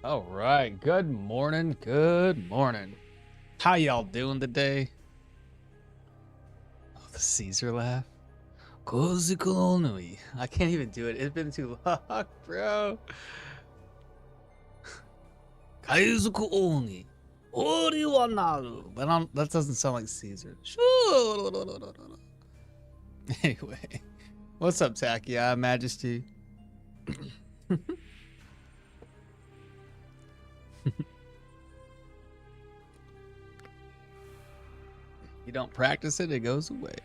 All right. Good morning. Good morning. How y'all doing today? Oh, the Caesar laugh. Kozukonui. I can't even do it. It's been too long, bro. Kaizuku oni. Ori wa naru. But that doesn't sound like Caesar. Anyway. What's up, Takia, Majesty? You don't practice it, it goes away.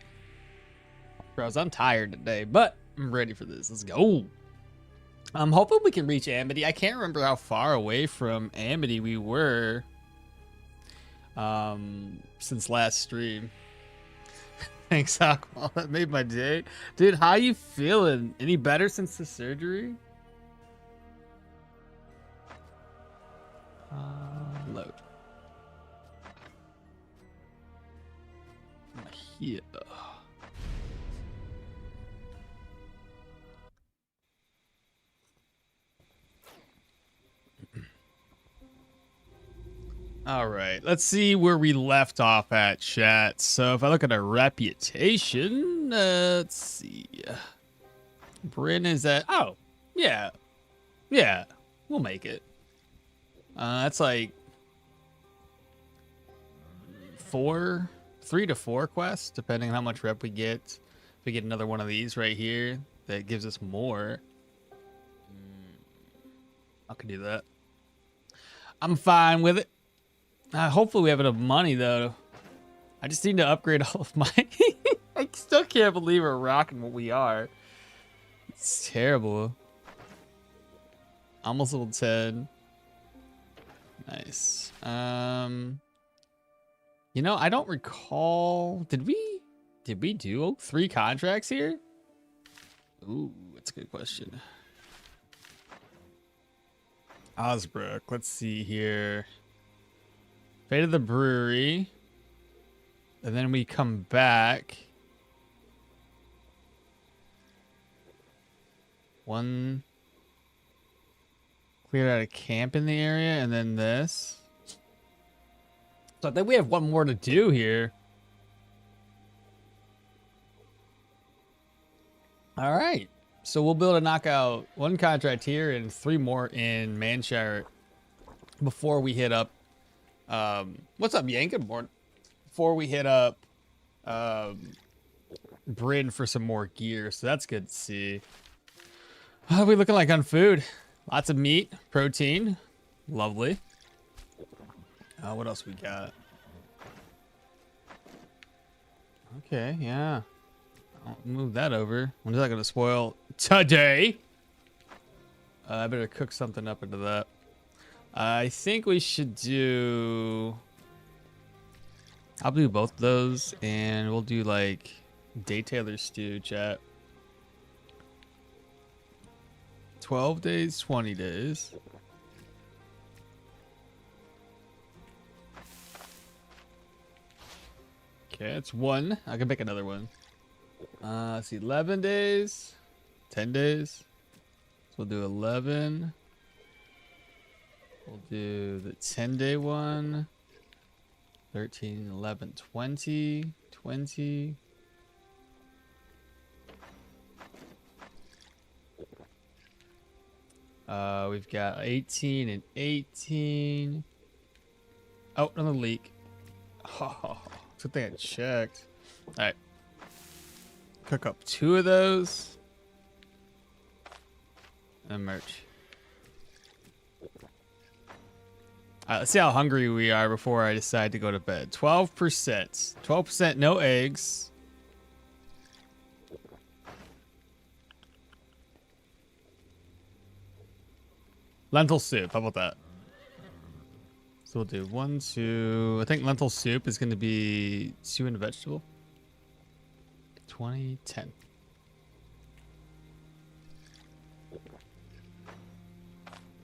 Bros, I'm tired today, but I'm ready for this. Let's go. I'm hoping we can reach Amity. I can't remember how far away from Amity we were since last stream. Thanks, Okmall. That made my day. Dude, how you feeling? Any better since the surgery? Load. Mahir. All right, let's see where we left off at, chat. So if I look at our reputation, let's see. Bryn is at, oh, yeah, we'll make it. That's like 3 to 4 quests, depending on how much rep we get. If we get another one of these right here, that gives us more. I can do that. I'm fine with it. Hopefully we have enough money, though. I just need to upgrade all of my... I still can't believe we're rocking what we are. It's terrible. Almost level 10. Nice. You know, I don't recall... Did we do 3 contracts here? Ooh, that's a good question. Osbrook, let's see here. Fate of the Brewery. And then we come back. One. Cleared out a camp in the area, and then this. So I think we have one more to do here. All right. So we'll be able to knock out 1 contract here and 3 more in Manshire before we hit up. What's up, Yank? Good morning. Before we hit up Bryn for some more gear. So that's good to see. How are we looking like on food? Lots of meat, protein. Lovely. What else we got? Okay, yeah. I'll move that over. When is that going to spoil? Today. I better cook something up into that. I think we should do... I'll do both of those, and we'll do, like, Day Taylor stew, chat. 12 days, 20 days. Okay, that's 1. I can make another one. Let's see, 11 days, 10 days. So we'll do 11. We'll do the 10-day one. 13, 11, 20, 20. We've got 18 and 18. Oh, another leak. Oh, good thing I checked. All right. Cook up 2 of those. And merch. All right, let's see how hungry we are before I decide to go to bed. 12%. 12% no eggs. Lentil soup. How about that? So we'll do 1, 2. I think lentil soup is going to be 2 in a vegetable. 20, 10.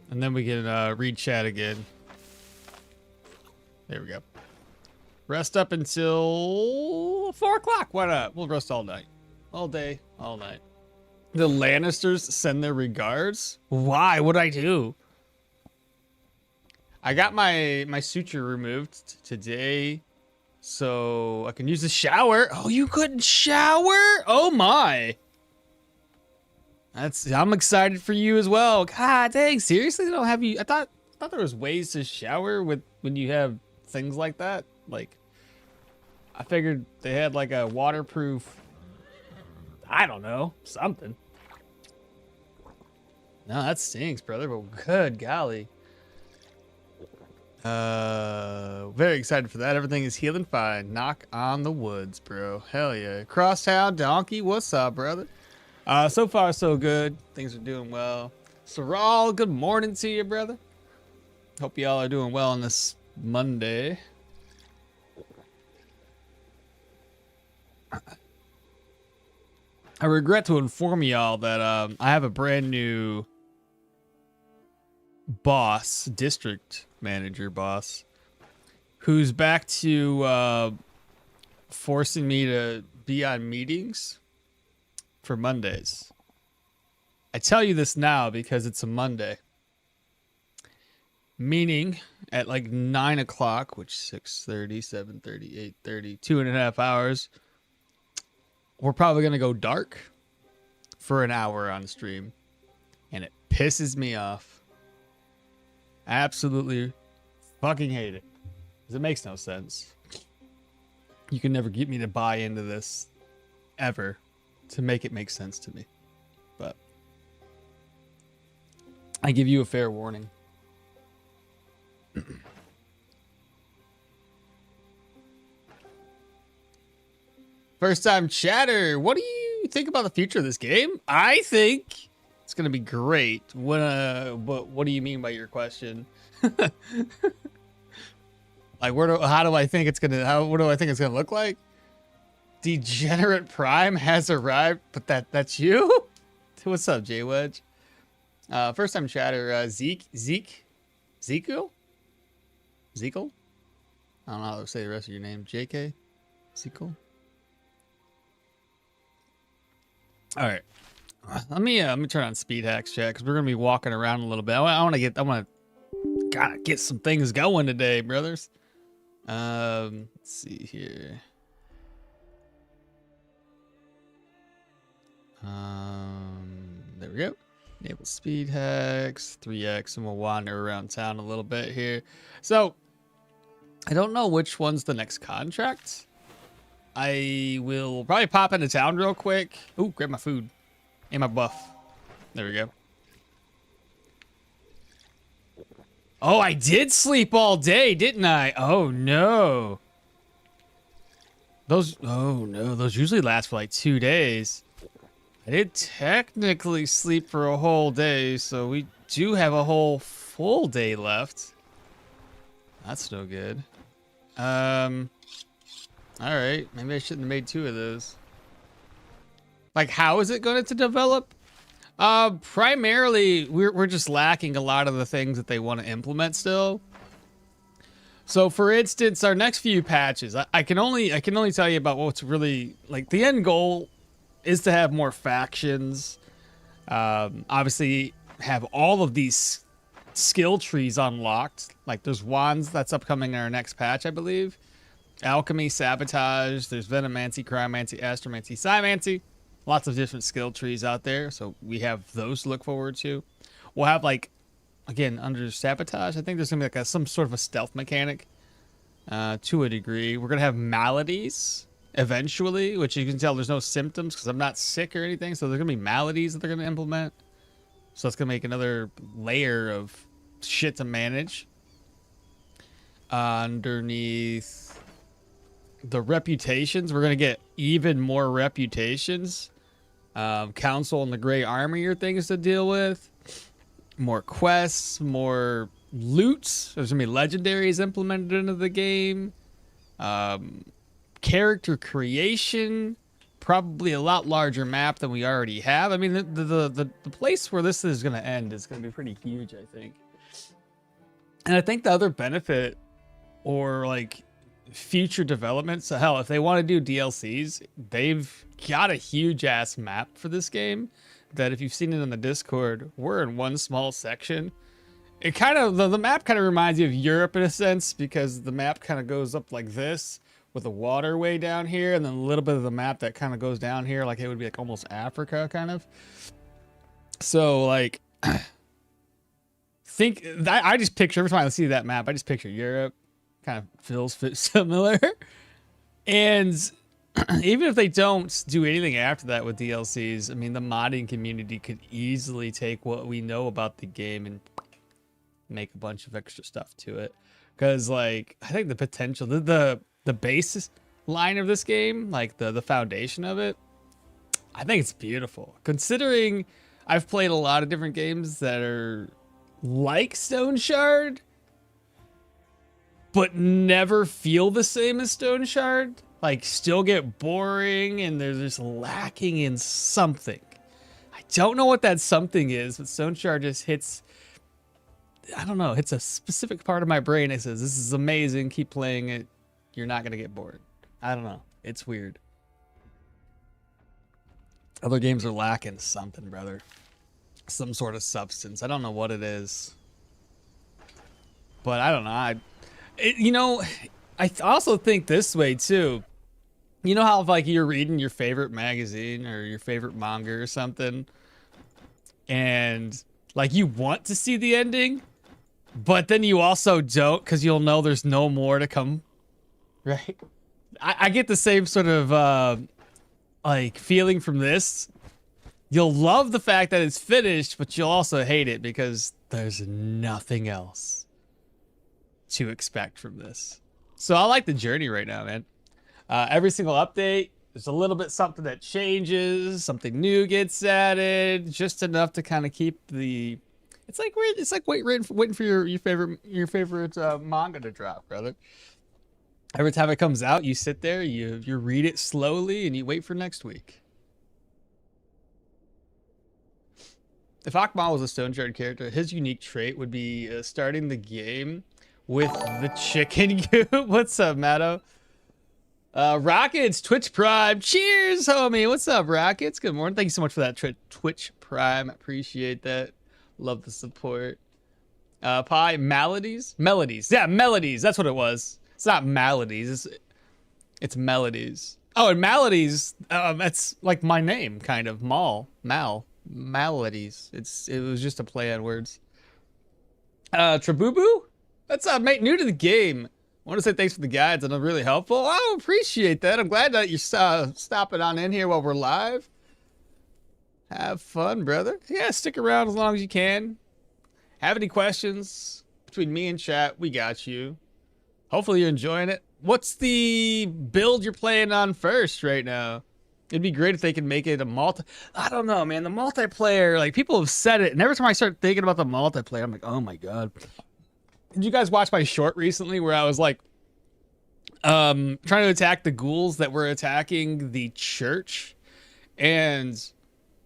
And then we can read chat again. There we go. Rest up until 4 o'clock. Why not? We'll rest all night. All day, all night. The Lannisters send their regards? Why? What'd I do? I got my suture removed today, so I can use the shower. Oh, you couldn't shower? Oh my! I'm excited for you as well. God dang, seriously, they don't have you. I thought there was ways to shower with when you have things like that. Like, I figured they had like a waterproof. I don't know, something. No, that stinks, brother. But good golly. Very excited for that. Everything is healing fine. Knock on the woods, bro. Hell yeah. Crosstown Donkey, what's up, brother? So far so good. Things are doing well. Saral, good morning to you, brother. Hope y'all are doing well on this Monday. I regret to inform y'all that I have a brand new boss, district manager boss, who's back to forcing me to be on meetings for Mondays. I tell you this now because it's a Monday. Meaning at like 9 o'clock, which 6:30, 7:30, 8:30, 2.5 hours, we're probably going to go dark for an hour on stream. And it pisses me off. I absolutely fucking hate it. Because it makes no sense. You can never get me to buy into this ever to make it make sense to me. But I give you a fair warning. First time chatter, what do you think about the future of this game? I think it's gonna be great. But what do you mean by your question? Like, what do I think it's gonna look like? Degenerate Prime has arrived, but that's you? What's up, J Wedge? First time chatter, Zekel? Zekel? I don't know how to say the rest of your name. JK? Zekel? All right. Let me turn on speed hacks chat because we're gonna be walking around a little bit. Gotta get some things going today, brothers. Let's see here. There we go. Enable speed hacks, 3x, and we'll wander around town a little bit here. So, I don't know which one's the next contract. I will probably pop into town real quick. Ooh, grab my food and my buff. There we go. Oh, I did sleep all day, didn't I? Oh no. Those usually last for like 2 days. I did technically sleep for a whole day, so we do have a whole full day left. That's no good. All right, maybe I shouldn't have made 2 of those. Like, how is it going to develop? Primarily, we're just lacking a lot of the things that they want to implement still. So, for instance, our next few patches, I can only tell you about what's really like the end goal is to have more factions. Obviously, have all of these skill trees unlocked. Like, there's wands that's upcoming in our next patch, I believe. Alchemy, Sabotage, there's Venomancy, Cryomancy, Astromancy, Psimancy. Lots of different skill trees out there, so we have those to look forward to. We'll have, like, again, under Sabotage, I think there's going to be like some sort of a stealth mechanic to a degree. We're going to have maladies eventually, which you can tell there's no symptoms because I'm not sick or anything, so there's going to be maladies that they're going to implement. So it's going to make another layer of shit to manage. Underneath the reputations, we're going to get even more reputations. Council and the Grey Army are things to deal with. More quests, more loots. There's going to be legendaries implemented into the game. Character creation. Probably a lot larger map than we already have. I mean, the place where this is going to end is going to be pretty huge, I think. And I think the other benefit or like future developments, so hell, if they want to do DLCs, they've got a huge ass map for this game that if you've seen it on the Discord, we're in one small section It kind of, the map kind of reminds you of Europe in a sense, because the map kind of goes up like this with the water way down here, and then a little bit of the map that kind of goes down here, like it would be like almost Africa kind of. So like, I just picture, every time I see that map, I just picture Europe. Kind of feels similar. And even if they don't do anything after that with DLCs, I mean, the modding community could easily take what we know about the game and make a bunch of extra stuff to it. Because like, I think the potential, the basis line of this game, like the foundation of it, I think it's beautiful. Considering I've played a lot of different games that are like Stoneshard, but never feel the same as Stoneshard. Like, still get boring, and they're just lacking in something. I don't know what that something is, but Stoneshard just hits, I don't know, hits a specific part of my brain. It says, this is amazing, keep playing it. You're not going to get bored. I don't know. It's weird. Other games are lacking something, brother. Some sort of substance. I don't know what it is. But I don't know. You know, I also think this way, too. You know how if, like, you're reading your favorite magazine or your favorite manga or something, and, like, you want to see the ending, but then you also don't because you'll know there's no more to come, right? I get the same sort of, like, feeling from this. You'll love the fact that it's finished, but you'll also hate it because there's nothing else to expect from this. So I like the journey right now, man. Every single update, there's a little bit something that changes, something new gets added, just enough to kind of keep the. It's like waiting for your favorite manga to drop, brother. Every time it comes out, you sit there, you read it slowly, and you wait for next week. If okmall was a Stoneshard character, his unique trait would be starting the game with the chicken coop. What's up, Matto? Rockets, Twitch Prime. Cheers, homie. What's up, Rockets? Good morning. Thank you so much for that Twitch Prime. Appreciate that. Love the support. Pie, Melodies? Melodies. Yeah, Melodies. That's what it was. It's not Maladies. It's Melodies. Oh, and Maladies, that's like my name, kind of. Maladies. It was just a play on words. Trabubu? What's up, mate? New to the game. I want to say thanks for the guides, and they're really helpful. Oh, appreciate that. I'm glad that you're stopping on in here while we're live. Have fun, brother. Yeah, stick around as long as you can. Have any questions? Between me and chat, we got you. Hopefully you're enjoying it. What's the build you're playing on first right now? It'd be great if they could make it a I don't know, man. The multiplayer, like, people have said it, and every time I start thinking about the multiplayer, I'm like, oh my god. Did you guys watch my short recently where I was like trying to attack the ghouls that were attacking the church, and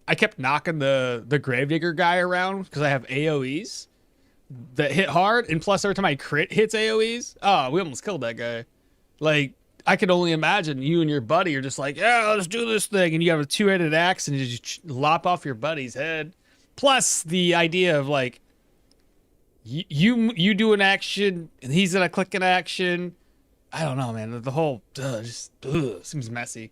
I kept knocking the gravedigger guy around because I have AoEs that hit hard, and plus every time I crit hits AoEs, oh, we almost killed that guy. Like, I could only imagine you and your buddy are just like, yeah, let's do this thing, and you have a two-handed axe and you just lop off your buddy's head. Plus the idea of like, you do an action and he's gonna click an action. I don't know, man. The whole seems messy.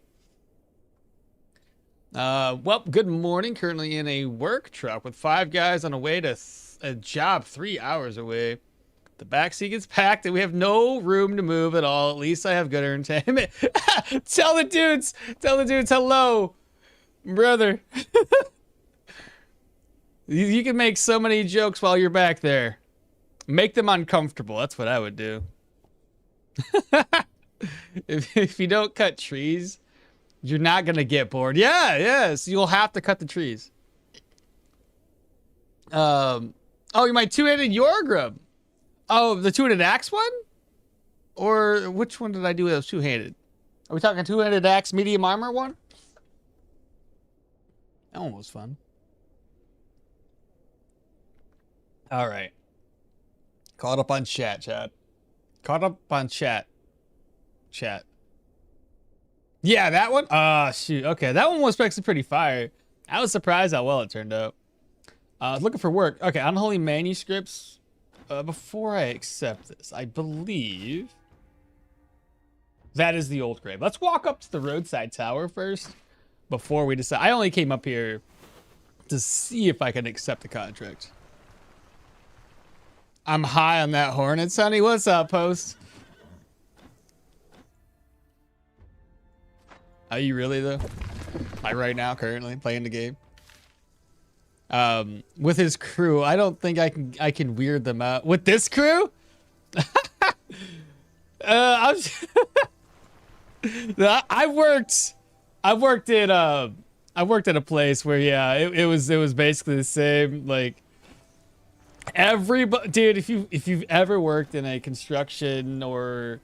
Well, good morning. Currently in a work truck with 5 guys on a way to a job 3 hours away. The backseat gets packed and we have no room to move at all. At least I have good entertainment. Tell the dudes hello, brother. You can make so many jokes while you're back there. Make them uncomfortable. That's what I would do. if you don't cut trees, you're not going to get bored. Yes, you'll have to cut the trees. Oh, you might two-handed Yorgrub. Oh, the two-handed axe one? Or which one did I do that was two-handed? Are we talking two-handed axe medium armor one? That one was fun. All right. Caught up on chat. Caught up on chat. Yeah, that one? Shoot. Okay, that one was actually pretty fire. I was surprised how well it turned out. I was looking for work. Okay, Unholy Manuscripts. before I accept this, I believe that is the old grave. Let's walk up to the roadside tower first before we decide. I only came up here to see if I can accept the contract. I'm high on that Hornets, honey. What's up, Post? Are you really, though? Like right now, currently playing the game? With his crew, I don't think I can weird them out. With this crew? I'm I worked at a place where, yeah, it was basically the same. Like, everybody, dude, if you've ever worked in a construction or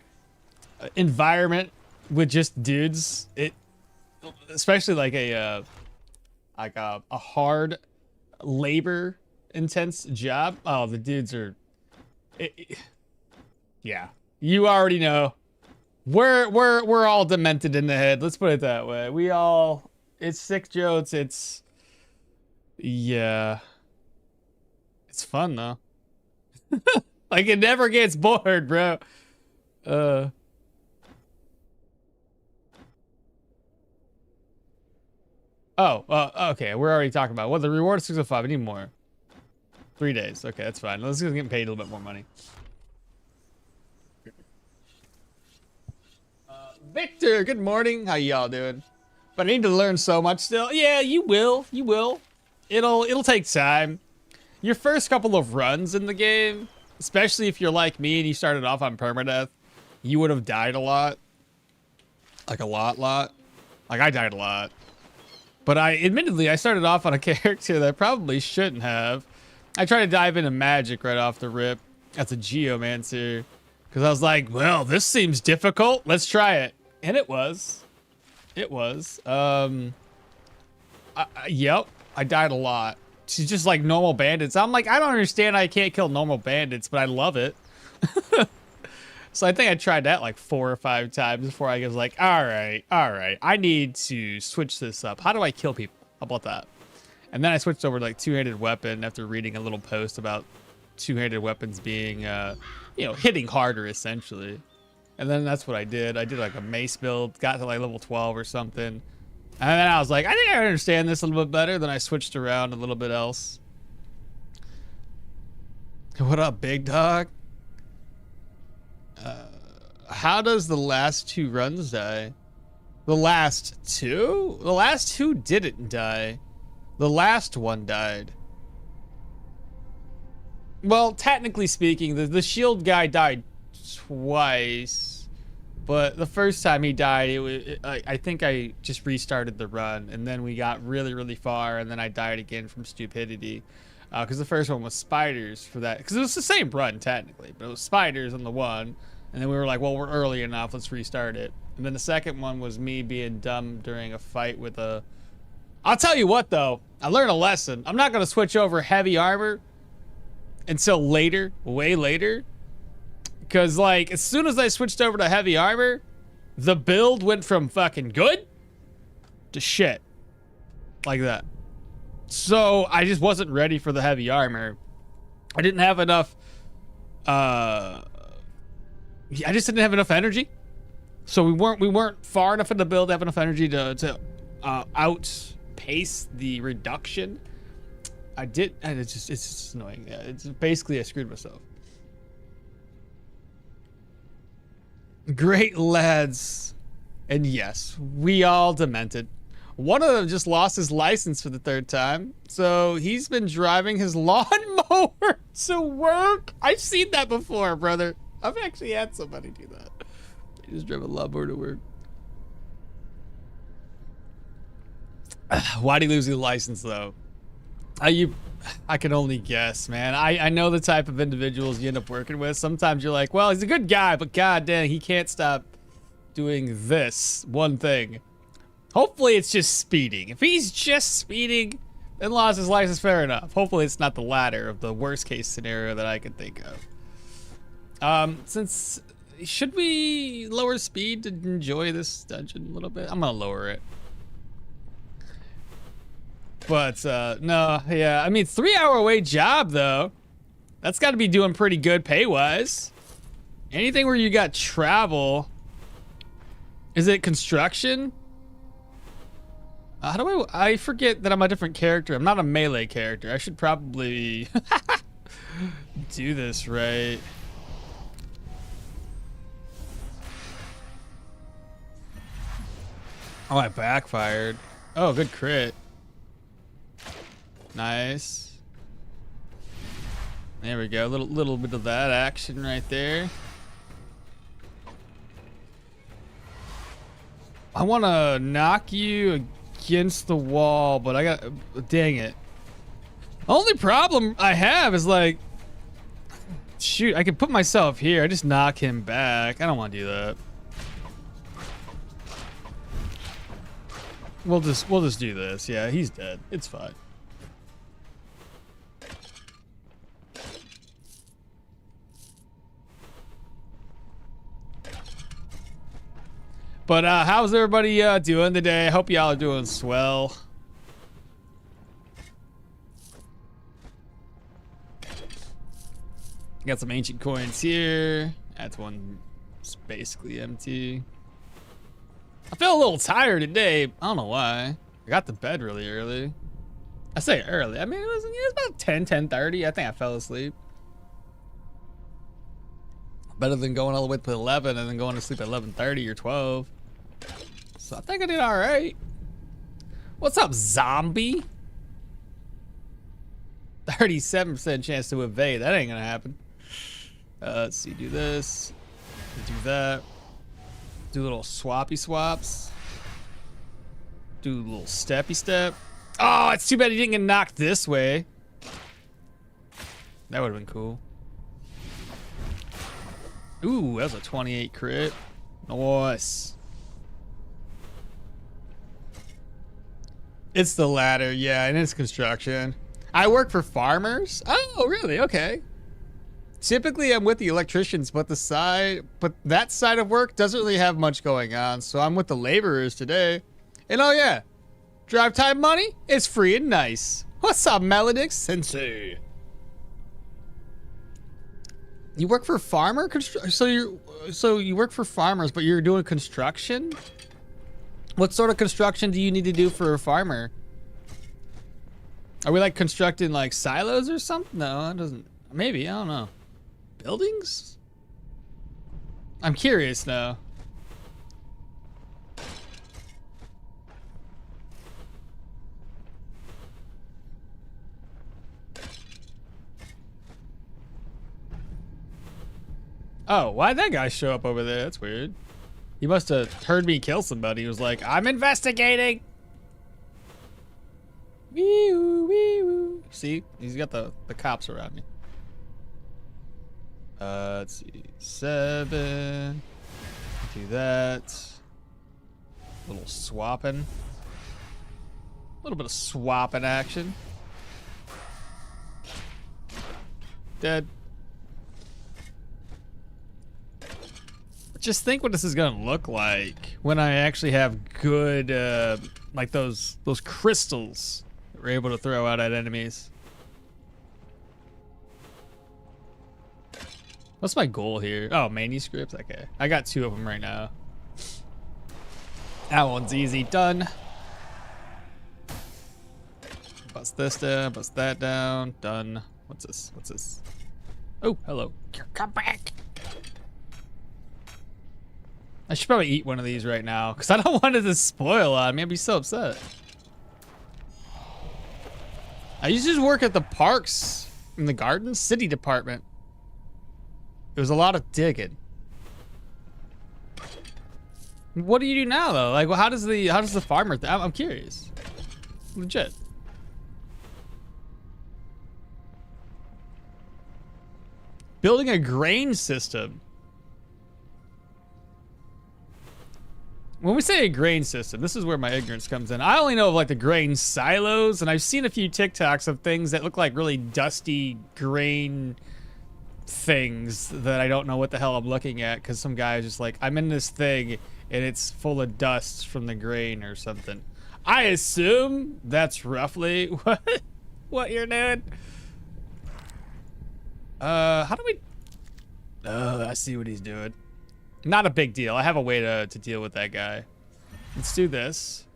environment with just dudes, especially like a hard labor intense job. Oh, the dudes are, yeah, you already know. We're all demented in the head. Let's put it that way. It's sick jokes. Yeah. It's fun though. Like it never gets bored, bro. Okay. We're already talking about the reward is 605. I need more. 3 days. Okay, that's fine. Let's get paid a little bit more money. Victor, good morning. How y'all doing? But I need to learn so much still. Yeah, you will. You will. It'll take time. Your first couple of runs in the game, especially if you're like me and you started off on permadeath, you would have died a lot. Like a lot. Like I died a lot. But admittedly, I started off on a character that I probably shouldn't have. I tried to dive into magic right off the rip. That's a geomancer. Because I was like, well, this seems difficult. Let's try it. And it was. Yep. I died a lot. She's just like normal bandits. I'm like, I don't understand. I can't kill normal bandits, but I love it. So I think I tried that like 4 or 5 times before I was like, all right. I need to switch this up. How do I kill people? How about that? And then I switched over to like two-handed weapon after reading a little post about two-handed weapons being, hitting harder essentially. And then that's what I did. I did like a mace build, got to like level 12 or something. And then I was like, I think I understand this a little bit better. Then I switched around a little bit else. What up, big dog? How does the last 2 runs die? The last 2? The last 2 didn't die. The last one died. Well, technically speaking, the shield guy died twice. But the first time he died, I think I just restarted the run. And then we got really, really far. And then I died again from stupidity. Because the first one was spiders for that. Because it was the same run, technically. But it was spiders on the one. And then we were like, well, we're early enough. Let's restart it. And then the second one was me being dumb during a fight with a... I'll tell you what, though. I learned a lesson. I'm not going to switch over heavy armor until later. Way later. Because, like, as soon as I switched over to heavy armor, the build went from fucking good to shit. Like that. So, I just wasn't ready for the heavy armor. I didn't have enough... I just didn't have enough energy. So we weren't far enough in the build to have enough energy to outpace the reduction. And it's just annoying. Yeah, it's basically I screwed myself. Great lads. And yes, we all demented. One of them just lost his license for the 3rd time. So he's been driving his lawnmower to work. I've seen that before, brother. I've actually had somebody do that. They just drive a lawnmower to work. Why'd he lose his license, though? I can only guess, man. I know the type of individuals you end up working with. Sometimes you're like, well, he's a good guy, but goddamn, he can't stop doing this one thing. Hopefully, it's just speeding. If he's just speeding, then lost his license, fair enough. Hopefully, it's not the latter of the worst case scenario that I could think of. Should we lower speed to enjoy this dungeon a little bit? I'm gonna lower it. But, no, yeah, I mean, 3-hour wait job, though. That's got to be doing pretty good pay-wise. Anything where you got travel. Is it construction? How do I forget that I'm a different character. I'm not a melee character. I should probably do this right. Oh, I backfired. Oh, good crit. Nice. There we go. Little bit of that action right there. I want to knock you against the wall, but I got... Dang it. The only problem I have is like... Shoot, I can put myself here. I just knock him back. I don't want to do that. We'll just do this. Yeah, he's dead. It's fine. But how's everybody doing today? I hope y'all are doing swell. Got some ancient coins here. That's one. It's basically empty. I feel a little tired today. I don't know why. I got to bed really early. I say early. I mean, it was about 10:30. I think I fell asleep. Better than going all the way to 11 and then going to sleep at 11:30 or 12. So I think I did all right. What's up, zombie? 37% chance to evade. That ain't gonna happen. Let's see. Do this. Do that. Do little swappy swaps. Do a little steppy step. Oh, it's too bad he didn't get knocked this way. That would have been cool. Ooh, that was a 28 crit. Nice. It's the ladder, yeah, and it's construction. I work for farmers. Oh, really? Okay. Typically, I'm with the electricians, but that side of work doesn't really have much going on. So I'm with the laborers today. And oh yeah, drive time money is free and nice. What's up, Melodix Sensei? You work for farmer so you work for farmers, but you're doing construction? What sort of construction do you need to do for a farmer? Are we like constructing like silos or something? No, it doesn't. Maybe, I don't know. Buildings? I'm curious now. Oh, why'd that guy show up over there? That's weird. He must have heard me kill somebody. He was like, I'm investigating. Wee-woo, wee-woo. See, he's got the cops around me. Let's see, 7. Do that. A little swapping. A little bit of swapping action. Dead. Just think what this is gonna look like when I actually have good, like those crystals that we're able to throw out at enemies. What's my goal here? Oh, manuscripts. Okay, I got 2 of them right now. That one's easy. Done. Bust this down. Bust that down. Done. What's this? What's this? Oh, hello. Come back. I should probably eat one of these right now because I don't want it to spoil on me. I'd be so upset. I used to just work at the parks in the garden city department. It was a lot of digging. What do you do now though? Like, how does the farmer? I'm curious. Legit. Building a grain system. When we say a grain system, this is where my ignorance comes in. I only know of like the grain silos, and I've seen a few TikToks of things that look like really dusty grain things that I don't know what the hell I'm looking at because some guy is just like, I'm in this thing and it's full of dust from the grain or something. I assume that's roughly what you're doing. How do we... I see what he's doing. Not a big deal. I have a way to deal with that guy. Let's do this.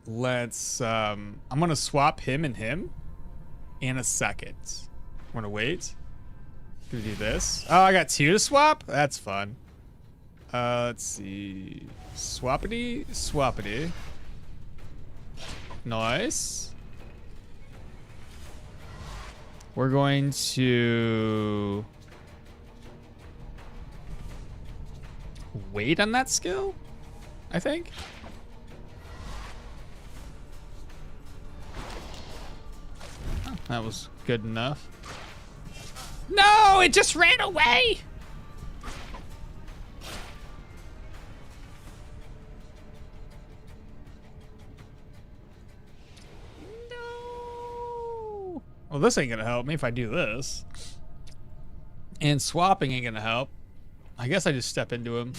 Let's, I'm gonna swap him and him in a second. I'm gonna wait. Gonna do this. Oh, I got 2 to swap? That's fun. Let's see. Swappity, swappity. Nice. We're going to wait on that skill, I think. Oh, that was good enough. No, it just ran away. No. Well, this ain't gonna help me if I do this. And swapping ain't gonna help. I guess I just step into him.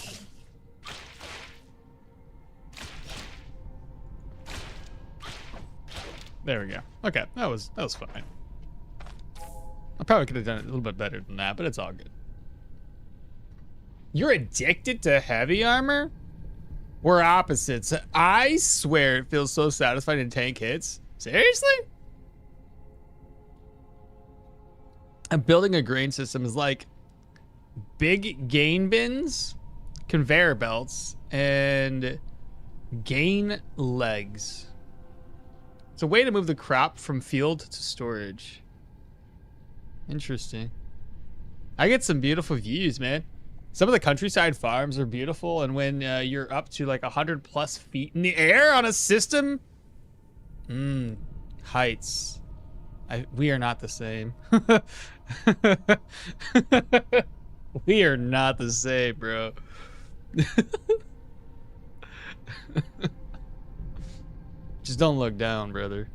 There we go. Okay, that was fine. I probably could have done it a little bit better than that, but it's all good. You're addicted to heavy armor? We're opposites. I swear it feels so satisfying to tank hits. Seriously? And building a grain system is like big gain bins, conveyor belts, and gain legs. It's a way to move the crop from field to storage. Interesting. I get some beautiful views, man. Some of the countryside farms are beautiful, and when you're up to like 100+ feet in the air on a system, heights. We are not the same. We are not the same, bro. Just don't look down, brother.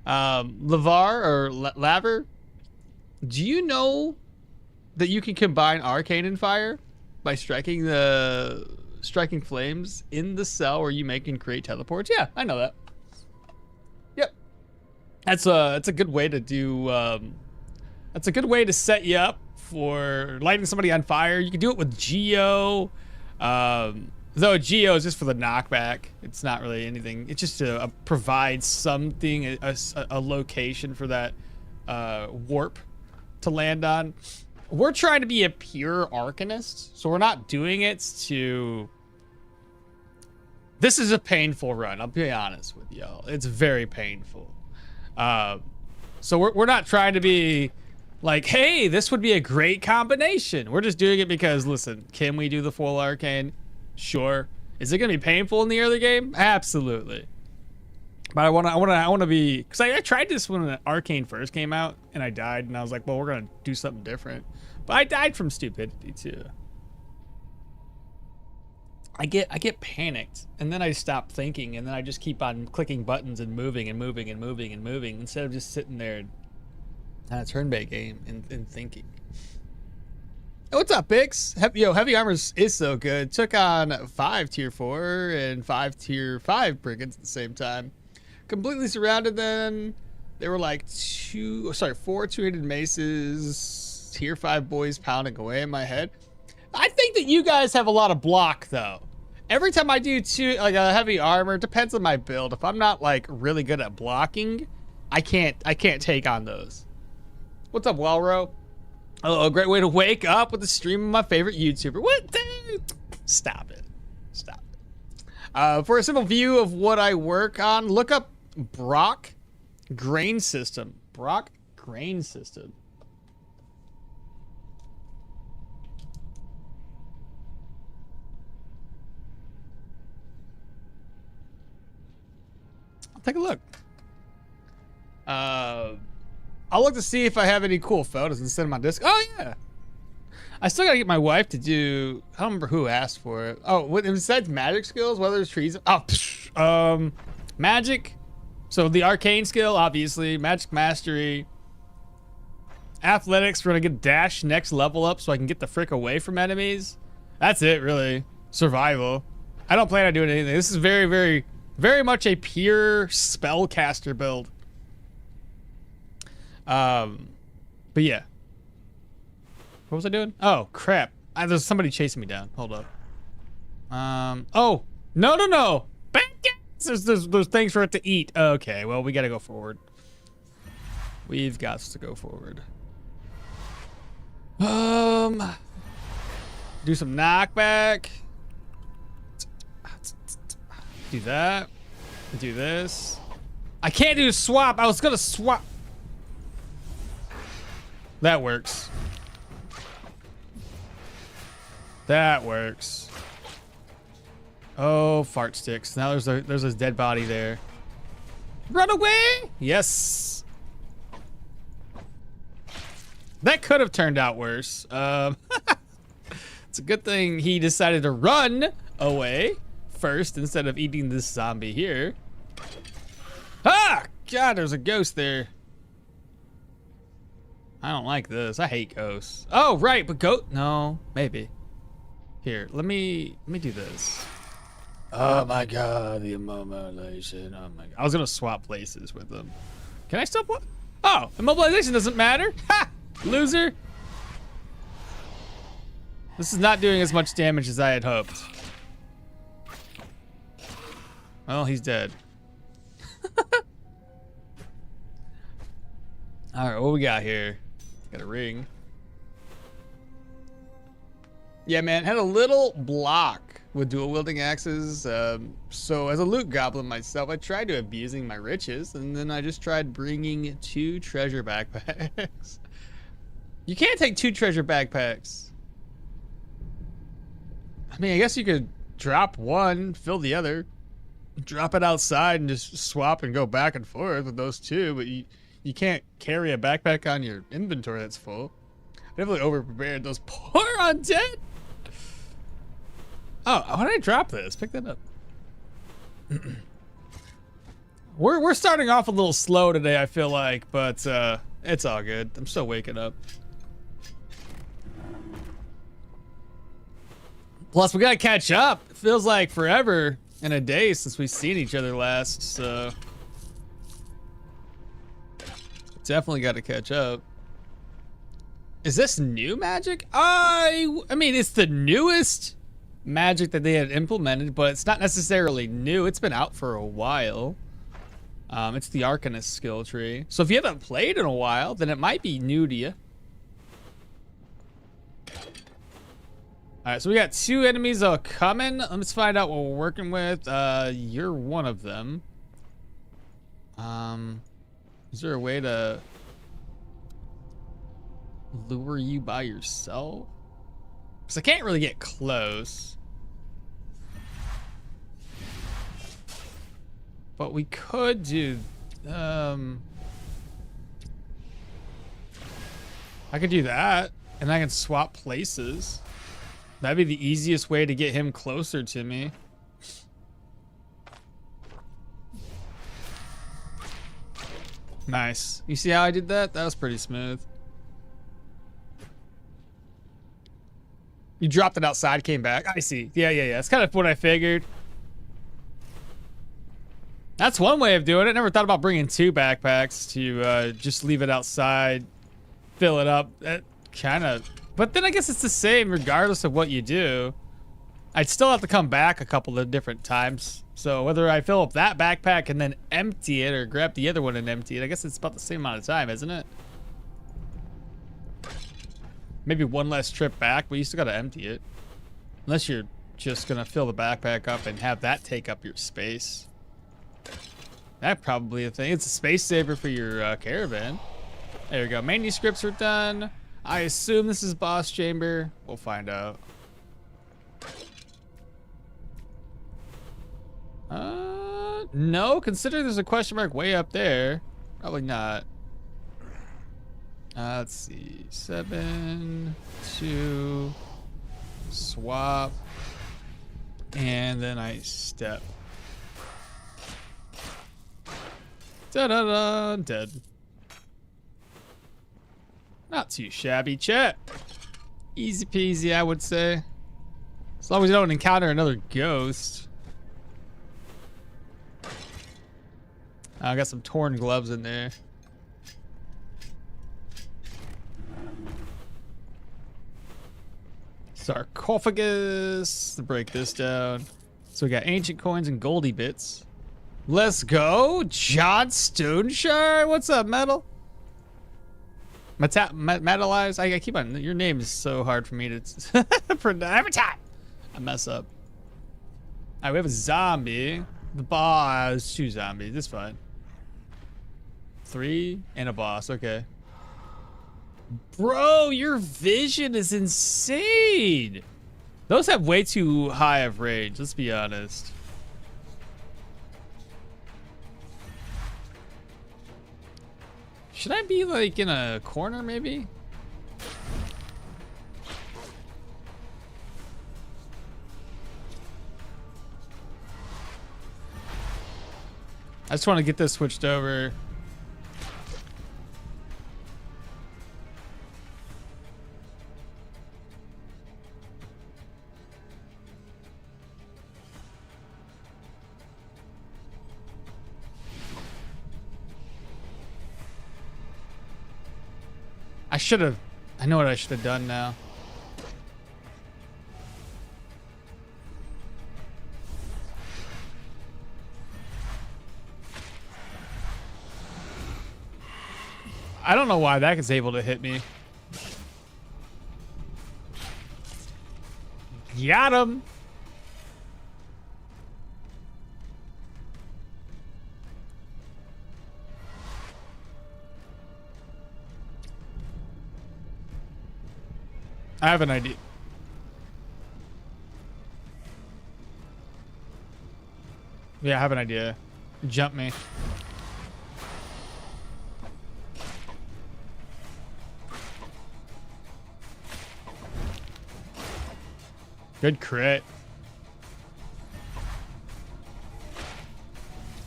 Lavar or Laver, do you know that you can combine Arcane and Fire by striking flames in the cell where you make and create teleports? Yeah, I know that. Yep. That's a good way to do. That's a good way to set you up for lighting somebody on fire. You can do it with Geo. Though Geo is just for the knockback. It's not really anything. It's just to provide something, a location for that warp to land on. We're trying to be a pure Arcanist, so we're not doing it to... This is a painful run, I'll be honest with y'all. It's very painful. So we're not trying to be like, hey, this would be a great combination. We're just doing it because, listen, can we do the full Arcane? Sure. Is it gonna be painful in the early game? Absolutely. But I wanna be, because I tried this when Arcane first came out and I died, and I was like, well, we're gonna do something different. But I died from stupidity too. I get panicked, and then I stop thinking, and then I just keep on clicking buttons and moving and moving and moving and moving instead of just sitting there on a turn-based game and thinking. What's up, Bix? Heavy armor is so good. Took on 5 tier 4 and 5 tier 5 brigands at the same time. Completely surrounded them. They were like 4 2-handed maces, tier 5 boys pounding away in my head. I think that you guys have a lot of block though. Every time I do a heavy armor, it depends on my build. If I'm not like really good at blocking, I can't take on those. What's up, Wellro? Oh, a great way to wake up with the stream of my favorite YouTuber. What? Stop it. Stop it. For a simple view of what I work on, look up Brock Grain System. Brock Grain System. I'll take a look. I'll look to see if I have any cool photos and send them on disc. Oh yeah, I still gotta get my wife to do. I don't remember who asked for it. Oh, besides magic skills, whether it's trees. Oh, magic. So the arcane skill, obviously, magic mastery, athletics. We're gonna get dash next level up so I can get the frick away from enemies. That's it, really. Survival. I don't plan on doing anything. This is very, very, very much a pure spellcaster build. But yeah. What was I doing? Oh, crap. There's somebody chasing me down. Hold up. Oh. No. Back there's things for it to eat. Okay, well, we gotta go forward. We've got to go forward. Do some knockback. Do that. Do this. I can't do a swap. I was gonna swap. That works. That works. Oh, fart sticks. Now there's a dead body there. Run away! Yes. That could have turned out worse. It's a good thing he decided to run away first instead of eating this zombie here. Ah! God, there's a ghost there. I don't like this. I hate ghosts. Oh, right, but no, maybe. Here, let me do this. Oh my God, the immobilization. Oh my God. I was gonna swap places with them. Can I still play? Oh, immobilization doesn't matter. Ha! Loser. This is not doing as much damage as I had hoped. Well, he's dead. All right, what we got here? Got a ring. Yeah, man, had a little block with dual wielding axes. So as a loot goblin myself, I tried to abusing my riches, and then I just tried bringing 2 treasure backpacks. You can't take 2 treasure backpacks. I mean, I guess you could drop one, fill the other, drop it outside, and just swap and go back and forth with those 2. But you can't carry a backpack on your inventory that's full. I definitely over-prepared. Those poor undead. Oh, why did I drop this? Pick that up. We're starting off a little slow today, I feel like, but it's all good. I'm still waking up. Plus, we gotta catch up. It feels like forever in a day since we've seen each other last, so definitely gotta catch up. Is this new magic? I mean, it's the newest magic that they had implemented, but it's not necessarily new. It's been out for a while. It's the Arcanist skill tree. So if you haven't played in a while, then it might be new to you. All right, so we got 2 enemies coming. Let's find out what we're working with. You're one of them. Is there a way to lure you by yourself? Because I can't really get close. But we could do, I could do that, and I can swap places. That'd be the easiest way to get him closer to me. Nice. You see how I did that? That was pretty smooth. You dropped it outside, came back. I see. Yeah. That's kind of what I figured. That's one way of doing it. Never thought about bringing 2 backpacks to just leave it outside, fill it up. That kind of, but then I guess it's the same regardless of what you do. I'd still have to come back a couple of different times. So whether I fill up that backpack and then empty it or grab the other one and empty it, I guess it's about the same amount of time, isn't it? Maybe one less trip back, but you still gotta empty it. Unless you're just gonna fill the backpack up and have that take up your space. That's probably a thing. It's a space saver for your caravan. There we go. Manuscripts are done. I assume this is boss chamber. We'll find out. No. Consider there's a question mark way up there. Probably not. Let's see. 7, 2, swap, and then I step. Da-da-da, dead. Not too shabby, chat. Easy peasy, I would say. As long as you don't encounter another ghost. I got some torn gloves in there. Sarcophagus. To break this down. So we got ancient coins and goldie bits. Let's go. John Stoneshard. What's up, Metal? Metalize. I keep on. Your name is so hard for me to pronounce every time I mess up. Alright, we have a zombie. The boss. 2 zombies. That's fine. 3 and a boss. Okay. Bro, your vision is insane. Those have way too high of range. Let's be honest. Should I be like in a corner maybe? I just want to get this switched over. I should have. I know what I should have done now. I don't know why that is able to hit me. Got him. I have an idea. Yeah, I have an idea. Jump me. Good crit.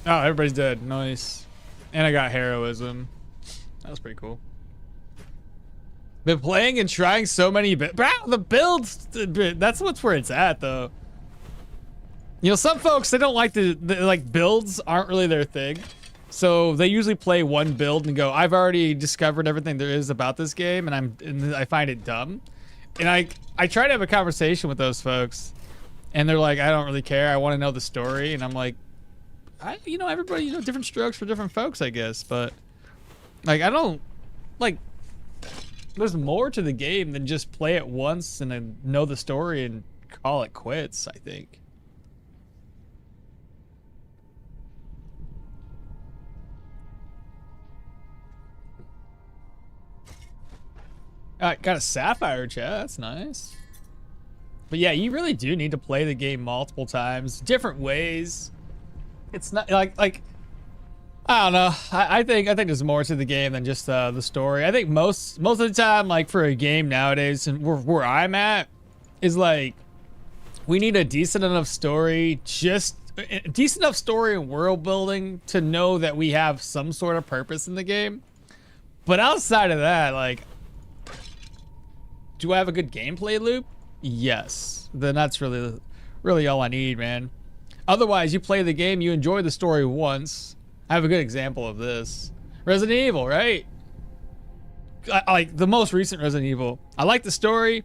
Oh, everybody's dead. Nice. And I got heroism. That was pretty cool. Been playing and trying so many bro, the builds, that's where it's at though. You know, some folks, they don't like like builds aren't really their thing. So they usually play one build and go, I've already discovered everything there is about this game and I find it dumb. And I try to have a conversation with those folks and they're like, I don't really care. I want to know the story. And I'm like, you know, everybody, you know, different strokes for different folks, I guess. But like, I don't like, there's more to the game than just play it once and then know the story and call it quits, I think. Got a sapphire chat, that's nice. But yeah, you really do need to play the game multiple times, different ways. It's not like I don't know. I think there's more to the game than just the story. I think most of the time, like for a game nowadays, and where I'm at, is like we need a decent enough story, just a decent enough story and world building to know that we have some sort of purpose in the game. But outside of that, like, do I have a good gameplay loop? Yes. Then that's really all I need, man. Otherwise, you play the game, you enjoy the story once. I have a good example of this. Resident Evil, right? I like the most recent Resident Evil. I like the story.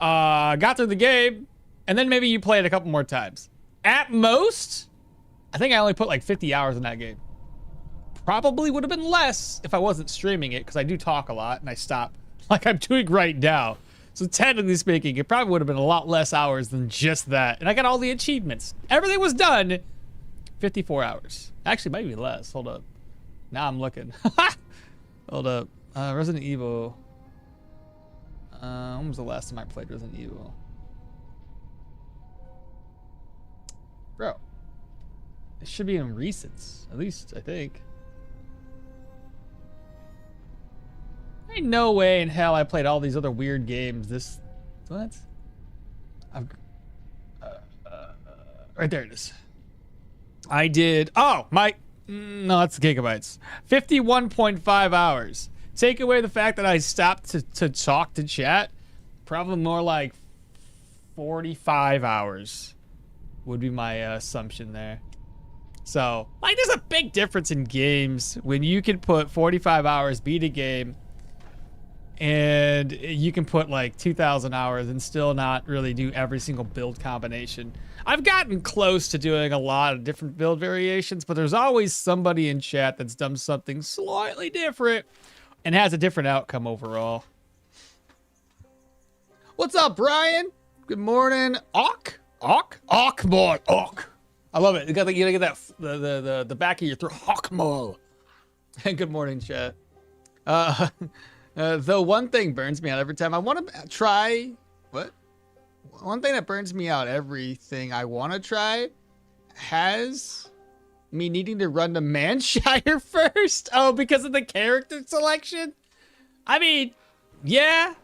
Got through the game, and then maybe you play it a couple more times. At most, I think I only put like 50 hours in that game. Probably would have been less if I wasn't streaming it, because I do talk a lot and I stop like I'm doing right now. So technically speaking, it probably would have been a lot less hours than just that. And I got all the achievements. Everything was done. 54 hours. Actually, maybe less. Hold up. Now I'm looking. Hold up. Resident Evil. When was the last time I played Resident Evil? Bro. It should be in recents. At least, I think. Ain't no way in hell I played all these other weird games. This... What? Right there it is. I did... Oh, my... No, that's gigabytes. 51.5 hours. Take away the fact that I stopped to talk to chat. Probably more like 45 hours would be my assumption there. So, like, there's a big difference in games when you can put 45 hours, beat a game, and you can put like 2,000 hours and still not really do every single build combination. I've gotten close to doing a lot of different build variations, but there's always somebody in chat that's done something slightly different and has a different outcome overall. What's up, Brian? Good morning. Okmall. I love it. You gotta get that the back of your throat. Okmall. And good morning, chat. Though one thing burns me out every time I want to try. What? One thing that burns me out everything I want to try has me needing to run the Manshire first. Oh, because of the character selection? I mean, yeah.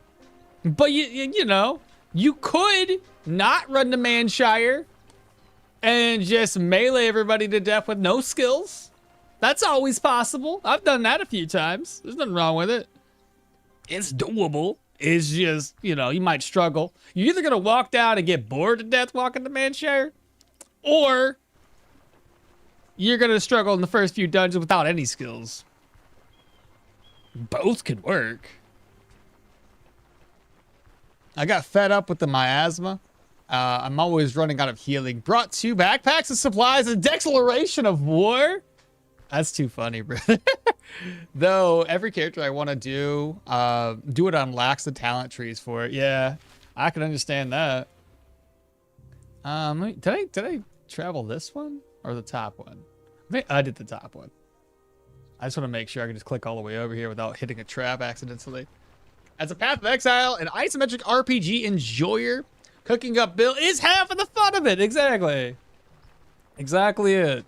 But you know, you could not run the Manshire and just melee everybody to death with no skills. That's always possible. I've done that a few times. There's nothing wrong with it. It's doable. It's just, you know, you might struggle. You're either gonna walk down and get bored to death walking the Manshire, or you're gonna struggle in the first few dungeons without any skills. Both could work. I got fed up with the miasma. I'm always running out of healing. Brought 2 backpacks of supplies and declaration of war. That's too funny, bro. Though every character I want to do it on lacks the talent trees for it. Yeah, I can understand that. Did I travel this one or the top one? I did the top one. I just want to make sure I can just click all the way over here without hitting a trap accidentally. As a Path of Exile, an isometric RPG enjoyer, cooking up build is half of the fun of it. Exactly. Exactly it.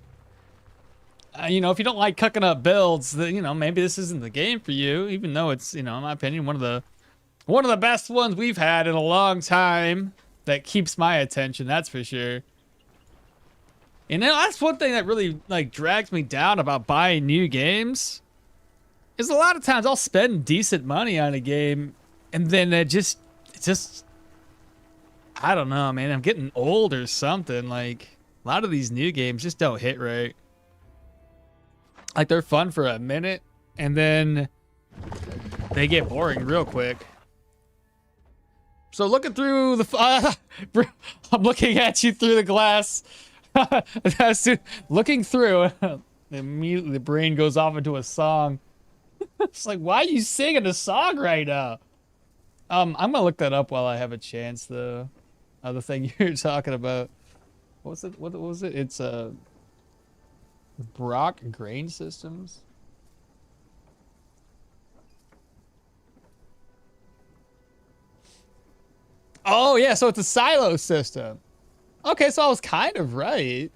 You know, if you don't like cooking up builds, then, you know, maybe this isn't the game for you. Even though it's, you know, in my opinion, one of the best ones we've had in a long time that keeps my attention. That's for sure. You know, that's one thing that really like drags me down about buying new games. Is a lot of times I'll spend decent money on a game, and then it just I don't know, man. I'm getting old or something. Like a lot of these new games just don't hit right. Like they're fun for a minute, and then they get boring real quick. So looking through the, I'm looking at you through the glass. Looking through, immediately the brain goes off into a song. It's like, why are you singing a song right now? I'm gonna look that up while I have a chance, though. The thing you're talking about. What was it? What was it? It's Brock Grain Systems. Oh yeah, so it's a silo system. Okay, so I was kind of right.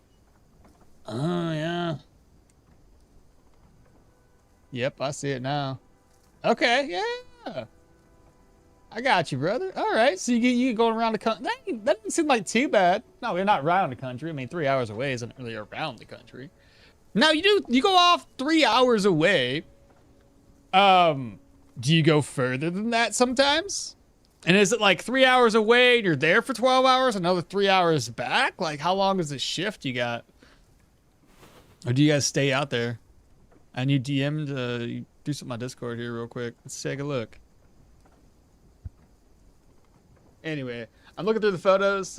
Oh yeah. Yep, I see it now. Okay, yeah. I got you, brother. All right, so you going around the country. That didn't seem like too bad. No, we're not around the country. I mean, 3 hours away isn't really around the country. Now you go off 3 hours away. Do you go further than that sometimes? And is it like 3 hours away and you're there for 12 hours, another 3 hours back? Like how long is the shift you got? Or do you guys stay out there? And you DM'd, you do something on Discord here real quick. Let's take a look. Anyway, I'm looking through the photos.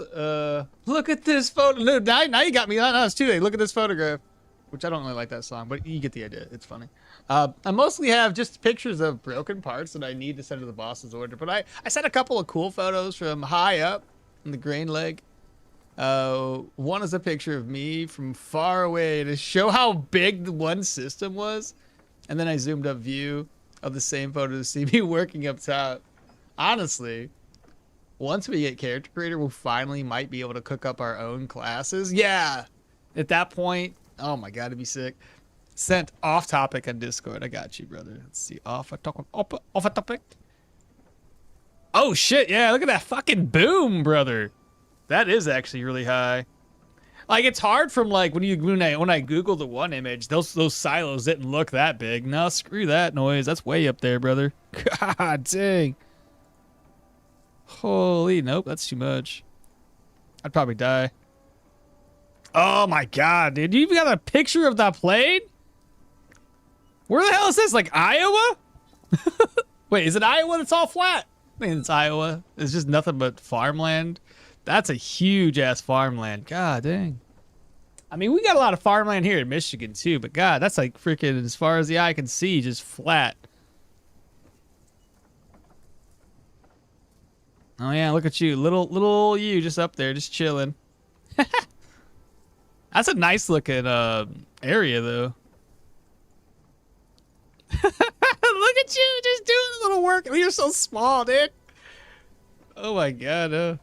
Look at this photo. Look, now you got me on us too. Hey, look at this photograph. Which I don't really like that song, but you get the idea. It's funny. I mostly have just pictures of broken parts that I need to send to the boss's order. But I sent a couple of cool photos from high up in the grain leg. One is a picture of me from far away to show how big the one system was. And then I zoomed up view of the same photo to see me working up top. Honestly, once we get character creator, we'll finally might be able to cook up our own classes. Yeah. At that point, oh my God, it'd be sick. Sent off topic on Discord. I got you, brother. Let's see. Off a topic. Oh shit, yeah, look at that fucking boom, brother. That is actually really high. Like it's hard from like when I Google the one image, those silos didn't look that big. No, screw that noise. That's way up there, brother. God dang. Holy, nope, that's too much. I'd probably die. Oh my God, dude. You even got a picture of that plane? Where the hell is this? Like Iowa? Wait, is it Iowa that's all flat? I think it's Iowa. It's just nothing but farmland. That's a huge ass farmland. God dang. I mean, we got a lot of farmland here in Michigan too, but God, that's like freaking as far as the eye can see, just flat. Oh yeah, look at you, little you, just up there, just chilling. That's a nice looking area though. Look at you, just doing a little work. I mean, you're so small, dude. Oh my God.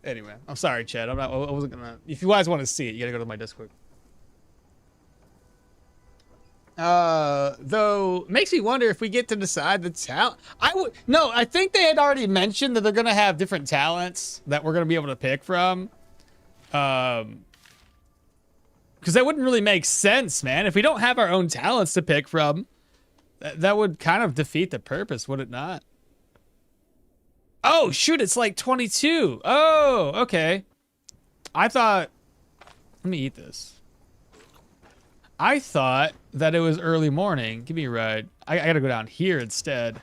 Anyway, I'm sorry, Chad. I wasn't gonna. If you guys want to see it, you gotta go to my Discord. Though makes me wonder if we get to decide the talent. No, I think they had already mentioned that they're gonna have different talents that we're gonna be able to pick from. Because that wouldn't really make sense, man. If we don't have our own talents to pick from, that would kind of defeat the purpose, would it not? Oh, shoot, it's like 22. Oh, okay. I thought... Let me eat this. I thought that it was early morning. Give me a ride. I gotta go down here instead.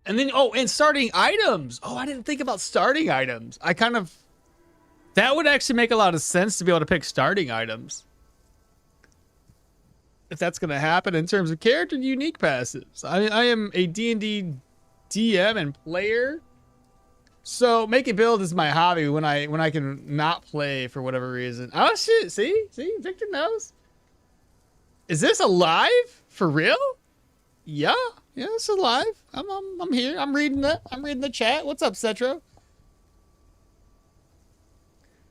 And then, oh, and starting items. Oh, I didn't think about starting items. That would actually make a lot of sense to be able to pick starting items. If that's going to happen in terms of character unique passives. I am a D&D DM and player. So making build is my hobby when I can not play for whatever reason. Oh shit, see, Victor knows. Is this alive? For real? Yeah, it's alive. I'm here. I'm reading the chat. What's up, Cetro?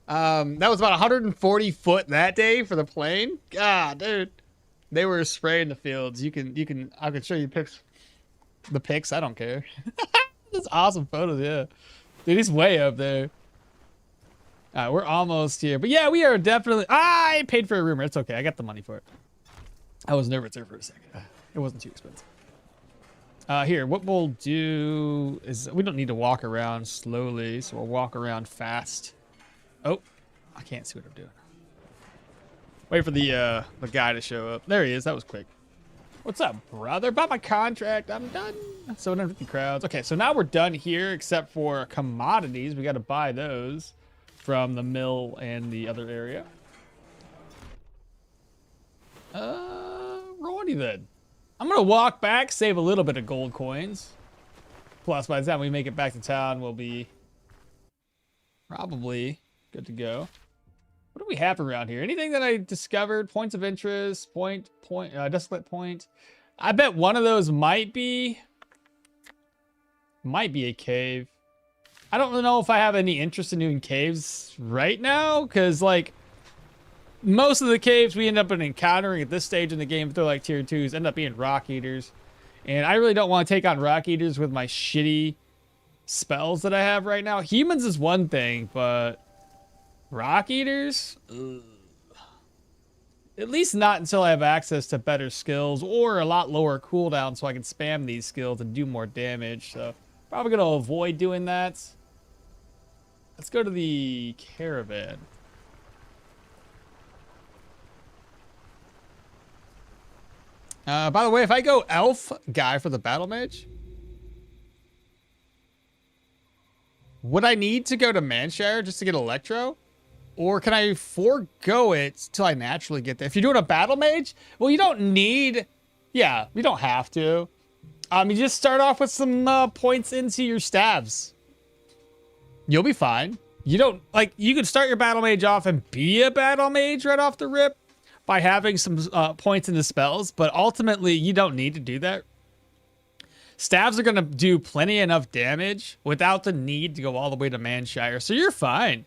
That was about 140 foot that day for the plane. God, dude. They were spraying the fields. I can show you the pics. I don't care. That's awesome photos, yeah. Dude, he's way up there. All right, we're almost here. But yeah, we are definitely... I paid for a rumor. It's okay. I got the money for it. I was nervous there for a second. It wasn't too expensive. Here, what we'll do is... We don't need to walk around slowly, so we'll walk around fast. Oh, I can't see what I'm doing. Wait for the guy to show up. There he is. That was quick. What's up, brother? Bought my contract. I'm done. 750 crowds. Okay, so now we're done here, except for commodities. We got to buy those from the mill and the other area. Righty then. I'm going to walk back, save a little bit of gold coins. Plus, by the time we make it back to town, we'll be probably good to go. What do we have around here? Anything that I discovered? Points of interest, desolate point. I bet one of those might be a cave. I don't know if I have any interest in doing caves right now, because like most of the caves we end up encountering at this stage in the game, if they're like tier 2s, end up being rock eaters. And I really don't want to take on rock eaters with my shitty spells that I have right now. Humans is one thing, but rock eaters? Ugh. At least not until I have access to better skills or a lot lower cooldown so I can spam these skills and do more damage. So probably going to avoid doing that. Let's go to the caravan. By the way, if I go elf guy for the battle mage, would I need to go to Manshire just to get Electro? Or can I forego it till I naturally get there? If you're doing a battle mage, well, you don't need... Yeah, you don't have to. You just start off with some points into your stabs. You'll be fine. You don't... Like, you can start your battle mage off and be a battle mage right off the rip by having some points into spells, but ultimately, you don't need to do that. Stabs are going to do plenty enough damage without the need to go all the way to Manshire, so you're fine.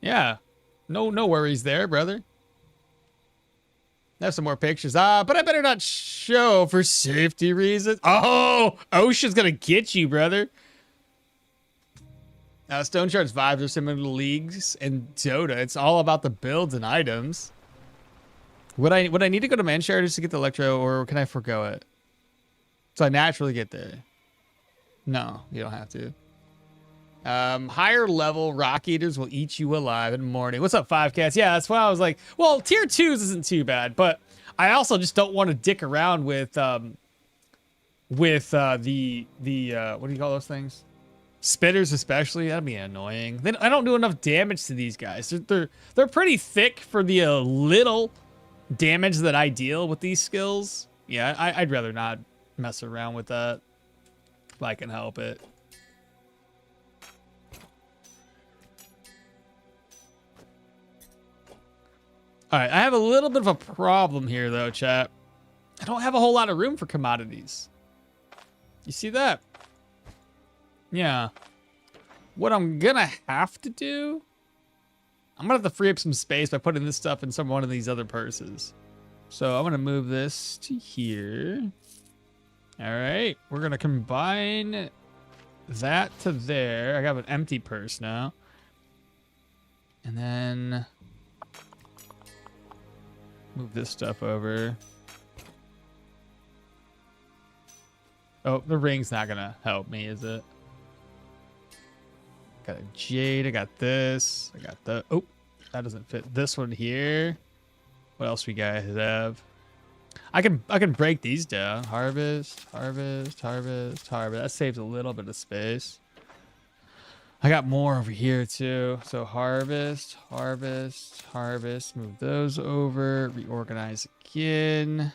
Yeah. No worries there, brother. I have some more pictures. But I better not show for safety reasons. Oh, OSHA's gonna get you, brother. Stoneshard's vibes are similar to Leagues and Dota. It's all about the builds and items. Would I need to go to Manshire just to get the Electro, or can I forego it? So I naturally get there. No, you don't have to. Higher level rock eaters will eat you alive in the morning. What's up, 5Cats? Yeah, that's why I was like, well, tier 2s isn't too bad, but I also just don't want to dick around with the what do you call those things? Spitters especially. That'd be annoying. Then I don't do enough damage to these guys. They're pretty thick for the little damage that I deal with these skills. Yeah, I'd rather not mess around with that if I can help it. All right, I have a little bit of a problem here, though, chat. I don't have a whole lot of room for commodities. You see that? Yeah. What I'm gonna have to do, I'm gonna have to free up some space by putting this stuff in one of these other purses. So I'm gonna move this to here. All right, we're gonna combine that to there. I have an empty purse now. And then move this stuff over. Oh, the ring's not gonna help me, is it? Got a jade, I got this. I got the, oh, that doesn't fit this one here. What else we guys have? I can break these down. Harvest, harvest, harvest, harvest. That saves a little bit of space. I got more over here too. So harvest, harvest, harvest. Move those over. Reorganize again.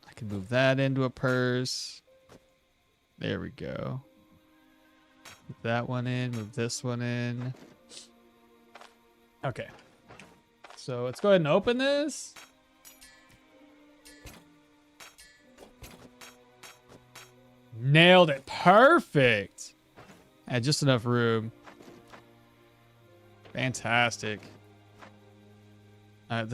I can move that into a purse. There we go. Move that one in. Move this one in. Okay. So let's go ahead and open this. Nailed it. Perfect. Had just enough room. Fantastic.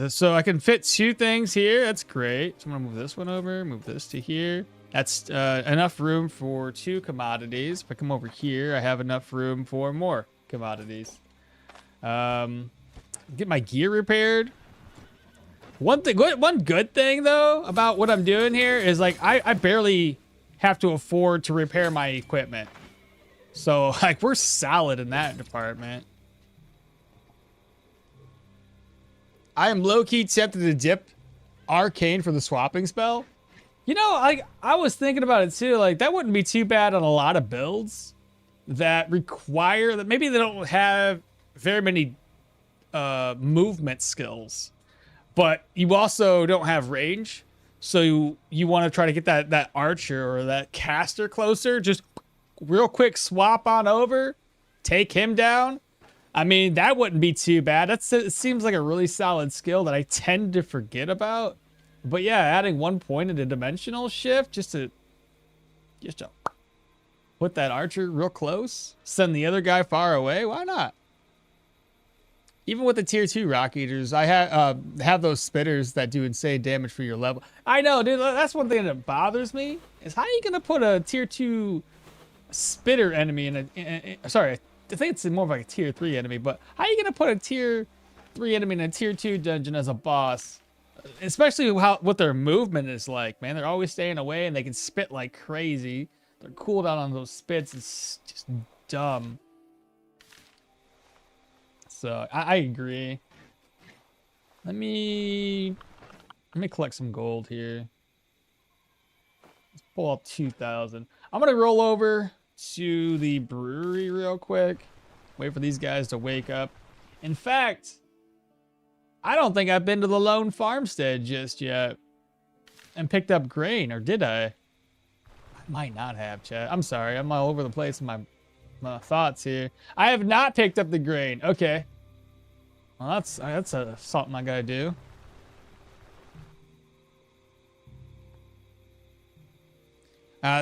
So I can fit 2 things here. That's great. So I'm going to move this one over. Move this to here. That's enough room for 2 commodities. If I come over here, I have enough room for more commodities. Get my gear repaired. One good thing, though, about what I'm doing here is, like, I barely have to afford to repair my equipment. So, like, we're solid in that department. I am low-key tempted to dip Arcane for the swapping spell. You know, I was thinking about it too. Like, that wouldn't be too bad on a lot of builds that require that maybe they don't have very many movement skills, but you also don't have range. So you want to try to get that archer or that caster closer. Just real quick swap on over, take him down. I mean, that wouldn't be too bad. It seems like a really solid skill that I tend to forget about. But yeah, adding 1 point in a dimensional shift just to put that archer real close, send the other guy far away. Why not? Even with the tier 2 rock eaters, I have those spitters that do insane damage for your level. I know, dude. That's one thing that bothers me is how are you gonna put a tier 2 spitter enemy in a sorry, I think it's more of like a tier 3 enemy, but how are you gonna put a tier 3 enemy in a tier 2 dungeon as a boss? Especially what their movement is like, man. They're always staying away and they can spit like crazy. Their cooldown on those spits is just dumb. So I agree. Let me collect some gold here. Let's pull out 2,000. I'm gonna roll over to the brewery real quick. Wait for these guys to wake up. In fact, I don't think I've been to the lone farmstead just yet and picked up grain, or did I? I might not have, chat. I'm sorry. I'm all over the place in my thoughts here. I have not picked up the grain. Okay. Well, that's something I gotta do.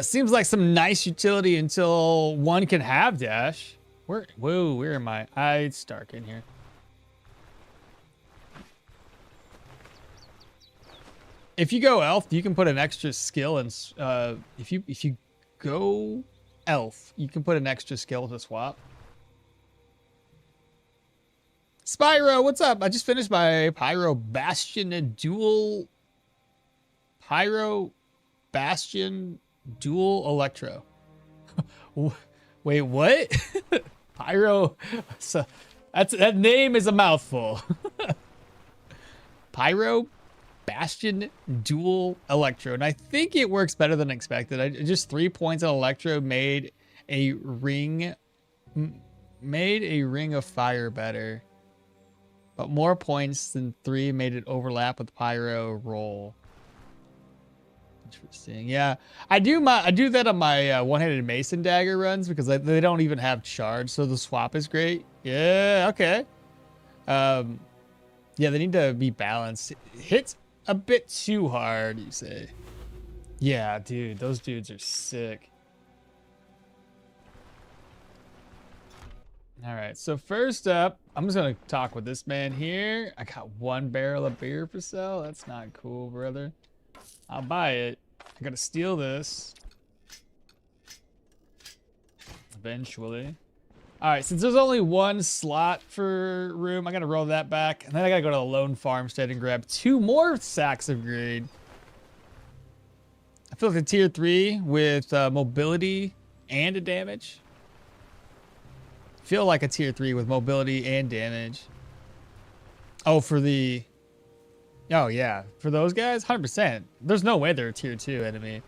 Seems like some nice utility until one can have dash. Where am I? It's dark in here. If you go elf, you can put an extra skill in. If you go elf, you can put an extra skill to swap. Spyro, what's up? I just finished my Pyro Bastion and Dual. Pyro Bastion Dual Electro. Wait, what? Pyro. So that name is a mouthful. Pyro Bastion Dual Electro. And I think it works better than expected. Just 3 points on Electro made a ring of fire better. But more points than 3 made it overlap with Pyro roll. Interesting. Yeah, I do that on my one-handed mason dagger runs because they don't even have charge, so the swap is great. Yeah, okay. Yeah, they need to be balanced. It hits a bit too hard, you say? Yeah, dude, those dudes are sick. All right, so first up, I'm just gonna talk with this man here. I got 1 barrel of beer for sale. That's not cool, brother. I'll buy it. I gotta steal this. Eventually. All right, since there's only 1 slot for room, I gotta roll that back. And then I gotta go to the lone farmstead and grab 2 more sacks of grade. I feel like a tier 3 with mobility and a damage. Feel like a tier 3 with mobility and damage. Oh, for the... Oh, yeah. For those guys, 100%. There's no way they're a tier 2 enemy.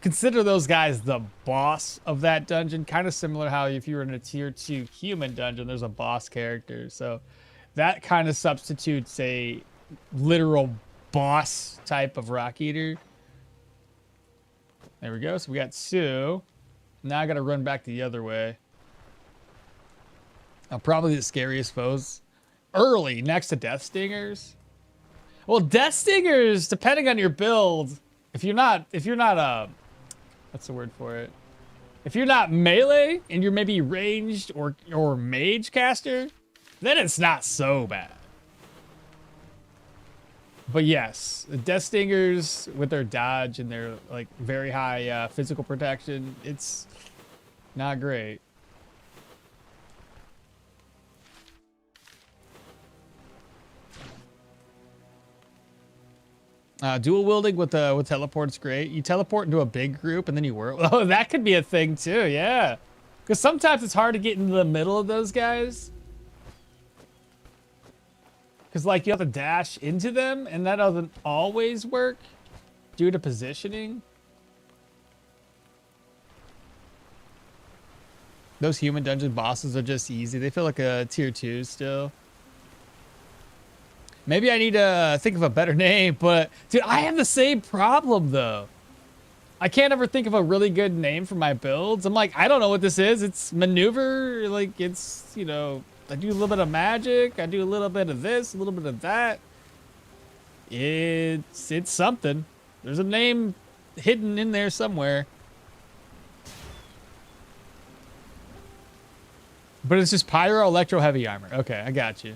Consider those guys the boss of that dungeon. Kind of similar how if you were in a tier 2 human dungeon, there's a boss character. So that kind of substitutes a literal boss type of rock eater. There we go. So we got 2. Now I got to run back the other way. Probably the scariest foes. Early, next to Death Stingers. Well, Death Stingers, depending on your build, if you're not what's the word for it? If you're not melee and you're maybe ranged or mage caster, then it's not so bad. But yes, the Death Stingers with their dodge and their like very high physical protection, it's not great. Dual wielding with teleport's great. You teleport into a big group and then you whirl. Oh, that could be a thing too, yeah. Because sometimes it's hard to get into the middle of those guys. Because like you have to dash into them and that doesn't always work due to positioning. Those human dungeon bosses are just easy. They feel like a tier 2 still. Maybe I need to think of a better name, but dude, I have the same problem though. I can't ever think of a really good name for my builds. I'm like, I don't know what this is. It's maneuver, like it's, you know, I do a little bit of magic. I do a little bit of this, a little bit of that. It's something. There's a name hidden in there somewhere. But it's just pyro, electro, heavy armor. Okay, I got you.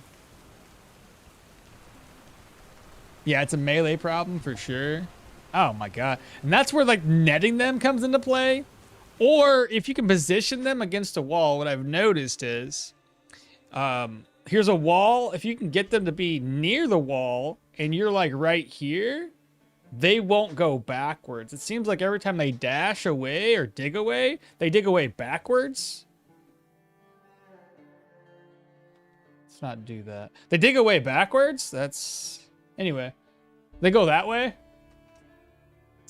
Yeah, it's a melee problem for sure. Oh my god. And that's where like netting them comes into play. Or if you can position them against a wall, what I've noticed is here's a wall. If you can get them to be near the wall and you're like right here, they won't go backwards. It seems like every time they dash away or dig away, they dig away backwards. Let's not do that. They dig away backwards. That's... Anyway, they go that way.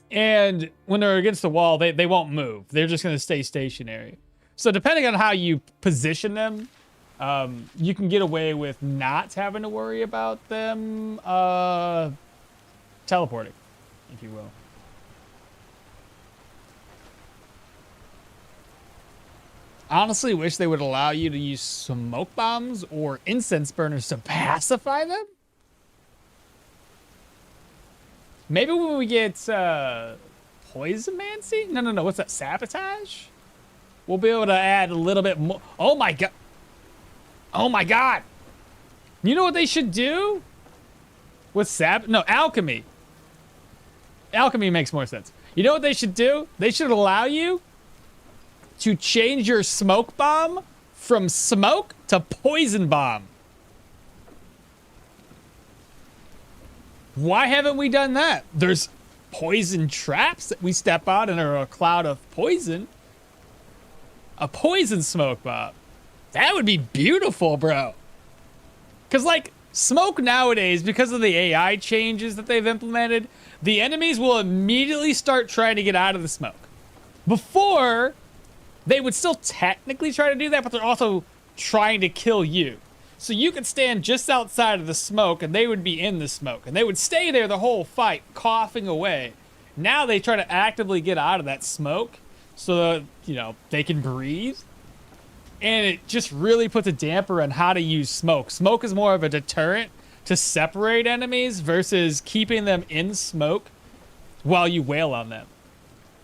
And when they're against the wall, they won't move. They're just going to stay stationary. So depending on how you position them, you can get away with not having to worry about them teleporting, if you will. Honestly, wish they would allow you to use smoke bombs or incense burners to pacify them. Maybe when we get Poisonmancy? No. What's that? Sabotage? We'll be able to add a little bit more. Oh my god. Oh my god. You know what they should do? With No, alchemy. Alchemy makes more sense. You know what they should do? They should allow you to change your smoke bomb from smoke to poison bomb. Why haven't we done that? There's poison traps that we step out and are a cloud of poison. A poison smoke bomb. That would be beautiful, bro. Because, like, smoke nowadays, because of the AI changes that they've implemented, the enemies will immediately start trying to get out of the smoke. Before, they would still technically try to do that, but they're also trying to kill you. So you could stand just outside of the smoke, and they would be in the smoke. And they would stay there the whole fight, coughing away. Now they try to actively get out of that smoke so that, you know, they can breathe. And it just really puts a damper on how to use smoke. Smoke is more of a deterrent to separate enemies versus keeping them in smoke while you wail on them.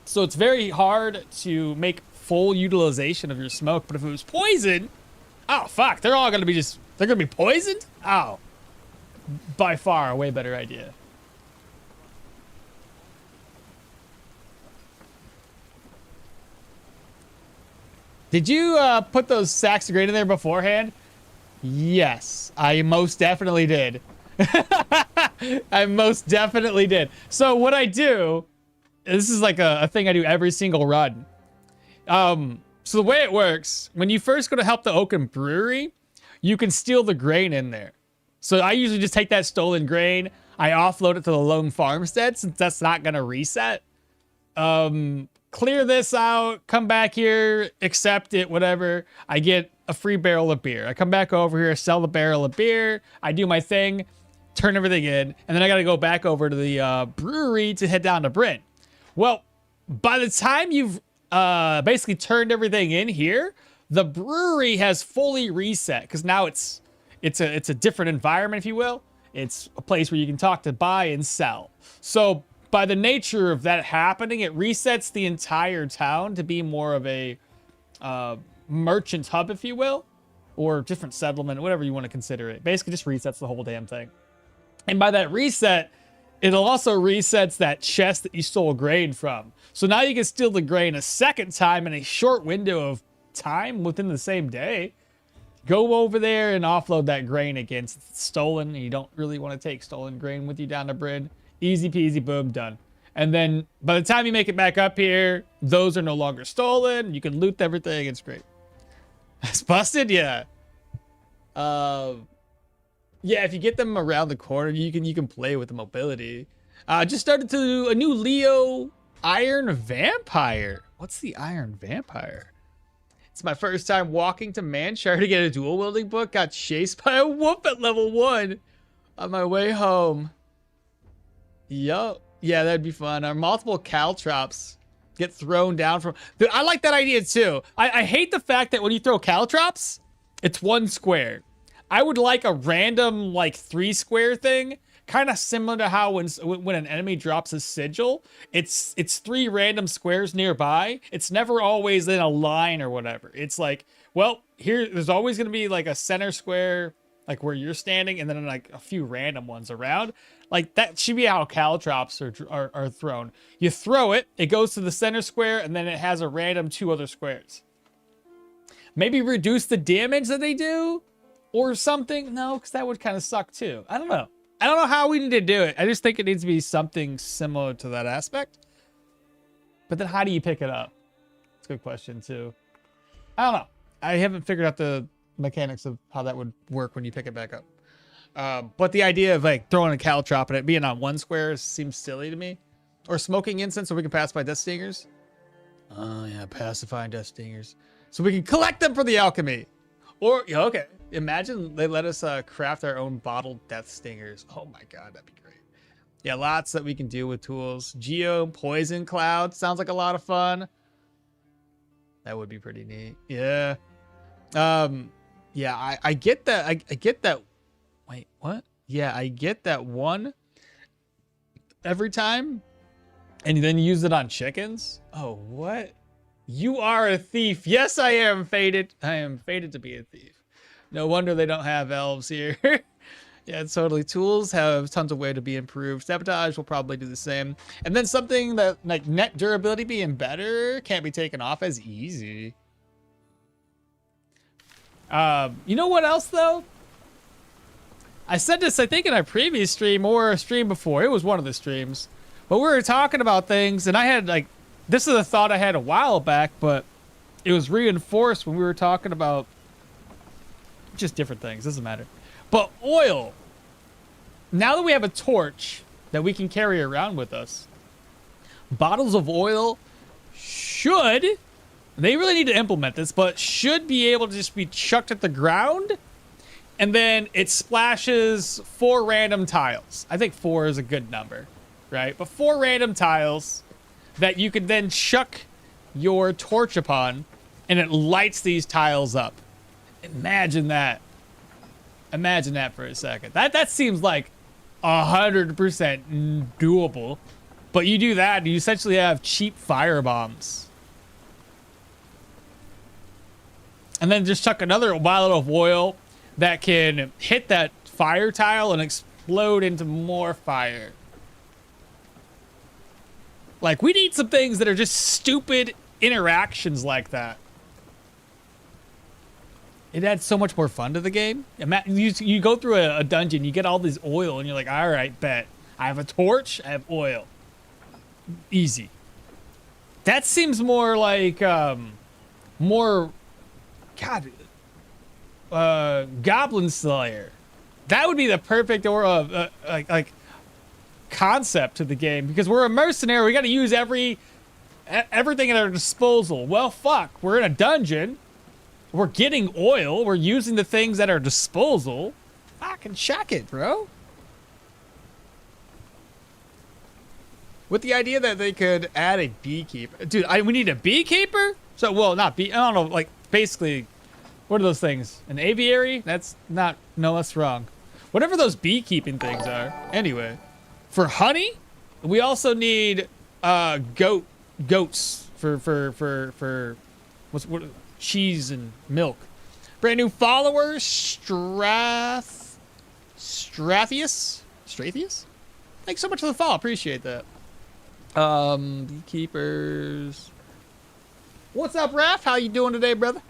So it's very hard to make full utilization of your smoke. But if it was poison, oh, fuck, they're all going to be they're going to be poisoned? Oh, by far a way better idea. Did you put those sacks of grain in there beforehand? Yes, I most definitely did. I most definitely did. So what I do, this is like a thing I do every single run. So the way it works, when you first go to help the Oaken Brewery, you can steal the grain in there. So I usually just take that stolen grain, I offload it to the Lone Farmstead since that's not gonna reset. Clear this out, come back here, accept it, whatever. I get a free barrel of beer. I come back over here, sell the barrel of beer. I do my thing, turn everything in, and then I got to go back over to the brewery to head down to Bryn. Well, by the time you've basically turned everything in here, the brewery has fully reset because now it's a different environment, if you will. It's a place where you can talk to buy and sell. So by the nature of that happening, it resets the entire town to be more of a merchant hub, if you will, or different settlement, whatever you want to consider it. Basically just resets the whole damn thing. And by that reset, it'll also resets that chest that you stole grain from. So now you can steal the grain a second time in a short window of time within the same day. Go over there and offload that grain again. It's stolen, and you don't really want to take stolen grain with you down to Bryn. Easy peasy, boom, done. And then by the time you make it back up here, those are no longer stolen. You can loot everything. It's great. It's busted, yeah. Yeah, if you get them around the corner, you can play with the mobility. Just started to do a new Leo Iron Vampire. What's the Iron Vampire? It's my first time walking to Manshire to get a dual wielding book. Got chased by a wolf at level 1 on my way home. Yup. Yeah, that'd be fun. Our multiple caltrops get thrown down from... Dude, I like that idea too. I hate the fact that when you throw caltrops, it's 1 square. I would like a random, like, 3 square thing. Kind of similar to how when an enemy drops a sigil, it's 3 random squares nearby. It's never always in a line or whatever. It's like, well, there's always going to be like a center square, like where you're standing, and then like a few random ones around. Like that should be how caltrops are thrown. You throw it, it goes to the center square, and then it has a random 2 other squares. Maybe reduce the damage that they do or something. No, because that would kind of suck too. I don't know. I don't know how we need to do it. I just think it needs to be something similar to that aspect. But then how do you pick it up? It's a good question too. I don't know. I haven't figured out the mechanics of how that would work when you pick it back up. But the idea of like throwing a caltrop and it being on 1 square seems silly to me. Or smoking incense so we can pacify Death Stingers. Oh yeah, pacifying Death Stingers. So we can collect them for the alchemy. Or, yeah, okay. Imagine they let us craft our own bottled Death Stingers. Oh my god, that'd be great. Yeah, lots that we can do with tools. Geo Poison Cloud sounds like a lot of fun. That would be pretty neat. Yeah. Yeah, I get that. I get that. Wait, what? Yeah, I get that one every time. And then use it on chickens? Oh, what? You are a thief. Yes, I am fated. I am fated to be a thief. No wonder they don't have elves here. Yeah, totally. Tools have tons of way to be improved. Sabotage will probably do the same. And then something that, like, net durability being better can't be taken off as easy. You know what else, though? I said this, I think, in our previous stream or a stream before. It was one of the streams. But we were talking about things, and I had, like, this is a thought I had a while back, but it was reinforced when we were talking about just different things. Doesn't matter. But oil. Now that we have a torch that we can carry around with us, bottles of oil should, they really need to implement this, but should be able to just be chucked at the ground, and then it splashes 4 random tiles. I think 4 is a good number, right? But 4 random tiles that you could then chuck your torch upon, and it lights these tiles up. Imagine that. Imagine that for a second. That seems like 100% doable. But you do that, and you essentially have cheap fire bombs. And then just chuck another bottle of oil that can hit that fire tile and explode into more fire. Like, we need some things that are just stupid interactions like that. It adds so much more fun to the game. You go through a dungeon, you get all this oil, and you're like, all right, bet. I have a torch, I have oil. Easy. That seems more like, Goblin Slayer. That would be the perfect concept to the game, because we're a mercenary. We got to use everything at our disposal. Well, fuck. We're in a dungeon. We're getting oil. We're using the things at our disposal. Fucking check it, bro. With the idea that they could add a beekeeper. Dude, we need a beekeeper? So, well, not bee. I don't know, like, basically, what are those things? An aviary? That's not, no, that's wrong. Whatever those beekeeping things are. Anyway, for honey, we also need goats for what cheese and milk. Brand new followers, Strathius. Thanks so much for the follow. Appreciate that. Beekeepers. What's up, Raph? How you doing today, brother?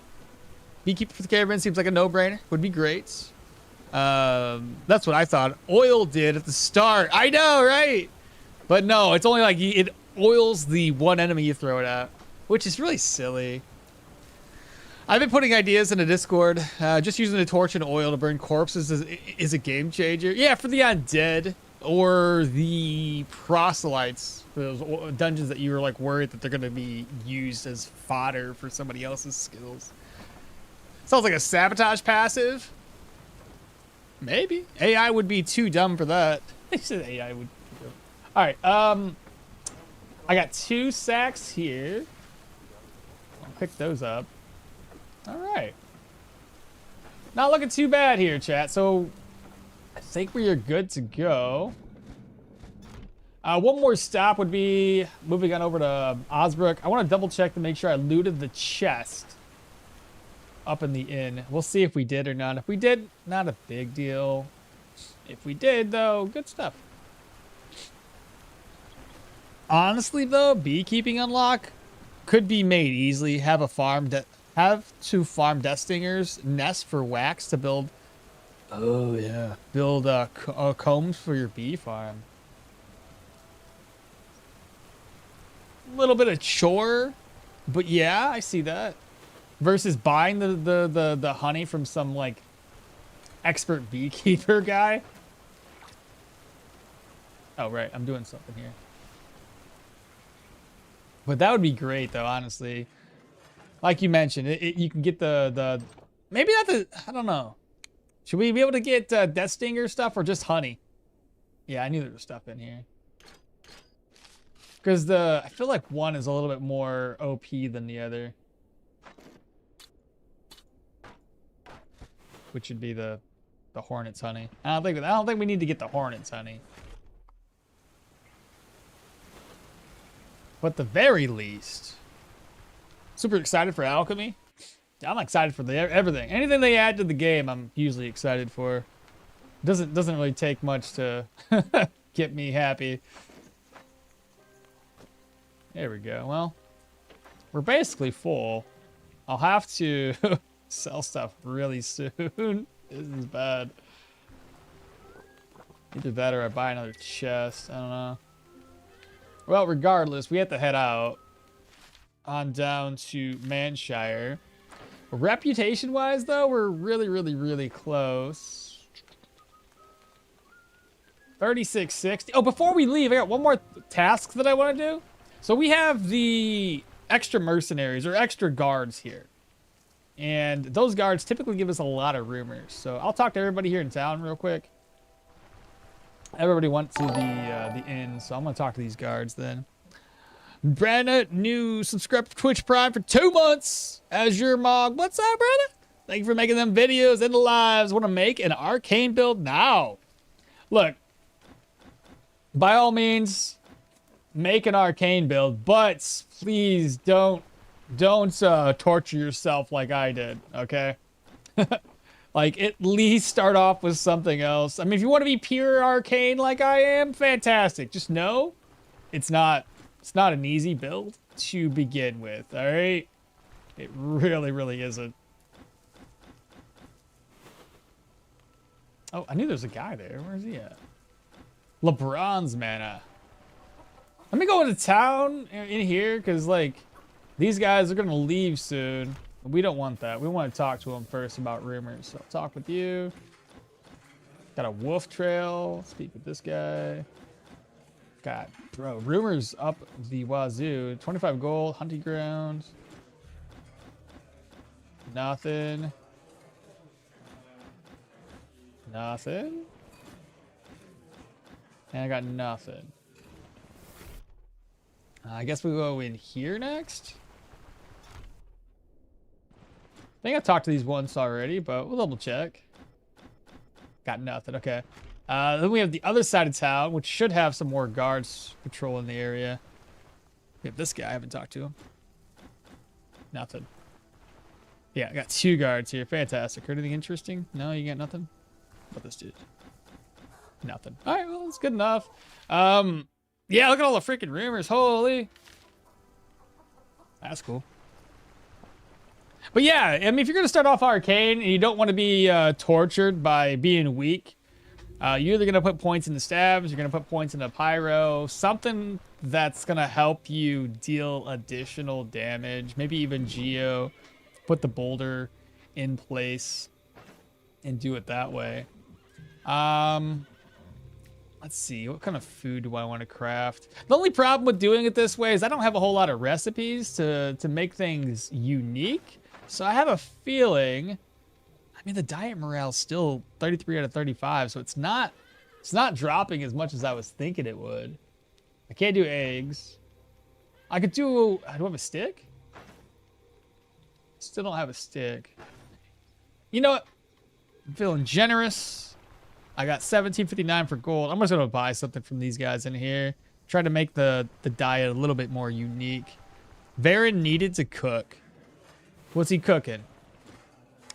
Beekeeper for the caravan seems like a no-brainer. Would be great. That's what I thought oil did at the start. I know, right? But no, it's only like it oils the one enemy you throw it at, which is really silly. I've been putting ideas in a Discord. Just using a torch and oil to burn corpses is a game changer. Yeah, for the undead or the proselytes, for those dungeons that you were like worried that they're going to be used as fodder for somebody else's skills. Sounds like a sabotage passive. Maybe. AI would be too dumb for that. They said AI would be dumb. All right. I got 2 sacks here. I'll pick those up. All right. Not looking too bad here, chat. So I think we are good to go. One more stop would be moving on over to Osbrook. I want to double check to make sure I looted the chest up in the inn. We'll see if we did or not. If we did, not a big deal. If we did, though, good stuff. Honestly, though, beekeeping unlock could be made easily. Have to farm Death Stinger's nest for wax to build. Oh yeah, build combs for your bee farm. A little bit of chore, but yeah, I see that. Versus buying the honey from some like expert beekeeper guy. Oh right, I'm doing something here. But that would be great though, honestly. Like you mentioned, you can get the maybe not the, I don't know. Should we be able to get Death Stinger stuff or just honey? Yeah, I knew there was stuff in here. Because I feel like one is a little bit more OP than the other. Which would be the Hornet's honey. I don't think we need to get the Hornet's honey. But the very least, super excited for alchemy. I'm excited for everything. Anything they add to the game, I'm usually excited for. Doesn't really take much to get me happy. There we go. Well, we're basically full. I'll have to sell stuff really soon. This is bad. Either that or I buy another chest. I don't know. Well, regardless, we have to head out. on down to Manshire. Reputation-wise, though, we're really, really, really close. 3660. Oh, before we leave, I got one more task that I want to do. So we have the extra mercenaries or extra guards here. And those guards typically give us a lot of rumors. So I'll talk to everybody here in town real quick. Everybody went to the inn, so I'm going to talk to these guards then. Brandon, new subscriber to Twitch Prime for 2 months. Azure Mog, what's up, brother? Thank you for making them videos and the lives. Want to make an arcane build now? Look, by all means, make an arcane build, but please don't torture yourself like I did, okay? Like, at least start off with something else. I mean, if you want to be pure arcane like I am, fantastic. Just know it's not an easy build to begin with, all right? It really, really isn't. Oh, I knew there was a guy there. Where's he at? LeBron's mana. Let me go into town in here, because, like, these guys are going to leave soon. We don't want that. We want to talk to them first about rumors. So I'll talk with you. Got a wolf trail. Speak with this guy. God, bro, rumors up the wazoo. 25 gold, hunting grounds. Nothing. Nothing. And I got nothing. I guess we go in here next. I think I talked to these once already, but we'll double check. Got nothing. Okay. Then we have the other side of town, which should have some more guards patrolling the area. We have this guy. I haven't talked to him. Nothing. Yeah, I got 2 guards here. Fantastic. Heard anything interesting? No, you got nothing? What about this dude? Nothing. All right, well, that's good enough. Yeah, look at all the freaking rumors. Holy. That's cool. But yeah, I mean, if you're going to start off arcane and you don't want to be tortured by being weak, you're either going to put points in the stabs, you're going to put points in the pyro, something that's going to help you deal additional damage, maybe even geo, put the boulder in place and do it that way. Let's see, what kind of food do I want to craft? The only problem with doing it this way is I don't have a whole lot of recipes to make things unique. So I have a feeling, I mean, the diet morale is still 33 out of 35, so it's not dropping as much as I was thinking it would. I can't do eggs. I could do, do I have a stick? Still don't have a stick. You know what? I'm feeling generous. I got 17.59 for gold. I'm just gonna buy something from these guys in here. Try to make the diet a little bit more unique. Varen needed to cook. What's he cooking?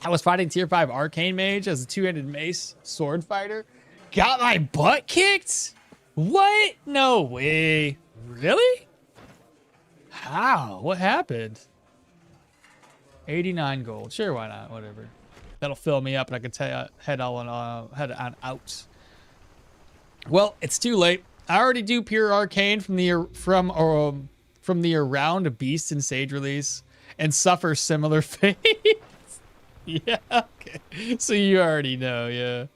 I was fighting tier 5 Arcane Mage as a 2-handed mace sword fighter. Got my butt kicked? What? No way. Really? How? What happened? 89 gold. Sure, why not? Whatever. That'll fill me up and I can head on out. Well, it's too late. I already do pure arcane from the around beast and sage release and suffer similar fate. Yeah, okay. So you already know, yeah.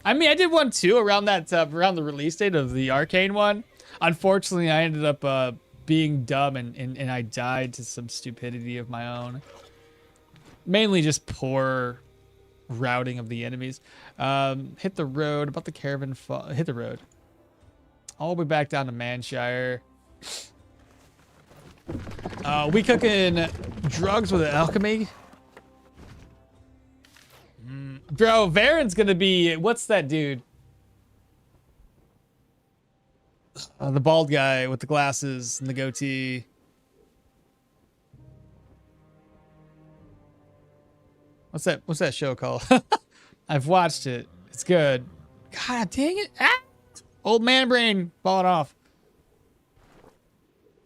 I mean, I did one too around that around the release date of the arcane one. Unfortunately, I ended up being dumb and I died to some stupidity of my own. Mainly just poor routing of the enemies. Hit the road. About the caravan. Hit the road. All the way back down to Manshire. We cooking drugs with an alchemy. Bro, Varen's gonna be... What's that dude? The bald guy with the glasses and the goatee. What's that show called? I've watched it. It's good. God dang it. Ah! Old man brain falling off.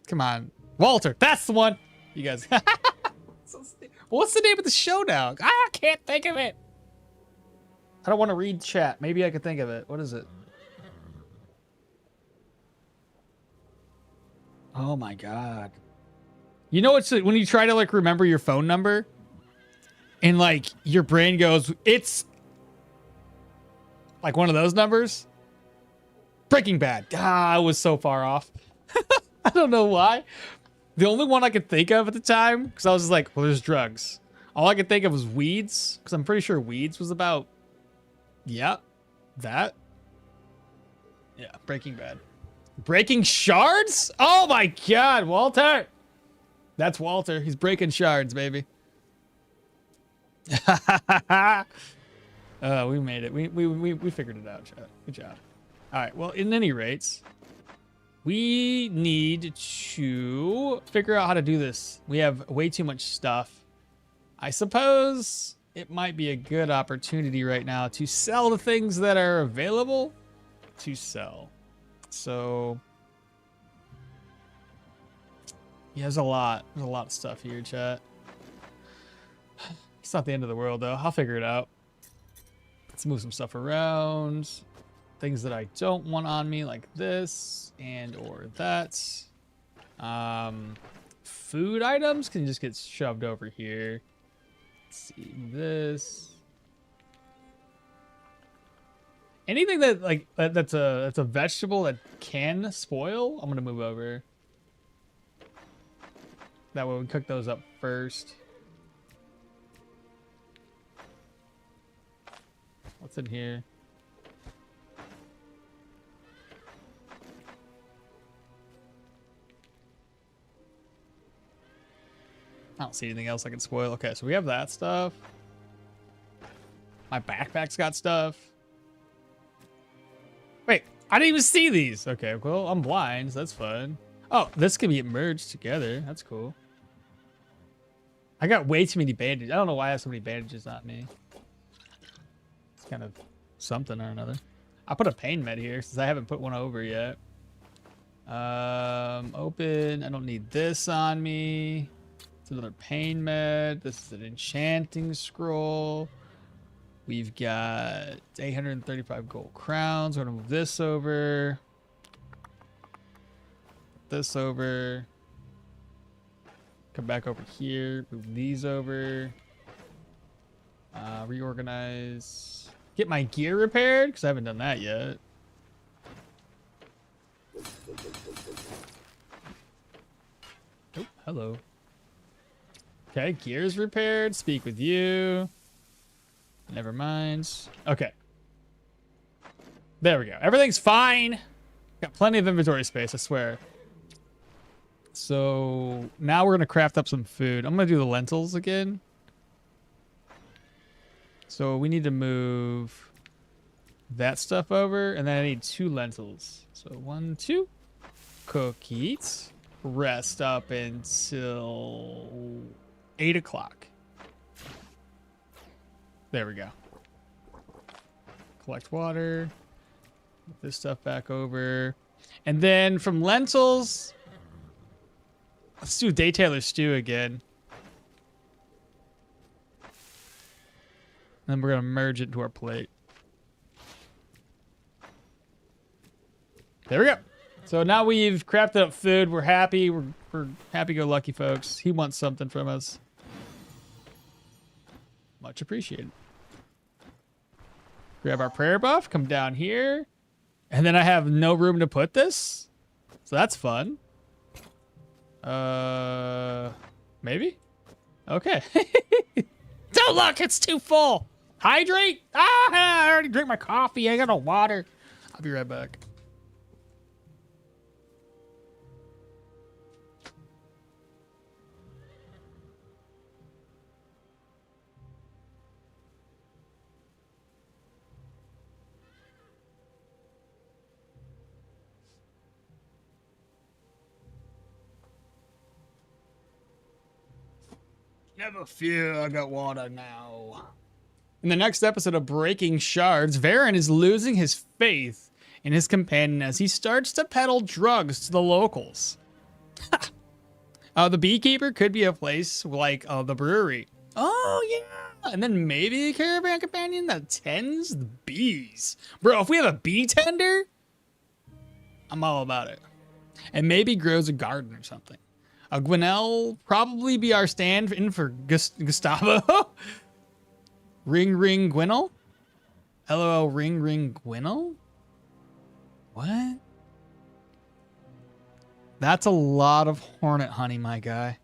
Come on. Walter. That's the one. You guys. What's the name of the show now? I can't think of it. I don't want to read chat. Maybe I could think of it. What is it? Oh my God. You know what's when you try to like remember your phone number and like your brain goes, it's like one of those numbers. Breaking Bad. Ah, I was so far off. I don't know why. The only one I could think of at the time, because I was just like, well, there's drugs. All I could think of was weeds, because I'm pretty sure weeds was about, yeah, that. Yeah, Breaking Bad. Breaking shards? Oh my God, Walter. That's Walter. He's breaking shards, baby. We made it. We figured it out, chat. Good job. All right. Well, in any rates, we need to figure out how to do this. We have way too much stuff. I suppose it might be a good opportunity right now to sell the things that are available to sell. So yeah, there's a lot of stuff here, chat. It's not the end of the world though. I'll figure it out. Let's move some stuff around. Things that I don't want on me, like this and or that. Food items can just get shoved over here. Let's see this. Anything that like that's a vegetable that can spoil, I'm gonna move over. That way we cook those up first. What's in here? I don't see anything else I can spoil. Okay, so we have that stuff. My backpack's got stuff. Wait, I didn't even see these. Okay, well, I'm blind, so that's fun. Oh, this can be merged together. That's cool. I got way too many bandages. I don't know why I have so many bandages on me. It's kind of something or another. I put a pain med here since I haven't put one over yet. Open. I don't need this on me. It's another pain med. This is an enchanting scroll. We've got 835 gold crowns. We're gonna move this over. This over. Come back over here. Move these over. Reorganize. Get my gear repaired because I haven't done that yet. Oh, hello. Okay, gear's repaired. Speak with you. Never mind. Okay. There we go. Everything's fine. Got plenty of inventory space, I swear. So now we're going to craft up some food. I'm going to do the lentils again. So we need to move that stuff over. And then I need 2 lentils. So 1, 2. Cook, eat. Rest up until 8 o'clock. There we go. Collect water. Put this stuff back over. And then from lentils, let's do Daytailor stew again. Then we're going to merge it into our plate. There we go. So now we've crafted up food. We're happy. We're happy-go-lucky folks. He wants something from us. Much appreciated. Grab our prayer buff, come down here. And then I have no room to put this. So that's fun. Maybe? Okay. Don't look, it's too full. Hydrate? Ah, I already drank my coffee. I got no water. I'll be right back. Never fear, I got water now. In the next episode of Breaking Shards, Varen is losing his faith in his companion as he starts to peddle drugs to the locals. The beekeeper could be a place like the brewery. Oh, yeah. And then maybe a caravan companion that tends the bees. Bro, if we have a bee tender, I'm all about it. And maybe grows a garden or something. Gwinnell probably be our stand in for Gustavo. Ring ring Gwinnell. LOL ring ring Gwinnell. What? That's a lot of hornet honey, my guy.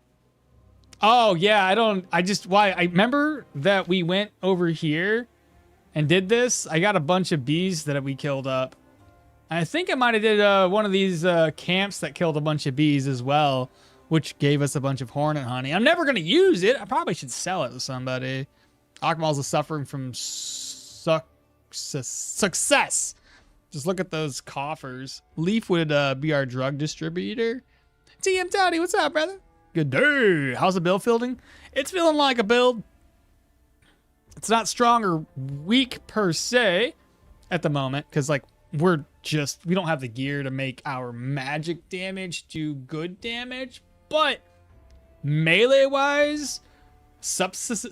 Oh yeah, I remember that we went over here and did this. I got a bunch of bees that we killed up. I think I might have did one of these camps that killed a bunch of bees as well, which gave us a bunch of hornet honey. I'm never going to use it. I probably should sell it to somebody. Okmall's suffering from success. Just look at those coffers. Leaf would be our drug distributor. TM Tony, what's up, brother? Good day. How's the build feeling? It's feeling like a build. It's not strong or weak per se at the moment, because like we don't have the gear to make our magic damage do good damage, but melee wise, subsiding,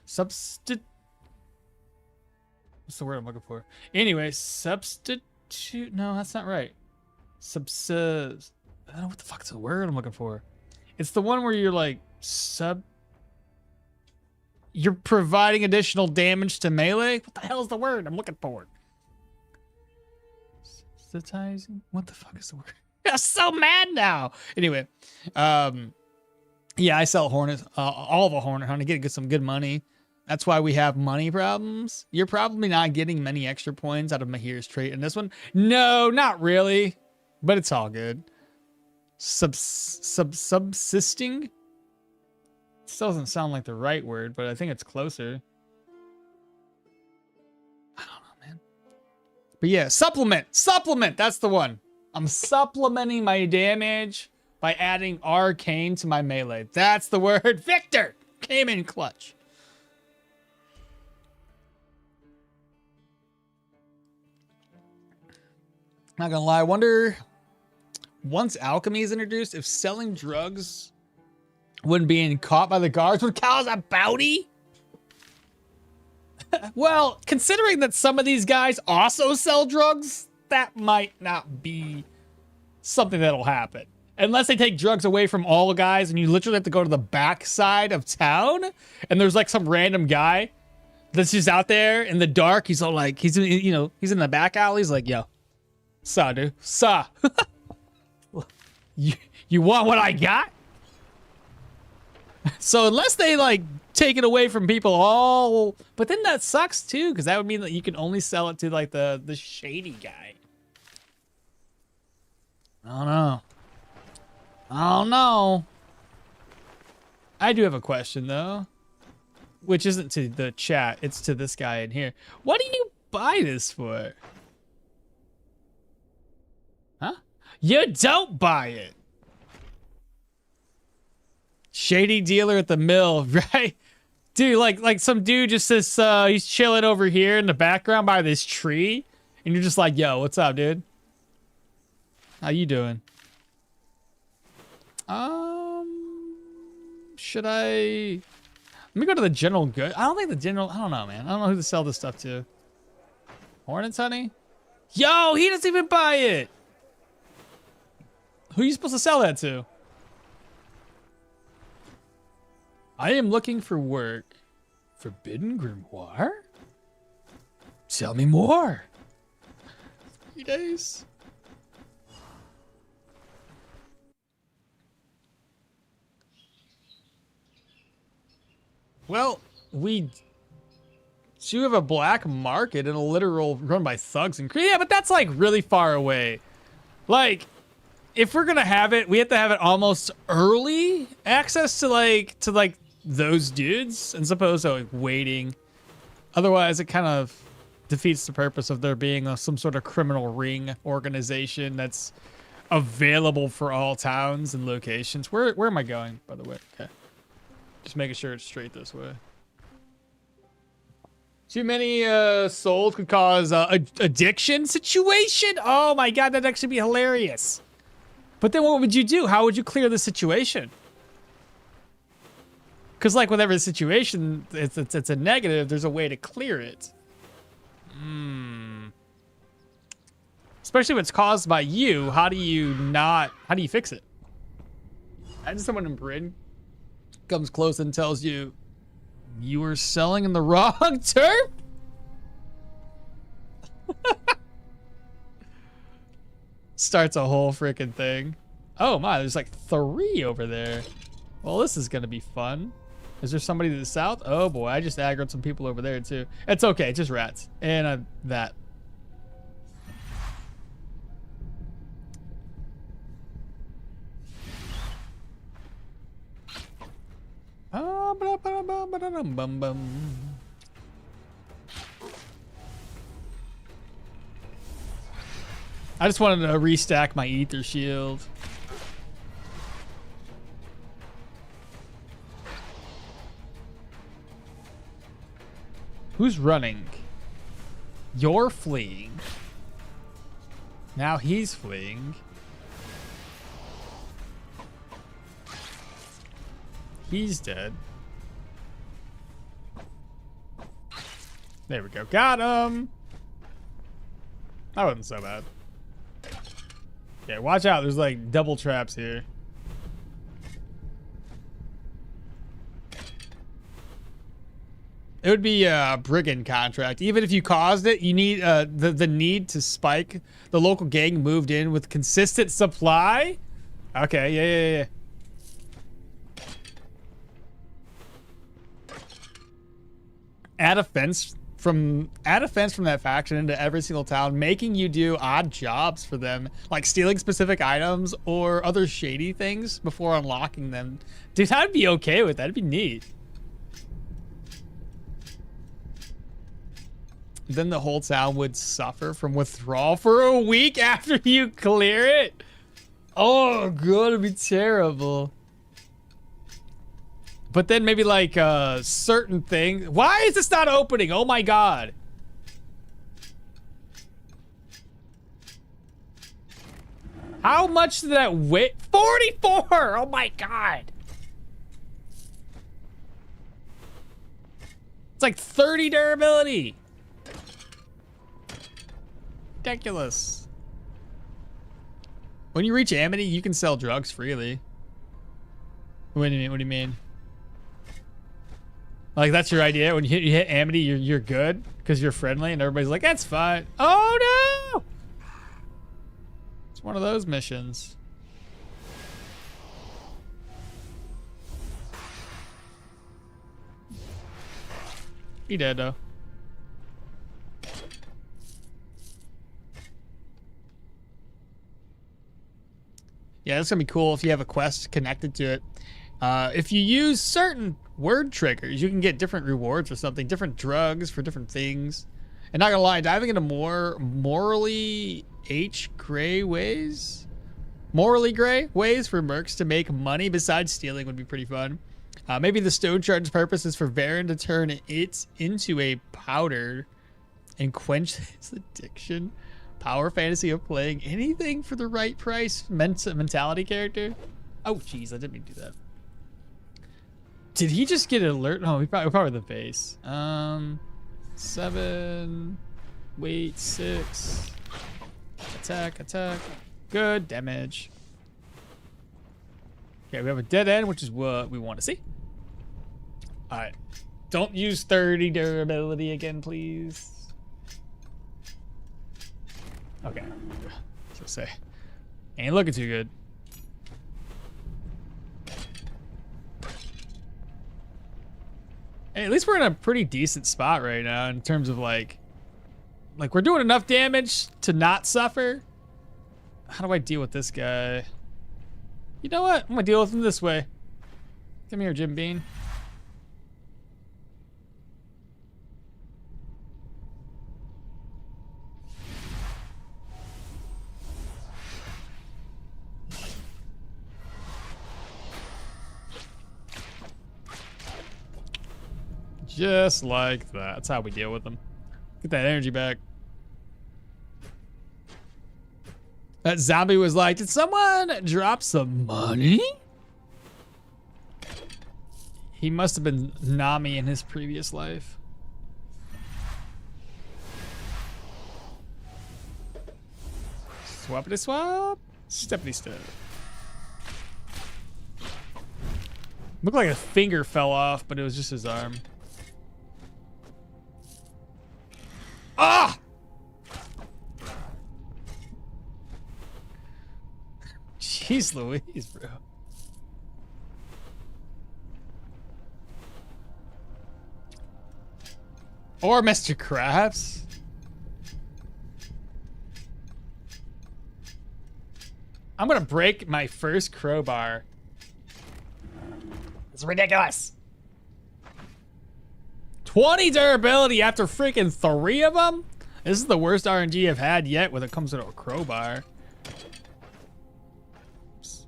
what's the word I'm looking for? Anyway, substitute. No, that's not right. I don't know what the fuck's the word I'm looking for. It's the one where you're like you're providing additional damage to melee. What the hell is the word I'm looking for? Subsidizing? What the fuck is the word? I'm so mad now. Anyway, yeah, I sell hornet, all of a hornet honey, get some good money. That's why we have money problems. You're probably not getting many extra points out of Mahir's trait in this one. No, not really, but it's all good. Subsisting? Still doesn't sound like the right word, but I think it's closer. I don't know, man. But yeah, supplement. That's the one. I'm supplementing my damage by adding arcane to my melee. That's the word. Victor came in clutch. Not gonna lie, I wonder, once alchemy is introduced, if selling drugs when being caught by the guards would cause a bounty? Well, considering that some of these guys also sell drugs, that might not be something that'll happen. Unless they take drugs away from all guys and you literally have to go to the back side of town and there's like some random guy that's just out there in the dark. He's all like, he's in the back alley. He's like, yo, saw, dude, saw. You want what I got? So unless they like take it away from people all, but then that sucks too, because that would mean that you can only sell it to like the shady guy. I don't know. I do have a question though, which isn't to the chat, it's to this guy in here. What do you buy this for? Huh? You don't buy it. Shady dealer at the mill, right? Dude, like some dude just says he's chilling over here in the background by this tree, and you're just like, yo, what's up, dude? How you doing? Should I? Let me go to the general good. I don't know, man. I don't know who to sell this stuff to. Hornets, honey? Yo, he doesn't even buy it. Who are you supposed to sell that to? I am looking for work. Forbidden Grimoire? Tell me more. 3 days. Well, we do have a black market and a literal run by thugs and yeah, but that's like really far away. Like, if we're gonna have it, we have to have it almost early access to like those dudes, as opposed to like waiting. Otherwise, it kind of defeats the purpose of there being some sort of criminal ring organization that's available for all towns and locations. Where am I going, by the way? Okay. Just making sure it's straight this way. Too many souls could cause addiction situation? Oh my god, that'd actually be hilarious. But then what would you do? How would you clear the situation? Because like with every situation, it's a negative, there's a way to clear it. Especially if it's caused by you, how do you fix it? Imagine someone in Britain comes close and tells you, you were selling in the wrong turf? Starts a whole freaking thing. Oh my, there's like 3 over there. Well, this is gonna be fun. Is there somebody to the south? Oh boy, I just aggroed some people over there too. It's okay, just rats. And that. I just wanted to restack my ether shield. Who's running? You're fleeing. Now he's fleeing. He's dead. There we go. Got him. That wasn't so bad. Okay, watch out. There's like double traps here. It would be a brigand contract. Even if you caused it, you need the need to spike. The local gang moved in with consistent supply. Okay, yeah. Add a fence from that faction into every single town, making you do odd jobs for them, like stealing specific items or other shady things before unlocking them. Dude, I'd be okay with that. That'd be neat. Then the whole town would suffer from withdrawal for a week after you clear it. Oh god, it'd be terrible. But then maybe like certain things. Why is this not opening? Oh my god. How much did that weigh? 44! Oh my god. It's like 30 durability. Ridiculous. When you reach Amity, you can sell drugs freely. What do you mean? What do you mean? Like that's your idea? When you hit Amity, you're good because you're friendly, and everybody's like, "That's fine." Oh no! It's one of those missions. He dead though. Yeah, it's gonna be cool if you have a quest connected to it. If you use certain word triggers, you can get different rewards or something, different drugs for different things. And not gonna lie, diving into more morally gray ways for mercs to make money besides stealing would be pretty fun. Maybe the Stoneshard's purpose is for Varen to turn it into a powder and quench his addiction. Power fantasy of playing anything for the right price mentality character. Oh jeez, I didn't mean to do that. Did he just get an alert? No, we probably the base. 7. Wait, 6. Attack. Good damage. Okay, we have a dead end, which is what we want to see. All right, don't use 30 durability again, please. Okay, so say, ain't looking too good. Hey, at least we're in a pretty decent spot right now in terms of like we're doing enough damage to not suffer. How do I deal with this guy? You know what? I'm gonna deal with him this way. Come here, Jim Bean. Just like that. That's how we deal with them. Get that energy back. That zombie was like, did someone drop some money? He must have been Nami in his previous life. Swappity swap. Steppity step. Looked like a finger fell off, but it was just his arm. Ah! Jeez Louise, bro. Or Mr. Krabs. I'm gonna break my first crowbar. It's ridiculous. 20 durability after freaking 3 of them? This is the worst RNG I've had yet when it comes to a crowbar. Oops.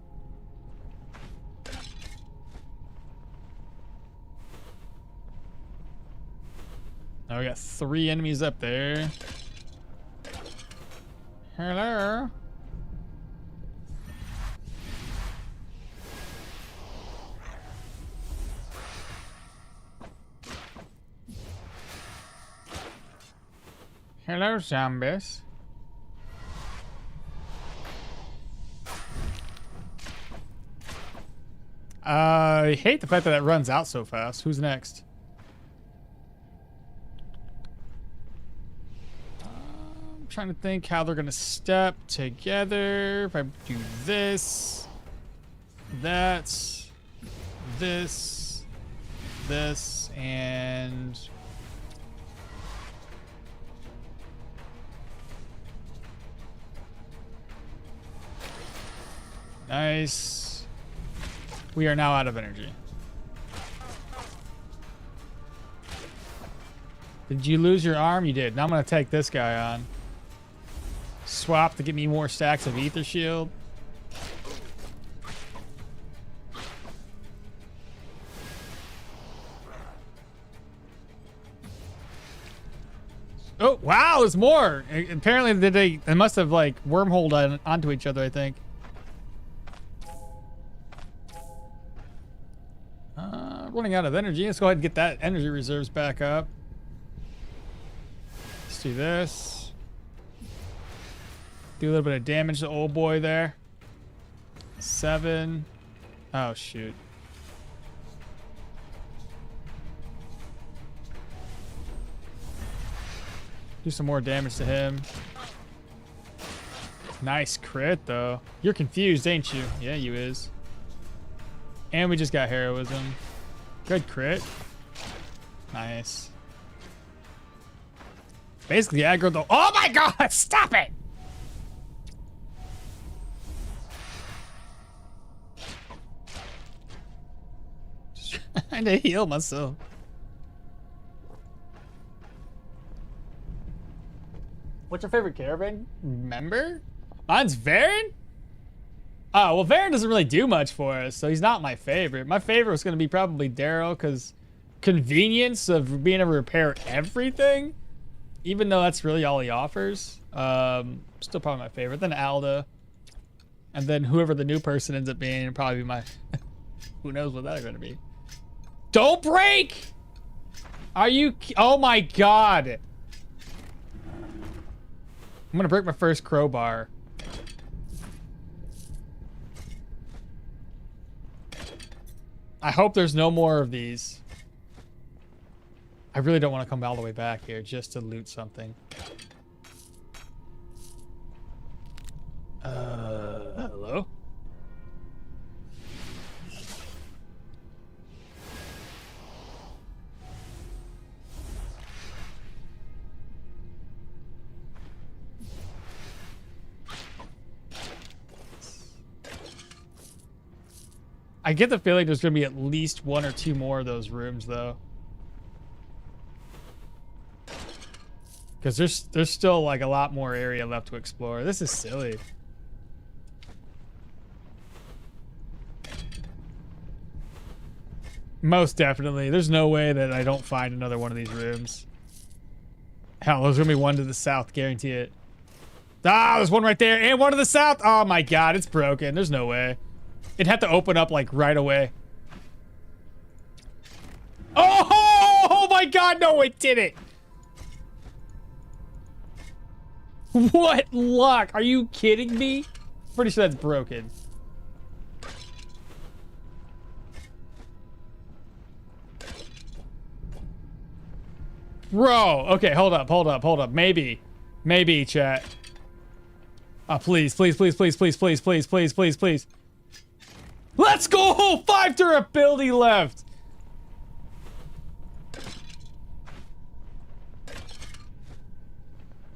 Now we got 3 enemies up there. Hello. Hello, zombies. I hate the fact that it runs out so fast. Who's next? I'm trying to think how they're gonna step together. If I do this, that, this, and nice. We are now out of energy. Did you lose your arm? You did. Now I'm going to take this guy on. Swap to get me more stacks of ether shield. Oh, wow, there's more. Apparently they must have like wormholed onto each other, I think. Running out of energy. Let's go ahead and get that energy reserves back up. Let's do this. Do a little bit of damage to old boy there. 7. Oh, shoot. Do some more damage to him. Nice crit, though. You're confused, ain't you? Yeah, you is. And we just got heroism. Good crit. Nice. Basically aggro though. Oh my god, stop it! Just trying to heal myself. What's your favorite caravan member? Mine's Varen? Oh, well, Varen doesn't really do much for us, so he's not my favorite. My favorite was going to be probably Daryl, because convenience of being able to repair everything, even though that's really all he offers. Still probably my favorite. Then Alda. And then whoever the new person ends up being, probably be my... Who knows what that's going to be. Don't break! Are you... Oh my god! I'm going to break my first crowbar. I hope there's no more of these. I really don't want to come all the way back here just to loot something. Hello? I get the feeling there's going to be at least 1 or 2 more of those rooms, though. Because there's still, like, a lot more area left to explore. This is silly. Most definitely. There's no way that I don't find another one of these rooms. Hell, there's going to be one to the south, guarantee it. Ah, there's one right there, and one to the south! Oh my god, it's broken. There's no way. It'd have to open up, like, right away. Oh my god, no, it didn't! What luck? Are you kidding me? Pretty sure that's broken. Bro, okay, hold up. Maybe, chat. Oh, please. Let's go! 5 durability left.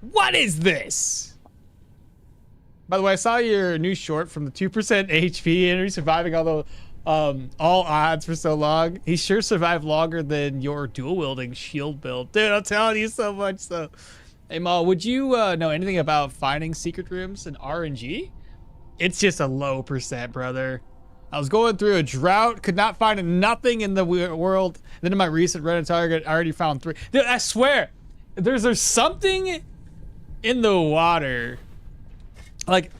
What is this? By the way, I saw your new short from the 2% HP and surviving all odds for so long. He sure survived longer than your dual wielding shield build. Dude, I'm telling you so much so. Hey Maul, would you know anything about finding secret rooms in RNG? It's just a low percent, brother. I was going through a drought, could not find nothing in the world. Then in my recent Reddit target, I already found 3. Dude, I swear, there's something in the water. Like,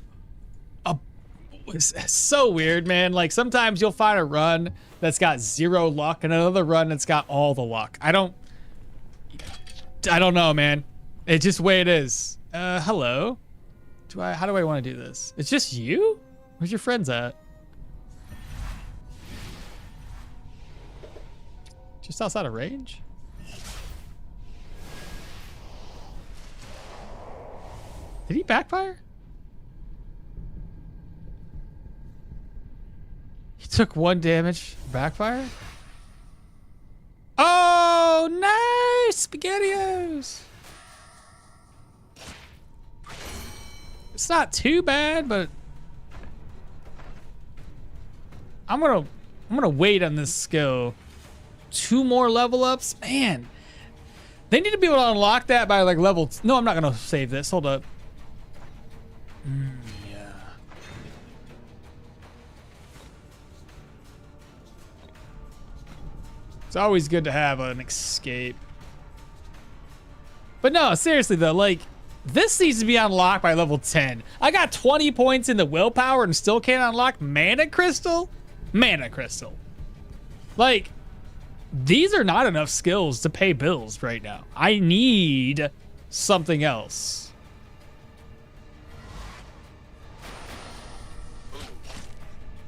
it's so weird, man. Like, sometimes you'll find a run that's got 0 luck and another run that's got all the luck. I don't know, man. It's just the way it is. Hello? How do I want to do this? It's just you? Where's your friends at? Just outside of range? Did he backfire? He took 1 damage. Backfire? Oh, nice! SpaghettiOs! It's not too bad, but I'm gonna wait on this skill. 2 more level ups, man. They need to be able to unlock that by like level. No, I'm not gonna save this. Hold up. Yeah. It's always good to have an escape. But no, seriously though, like, this needs to be unlocked by level 10. I got 20 points in the willpower and still can't unlock Mana Crystal? Mana Crystal. Like, these are not enough skills to pay bills right now. I need something else.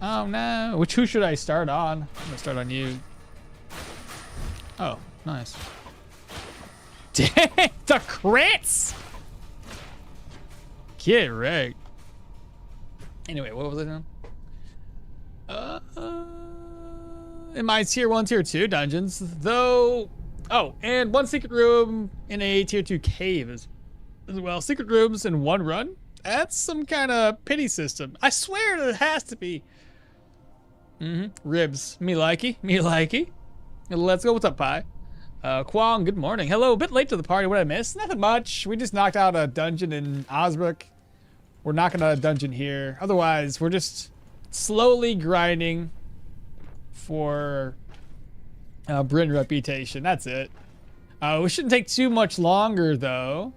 Oh no. Who should I start on? I'm gonna start on you. Oh, nice. Dang, the crits! Get wrecked. Anyway, what was I doing? In my tier 1, tier 2 dungeons, though. Oh, and 1 secret room in a tier 2 cave as well. Secret rooms in 1 run? That's some kind of pity system. I swear it has to be. Ribs. Me likey. Let's go. What's up, Pi? Kwong, good morning. Hello, a bit late to the party. What did I miss? Nothing much. We just knocked out a dungeon in Osbrook. We're knocking out a dungeon here. Otherwise, we're just slowly grinding for Bryn reputation. That's it. We shouldn't take too much longer, though.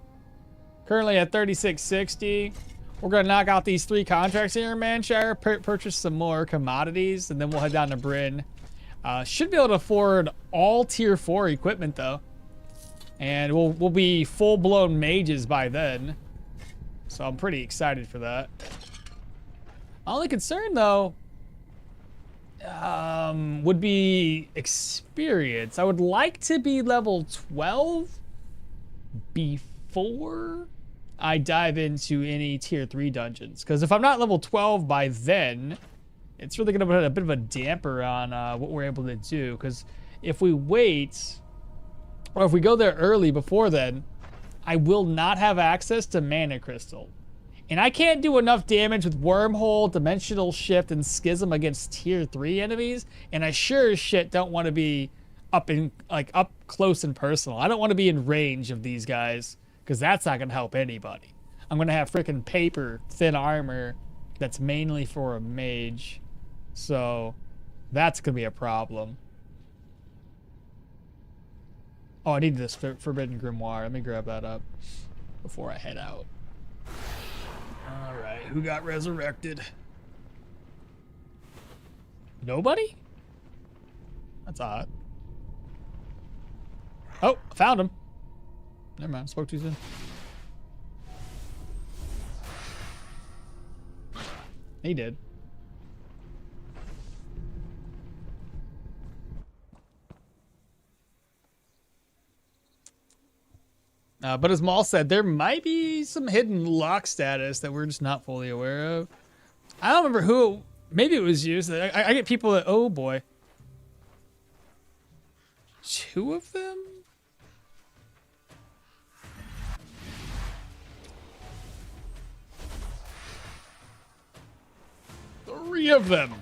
Currently at 3660. We're going to knock out these 3 contracts here in Manshire, purchase some more commodities, and then we'll head down to Bryn. Should be able to afford all tier 4 equipment, though. And we'll be full-blown mages by then. So I'm pretty excited for that. Only concern, though, would be experience. I would like to be level 12 before I dive into any tier 3 dungeons. Because if I'm not level 12 by then, it's really going to put a bit of a damper on what we're able to do. Because if we wait, or if we go there early before then, I will not have access to Mana Crystal. And I can't do enough damage with Wormhole, Dimensional Shift, and Schism against tier 3 enemies. And I sure as shit don't want to be up close and personal. I don't want to be in range of these guys, because that's not going to help anybody. I'm going to have freaking paper, thin armor that's mainly for a mage. So that's going to be a problem. Oh, I need this Forbidden Grimoire. Let me grab that up before I head out. Alright, who got resurrected? Nobody? That's odd. Oh, I found him. Never mind, spoke too soon. He did. But as Maul said, there might be some hidden lock status that we're just not fully aware of. I don't remember who. Maybe it was you. So I get people that, oh boy. 2 of them? 3 of them.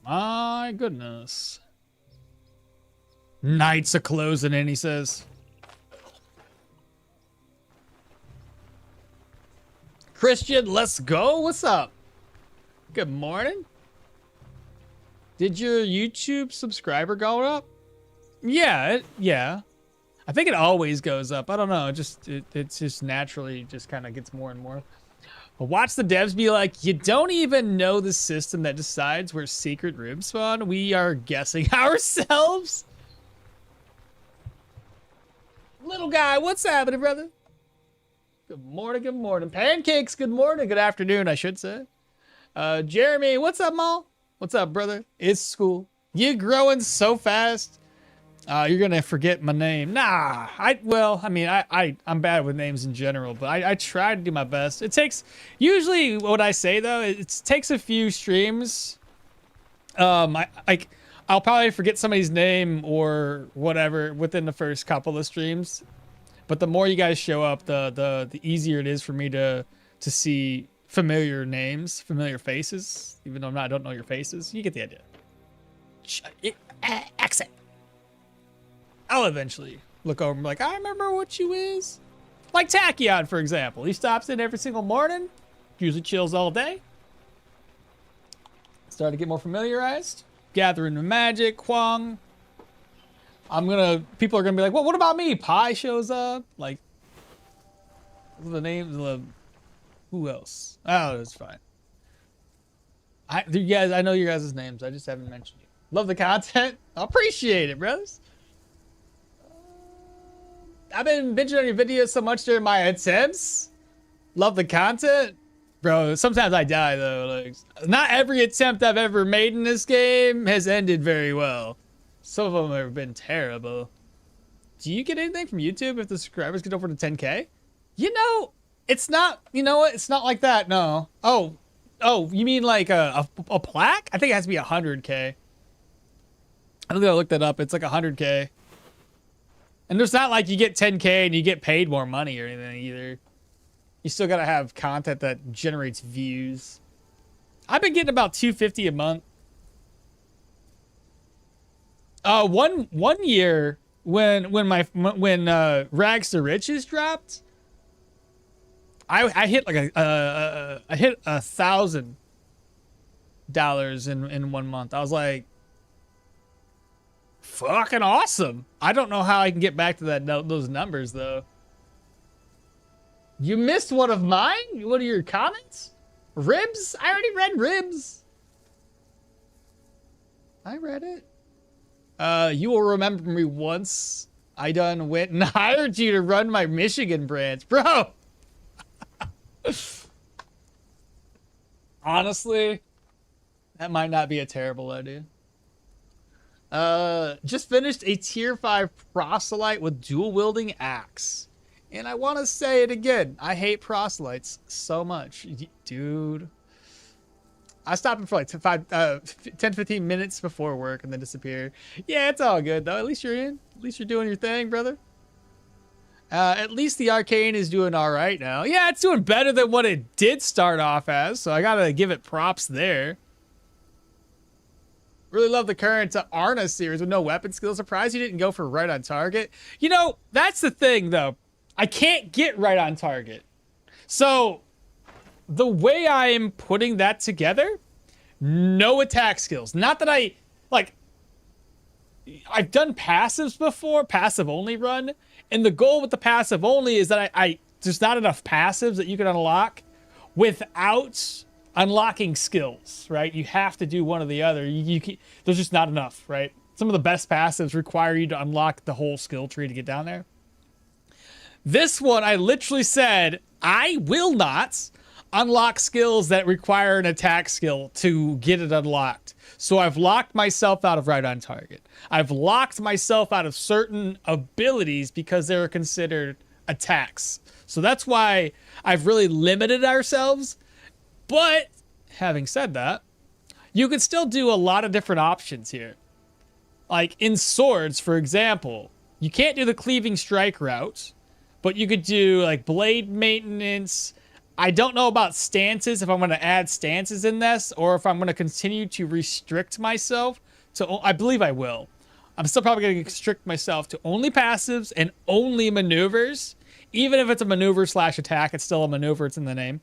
My goodness. Nights are closing in, he says. Christian, let's go. What's up? Good morning. Did your YouTube subscriber go up? Yeah, yeah. I think it always goes up. I don't know. It's just naturally just kind of gets more and more. Watch the devs be like, you don't even know the system that decides where secret rooms spawn. We are guessing ourselves. Little guy, what's happening, brother? Good morning, good morning. Pancakes, good morning, good afternoon, I should say. Jeremy, what's up, Maul? What's up, brother? It's school. You growing so fast. You're gonna forget my name. Nah, I'm bad with names in general, but I try to do my best. It takes, usually what I say though, it takes a few streams. I'll probably forget somebody's name or whatever within the first couple of streams, but the more you guys show up, the easier it is for me to see familiar names, familiar faces, even though I don't know your faces. You get the idea. Accent. I'll eventually look over and be like, I remember what you is. Like Tachyon, for example. He stops in every single morning. Usually chills all day. Start to get more familiarized. Gathering the magic, Kwang. People are gonna be like, well, what about me? Pi shows up. Like, the names of, who else? Oh, it's fine. I know you guys' names. I just haven't mentioned you. Love the content. I appreciate it, bros. I've been binging on your videos so much during my attempts. Love the content. Bro, sometimes I die though. Like, not every attempt I've ever made in this game has ended very well. Some of them have been terrible. Do you get anything from YouTube if the subscribers get over to 10K? You know, it's not, you know what? It's not like that, no. Oh, you mean like a plaque? I think it has to be 100K. I think I looked that up. It's like 100K. And there's not like you get 10K and you get paid more money or anything either. You still gotta have content that generates views. I've been getting about $250 a month. One year when Rags to Riches dropped, I hit like I hit $1,000 in 1 month. I was like, fucking awesome. I don't know how I can get back to those numbers though. You missed one of mine? One of your comments? Ribs? I already read Ribs. I read it. You will remember me once I done went and hired you to run my Michigan branch. Bro! Honestly, that might not be a terrible idea. Just finished a tier 5 proselyte with dual wielding axe. And I want to say it again. I hate proselytes so much. Dude. I stopped him for like 10-15 minutes before work and then disappeared. Yeah, it's all good though. At least you're in. At least you're doing your thing, brother. At least the Arcane is doing all right now. Yeah, it's doing better than what it did start off as. So I gotta give it props there. Really love the current Arna series with no weapon skills. Surprised you didn't go for right on target. You know, that's the thing though. I can't get right on target. So the way I am putting that together, no attack skills. Not that I've done passives before, passive only run. And the goal with the passive only is that there's not enough passives that you can unlock without unlocking skills, right? You have to do one or the other. There's just not enough, right? Some of the best passives require you to unlock the whole skill tree to get down there. This one, I literally said, I will not unlock skills that require an attack skill to get it unlocked. So I've locked myself out of right on target. I've locked myself out of certain abilities because they're considered attacks. So that's why I've really limited ourselves. But having said that, you could still do a lot of different options here. Like in swords, for example, you can't do the cleaving strike route, but you could do like blade maintenance. I don't know about stances, if I'm going to add stances in this, or if I'm going to continue to restrict myself to, I believe I will. I'm still probably going to restrict myself to only passives and only maneuvers. Even if it's a maneuver slash attack, it's still a maneuver, it's in the name.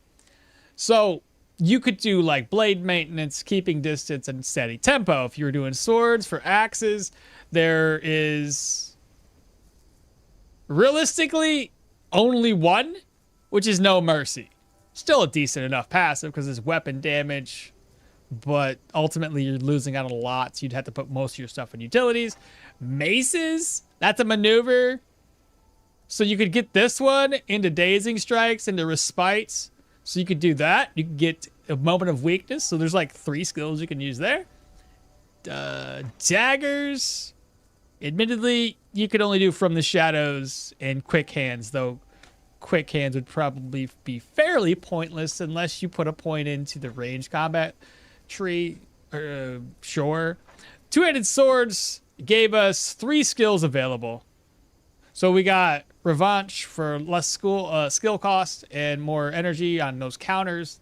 So you could do like blade maintenance, keeping distance, and steady tempo. If you're doing swords, for axes, there is realistically only one, which is no mercy. Still a decent enough passive because it's weapon damage, but ultimately you're losing out on a lot, so you'd have to put most of your stuff in utilities. Maces, that's a maneuver. So you could get this one into dazing strikes, into respites. So you could do that. You could get a moment of weakness. So there's like 3 skills you can use there. Daggers. Admittedly, you could only do from the shadows and quick hands, though quick hands would probably be fairly pointless unless you put a point into the range combat tree. Sure. Two-handed swords gave us 3 skills available. So we got Revanche for less skill cost and more energy on those counters.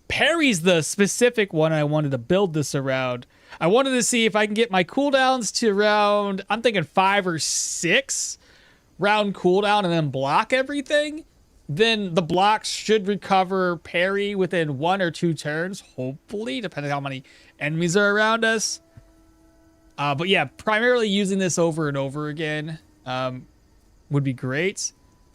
Parry's the specific one I wanted to build this around. I wanted to see if I can get my cooldowns to around, I'm thinking 5 or 6 round cooldown and then block everything. Then the blocks should recover parry within 1 or 2 turns, hopefully, depending on how many enemies are around us. But yeah, primarily using this over and over again would be great.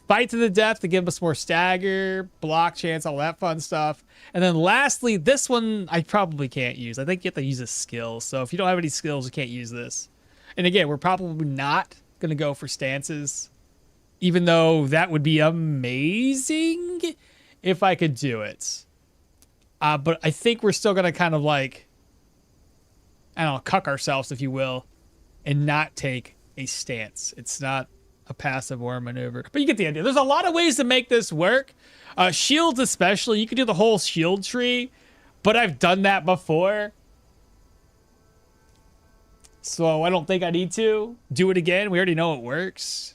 Fight to the death to give us more stagger, block chance, all that fun stuff. And then lastly, this one I probably can't use. I think you have to use a skill. So if you don't have any skills, you can't use this. And again, we're probably not going to go for stances, even though that would be amazing if I could do it. But I think we're still going to kind of like, I don't know, cuck ourselves, if you will, and not take a stance. It's not a passive or a maneuver, but you get the idea. There's a lot of ways to make this work. Shields especially, you could do the whole shield tree, but I've done that before, so I don't think I need to do it again. We already know it works,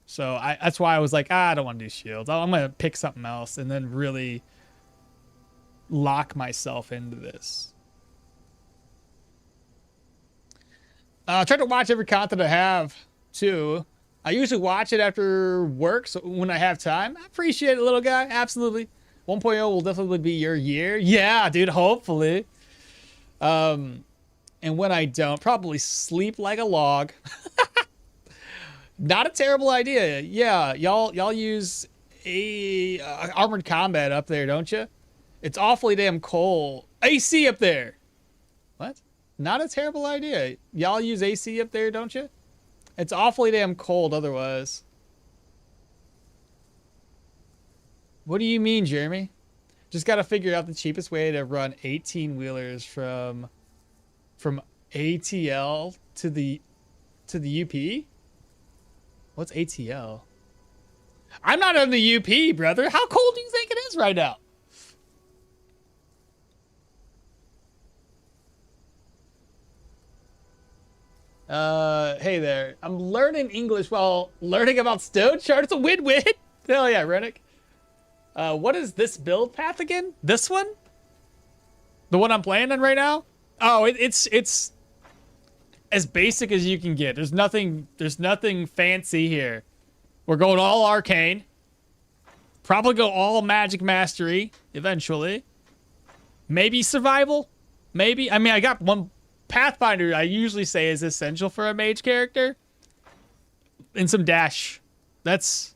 so that's why I was like, I don't want to do shields. I'm gonna pick something else and then really lock myself into this. I try to watch every content I have too. I usually watch it after work, so when I have time. I appreciate it, little guy. Absolutely. 1.0 will definitely be your year. Yeah, dude, hopefully. And when I don't, probably sleep like a log. Not a terrible idea. Yeah, y'all use armored combat up there, don't you? It's awfully damn cold. AC up there. What? Not a terrible idea. Y'all use AC up there, don't you? It's awfully damn cold otherwise. What do you mean, Jeremy? Just got to figure out the cheapest way to run 18-wheelers from ATL to the UP? What's ATL? I'm not on the UP, brother. How cold do you think it is right now? Hey there. I'm learning English while learning about Stoneshard. It's a win-win. Hell yeah, Rennick. What is this build path again? This one? The one I'm playing on right now? Oh, it's as basic as you can get. There's nothing fancy here. We're going all arcane. Probably go all magic mastery eventually. Maybe survival. Maybe. I mean, I got one Pathfinder I usually say is essential for a mage character. And some dash. That's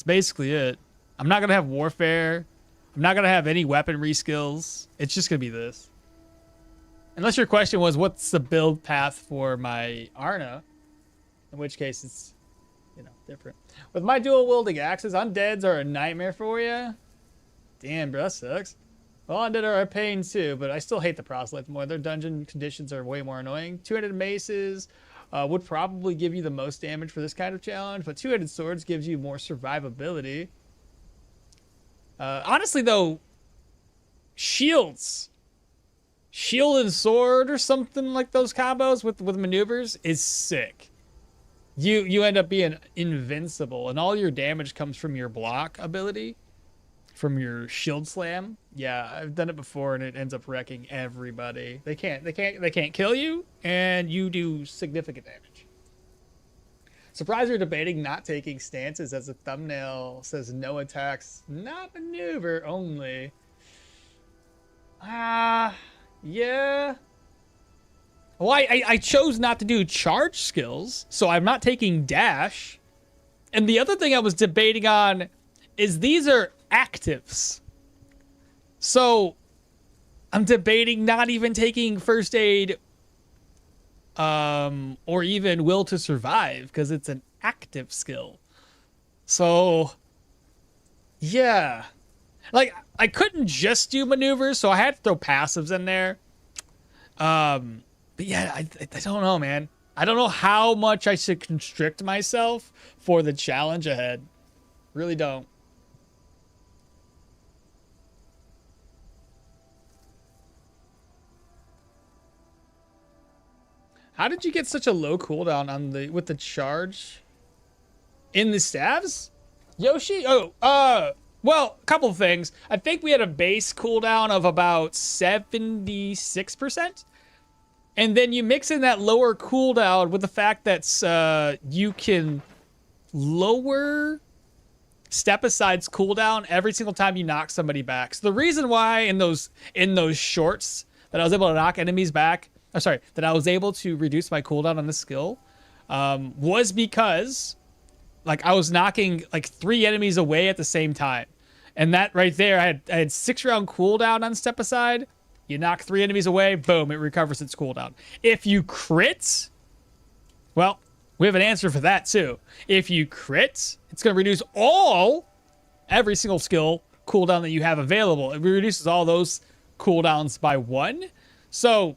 basically it. I'm not going to have warfare. I'm I'm not going to have any weaponry skills. It's just going to be this. Unless your question was, what's the build path for my Arna? In which case it's, you know, different. With my dual wielding axes, undeads are a nightmare for you. Damn, bro, that sucks. Well, undead are a pain too, but I still hate the proselytes more. Their dungeon conditions are way more annoying. Two-handed maces would probably give you the most damage for this kind of challenge, but two-handed swords gives you more survivability. Honestly, though, shields. Shield and sword or something like those combos with maneuvers is sick. You end up being invincible, and all your damage comes from your block ability, from your shield slam. Yeah, I've done it before, and it ends up wrecking everybody. They can't kill you, and you do significant damage. Surprised you're debating not taking stances as a thumbnail. Says no attacks, not maneuver only. Yeah. Well, I chose not to do charge skills, so I'm not taking dash. And the other thing I was debating on is these are actives. So I'm debating not even taking first aid or even will to survive because it's an active skill. So yeah. Like, I couldn't just do maneuvers, so I had to throw passives in there. But yeah, I don't know, man. I don't know how much I should constrict myself for the challenge ahead. Really don't. How did you get such a low cooldown on with the charge in the staves? Yoshi? Oh, well, a couple of things. I think we had a base cooldown of about 76%. And then you mix in that lower cooldown with the fact that you can lower step aside's cooldown every single time you knock somebody back. So the reason why in those shorts that I was able to knock enemies back, that I was able to reduce my cooldown on this skill, was because like I was knocking like 3 enemies away at the same time. And that right there, I had 6-round cooldown on step aside. You knock 3 enemies away, boom, it recovers its cooldown. If you crit, well, we have an answer for that too. If you crit, it's going to reduce every single skill cooldown that you have available. It reduces all those cooldowns by 1. So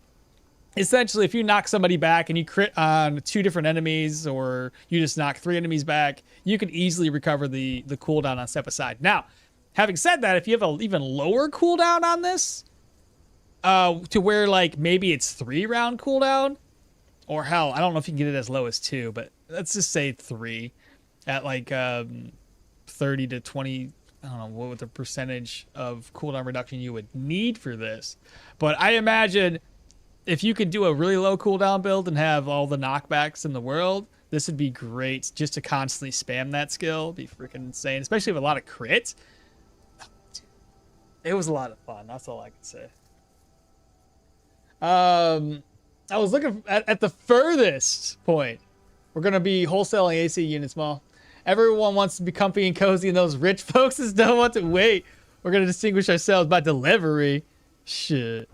essentially, if you knock somebody back and you crit on 2 different enemies, or you just knock 3 enemies back, you can easily recover the cooldown on step aside. Now, having said that, if you have an even lower cooldown on this, to where like maybe it's 3-round cooldown, or hell, I don't know if you can get it as low as 2, but let's just say 3 at like 30 to 20. I don't know what the percentage of cooldown reduction you would need for this, but I imagine if you could do a really low cooldown build and have all the knockbacks in the world, this would be great just to constantly spam that skill. It'd be freaking insane, especially with a lot of crit. It was a lot of fun. That's all I can say. I was looking at the furthest point. We're going to be wholesaling AC units, Mall. Everyone wants to be comfy and cozy, and those rich folks don't want to wait. We're going to distinguish ourselves by delivery. Shit.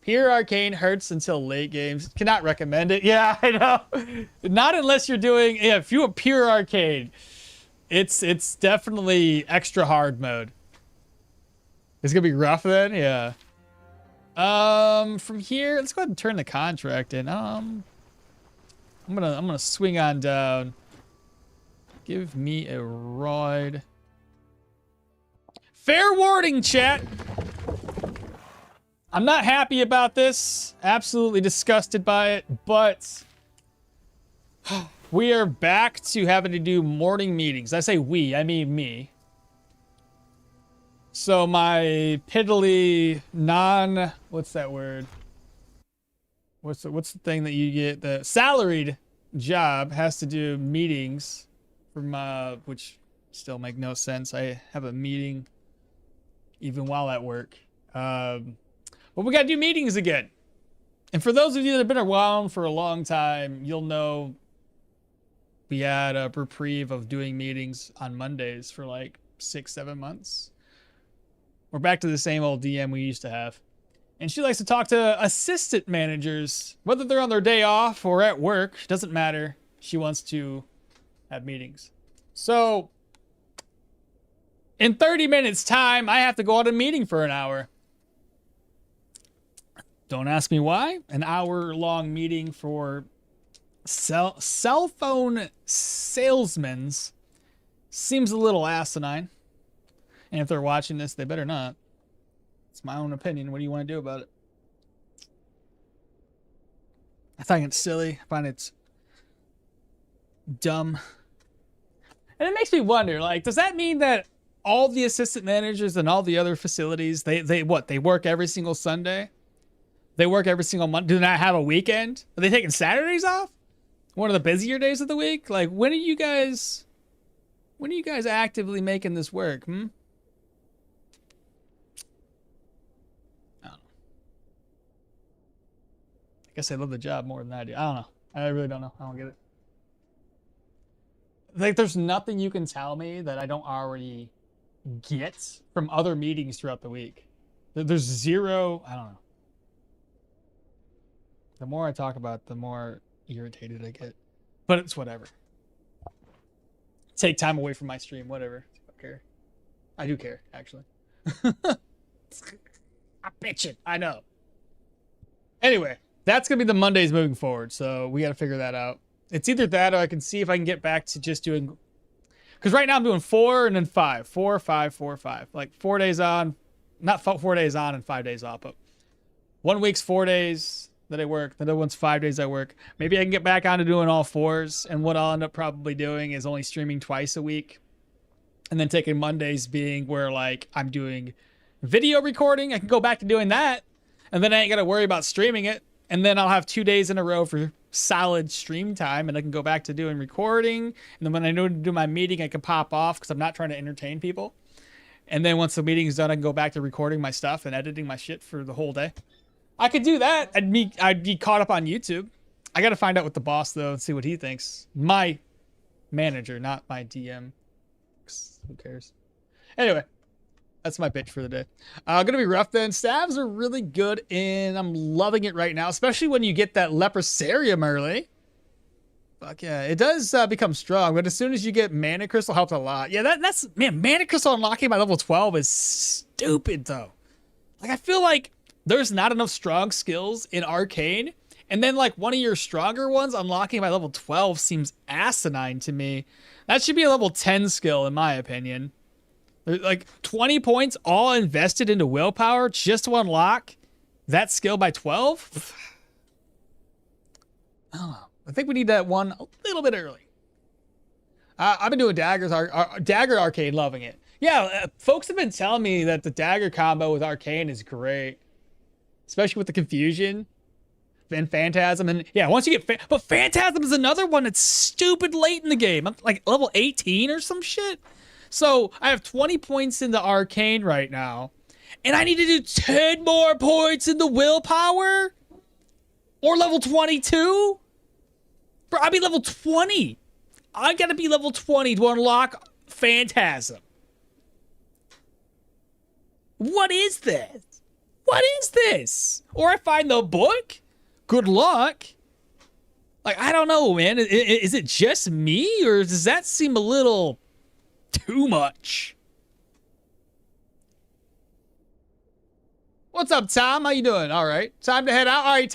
Pure Arcane hurts until late games. Cannot recommend it. Yeah, I know. Not unless you're doing... Yeah, if you are Pure Arcane, it's definitely extra hard mode. It's going to be rough then? Yeah. From here, let's go ahead and turn the contract in. I'm gonna swing on down. Give me a ride. Fair warning, chat. I'm not happy about this. Absolutely disgusted by it, but we are back to having to do morning meetings. I say we, I mean me. So my piddly what's that word? What's the thing that you get? The salaried job has to do meetings from which still make no sense. I have a meeting even while at work. But we got to do meetings again. And for those of you that have been around for a long time, you'll know we had a reprieve of doing meetings on Mondays for like 6-7 months. We're back to the same old DM we used to have. And she likes to talk to assistant managers, whether they're on their day off or at work, doesn't matter. She wants to have meetings. So, in 30 minutes time, I have to go on a meeting for an hour. Don't ask me why. An hour-long meeting for cell phone salesmen seems a little asinine. And if they're watching this, they better not. It's my own opinion. What do you want to do about it? I find it silly. I find it's dumb. And it makes me wonder, like, does that mean that all the assistant managers and all the other facilities, they work every single Sunday? They work every single month? Do they not have a weekend? Are they taking Saturdays off? One of the busier days of the week? Like, when are you guys actively making this work? I don't know. I guess they love the job more than I do. I don't know. I really don't know. I don't get it. Like, there's nothing you can tell me that I don't already get from other meetings throughout the week. There's zero, I don't know. The more I talk about it, the more irritated I get. But it's whatever. Take time away from my stream, whatever. I don't care. I do care, actually. I bitch it. I know. Anyway, that's going to be the Mondays moving forward, so we got to figure that out. It's either that or I can see if I can get back to just doing... Because right now I'm doing 4 and then 5. 4, 5, 4, 5. Like 4 days on. Not 4 days on and 5 days off, but 1 week's 4 days that I work. The other one's 5 days I work. Maybe I can get back on to doing all 4s. And what I'll end up probably doing is only streaming twice a week. And then taking Mondays being where like I'm doing video recording. I can go back to doing that. And then I ain't got to worry about streaming it. And then I'll have 2 days in a row for solid stream time, and I can go back to doing recording. And then when I know to do my meeting, I can pop off because I'm not trying to entertain people. And then once the meeting's done, I can go back to recording my stuff and editing my shit for the whole day. I could do that. I'd be caught up on YouTube. I got to find out with the boss though and see what he thinks. My manager, not my DM. Who cares? Anyway. That's my pitch for the day. Gonna be rough then. Stabs are really good and I'm loving it right now, especially when you get that Leprosarium early. Fuck yeah. It does become strong, but as soon as you get Mana Crystal, helps a lot. Yeah, that's, man, Mana Crystal unlocking by level 12 is stupid though. Like, I feel like there's not enough strong skills in Arcane, and then like one of your stronger ones unlocking by level 12 seems asinine to me. That should be a level 10 skill in my opinion. Like 20 points all invested into willpower just to unlock that skill by 12? I don't know. I think we need that one a little bit early. I've been doing daggers, dagger arcane, loving it. Yeah, folks have been telling me that the dagger combo with arcane is great, especially with the confusion and phantasm. And yeah, once you get but phantasm is another one that's stupid late in the game. I'm like level 18 or some shit. So I have 20 points in the arcane right now, and I need to do 10 more points in the willpower, or level 22. Bro, I'll be level 20. I gotta be level 20 to unlock phantasm. What is this? What is this? Or I find the book? Good luck. Like, I don't know, man. Is it just me, or does that seem a little too much? What's up, Tom? How you doing? All right. Time to head out. All right,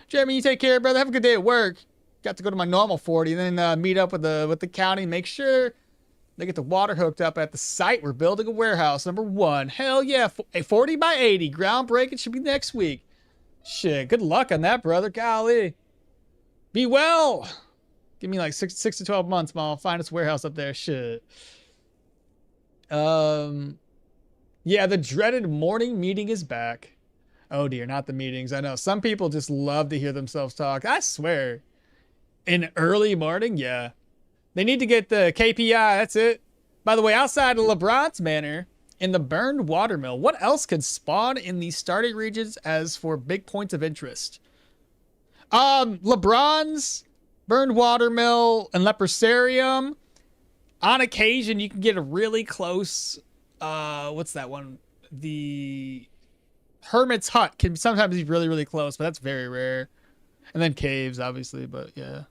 Jeremy, you take care, brother. Have a good day at work. Got to go to my normal 40, and then meet up with the county. Make sure they get the water hooked up at the site. We're building a warehouse. Number 1. Hell yeah. 40 by 80. Groundbreaking should be next week. Shit. Good luck on that, brother. Golly. Be well. Give me like 6 to 12 months, man. I'll find this warehouse up there. Shit. Yeah, the dreaded morning meeting is back. Oh dear, not the meetings. I know some people just love to hear themselves talk. I swear. In early morning, yeah. They need to get the KPI. That's it. By the way, outside of LeBron's Manor, in the burned watermill, what else could spawn in these starting regions as for big points of interest? LeBron's burned watermill and Leprosarium. On occasion, you can get a really close, what's that one? the hermit's hut can sometimes be really, really close, but that's very rare. And then caves, obviously, but yeah.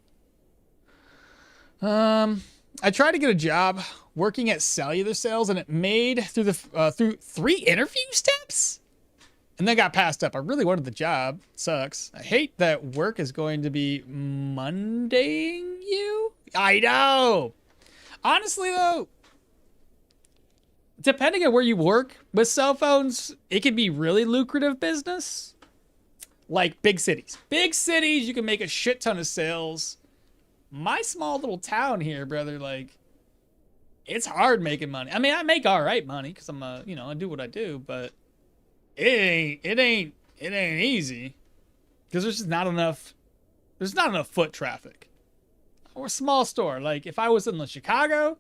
I tried to get a job working at cellular sales, and it made through through 3 interview steps, and then got passed up. I really wanted the job. Sucks. I hate that work is going to be Mondaying you. I know. Honestly, though, depending on where you work with cell phones, it can be really lucrative business. Like big cities. Big cities, you can make a shit ton of sales. My small little town here, brother, like, it's hard making money. I mean, I make all right money because I'm you know, I do what I do, but it ain't easy because there's just not enough. There's not enough foot traffic. Or a small store. Like if I was in Chicago,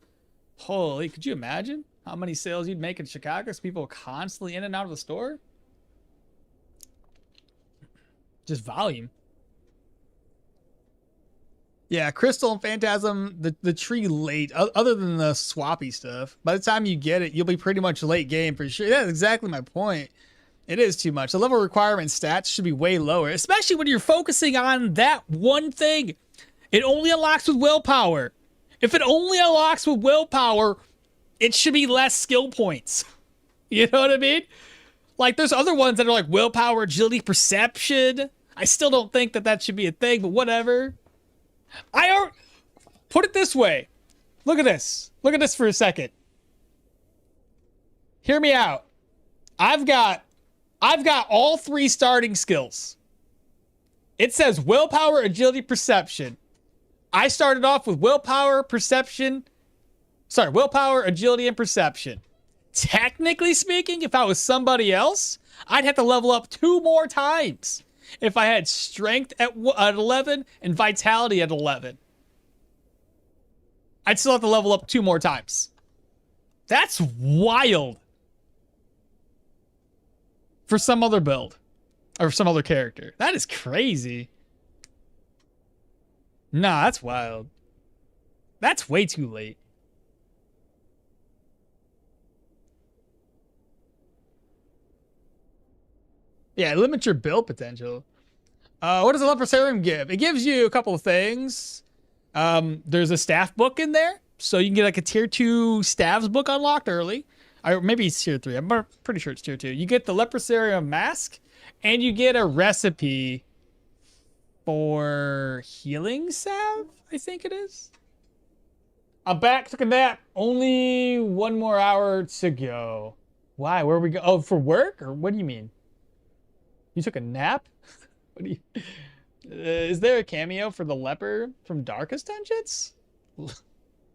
holy, could you imagine how many sales you'd make in Chicago? Because people are constantly in and out of the store. Just volume. Yeah, Crystal and Phantasm, the tree late, other than the swappy stuff. By the time you get it, you'll be pretty much late game for sure. That's exactly my point. It is too much. The level requirement stats should be way lower, especially when you're focusing on that one thing. It only unlocks with willpower. If it only unlocks with willpower, it should be less skill points. You know what I mean? Like, there's other ones that are like willpower, agility, perception. I still don't think that should be a thing, but whatever. Put it this way. Look at this. Look at this for a second. Hear me out. I've got all 3 starting skills. It says willpower, agility, perception. I started off with willpower, agility, and perception. Technically speaking, if I was somebody else, I'd have to level up 2 more times. If I had strength at 11 and vitality at 11. I'd still have to level up 2 more times. That's wild. For some other build. Or some other character. That is crazy. Nah, that's wild. That's way too late. Yeah, limit your build potential. What does a Leprosarium give? It gives you a couple of things. There's a staff book in there. So you can get like a tier 2 staffs book unlocked early. Or maybe it's tier 3. I'm pretty sure it's tier 2. You get the Leprosarium mask. And you get a recipe for healing salve, I think it is. I'm back, took a nap. Only 1 more hour to go. Why? Where we go? Oh, for work? Or what do you mean? You took a nap? What do you... is there a cameo for the leper from Darkest Dungeons?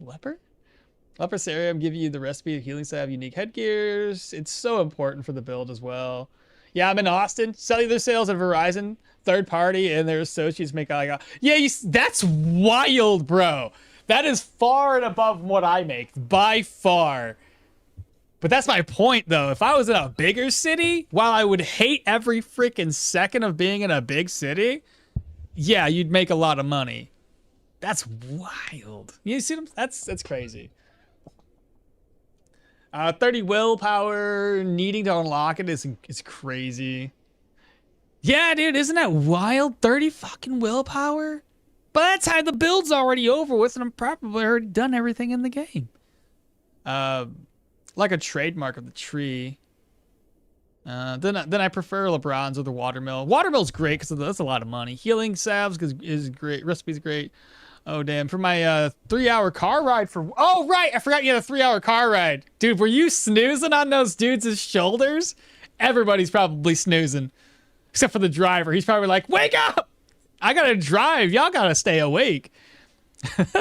Leper? Leprosarium give you the recipe of healing salve, unique headgears. It's so important for the build as well. Yeah, I'm in Austin. Cellular sales at Verizon, third party, and their associates make like that's wild, bro. That is far and above what I make, by far. But that's my point, though. If I was in a bigger city, while I would hate every freaking second of being in a big city, yeah, you'd make a lot of money. That's wild. You see them? That's crazy. 30 willpower, needing to unlock it is crazy. Yeah, dude, isn't that wild? 30 fucking willpower? By that time, the build's already over with, and I'm probably already done everything in the game. Like a trademark of the tree. Then I prefer LeBron's or the watermill. Watermill's great because that's a lot of money. Healing salves is great. Recipe's great. Oh, damn. For my 3-hour car ride for... Oh, right. I forgot you had a 3-hour car ride. Dude, were you snoozing on those dudes' shoulders? Everybody's probably snoozing. Except for the driver. He's probably like, wake up! I gotta drive. Y'all gotta stay awake.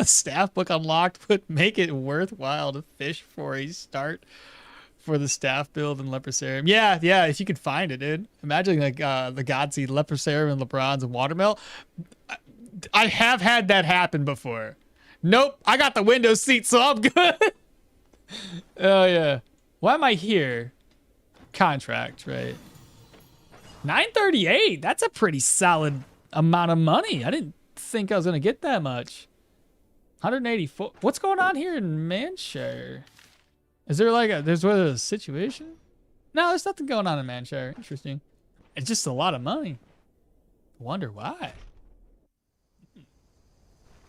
Staff book unlocked would make it worthwhile to fish for a start for the staff build in Leprosarium. Yeah, if you could find it, dude. Imagine like the Godsey, Leprosarium, and LeBron's and Watermill. I have had that happen before. Nope, I got the window seat, so I'm good. Oh, yeah. Why am I here? Contract, right? 938. That's a pretty solid amount of money. I didn't think I was going to get that much. 184. What's going on here in Manshire? Is there like there's a situation? No, there's nothing going on in Manshire. Interesting. It's just a lot of money. Wonder why.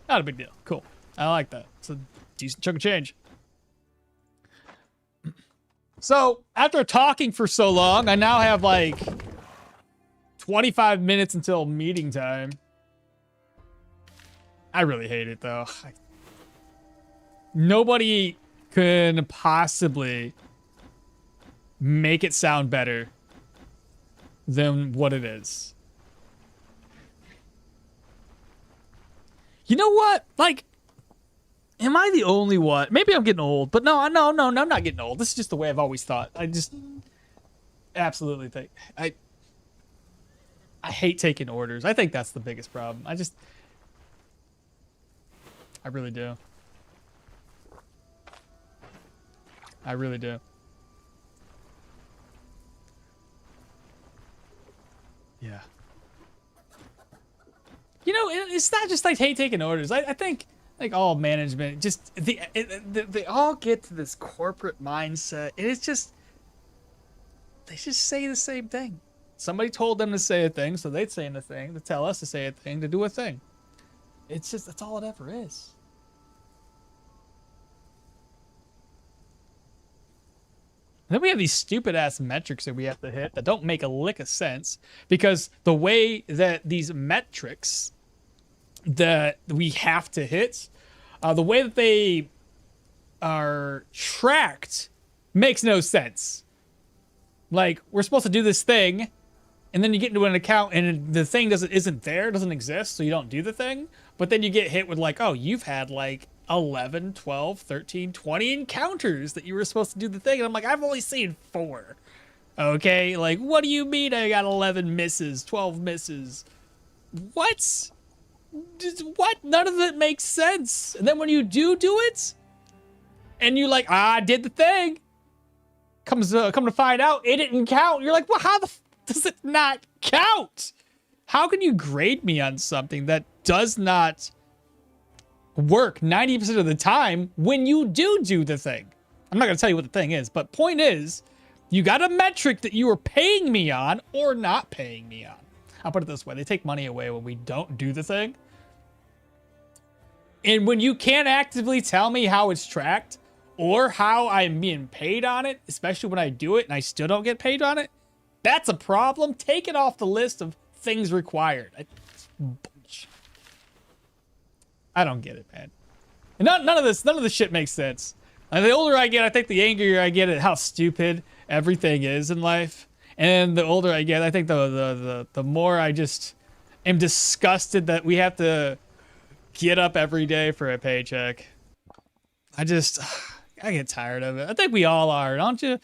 Not a big deal. Cool. I like that. It's a decent chunk of change. So, after talking for so long, I now have like 25 minutes until meeting time. I really hate it though. Nobody can possibly make it sound better than what it is. You know what? Like, am I the only one? Maybe I'm getting old, but no, I'm not getting old. This is just the way I've always thought. I just absolutely think I hate taking orders. I think that's the biggest problem. I really do. I really do. Yeah. You know, it's not just like hate taking orders. I think like all management just they all get to this corporate mindset, and it's just they just say the same thing. Somebody told them to say a thing, so they'd say a thing to tell us to say a thing to do a thing. It's just that's all it ever is. And then we have these stupid ass metrics that we have to hit that don't make a lick of sense, because the way that these metrics that we have to hit, the way that they are tracked makes no sense. Like, we're supposed to do this thing, and then you get into an account and the thing doesn't exist, so you don't do the thing. But then you get hit with like, oh, you've had like 11, 12, 13, 20 encounters that you were supposed to do the thing. And I'm like, I've only seen 4. Okay, like, what do you mean I got 11 misses, 12 misses? What? What? None of it makes sense. And then when you do it, and you like, I did the thing, come to find out, it didn't count. You're like, well, how the does it not count? How can you grade me on something that does not work 90% of the time when you do the thing? I'm not going to tell you what the thing is, but point is, you got a metric that you are paying me on or not paying me on. I'll put it this way. They take money away when we don't do the thing. And when you can't actively tell me how it's tracked or how I'm being paid on it, especially when I do it and I still don't get paid on it, that's a problem. Take it off the list of things required. I don't get it, man. And none of this shit makes sense. And the older I get, I think the angrier I get at how stupid everything is in life. And the older I get, I think the more I just am disgusted that we have to get up every day for a paycheck. I get tired of it. I think we all are, don't you?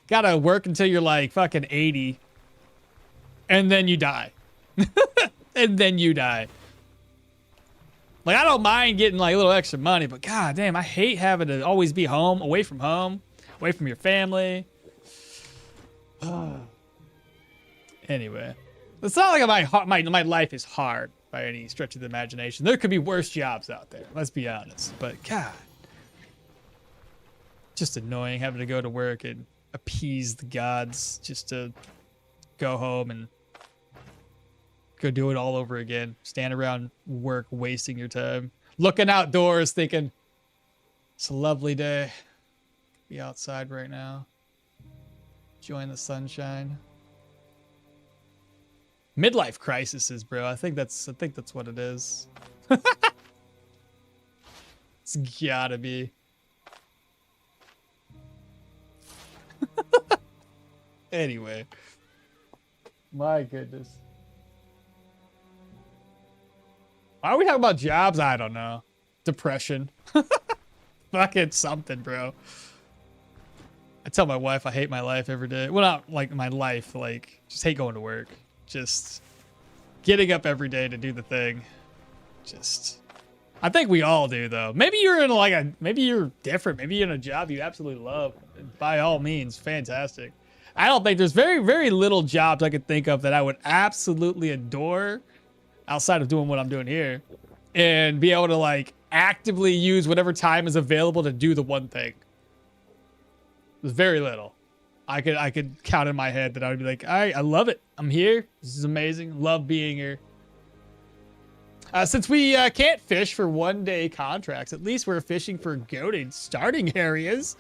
Gotta work until you're like fucking 80. And then you die. And then you die. Like, I don't mind getting like a little extra money, but god damn, I hate having to always be home, away from your family. Anyway, it's not like my life is hard by any stretch of the imagination. There could be worse jobs out there, let's be honest. But god, just annoying having to go to work and appease the gods just to go home and go do it all over again. Stand around work wasting your time, looking outdoors thinking it's a lovely day, be outside right now, enjoying the sunshine. Midlife crises, bro. I think that's what it is. It's gotta be. Anyway, my goodness. Why are we talking about jobs? I don't know. Depression. Fucking something, bro. I tell my wife I hate my life every day. Well, not like my life, like just hate going to work. Just getting up every day to do the thing. Just, I think we all do though. Maybe you're in maybe you're different. Maybe you're in a job you absolutely love. By all means, fantastic. I don't think there's very, very little jobs I could think of that I would absolutely adore outside of doing what I'm doing here and be able to like actively use whatever time is available to do the one thing. There's very little. I could count in my head that I would be like, all right, I love it. I'm here. This is amazing. Love being here. Since we can't fish for 1-day contracts, at least we're fishing for goated starting areas.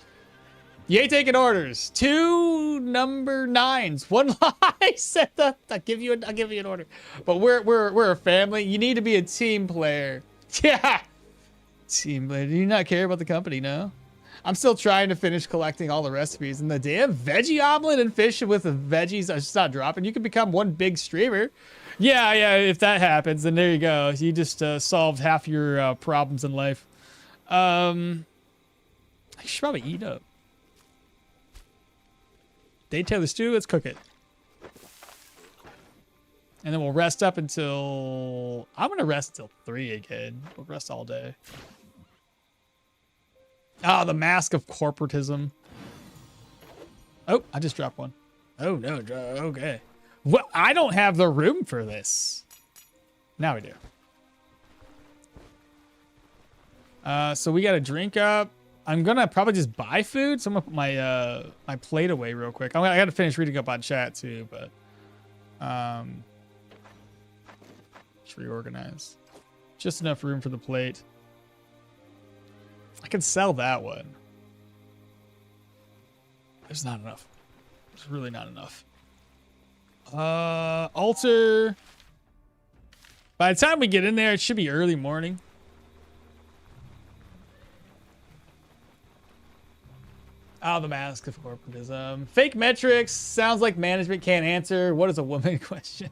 Yay, taking orders. 2 number 9s. 1 lie. Set up. I'll give you an order. But we're a family. You need to be a team player. Yeah. Team player. Do you not care about the company? No. I'm still trying to finish collecting all the recipes, and the damn veggie omelet and fish with the veggies are just not dropping. You can become one big streamer. Yeah, if that happens, then there you go. You just solved half your problems in life. I should probably eat up. Day Taylor stew, let's cook it. And then we'll rest up until... I'm going to rest until 3 again. We'll rest all day. Ah, the mask of corporatism. Oh, I just dropped one. Oh, no. Okay. Well, I don't have the room for this. Now we do. So we got to drink up. I'm going to probably just buy food. So I'm going to put my, my plate away real quick. I got to finish reading up on chat too, but... let's reorganize. Just enough room for the plate. I can sell that one. There's not enough. There's really not enough. Altar. By the time we get in there, it should be early morning. Oh, the mask of corporatism. Fake metrics. Sounds like management can't answer. What is a woman question?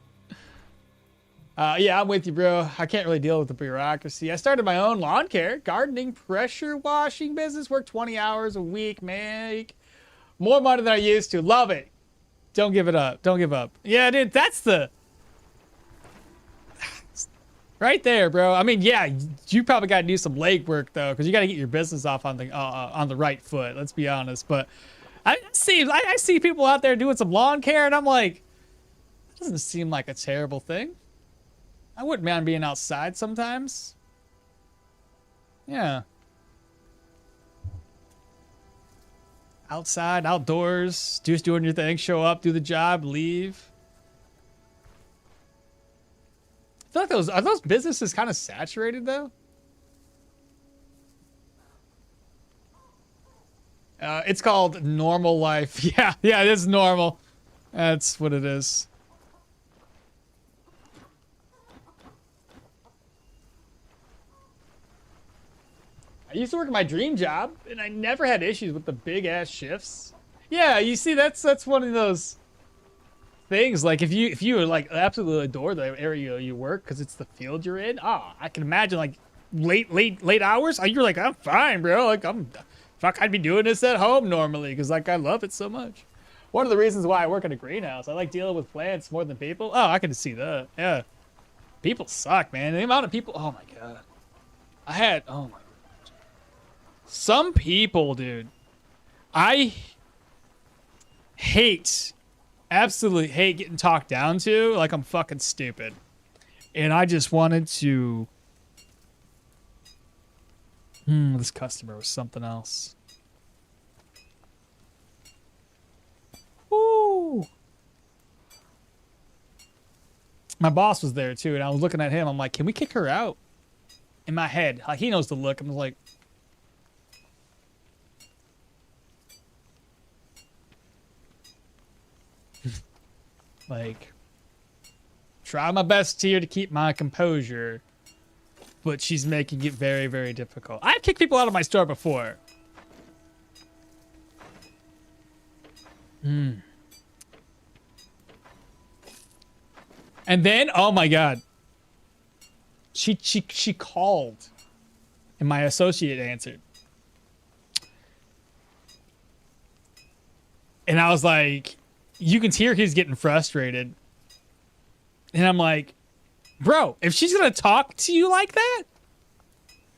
Yeah, I'm with you, bro. I can't really deal with the bureaucracy. I started my own lawn care, gardening, pressure washing business. Work 20 hours a week, make more money than I used to. Love it. Don't give it up. Don't give up. Yeah, dude, that's the... right there, bro. I mean, yeah, you probably got to do some leg work, though, because you got to get your business off on the right foot. Let's be honest. But I see people out there doing some lawn care, and I'm like, that doesn't seem like a terrible thing. I wouldn't mind being outside sometimes. Yeah. Outside, outdoors, just doing your thing, show up, do the job, leave. I feel like are those businesses kind of saturated though? It's called normal life. Yeah, it is normal. That's what it is. I used to work at my dream job, and I never had issues with the big-ass shifts. Yeah, you see, that's one of those things. Like, if you like absolutely adore the area you work because it's the field you're in, I can imagine, like, late hours. You're like, I'm fine, bro. Like, I'd be doing this at home normally because, like, I love it so much. One of the reasons why I work in a greenhouse, I like dealing with plants more than people. Oh, I can see that. Yeah. People suck, man. The amount of people, oh, my God. Oh, my God. Some people, dude, I absolutely hate getting talked down to like I'm fucking stupid. And I just wanted to... this customer was something else. Woo! My boss was there too, and I was looking at him. I'm like, can we kick her out? In my head, like he knows the look. I'm like... like, try my best here to keep my composure, but she's making it very, very difficult. I've kicked people out of my store before. And then, oh my God, she called, and my associate answered, and I was like, you can hear he's getting frustrated. And I'm like, bro, if she's going to talk to you like that,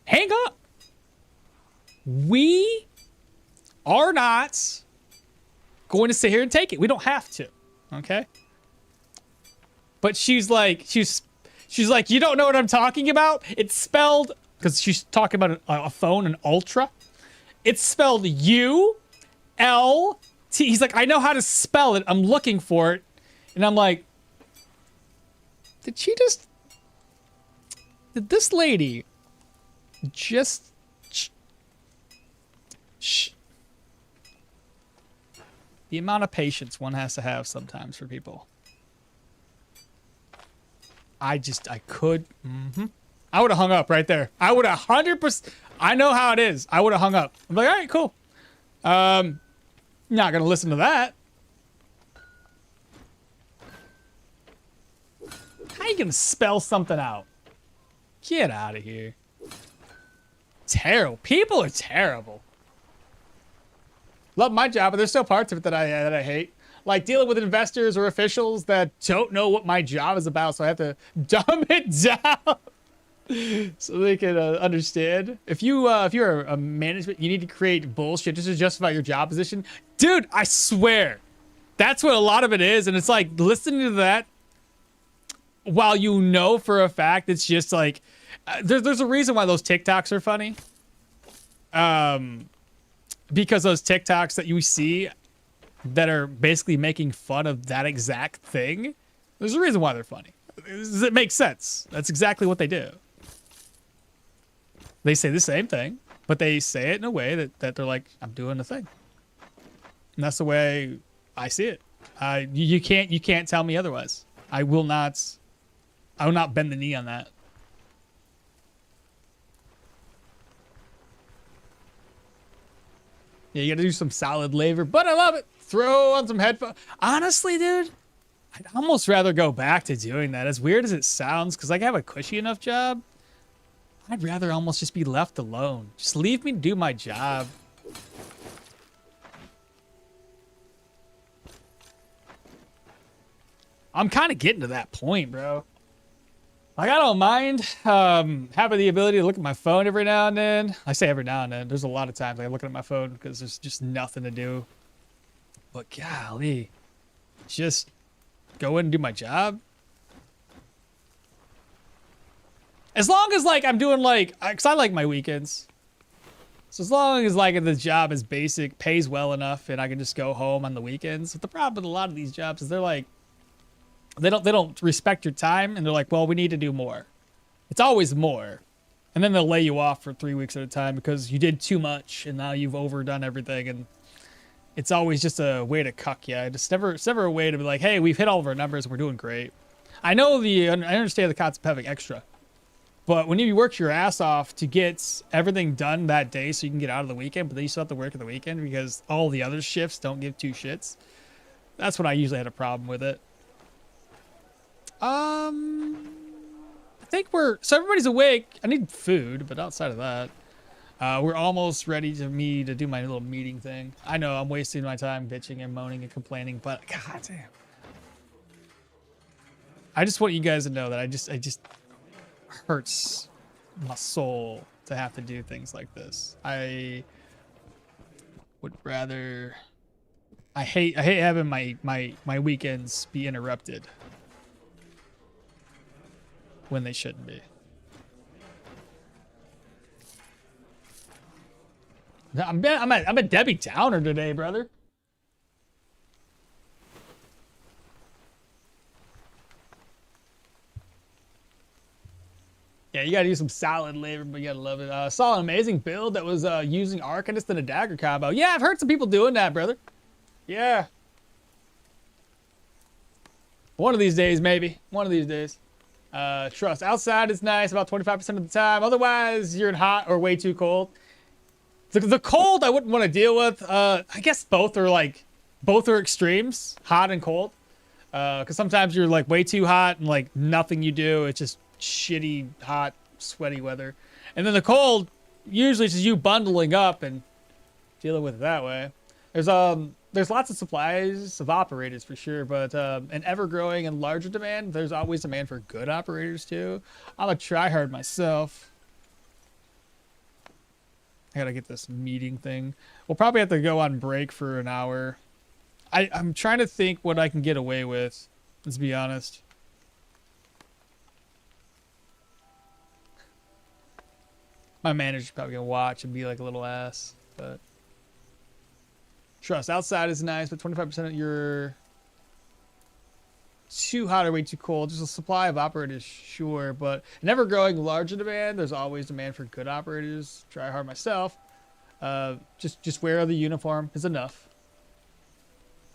hang up. We are not going to sit here and take it. We don't have to. Okay? But she's like, you don't know what I'm talking about? It's spelled, because she's talking about a phone, an Ultra. It's spelled U-L-T-R-A. He's like, I know how to spell it. I'm looking for it. And I'm like, did this lady just the amount of patience one has to have sometimes for people. I could. I would have hung up right there. I would have 100%. I know how it is. I would have hung up. I'm like, all right, cool. Not gonna listen to that. How you gonna spell something out? Get out of here. Terrible. People are terrible. Love my job, but there's still parts of it that I hate. Like dealing with investors or officials that don't know what my job is about, so I have to dumb it down so they can understand. If you're a management, you need to create bullshit just to justify your job position. Dude, I swear, that's what a lot of it is, and it's like listening to that while you know for a fact it's just like there's a reason why those TikToks are funny. Because those TikToks that you see that are basically making fun of that exact thing, there's a reason why they're funny. It makes sense. That's exactly what they do. They say the same thing, but they say it in a way that they're like, I'm doing the thing. And that's the way I see it. You can't tell me otherwise. I will not bend the knee on that. Yeah, you gotta do some solid labor, but I love it. Throw on some headphones. Honestly, dude, I'd almost rather go back to doing that. As weird as it sounds, because I have a cushy enough job, I'd rather almost just be left alone. Just leave me do my job. I'm kind of getting to that point, bro. Like, I don't mind having the ability to look at my phone every now and then. I say every now and then. There's a lot of times I look at my phone because there's just nothing to do. But golly, just go in and do my job. As long as, like, I'm doing, like, because I like my weekends. So as long as, like, the job is basic, pays well enough, and I can just go home on the weekends. But the problem with a lot of these jobs is they're like, they don't respect your time, and they're like, well, we need to do more. It's always more. And then they'll lay you off for 3 weeks at a time because you did too much and now you've overdone everything. And it's always just a way to cuck you. It's never a way to be like, hey, we've hit all of our numbers and we're doing great. I understand the concept of having extra. But when you work your ass off to get everything done that day so you can get out of the weekend, but then you still have to work at the weekend because all the other shifts don't give two shits. That's when I usually had a problem with it. I think so everybody's awake. I need food, but outside of that, we're almost ready to do my little meeting thing. I know I'm wasting my time bitching and moaning and complaining, but god damn. I just want you guys to know that I just hurts my soul to have to do things like this. I would rather I hate having my weekends be interrupted when they shouldn't be. I'm a Debbie Downer today, brother. Yeah, you gotta do some solid labor, but you gotta love it. Saw an amazing build that was using Arcanist and a dagger combo. Yeah, I've heard some people doing that, brother. Yeah. One of these days, maybe. One of these days. Trust. Outside is nice about 25% of the time. Otherwise, you're in hot or way too cold. The cold I wouldn't want to deal with. I guess both are extremes, hot and cold. Because sometimes you're like way too hot and like nothing you do. It's just shitty, hot, sweaty weather. And then the cold, usually it's just you bundling up and dealing with it that way. There's lots of supplies of operators for sure, but an ever-growing and larger demand, there's always demand for good operators too. I'm a tryhard myself. I gotta get this meeting thing. We'll probably have to go on break for an hour. I'm trying to think what I can get away with, let's be honest. My manager's probably gonna watch and be like a little ass, but Trust. Outside is nice, but 25% of your too hot or way too cold. Just a supply of operators, sure, but never growing larger demand. There's always demand for good operators. Try hard myself. Just wear the uniform is enough.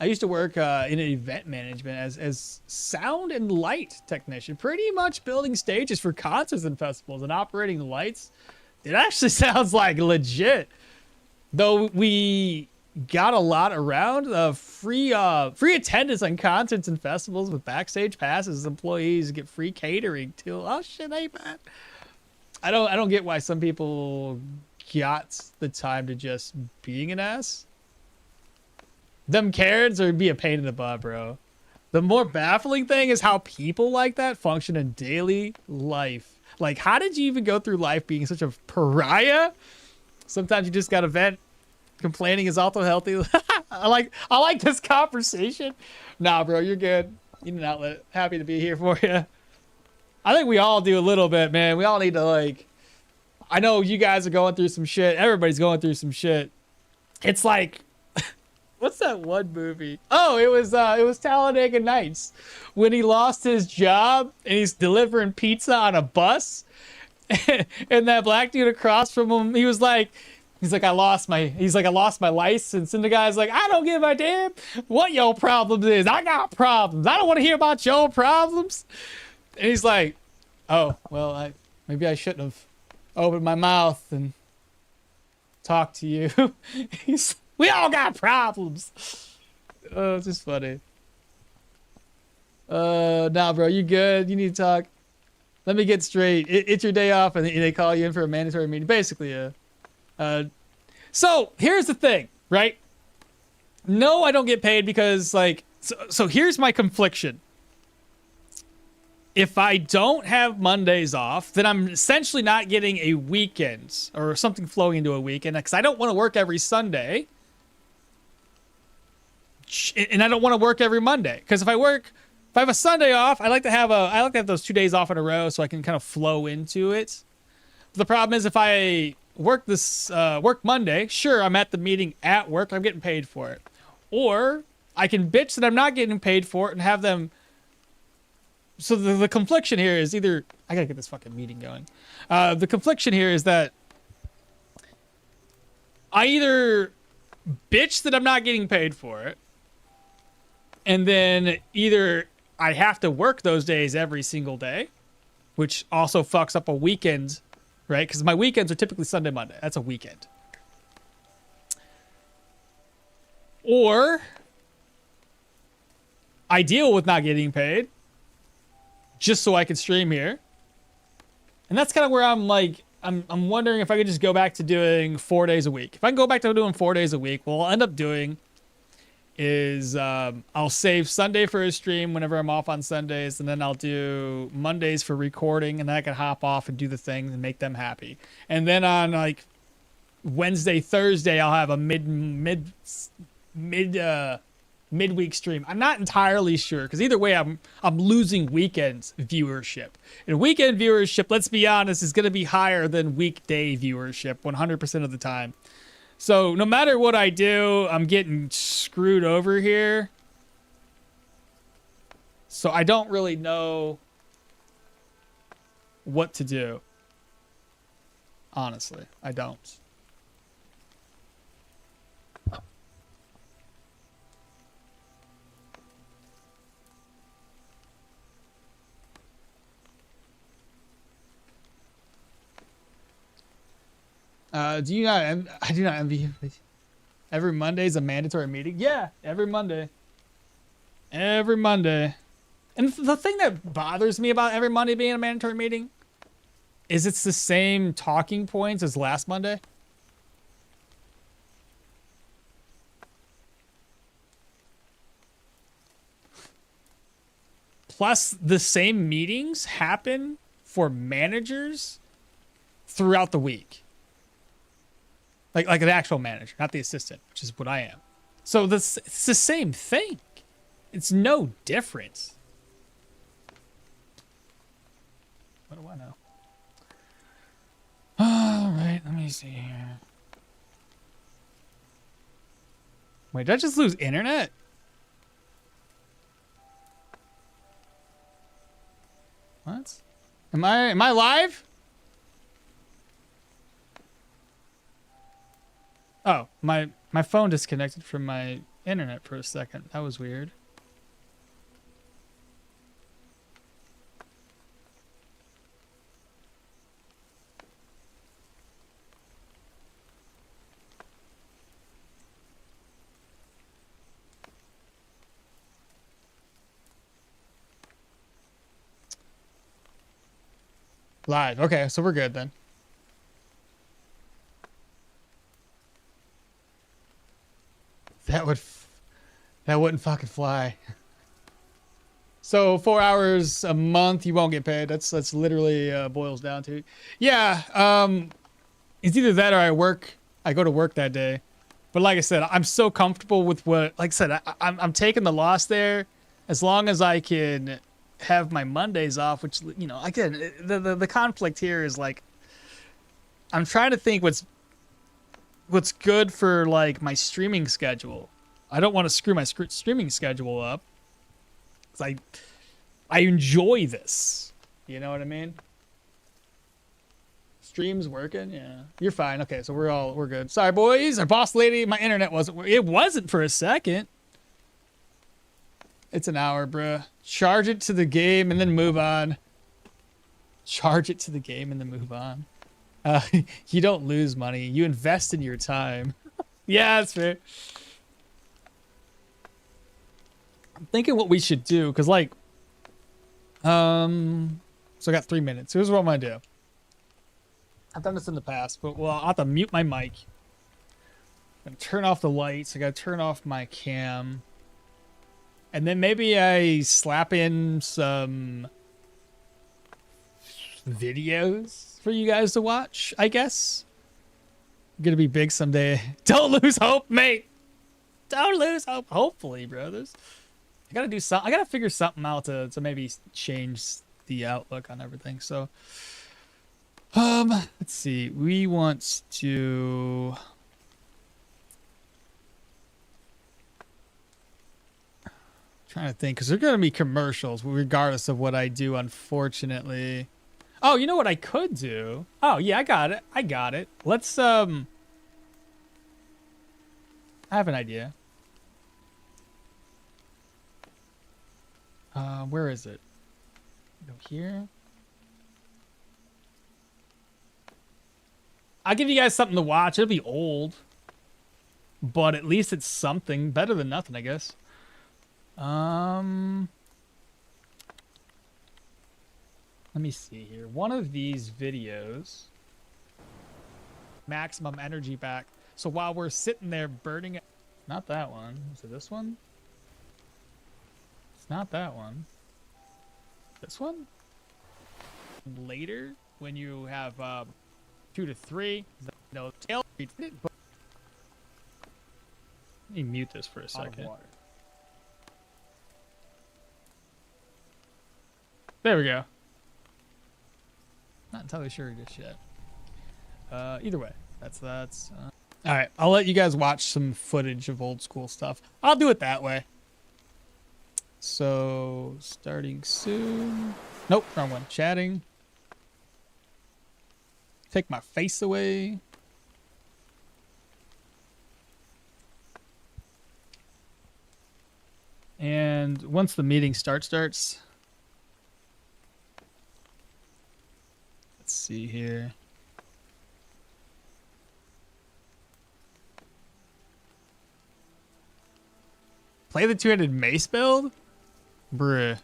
I used to work in event management as sound and light technician, pretty much building stages for concerts and festivals and operating lights. It actually sounds like legit. Though we got a lot around free attendance on concerts and festivals with backstage passes. Employees get free catering too. Oh shit, hey man. I don't get why some people got the time to just being an ass. Them Karens would be a pain in the butt, bro. The more baffling thing is how people like that function in daily life. Like, how did you even go through life being such a pariah? Sometimes you just gotta vent. Complaining is also healthy. I like this conversation. Nah, bro, you're good. You need an outlet. Happy to be here for you. I think we all do a little bit, man. We all need to, like, I know you guys are going through some shit. Everybody's going through some shit. It's like, what's that one movie? Oh, it was Talladega Nights when he lost his job and he's delivering pizza on a bus. And that black dude across from him, he's like, I lost my license. And the guy's like, I don't give a damn what your problems is. I got problems. I don't want to hear about your problems. And he's like, oh, well, maybe I shouldn't have opened my mouth and talked to you. We all got problems. Oh, it's just funny. Nah, bro, you good? You need to talk. Let me get straight. It's your day off and they call you in for a mandatory meeting. Basically, so here's the thing, right? No, I don't get paid because, like, so here's my confliction. If I don't have Mondays off, then I'm essentially not getting a weekend or something flowing into a weekend because I don't want to work every Sunday. And I don't want to work every Monday because if I have a Sunday off, I like to have those 2 days off in a row so I can kind of flow into it. But the problem is if I work Monday, sure, I'm at the meeting at work, I'm getting paid for it. Or I can bitch that I'm not getting paid for it and have them. So the confliction here is either I gotta get this fucking meeting going. The confliction here is that I either bitch that I'm not getting paid for it, and then either I have to work those days every single day, which also fucks up a weekend, right? Because my weekends are typically Sunday, Monday. That's a weekend. Or I deal with not getting paid just so I can stream here. And that's kind of where I'm like, I'm wondering if I could just go back to doing 4 days a week. If I can go back to doing 4 days a week, what I'll end up doing is I'll save Sunday for a stream whenever I'm off on Sundays, and then I'll do Mondays for recording, and then I can hop off and do the things and make them happy. And then on like Wednesday, Thursday, I'll have a midweek stream. I'm not entirely sure because either way, I'm losing weekend viewership. And weekend viewership, let's be honest, is going to be higher than weekday viewership 100% of the time. So no matter what I do, I'm getting screwed over here. So I don't really know what to do. Honestly, I don't. I do not envy you. Every Monday is a mandatory meeting. Yeah, every Monday. Every Monday. And the thing that bothers me about every Monday being a mandatory meeting is it's the same talking points as last Monday. Plus, the same meetings happen for managers throughout the week. Like an actual manager, not the assistant, which is what I am. So it's the same thing. It's no difference. What do I know? All right, let me see here. Wait, did I just lose internet? What? Am I live? Oh, my phone disconnected from my internet for a second. That was weird. Live. Okay, so we're good then. That wouldn't fucking fly. So 4 hours a month, you won't get paid. That's literally boils down to. Yeah. It's either that or I go to work that day. But like I said, I'm so comfortable with what. Like I said, I'm taking the loss there, as long as I can have my Mondays off. Which, you know, again, the conflict here is like, I'm trying to think what's good for like my streaming schedule. I don't want to screw my streaming schedule up. 'Cause I enjoy this. You know what I mean? Stream's working, yeah. You're fine. Okay, so we're good. Sorry, boys. Our boss lady, my internet wasn't. It wasn't for a second. It's an hour, bruh. Charge it to the game and then move on. Charge it to the game and then move on. You don't lose money. You invest in your time. Yeah, that's fair. I'm thinking what we should do, because like, so I got 3 minutes. Here's what I'm gonna do. I've done this in the past, but well, I'll have to mute my mic. I'm gonna turn off the lights. I gotta turn off my cam. And then maybe I slap in some videos for you guys to watch, I guess. Gonna be big someday. Don't lose hope, mate. Don't lose hope. Hopefully, brothers. I gotta do something. I gotta figure something out to maybe change the outlook on everything. So, let's see. We want to. Trying to think, because they're gonna be commercials regardless of what I do. Unfortunately. Oh, you know what I could do? Oh yeah, I got it. Let's I have an idea. Where is it? Go here. I'll give you guys something to watch. It'll be old, but at least it's something better than nothing, I guess. Let me see here. One of these videos, maximum energy back. So while we're sitting there burning, not that one. Is it this one? It's not that one. This one? Later, when you have 2 to 3, no tail. Let me mute this for a second. There we go. Not entirely sure just yet. Either way, that's. All right, I'll let you guys watch some footage of old school stuff. I'll do it that way. So, starting soon. Nope, wrong one. Chatting. Take my face away. And once the meeting starts. Let's see here. Play the two-handed mace build? Bruh.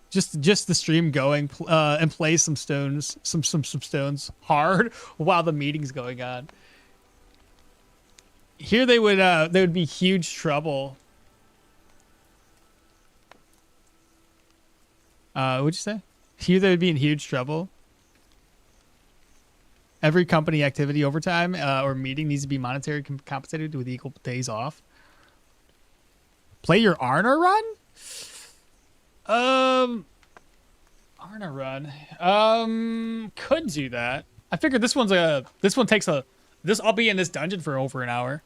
Just the stream going and play some stones, some stones hard while the meeting's going on. Here they would be huge trouble. What'd you say? Here they would be in huge trouble. Every company activity overtime or meeting needs to be monetary compensated with equal days off. Play your Arna run? Arna run. Could do that. I figured this one takes I'll be in this dungeon for over an hour.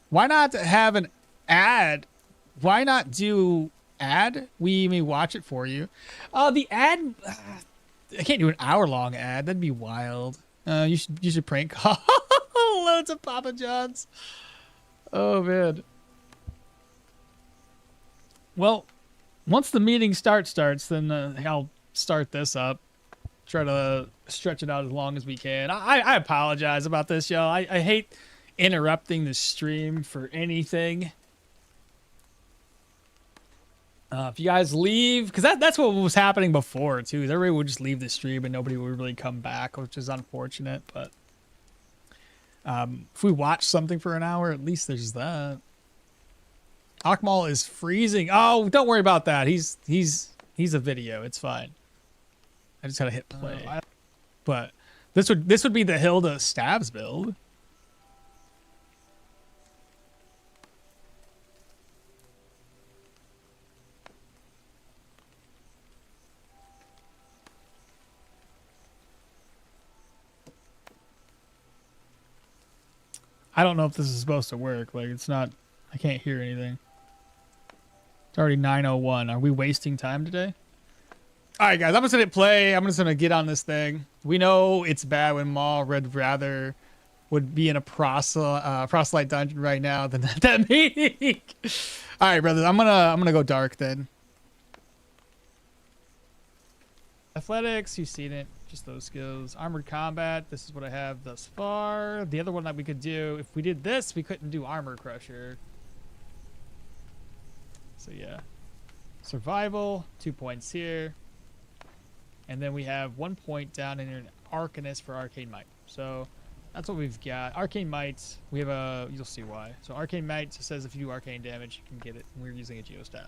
Why not have an ad? Why not do ad? We may watch it for you. The ad. I can't do an hour-long ad. That'd be wild. You should prank call loads of Papa Johns. Oh man. Well, once the meeting starts, then I'll start this up. Try to stretch it out as long as we can. I apologize about this, y'all. I hate interrupting the stream for anything. If you guys leave, because that's what was happening before too. Everybody would just leave the stream and nobody would really come back, which is unfortunate. But if we watch something for an hour, at least there's that. Okmall is freezing. Oh, don't worry about that. He's a video. It's fine. I just gotta hit play. But this would be the Hilda stabs build. I don't know if this is supposed to work. Like, it's not. I can't hear anything. It's already 9:01. Are we wasting time today? All right, guys. I'm just gonna hit play. I'm just gonna get on this thing. We know it's bad when Maul would be in a proselyte dungeon right now than that meeting. All right, brothers. I'm gonna go dark then. Athletics. You've seen it. Just those skills. Armored combat. This is what I have thus far. The other one that we could do, if we did this, we couldn't do armor crusher. So yeah. Survival, 2 points here. And then we have 1 point down in an Arcanist for Arcane Might. So that's what we've got. Arcane Might, we have a, you'll see why. So Arcane Might says if you do arcane damage, you can get it. And we're using a Geostat.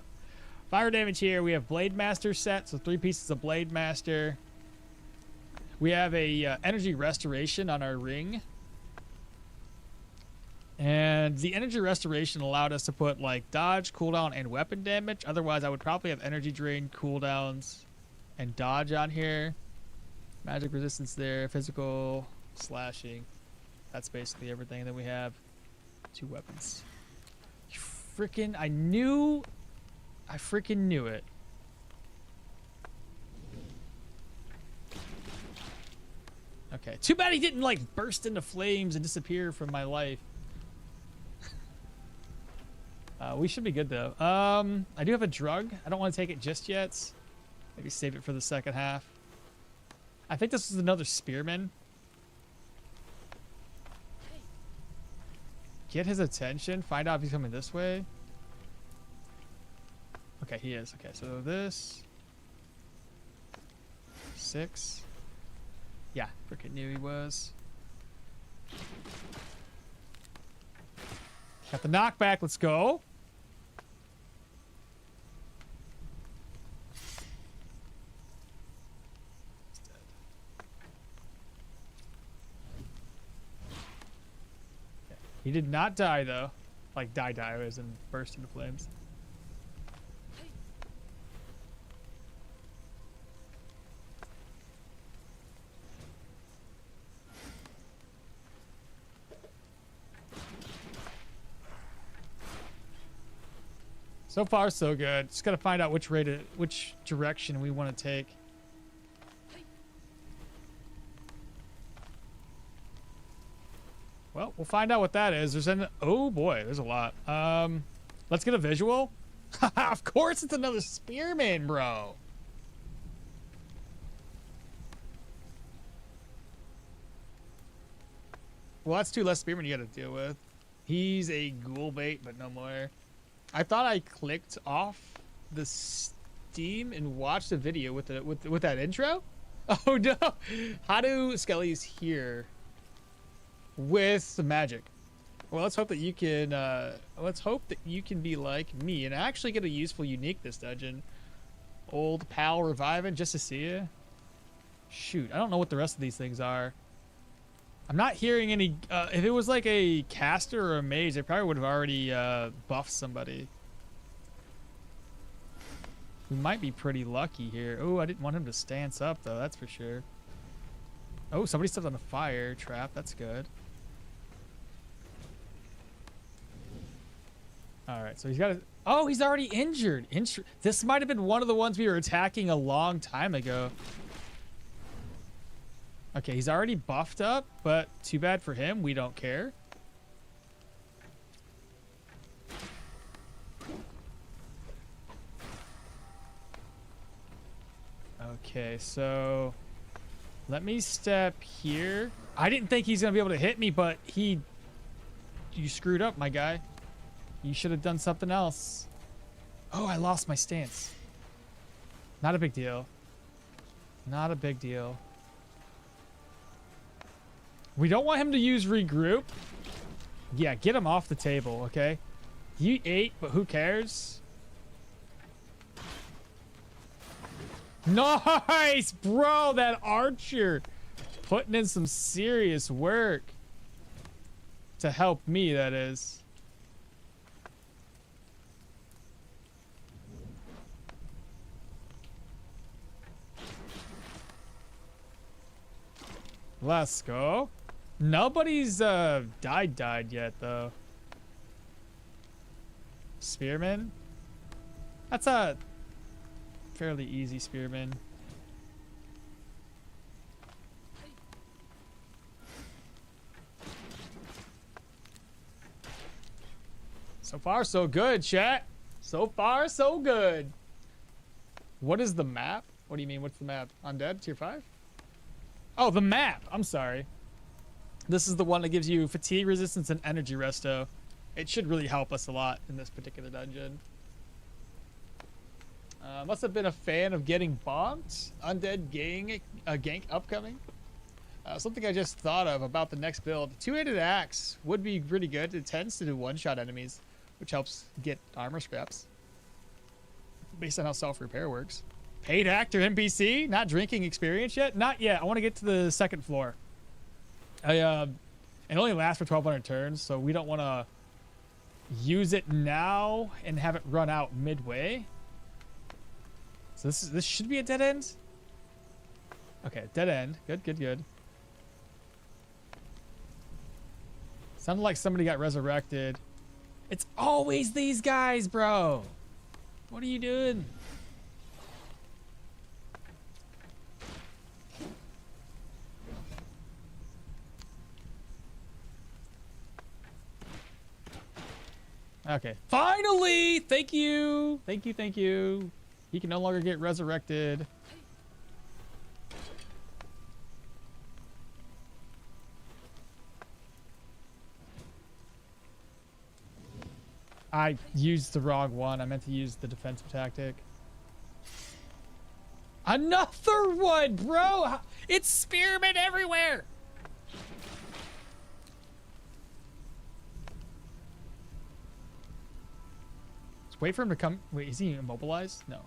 Fire damage here, we have Blade Master set. So 3 pieces of Blade Master. We have a energy restoration on our ring. And the energy restoration allowed us to put like dodge, cooldown, and weapon damage. Otherwise, I would probably have energy drain, cooldowns, and dodge on here. Magic resistance there, physical, slashing. That's basically everything that we have. 2 weapons. Freaking, I freaking knew it. Okay, too bad he didn't like burst into flames and disappear from my life. We should be good though. I do have a drug. I don't want to take it just yet. Maybe save it for the second half. I think this is another spearman. Get his attention. Find out if he's coming this way. Okay, he is. Okay, so this. 6. Yeah, freaking knew he was. Got the knockback. Let's go. He's dead. Okay. He did not die though. Like die as in burst into flames. So far, so good. Just gotta find out which direction we want to take. Well, we'll find out what that is. Oh boy, there's a lot. Let's get a visual. Of course, it's another spearman, bro. Well, that's 2 less spearmen you gotta deal with. He's a ghoul bait, but no more. I thought I clicked off the Steam and watched a video with that intro. Oh no! How do skellies hear with the magic? Well, let's hope that you can. Let's hope that you can be like me and actually get a useful unique this dungeon. Old pal reviving just to see you. Shoot, I don't know what the rest of these things are. I'm not hearing any. If it was like a caster or a mage, they probably would have already buffed somebody. We might be pretty lucky here. Oh, I didn't want him to stance up though. That's for sure. Oh, somebody stepped on a fire trap. That's good. All right, so he's got. Oh, he's already injured. This might have been one of the ones we were attacking a long time ago. Okay, he's already buffed up, but too bad for him. We don't care. Okay, so let me step here. I didn't think he's gonna be able to hit me, but you screwed up, my guy. You should have done something else. Oh, I lost my stance. Not a big deal. Not a big deal. We don't want him to use regroup. Yeah, get him off the table, okay? You ate, but who cares? Nice, bro. That archer putting in some serious work to help me, that is. Let's go. Nobody's died yet though. Spearman? That's a fairly easy spearman. So far so good, chat. So far so good. What is the map? What do you mean, what's the map? Undead tier 5? Oh, the map. I'm sorry. This is the one that gives you fatigue resistance and energy resto. It should really help us a lot in this particular dungeon. Must have been a fan of getting bombed. Undead gank upcoming. Something I just thought of about the next build. Two-handed axe would be pretty good. It tends to do one-shot enemies, which helps get armor scraps. Based on how self-repair works. Paid actor NPC? Not drinking experience yet? Not yet. I want to get to the second floor. It only lasts for 1,200 turns, so we don't want to use it now and have it run out midway. So this should be a dead end. Okay, dead end. Good. Sounded like somebody got resurrected. It's always these guys, bro. What are you doing? Okay. Finally! Thank you! Thank you. He can no longer get resurrected. I used the wrong one. I meant to use the defensive tactic. Another one, bro! It's spearmen everywhere! Wait for him to come. Wait, is he immobilized? No.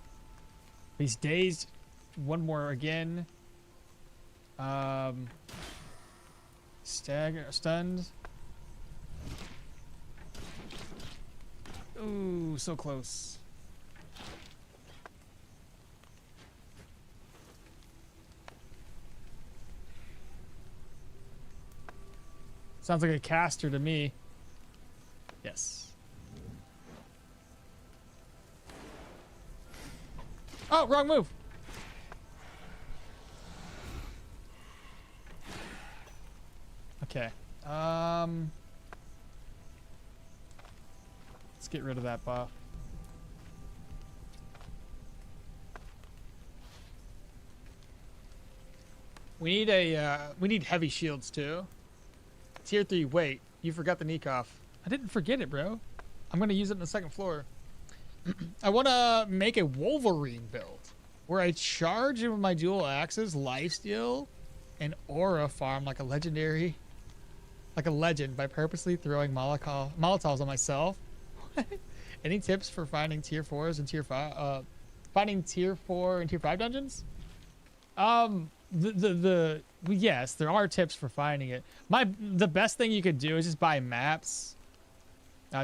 He's dazed. One more again. Stunned. Ooh, so close. Sounds like a caster to me. Yes. Oh, wrong move. Okay. Let's get rid of that buff. We need heavy shields too. Tier 3, wait, you forgot the Nikov. I didn't forget it, bro. I'm gonna use it on the second floor. I want to make a Wolverine build where I charge with my dual axes, lifesteal, and aura farm like a legend by purposely throwing Molotovs on myself. Any tips for finding tier 4s and tier 5? Finding tier 4 and tier 5 dungeons? Yes, there are tips for finding it. The best thing you could do is just buy maps.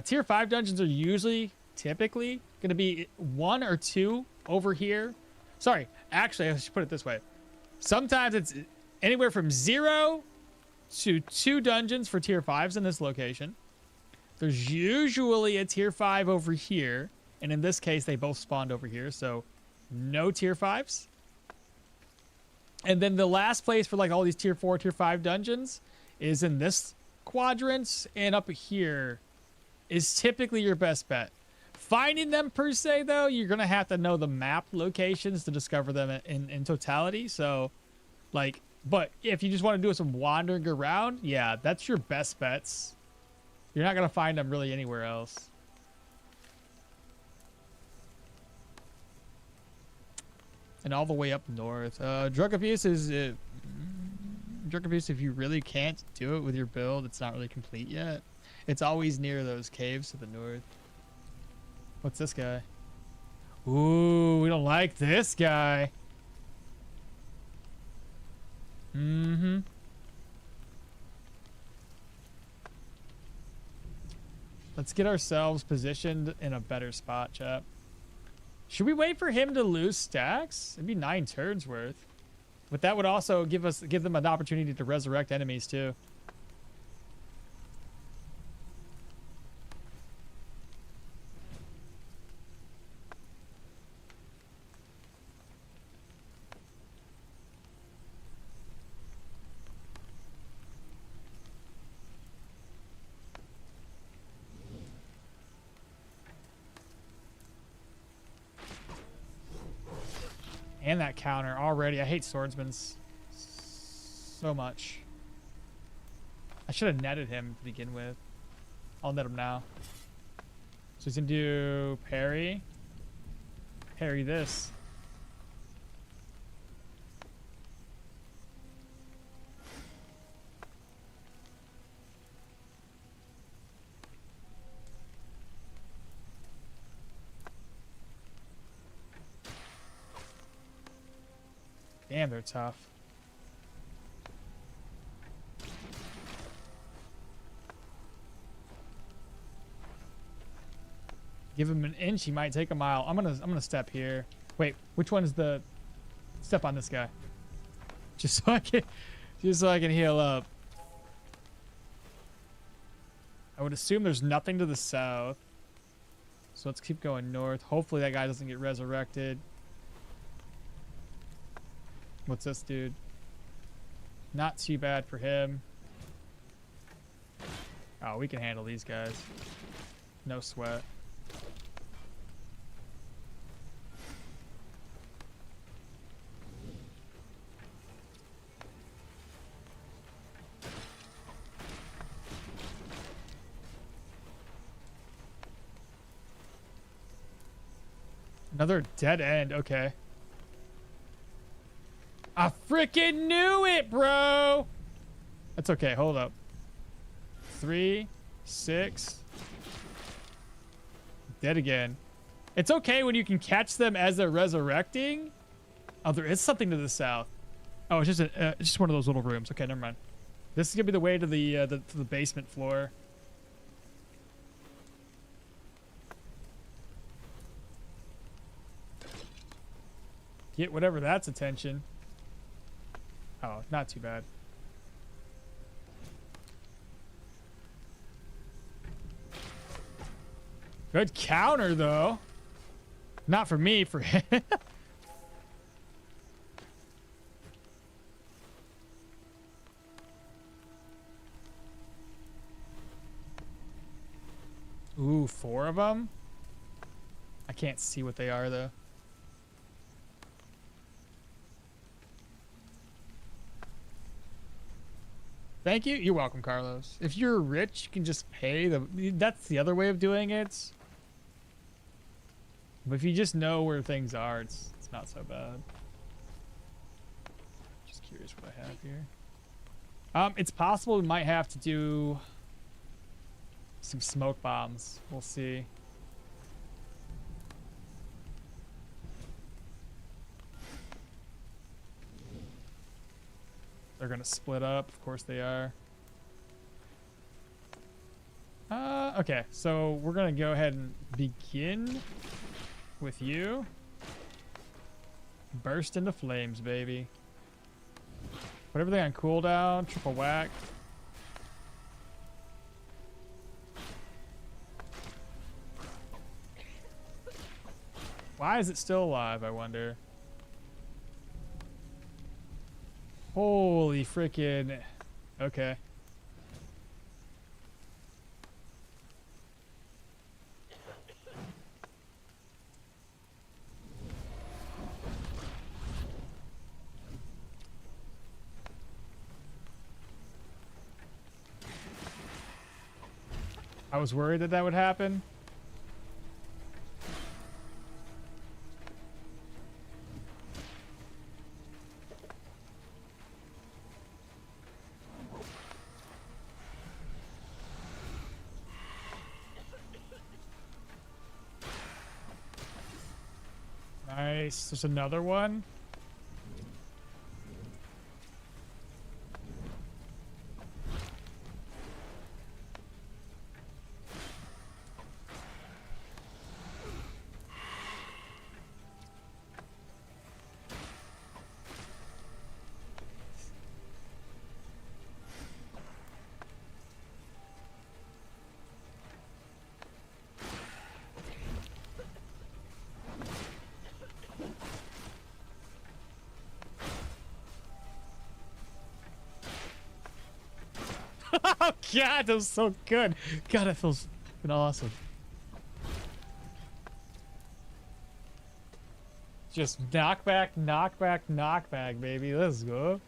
Tier 5 dungeons are typically going to be 1 or 2 over here. Sorry, actually, I should put it this way. Sometimes it's anywhere from 0 to 2 dungeons for tier 5s in this location. There's usually a tier 5 over here. And in this case, they both spawned over here. So no tier 5s. And then the last place for like all these tier 4, tier 5 dungeons is in this quadrant. And up here is typically your best bet. Finding them per se, though, you're going to have to know the map locations to discover them in totality. So, like, but if you just want to do some wandering around, yeah, that's your best bets. You're not going to find them really anywhere else. And all the way up north. Drug abuse is... drug abuse, if you really can't do it with your build, it's not really complete yet. It's always near those caves to the north. What's this guy? Ooh, we don't like this guy. Mm-hmm. Let's get ourselves positioned in a better spot, chap. Should we wait for him to lose stacks? It'd be 9 turns worth. But that would also give them an opportunity to resurrect enemies too. And that counter already. I hate swordsmen so much. I should have netted him to begin with. I'll net him now. So he's gonna do parry. Parry this. Damn, they're tough. Give him an inch, he might take a mile. I'm gonna step here. Wait, which one is the step on this guy? Just so I can heal up. I would assume there's nothing to the south. So let's keep going north. Hopefully that guy doesn't get resurrected. What's this dude? Not too bad for him. Oh, we can handle these guys. No sweat. Another dead end. Okay. I freaking knew it, bro. That's okay. Hold up. 3, 6. Dead again. It's okay when you can catch them as they're resurrecting. Oh, there is something to the south. Oh, it's just one of those little rooms. Okay, never mind. This is gonna be the way to the basement floor. Get whatever that's attention. Oh, not too bad. Good counter, though. Not for me, for him. Ooh, 4 of them? I can't see what they are, though. Thank you. You're welcome, Carlos. If you're rich, you can just pay the... That's the other way of doing it. But if you just know where things are, it's not so bad. Just curious what I have here. It's possible we might have to do some smoke bombs. We'll see. They're gonna split up. Of course they are. Okay, so we're gonna go ahead and begin with you. Burst into flames, baby. Put everything on cooldown. Triple whack. Why is it still alive, I wonder? Holy freaking... Okay. I was worried that that would happen. Nice. There's another one. Oh god, that was so good. God, that feels fucking awesome. Just knockback, knockback, knockback, baby. Let's go.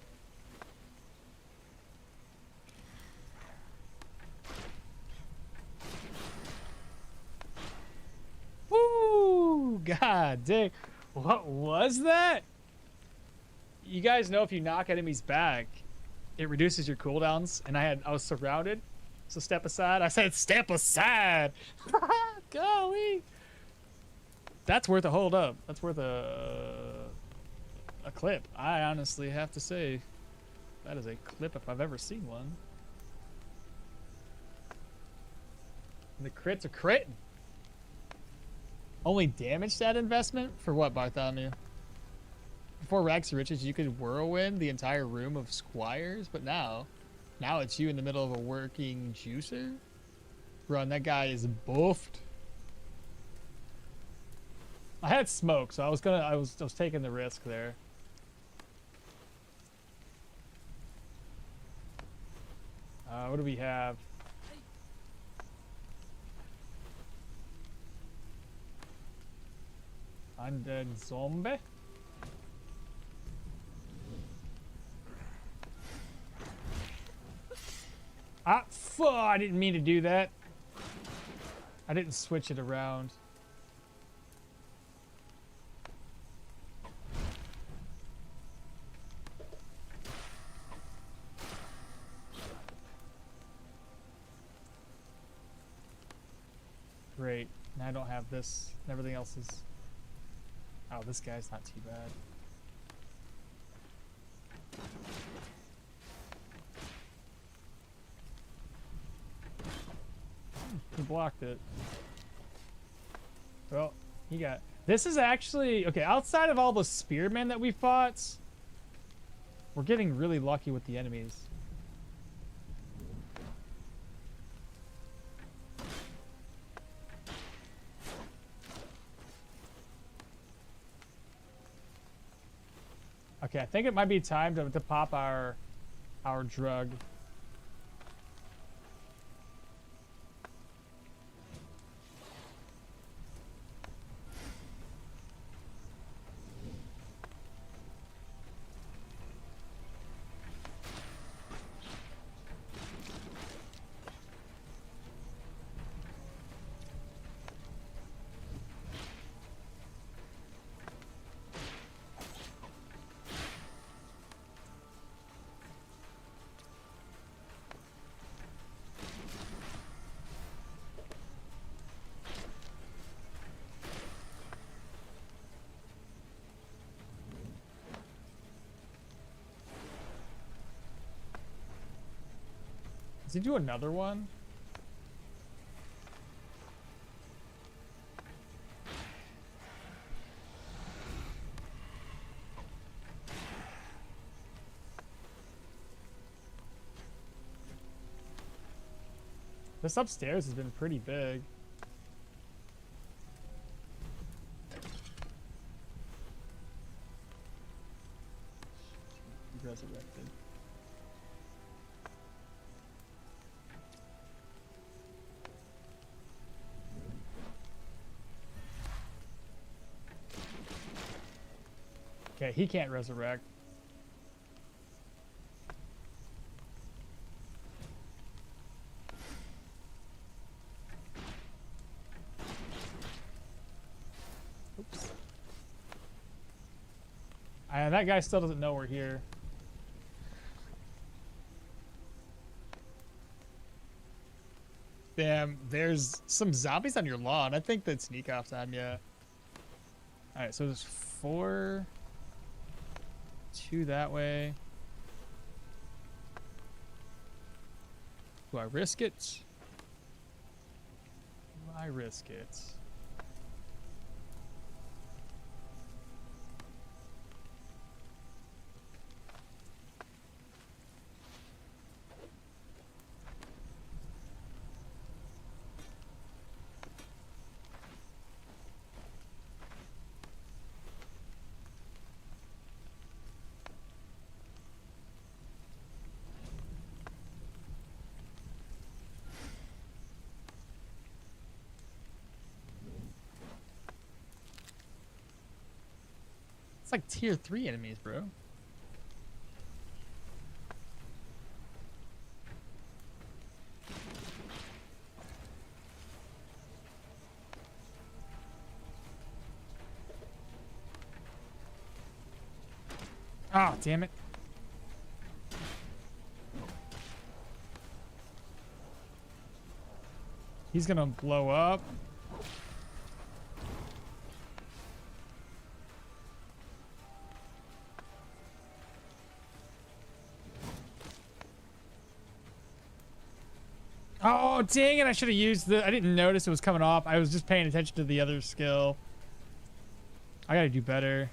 Woo! God dang. What was that? You guys know if you knock enemies back, it reduces your cooldowns, and I was surrounded, so step aside. I said step aside. Golly, that's worth a hold up. That's worth a clip. I honestly have to say, that is a clip if I've ever seen one. And the crits are critting. Only damage that investment for what, Bartholomew? Before Rags to Riches, you could whirlwind the entire room of squires, but now it's you in the middle of a working juicer? Run, that guy is buffed. I had smoke, so I was taking the risk there. What do we have? Undead zombie. Ah, fuck, I didn't mean to do that. I didn't switch it around. Great. Now I don't have this. Everything else is... Oh, this guy's not too bad. He blocked it. Well, he got... This is actually... Okay, outside of all the spearmen that we fought, we're getting really lucky with the enemies. Okay, I think it might be time to pop our drug. Does he do another one? This upstairs has been pretty big. resurrected. Okay, he can't resurrect. Oops. That guy still doesn't know we're here. Damn, there's some zombies on your lawn. I think that sneak off time, yeah. Alright, so there's 4. 2 that way. Do I risk it? Do I risk it? It's like tier 3 enemies, bro. Oh, damn it. He's gonna blow up. Oh, dang it. I should have used the... I didn't notice it was coming off. I was just paying attention to the other skill. I gotta do better.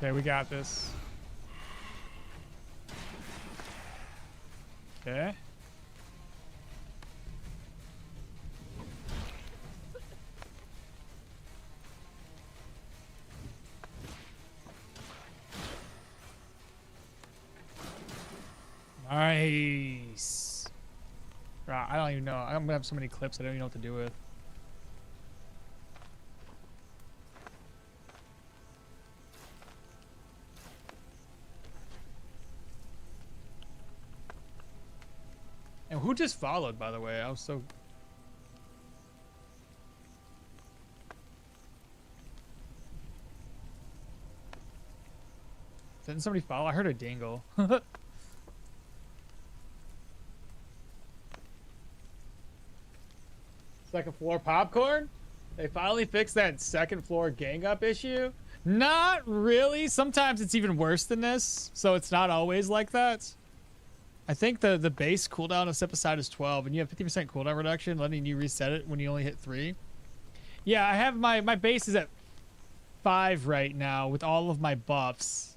Okay, we got this. Okay. Nice. Right, I don't even know. I'm gonna have so many clips I don't even know what to do with. And who just followed, by the way? I was so... Didn't somebody follow? I heard a dingle. Second floor popcorn? They finally fixed that second floor gang up issue? Not really. Sometimes it's even worse than this, so it's not always like that. I think the base cooldown of step aside is 12, and you have 50% cooldown reduction, letting you reset it when you only hit 3. Yeah, I have my base is at 5 right now with all of my buffs.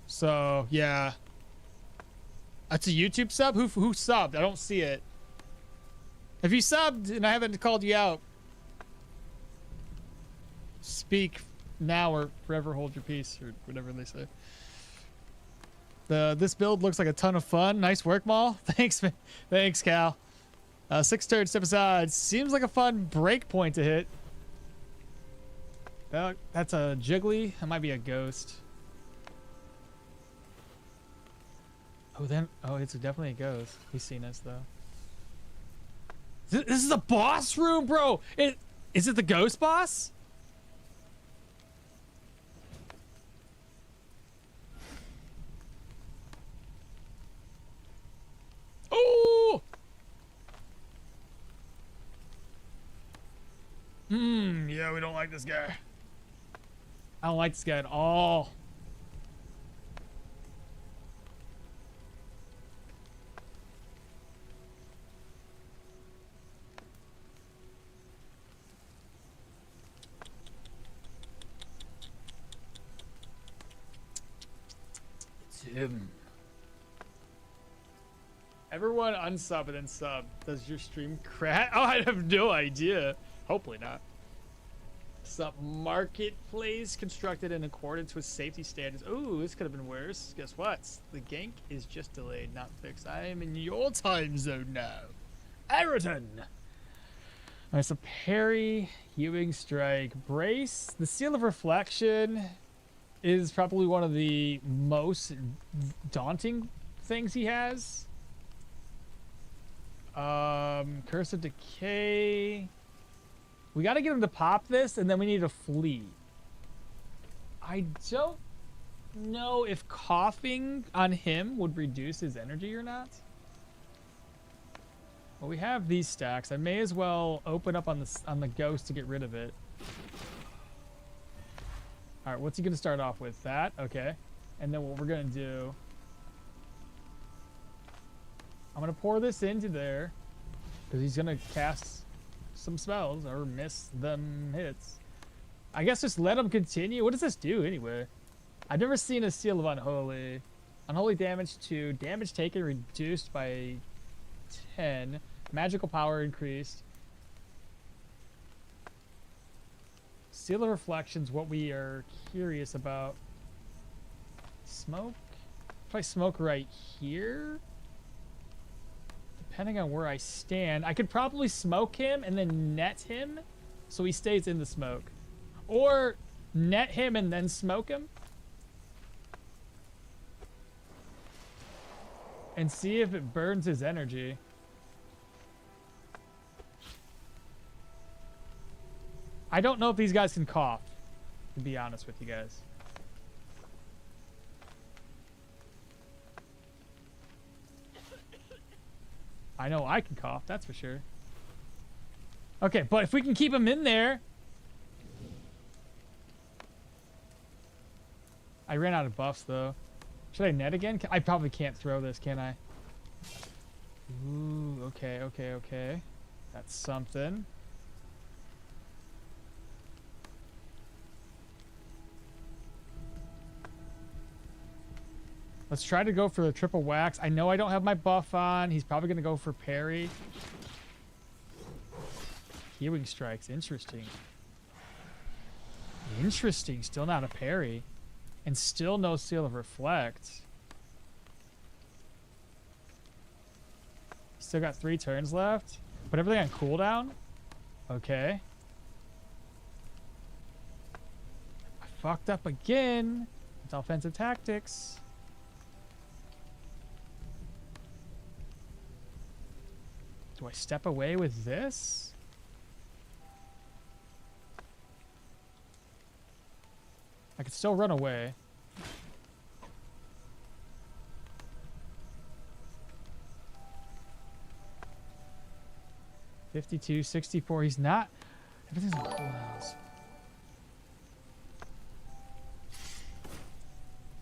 So yeah, that's a YouTube sub. Who subbed? I don't see it. If you subbed and I haven't called you out, speak now or forever hold your peace, or whatever they say. This build looks like a ton of fun. Nice work, Maul. Thanks, man. Thanks, Cal. 6 turns step aside. Seems like a fun break point to hit. That's a jiggly. That might be a ghost. Oh, then. Oh, it's definitely a ghost. He's seen us, though. This is the boss room, bro! Is it the ghost boss? Oh! Yeah, we don't like this guy. I don't like this guy at all. It's him. Everyone unsub and then sub. Does your stream crash? Oh, I have no idea. Hopefully not. Sub marketplace constructed in accordance with safety standards. Ooh, this could have been worse. Guess what? The gank is just delayed, not fixed. I am in your time zone now. Ayrton! Alright, so parry, hewing strike, brace. The seal of reflection is probably one of the most daunting things he has. Curse of Decay. We got to get him to pop this, and then we need to flee. I don't know if coughing on him would reduce his energy or not. Well, we have these stacks. I may as well open up on the ghost to get rid of it. All right, what's he gonna start off with? That, okay. And then what we're gonna do, I'm gonna pour this into there because he's gonna cast some spells or miss them hits. I guess just let him continue. What does this do anyway? I've never seen a seal of unholy. Unholy damage to damage taken reduced by 10. Magical power increased. Seal of reflections, what we are curious about. Smoke? If I smoke right here, depending on where I stand, I could probably smoke him and then net him so he stays in the smoke. Or net him and then smoke him. And see if it burns his energy. I don't know if these guys can cough, to be honest with you guys. I know I can cough, that's for sure. Okay, but if we can keep him in there... I ran out of buffs, though. Should I net again? I probably can't throw this, can I? Ooh, okay, okay, okay. That's something. Let's try to go for the triple wax. I know I don't have my buff on. He's probably going to go for parry. Hewing strikes. Interesting. Interesting. Still not a parry. And still no seal of reflect. Still got 3 turns left. Put everything on cooldown. Okay. I fucked up again. It's offensive tactics. Do I step away with this? I could still run away. $52, $64. He's not. Everything's on cooldowns.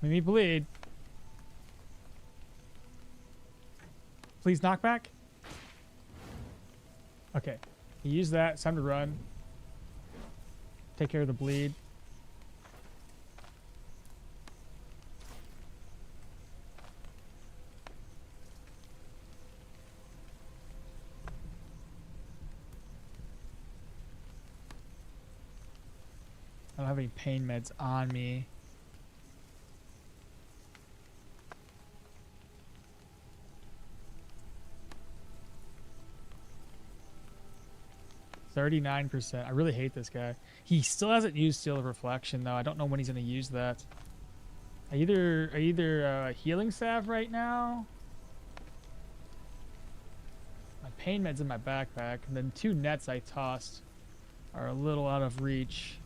Make me bleed. Please knock back. Okay. He used that. It's time to run. Take care of the bleed. I don't have any pain meds on me. %. I really hate this guy. He still hasn't used Seal of Reflection, though. I don't know when he's going to use that. I either healing salve right now. My pain meds in my backpack, and then 2 nets I tossed are a little out of reach.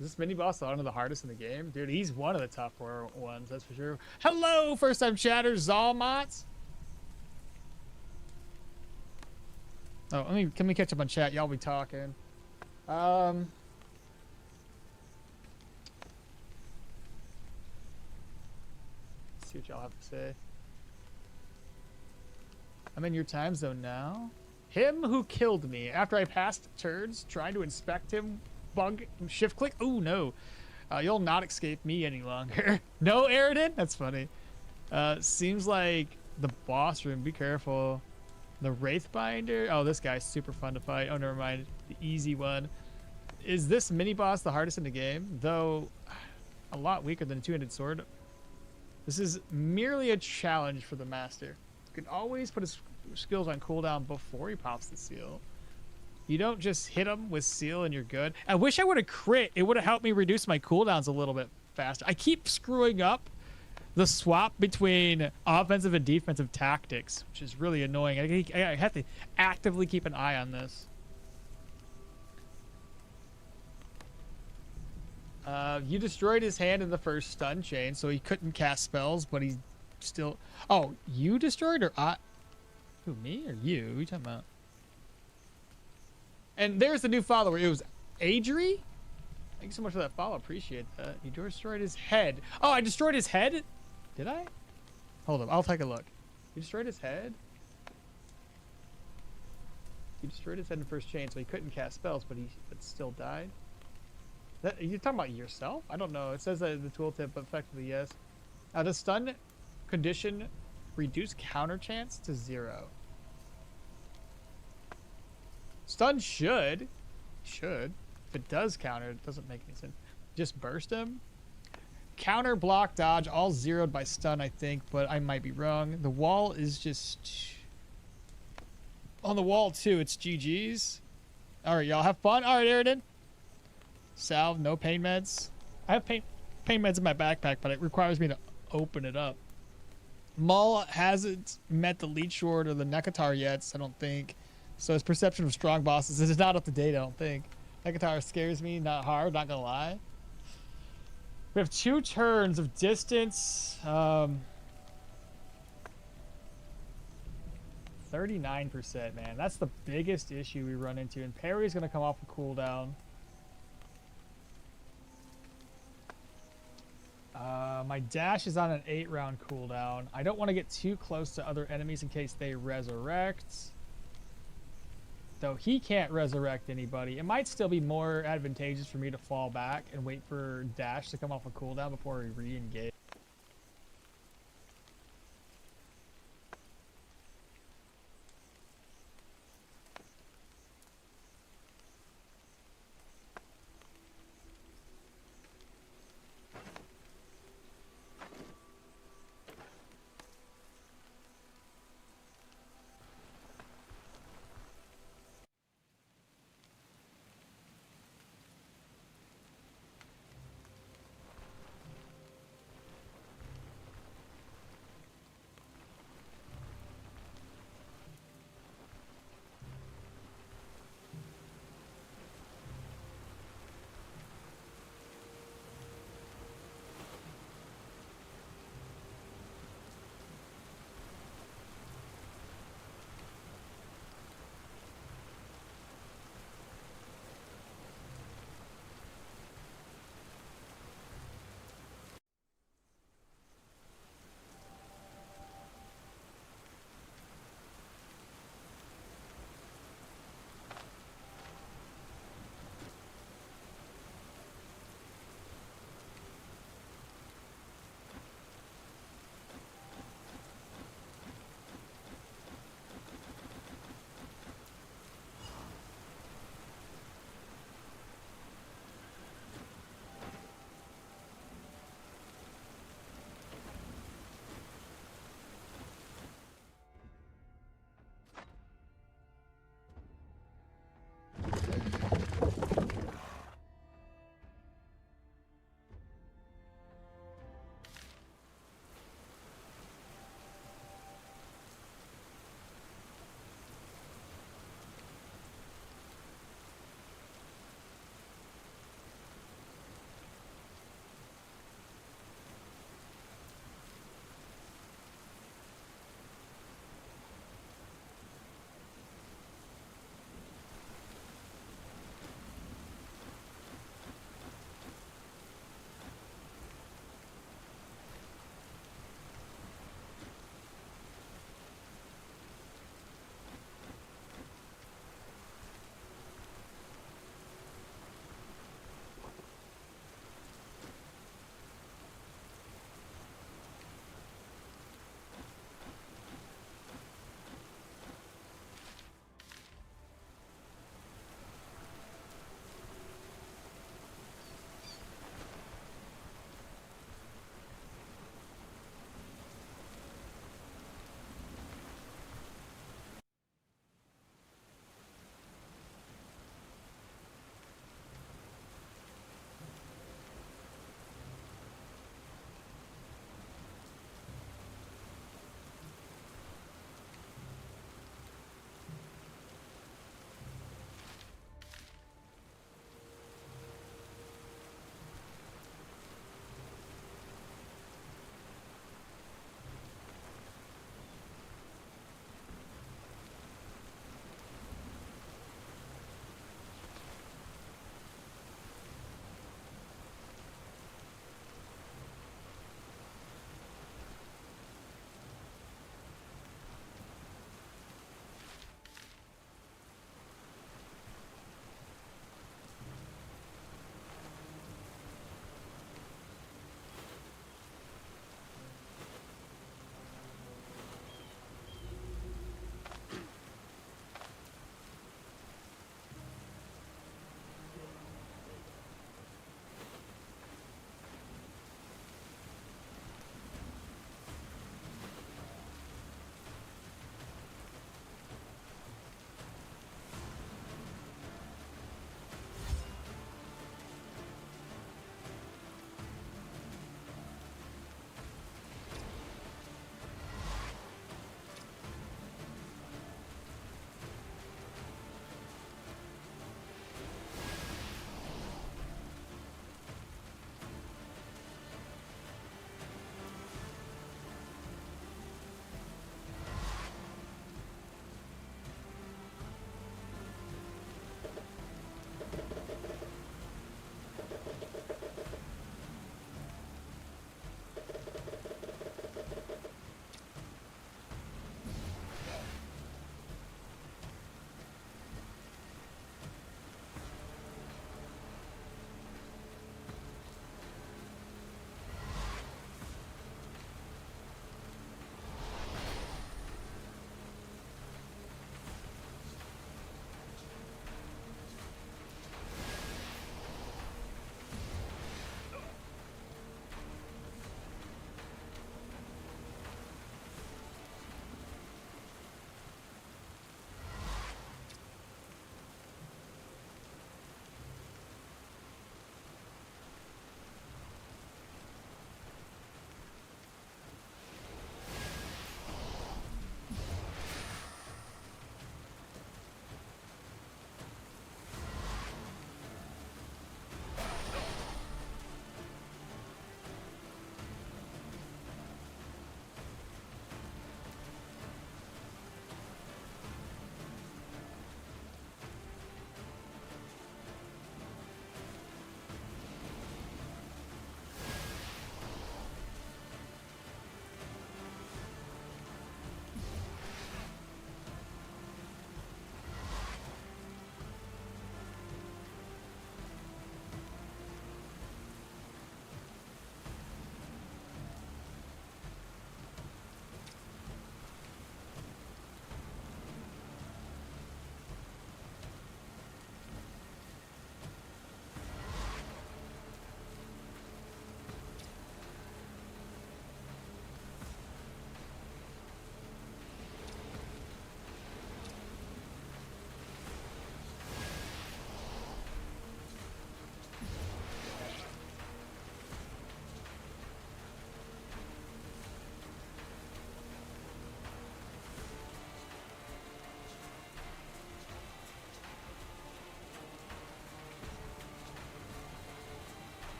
Is this mini boss one of the hardest in the game? Dude, he's one of the tougher ones, that's for sure. Hello, first time chatter, Zalmots. Oh, let me catch up on chat. Y'all be talking. See what y'all have to say. I'm in your time zone now. Him who killed me after I passed turds trying to inspect him. Bug shift click. Oh no. You'll not escape me any longer. No, Aridin? That's funny. Seems like the boss room. Be careful. The Wraithbinder. Oh, this guy's super fun to fight. Oh, never mind. The easy one. Is this mini boss the hardest in the game? Though a lot weaker than a two-handed sword. This is merely a challenge for the master. You can always put his skills on cooldown before he pops the seal. You don't just hit him with seal and you're good. I wish I would have crit. It would have helped me reduce my cooldowns a little bit faster. I keep screwing up the swap between offensive and defensive tactics, which is really annoying. I have to actively keep an eye on this. You destroyed his hand in the first stun chain, so he couldn't cast spells, but he still... Oh, you destroyed or I... Who, me or you? What are you talking about? And there's the new follower. It was Adri? Thank you so much for that follow. Appreciate that. You destroyed his head. Oh, I destroyed his head? Did I? Hold up. I'll take a look. You destroyed his head? You destroyed his head in the first chain, so he couldn't cast spells, but still died. That, you're talking about yourself? I don't know. It says that in the tooltip, but effectively, yes. The stun condition reduce counter chance to 0. Stun should. If it does counter, it doesn't make any sense. Just burst him. Counter, block, dodge, all zeroed by stun, I think, but I might be wrong. The wall is just... On the wall, too, it's GG's. All right, y'all have fun. All right, Aridin. Salve, no pain meds. I have pain meds in my backpack, but it requires me to open it up. Mull hasn't met the Leech Sword or the Nekatar yet, so I don't think. So his perception of strong bosses is not up to date, I don't think. Nekatar scares me, not hard, not gonna lie. We have 2 turns of distance. 39%, man. That's the biggest issue we run into. And parry's gonna come off a cooldown. My dash is on an 8-round cooldown. I don't want to get too close to other enemies in case they resurrect. Though he can't resurrect anybody. It might still be more advantageous for me to fall back and wait for dash to come off a cooldown before we re-engage.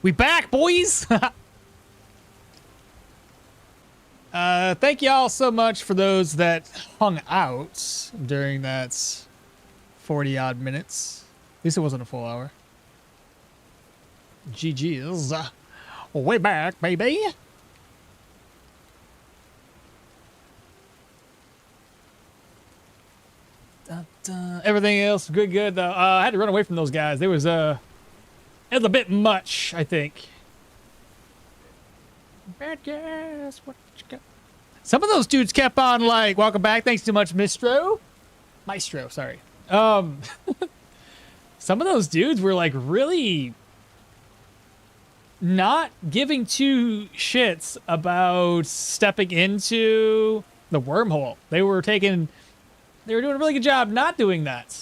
We back, boys. Thank you all so much for those that hung out during that 40 odd minutes. At least it wasn't a full hour. GG's. Way back, baby. Everything else good though. I had to run away from those guys. It was a bit much, I think. Bad guys, what you got? Some of those dudes kept on like, welcome back, thanks too much, Maestro, sorry. Some of those dudes were like really not giving two shits about stepping into the wormhole. They were doing a really good job not doing that.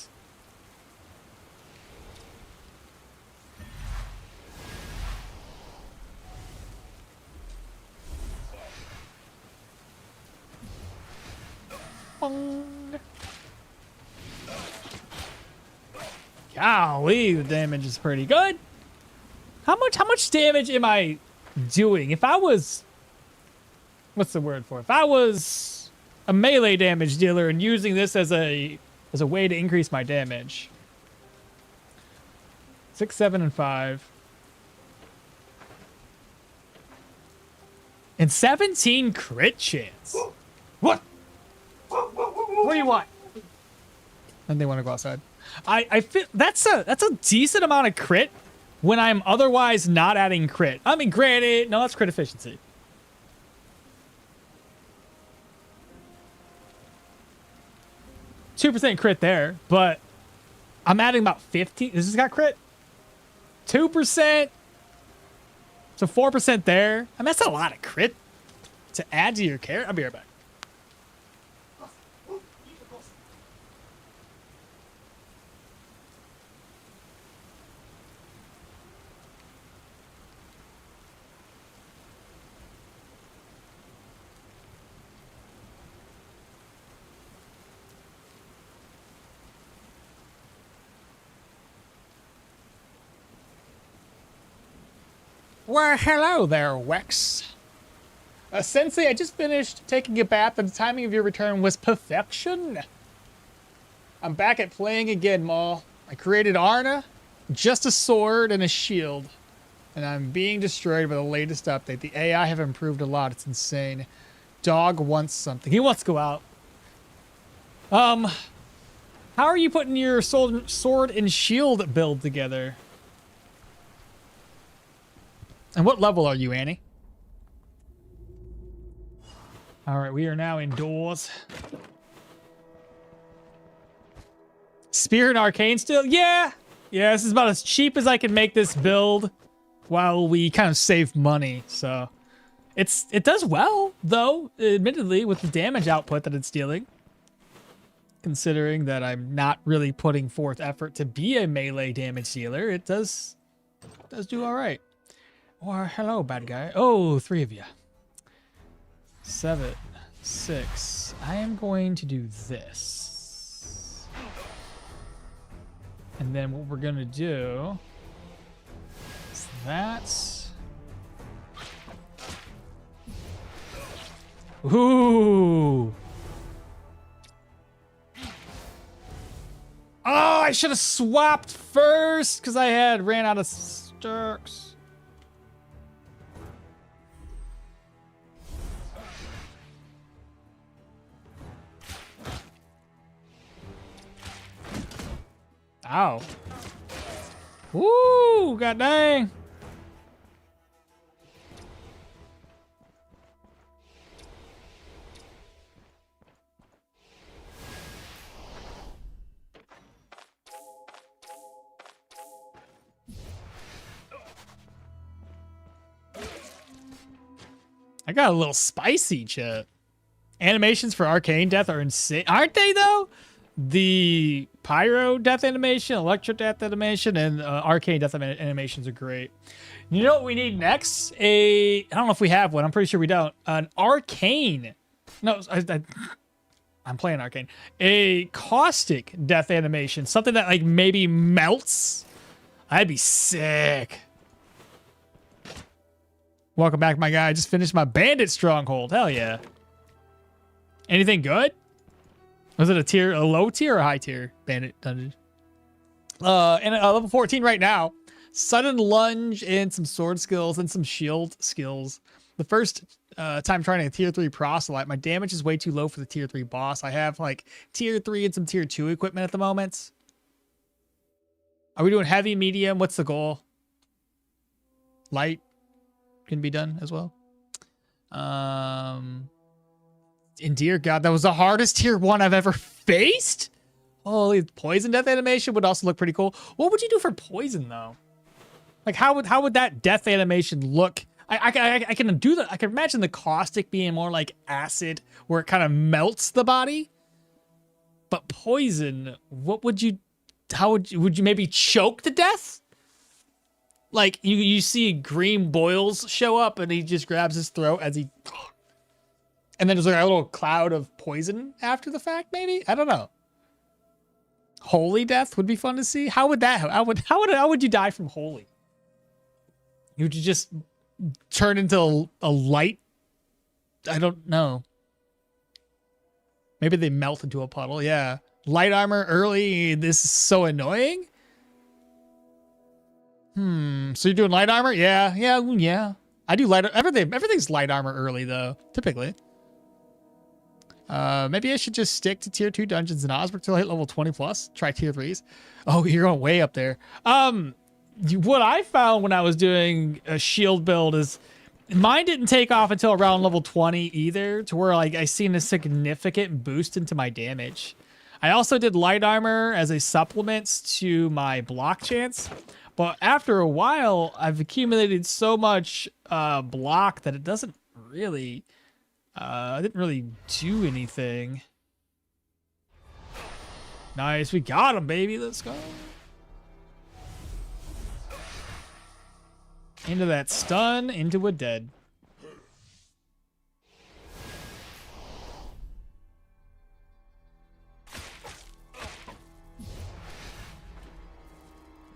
Golly, the damage is pretty good. How much damage am I doing? If I was, what's the word for it? If I was a melee damage dealer and using this as a way to increase my damage. 6, 7, and 5. And 17 crit chance. What? What do you want? And they want to go outside. I feel that's a decent amount of crit when I'm otherwise not adding crit. I mean, granted, no, that's crit efficiency. %2 crit there, but I'm adding about 15. This has got crit. 2%. So 4% there. I mean, that's a lot of crit to add to your character. I'll be right back. Well, hello there, Wex. Sensei, I just finished taking a bath and the timing of your return was perfection. I'm back at playing again, Maul. I created Arna, just a sword and a shield. And I'm being destroyed by the latest update. The AI have improved a lot. It's insane. Dog wants something. He wants to go out. How are you putting your sword and shield build together? And what level are you, Annie? All right, we are now indoors. Spear and Arcane still? Yeah. Yeah, this is about as cheap as I can make this build while we kind of save money. So it does well, though, admittedly, with the damage output that it's dealing. Considering that I'm not really putting forth effort to be a melee damage dealer, it does do all right. Or hello, bad guy. Oh, 3 of you. 7, 6. I am going to do this. And then what we're going to do is that. Ooh. Oh, I should have swapped first because I ran out of Starks. Ow. Woo, god dang. I got a little spicy, chat. Animations for Arcane Death are insane. Aren't they, though? The Pyro Death animation, Electro Death animation, and Arcane Death animations are great. You know what we need next? I don't know if we have one. I'm pretty sure we don't. An Arcane. No, I'm playing Arcane. A Caustic Death animation. Something that, like, maybe melts. I'd be sick. Welcome back, my guy. I just finished my bandit stronghold. Hell yeah. Anything good? Was it a low tier or a high tier bandit dungeon? And at level 14 right now. Sudden lunge and some sword skills and some shield skills. The first time trying a tier 3 proselyte, my damage is way too low for the tier 3 boss. I have like tier 3 and some tier 2 equipment at the moment. Are we doing heavy, medium? What's the goal? Light can be done as well. And dear God, that was the hardest tier 1 I've ever faced. Holy, poison death animation would also look pretty cool. What would you do for poison though? Like how would that death animation look? I can do that. I can imagine the caustic being more like acid, where it kind of melts the body. But poison, what would you? How would you maybe choke to death? Like you see green boils show up, and he just grabs his throat as he, and then there's like a little cloud of poison after the fact. Maybe, I don't know. Holy death would be fun to see. How would that? How would you die from holy? Would you just turn into a light? I don't know. Maybe they melt into a puddle. Yeah. Light armor early. This is so annoying. So you're doing light armor? Yeah. I do light. Everything's light armor early though, typically. Maybe I should just stick to tier 2 dungeons in Osberg till I hit level 20 plus. Try tier 3s. Oh, you're going way up there. What I found when I was doing a shield build is mine didn't take off until around level 20 either, to where like I seen a significant boost into my damage. I also did light armor as a supplement to my block chance, but after a while I've accumulated so much block that it doesn't really didn't really do anything. Nice, we got him, baby. Let's go. Into that stun, into a dead.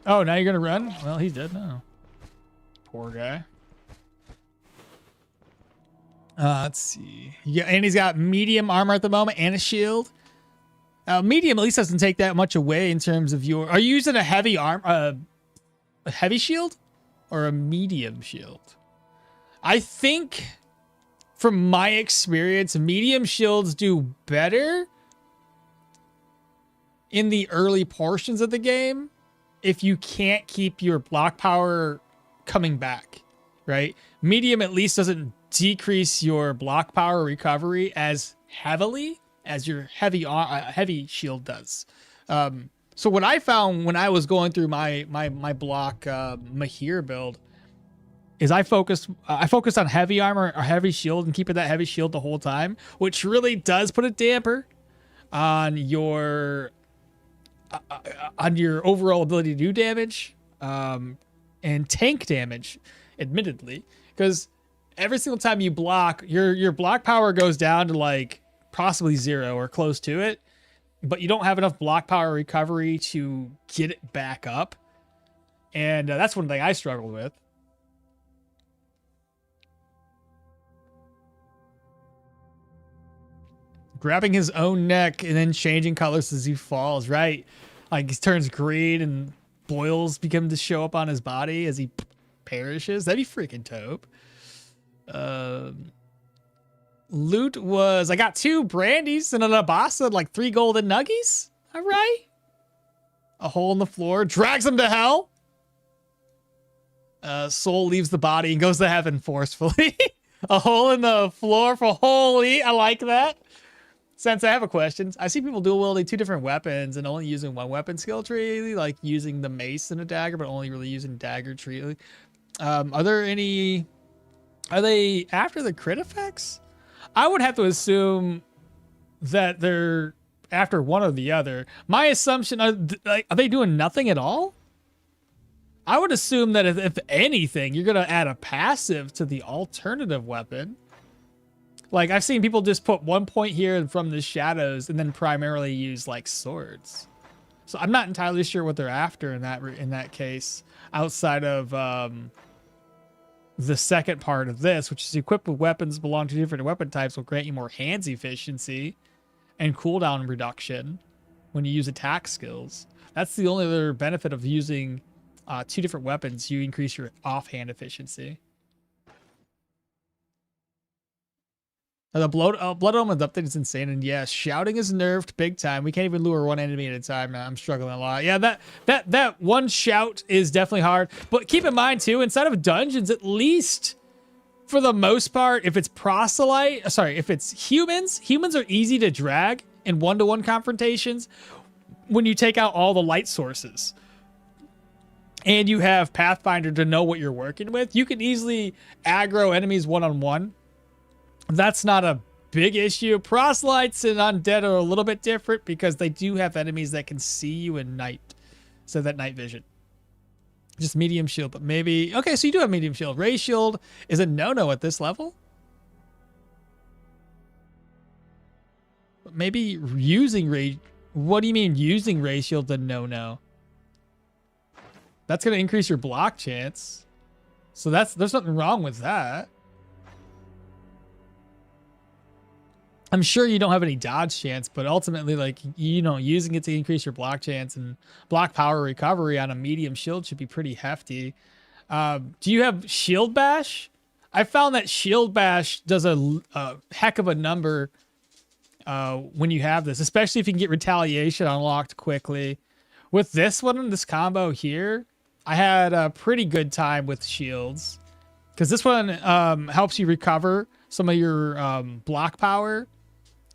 Oh, now you're gonna run? Well, he's dead now. Poor guy. Let's see. Yeah, and he's got medium armor at the moment and a shield. Medium at least doesn't take that much away in terms of your. Are you using a heavy a heavy shield or a medium shield? I think, from my experience, medium shields do better in the early portions of the game if you can't keep your block power coming back, right? Medium at least doesn't decrease your block power recovery as heavily as your heavy shield does. So what I found when I was going through my block Mahir build is I focused on heavy armor or heavy shield and keeping that heavy shield the whole time, which really does put a damper on your overall ability to do damage and tank damage, admittedly, because every single time you block, your block power goes down to like possibly 0 or close to it, but you don't have enough block power recovery to get it back up. And that's one thing I struggled with. Grabbing his own neck and then changing colors as he falls, right? Like he turns green and boils begin to show up on his body as he perishes. That'd be freaking dope. Loot was, I got 2 brandies and an abasa, like 3 golden nuggies. All right. A hole in the floor, drags him to hell. Soul leaves the body and goes to heaven forcefully. A hole in the floor for holy. I like that. Since I have a question, I see people dual wielding 2 different weapons and only using 1 weapon skill tree, like using the mace and a dagger, but only really using dagger tree. Are they after the crit effects? I would have to assume that they're after one or the other. My assumption, are they doing nothing at all? I would assume that if anything, you're going to add a passive to the alternative weapon. Like, I've seen people just put 1 point here and from the shadows and then primarily use, like, swords. So I'm not entirely sure what they're after in that case, outside of the second part of this, which is equipped with weapons belong to different weapon types, will grant you more hands efficiency and cooldown reduction when you use attack skills. That's the only other benefit of using 2 different weapons. You increase your offhand efficiency. The Blood Omen's update is insane, and yes, shouting is nerfed big time. We can't even lure one enemy at a time. I'm struggling a lot. Yeah, that one shout is definitely hard. But keep in mind too, inside of dungeons, at least for the most part, if it's if it's humans are easy to drag in 1-to-1 confrontations when you take out all the light sources. And you have Pathfinder to know what you're working with. You can easily aggro enemies one-on-one. That's not a big issue. Proselytes and undead are a little bit different because they do have enemies that can see you in night. So that night vision. Just medium shield, but maybe... Okay, so you do have medium shield. Ray shield is a no-no at this level. But maybe using ray... What do you mean using ray shield a no-no? That's going to increase your block chance. So there's nothing wrong with that. I'm sure you don't have any dodge chance, but ultimately, like, you know, using it to increase your block chance and block power recovery on a medium shield should be pretty hefty. Do you have shield bash? I found that shield bash does a heck of a number when you have this, especially if you can get retaliation unlocked quickly. With this one, this combo here, I had a pretty good time with shields because this one helps you recover some of your block power.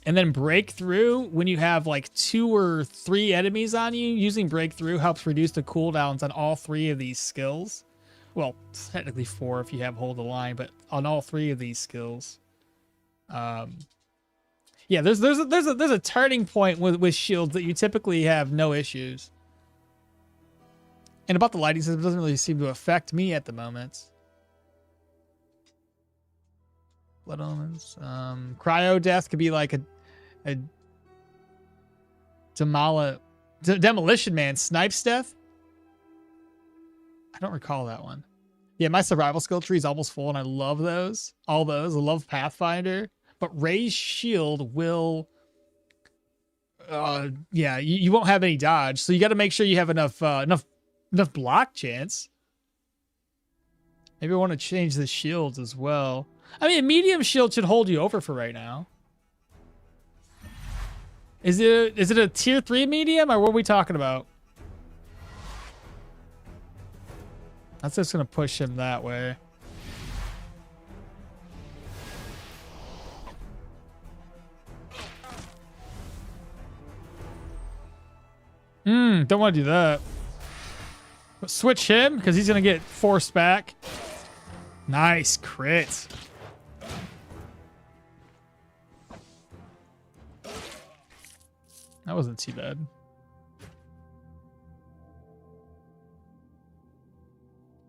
And then breakthrough, when you have like 2 or 3 enemies on you, using breakthrough helps reduce the cooldowns on all 3 of these skills. Well, technically 4 if you have hold the line, but on all 3 of these skills. Yeah, there's a turning point with shields that you typically have no issues. And about the lighting system, it doesn't really seem to affect me at the moment. Blood Omens. Cryo Death could be like a Demolition Man Snipes Death. I don't recall that one. Yeah, my survival skill tree is almost full, and I love those. All those. I love Pathfinder. But Ray's shield will... yeah, you won't have any dodge, so you got to make sure you have enough block chance. Maybe I want to change the shields as well. I mean, a medium shield should hold you over for right now. Is it a tier 3 medium, or what are we talking about? That's just going to push him that way. Don't want to do that. But switch him, because he's going to get forced back. Nice crit. That wasn't too bad.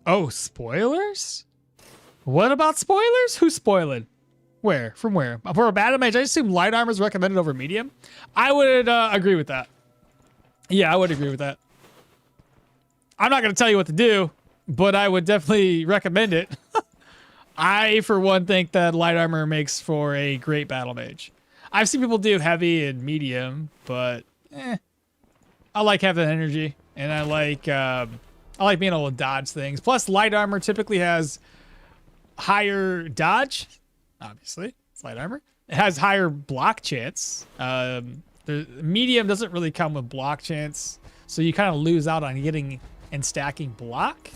Oh, spoilers? What about spoilers? Who's spoiling? Where? From where? For a battle mage, I assume light armor is recommended over medium. I would agree with that. Yeah, I would agree with that. I'm not going to tell you what to do, but I would definitely recommend it. I, for one, think that light armor makes for a great battle mage. I've seen people do heavy and medium, but I like having energy, and I like being able to dodge things. Plus, light armor typically has higher dodge. Obviously, it's light armor. It has higher block chance. The medium doesn't really come with block chance, so you kind of lose out on getting and stacking block.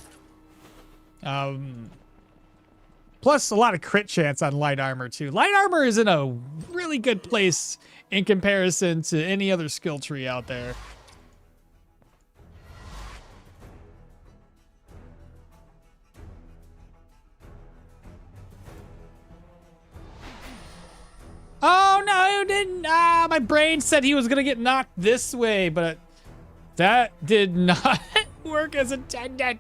Plus, a lot of crit chance on light armor, too. Light armor is in a really good place in comparison to any other skill tree out there. Oh, no, it didn't. My brain said he was going to get knocked this way, but that did not work as intended.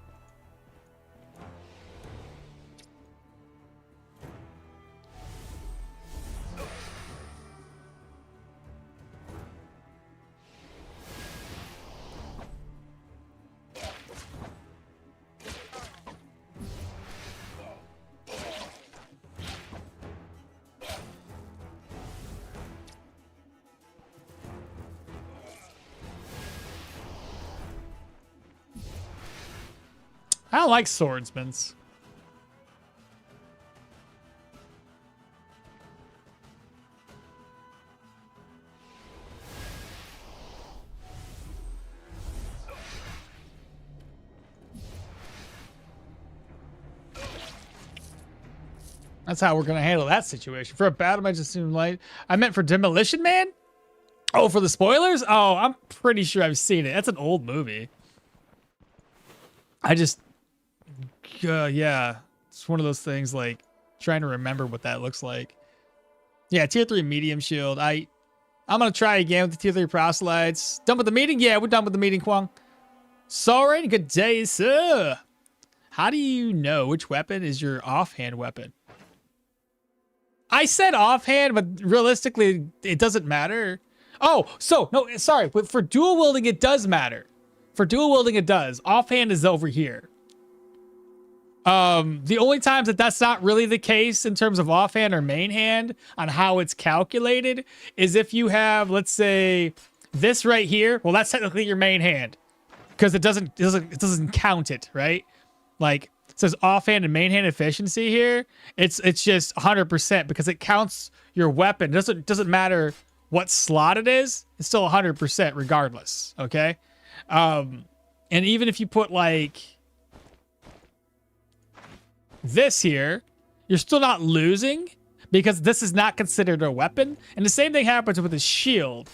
I don't like swordsmans. That's how we're going to handle that situation. For a battle mage, assume light. I meant for Demolition Man? Oh, for the spoilers? Oh, I'm pretty sure I've seen it. That's an old movie. I just... yeah. It's one of those things, like, trying to remember what that looks like. Yeah, tier 3 medium shield. I'm going to try again with the tier 3 proselytes. Done with the meeting? Yeah, we're done with the meeting, Kwang. Sorry, good day, sir. How do you know which weapon is your offhand weapon? I said offhand, but realistically, it doesn't matter. Oh, so, no, sorry. But for dual wielding, it does matter. For dual wielding, it does. Offhand is over here. The only times that that's not really the case in terms of offhand or main hand on how it's calculated is if you have, let's say, this right here. Well, that's technically your main hand because it doesn't count it, right? Like, it says offhand and main hand efficiency here. It's just 100% because it counts your weapon. It doesn't matter what slot it is. It's still 100% regardless. Okay. And even if you put like this here, you're still not losing because this is not considered a weapon. And the same thing happens with the shield.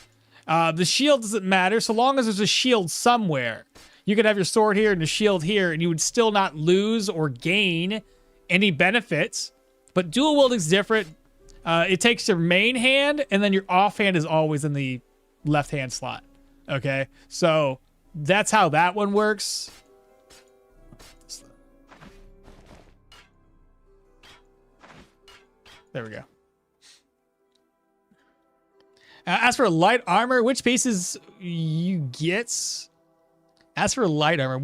The shield doesn't matter so long as there's a shield somewhere. You could have your sword here and a shield here, and you would still not lose or gain any benefits. But dual wielding's different. It takes your main hand, and then your offhand is always in the left-hand slot. Okay? So that's how that one works. There we go. As for light armor, which pieces you get... As for light armor,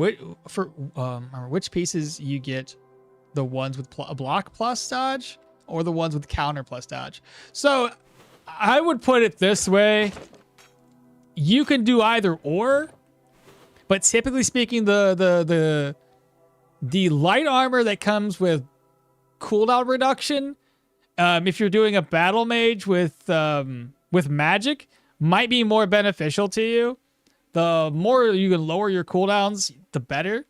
which pieces you get the ones with block plus dodge or the ones with counter plus dodge? So I would put it this way. You can do either or, but typically speaking, the light armor that comes with cooldown reduction, if you're doing a battle mage with magic, might be more beneficial to you. The more you can lower your cooldowns, the better.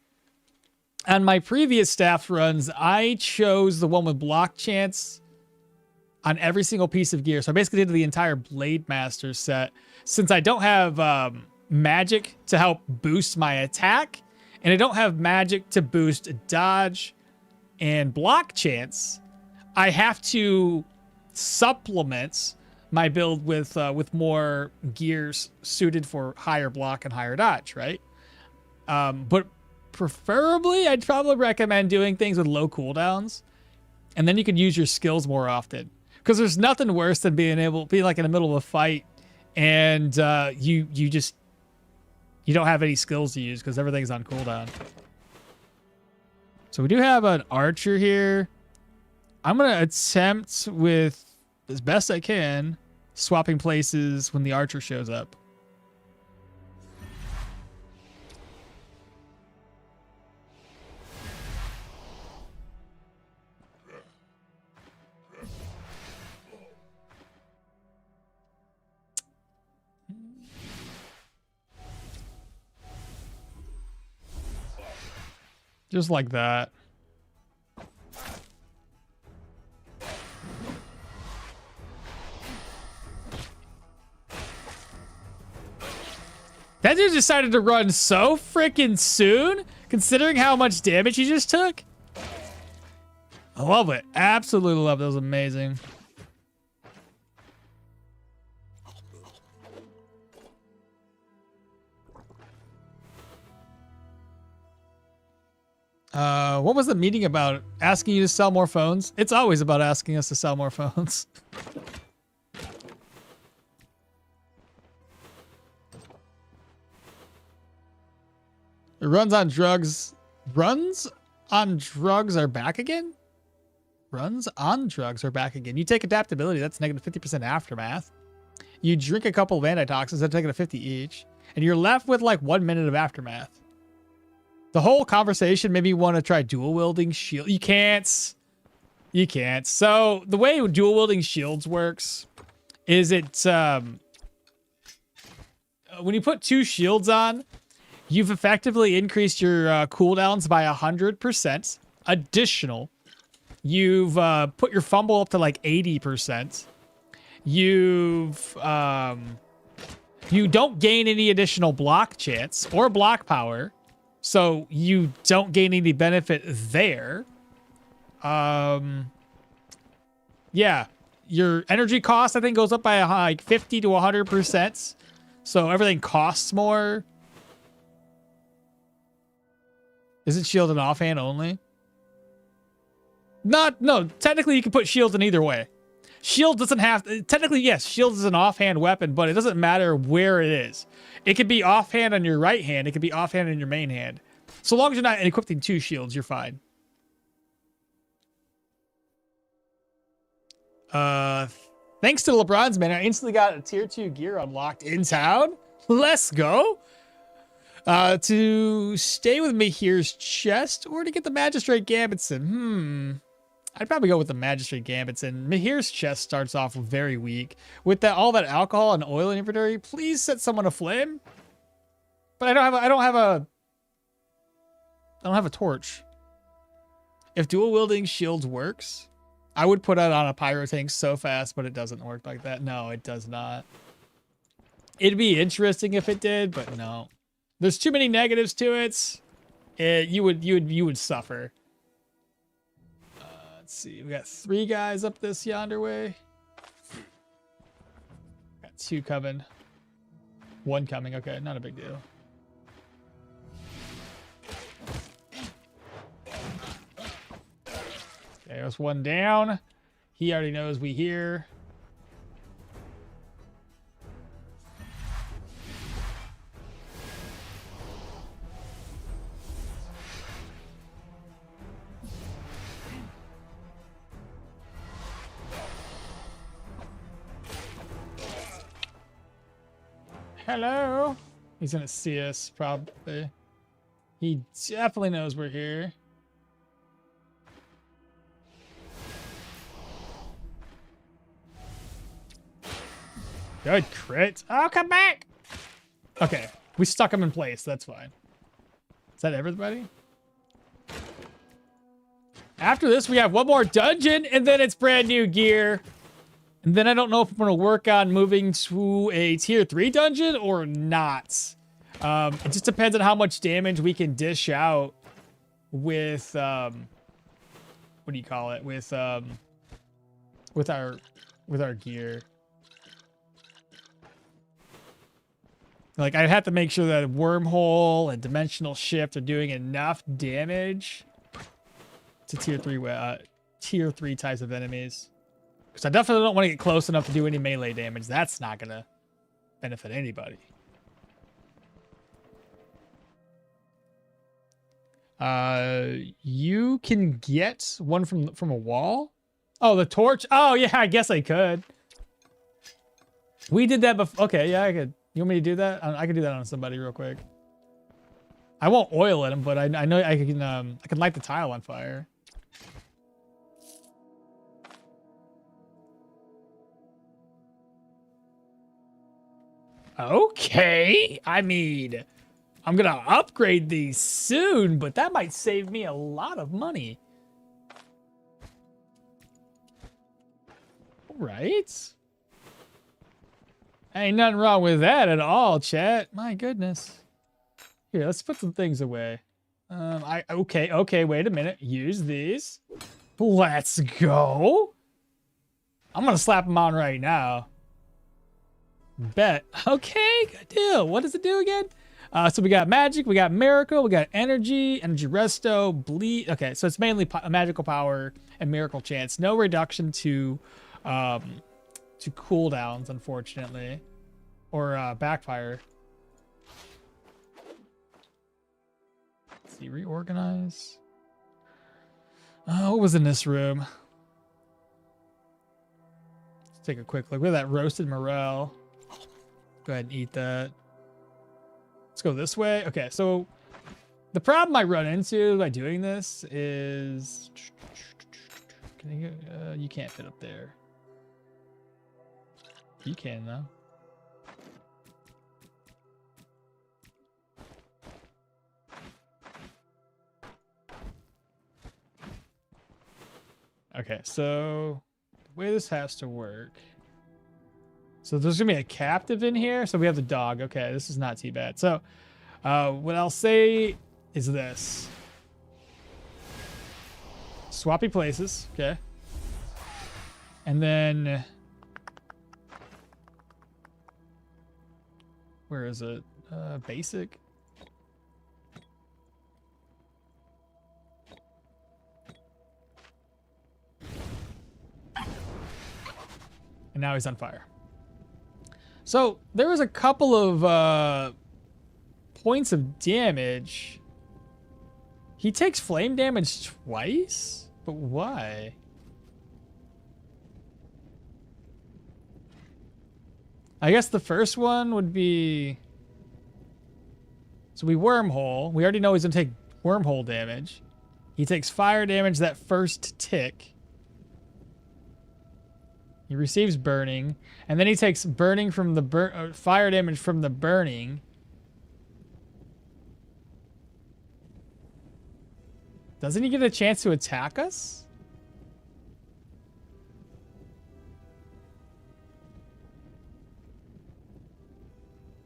On my previous staff runs, I chose the one with block chance on every single piece of gear. So I basically did the entire Blade Master set. Since I don't have magic to help boost my attack, and I don't have magic to boost dodge and block chance, I have to supplement my build with more gears suited for higher block and higher dodge, right? But preferably, I'd probably recommend doing things with low cooldowns, and then you can use your skills more often. Because there's nothing worse than being like in the middle of a fight, and you don't have any skills to use because everything's on cooldown. So we do have an archer here. I'm gonna attempt with, as best I can, swapping places when the archer shows up. Just like that. That dude decided to run so freaking soon, considering how much damage he just took. I love it. Absolutely love it. That was amazing. What was the meeting about? Asking you to sell more phones? It's always about asking us to sell more phones. It runs on drugs. Runs on drugs are back again? Runs on drugs are back again. You take adaptability, that's negative 50% aftermath. You drink a couple of antitoxins, that's negative 50 each. And you're left with like 1 minute of aftermath. The whole conversation made me want to try dual wielding shield. You can't. You can't. So the way dual wielding shields works is when you put 2 shields on, you've effectively increased your cooldowns by 100% additional. You've put your fumble up to like 80%. You don't gain any additional block chance or block power, so you don't gain any benefit there. Yeah, your energy cost I think goes up by like 50 to 100%. So everything costs more. Is it shield and offhand only? No, technically you can put shields in either way. Shield doesn't have, technically yes, shield is an offhand weapon, but it doesn't matter where it is. It could be offhand on your right hand, it could be offhand in your main hand. So long as you're not equipping 2 shields, you're fine. Thanks to LeBron's man, I instantly got a tier 2 gear unlocked in town. Let's go. To stay with Mahir's chest or to get the Magistrate Gambitson? I'd probably go with the Magistrate Gambitson. Mahir's chest starts off very weak. With that all that alcohol and oil in inventory, please set someone aflame. But I don't have a torch. If dual wielding shields works, I would put it on a pyro tank so fast, but it doesn't work like that. No, it does not. It'd be interesting if it did, but no. There's too many negatives to it. You would suffer. Let's see. We got 3 guys up this yonder way. Got 2 coming. 1 coming. Okay, not a big deal. Okay, there's 1 down. He already knows we here. Hello. He's gonna see us probably. He definitely knows we're here. Good crit. Oh, come back. Okay, we stuck him in place. That's fine. Is that everybody? After this, we have 1 more dungeon, and then it's brand new gear. And then I don't know if I'm going to work on moving to a tier 3 dungeon or not. It just depends on how much damage we can dish out with, what do you call it? With our gear. Like, I'd have to make sure that wormhole and dimensional shift are doing enough damage to tier 3 types of enemies. Because I definitely don't want to get close enough to do any melee damage. That's not going to benefit anybody. You can get one from a wall? Oh, the torch? Oh, yeah, I guess I could. We did that before. Okay, yeah, I could. You want me to do that? I can do that on somebody real quick. I won't oil at him, but I know I can light the tile on fire. Okay, I mean, I'm gonna upgrade these soon, but that might save me a lot of money. Right? Ain't nothing wrong with that at all, chat. My goodness. Here, let's put some things away. Okay, wait a minute. Use these. Let's go. I'm gonna slap them on right now. Bet. Okay, good deal. What does it do again? So we got magic, we got miracle, we got energy resto, bleed. Okay, so it's mainly magical power and miracle chance. No reduction to cooldowns, unfortunately, or backfire. Let's see, reorganize. What was in this room? Let's take a quick look. Look at that roasted morel. Go ahead and eat that. Let's go this way. Okay, so The problem I run into by doing this is... Can you, you can't fit up there. You can, though. Okay, so the way this has to work. So there's gonna be a captive in here. So we have the dog. Okay, this is not too bad. So what I'll say is this. Swappy places, okay. And then where is it? Basic. And now he's on fire. So there was a couple of points of damage. He takes flame damage twice? But why? I guess the first one would be... So we wormhole. We already know he's going to take wormhole damage. He takes fire damage that first tick. He receives burning. And then he takes burning from the fire damage from the burning. Doesn't he get a chance to attack us?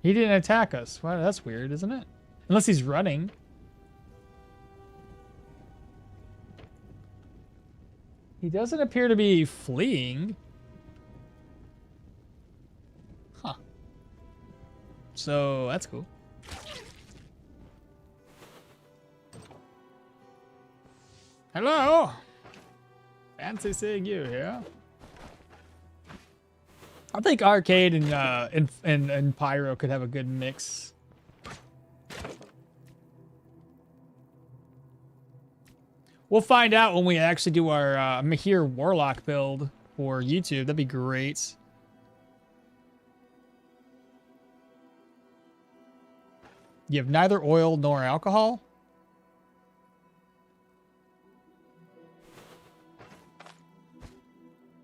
He didn't attack us. Wow, that's weird, isn't it? Unless he's running. He doesn't appear to be fleeing. Huh. So, that's cool. Hello! Fancy seeing you here. I think Arcade and Pyro could have a good mix. We'll find out when we actually do our Mahir Warlock build for YouTube. That'd be great. You have neither oil nor alcohol?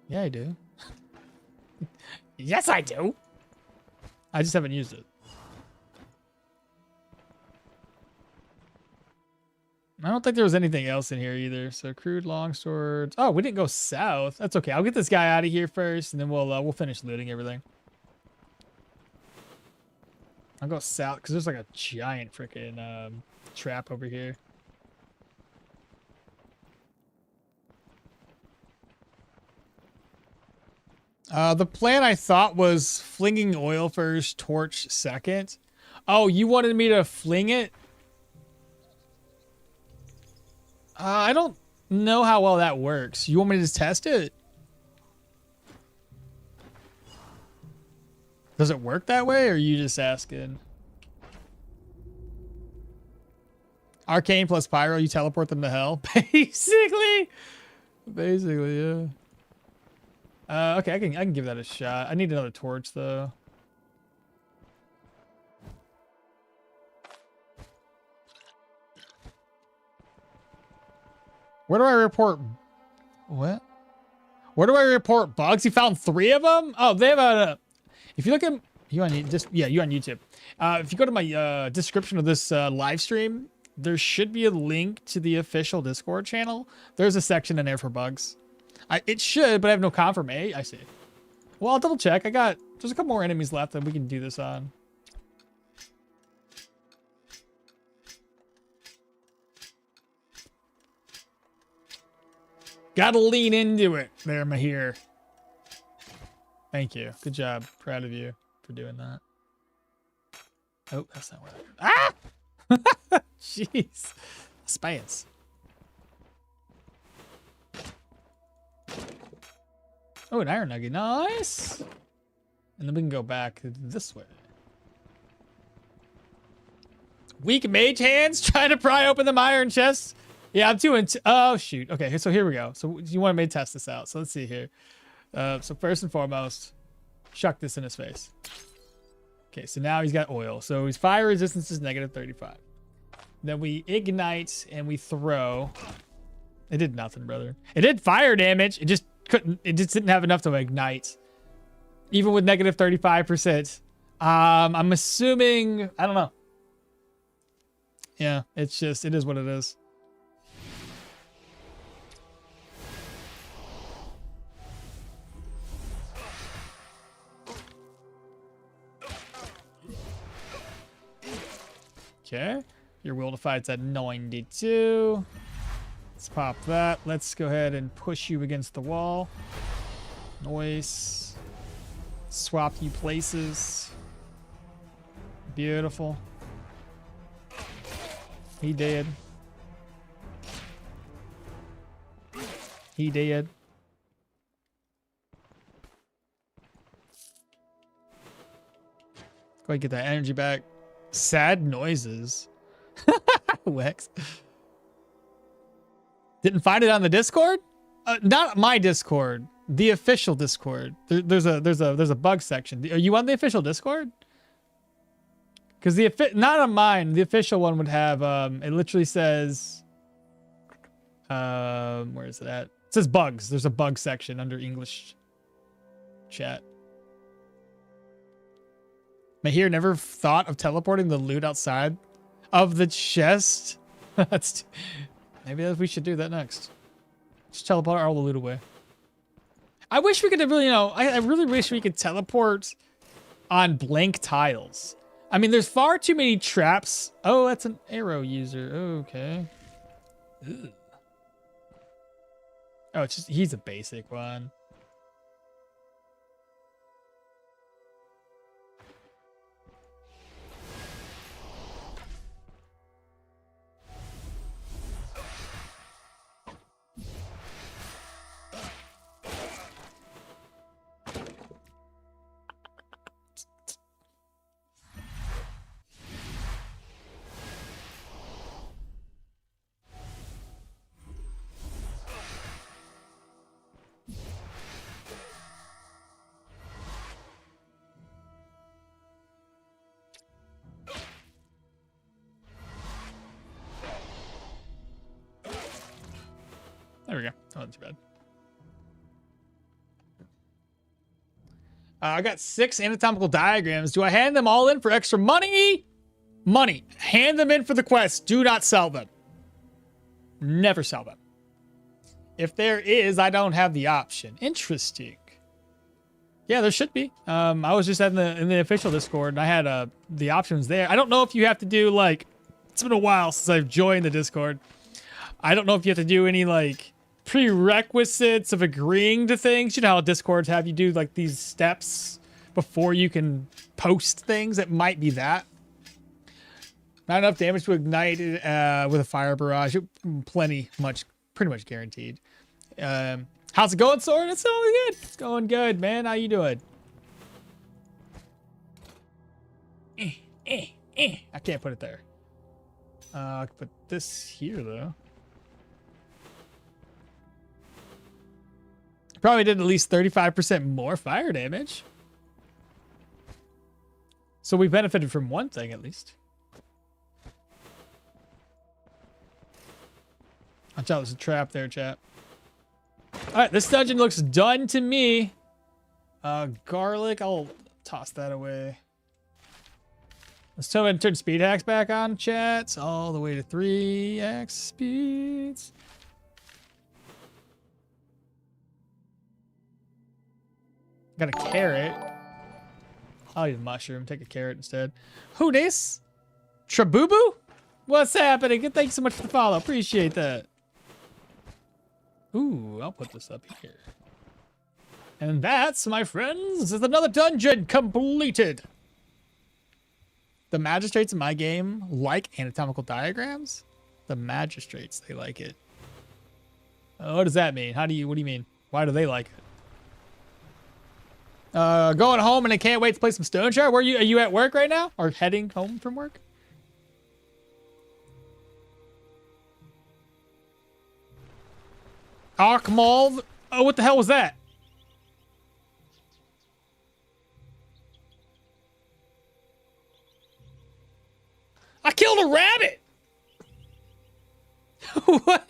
Yeah, I do. Yes, I do. I just haven't used it. I don't think there was anything else in here either. So crude longswords. Oh, we didn't go south. That's okay. I'll get this guy out of here first, and then we'll finish looting everything. I'll go south because there's like a giant freaking trap over here. The plan I thought was flinging oil first, torch second. Oh, you wanted me to fling it? I don't know how well that works. You want me to just test it? Does it work that way, or are you just asking? Arcane plus Pyro, you teleport them to hell? Basically, yeah. Okay, I can give that a shot. I need another torch though. Where do I report? What? Where do I report bugs? You found 3 of them? Oh, they have a. If you look at you on you on YouTube. If you go to my description of this live stream, there should be a link to the official Discord channel. There's a section in there for bugs. It should, but I have no confirmation. I see. Well, I'll double check. There's a couple more enemies left that we can do this on. Gotta lean into it there, Mahir. Thank you. Good job. Proud of you for doing that. Oh, that's not where Ah! Jeez. Spans. Oh, an iron nugget. Nice. And then we can go back this way. Weak mage hands trying to pry open them iron chests. Yeah, I'm doing. Oh, shoot. Okay, so here we go. So you want me to test this out. So let's see here. So first and foremost, chuck this in his face. Okay, so now he's got oil. So his fire resistance is -35. Then we ignite and we throw. It did nothing, brother. It did fire damage. It just couldn't. It just didn't have enough to ignite, even with negative 35%. I'm assuming. I don't know. Yeah, it's just. It is what it is. Okay. Your will to fight's at 92. Let's pop that. Let's go ahead and push you against the wall. Noise. Swap you places. Beautiful. He did. He did. Go ahead, get that energy back. Sad noises. Wex. Didn't find it on the Discord? Not my Discord. The official Discord. There's a bug section. Are you on the official Discord? Because not on mine. The official one would have. It literally says. Where is it at? It says bugs. There's a bug section under English chat. Mahir never thought of teleporting the loot outside of the chest. Maybe we should do that next. Just teleport all the loot away. I wish we could really, I really wish we could teleport on blank tiles. I mean, there's far too many traps. Oh, that's an arrow user. Okay. Ugh. Oh, it's just, he's a basic one. There we go. Oh, not too bad. I got 6 anatomical diagrams. Do I hand them all in for extra money? Money. Hand them in for the quest. Do not sell them. Never sell them. If there is, I don't have the option. Interesting. Yeah, there should be. I was just in the official Discord, and I had the options there. I don't know if you have to do, like... It's been a while since I've joined the Discord. I don't know if you have to do any, like... prerequisites of agreeing to things. You know how Discords have you do like these steps before you can post things. It might be that. Not enough damage to ignite it with a fire barrage. Pretty much guaranteed. How's it going, Sword? It's going good. It's going good, man. How you doing? I can't put it there. I can put this here though. Probably did at least 35% more fire damage. So we benefited from one thing at least. Watch out, there's a trap there, chat. Alright, this dungeon looks done to me. Garlic, I'll toss that away. Let's go ahead and turn speed hacks back on, chats. All the way to 3x speeds. Got a carrot. I'll eat a mushroom. Take a carrot instead. Who dis? Trabubu? What's happening? Good, thanks so much for the follow. Appreciate that. Ooh, I'll put this up here. And that's, my friends, is another dungeon completed. The magistrates in my game like anatomical diagrams. The magistrates, they like it. What does that mean? What do you mean? Why do they like it? Going home and I can't wait to play some Stoneshard. Are you at work right now? Or heading home from work? Okmall? Oh, what the hell was that? I killed a rabbit! What?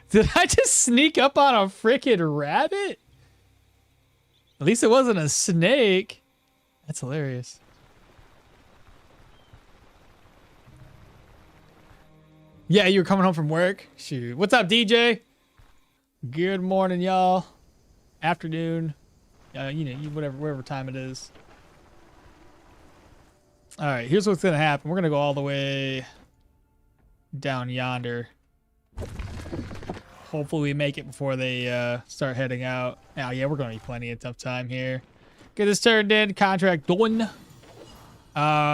Did I just sneak up on a freaking rabbit? At least it wasn't a snake. That's hilarious. Yeah, you were coming home from work? Shoot. What's up, DJ? Good morning, y'all. Afternoon. Whatever, whatever time it is. All right, here's what's gonna happen. We're gonna go all the way down yonder. Hopefully we make it before they start heading out. Oh yeah, we're gonna be plenty of tough time here. Get this turned in. Contract done.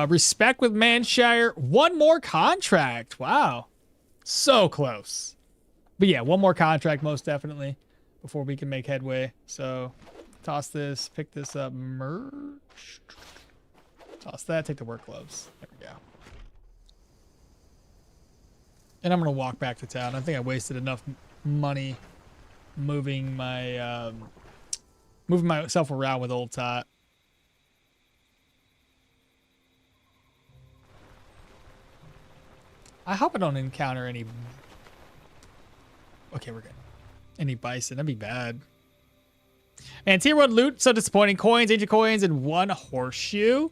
Respect with Manshire. One more contract. Wow. So close. But yeah, one more contract most definitely before we can make headway. So toss this, pick this up, merge. Toss that, take the work gloves. There we go. And I'm gonna walk back to town. I think I wasted enough money moving my moving myself around with old Tot. I hope I don't encounter any. Okay, we're good. Any bison? That'd be bad. And tier 1 loot, so disappointing. Coins, ancient coins, and 1 horseshoe.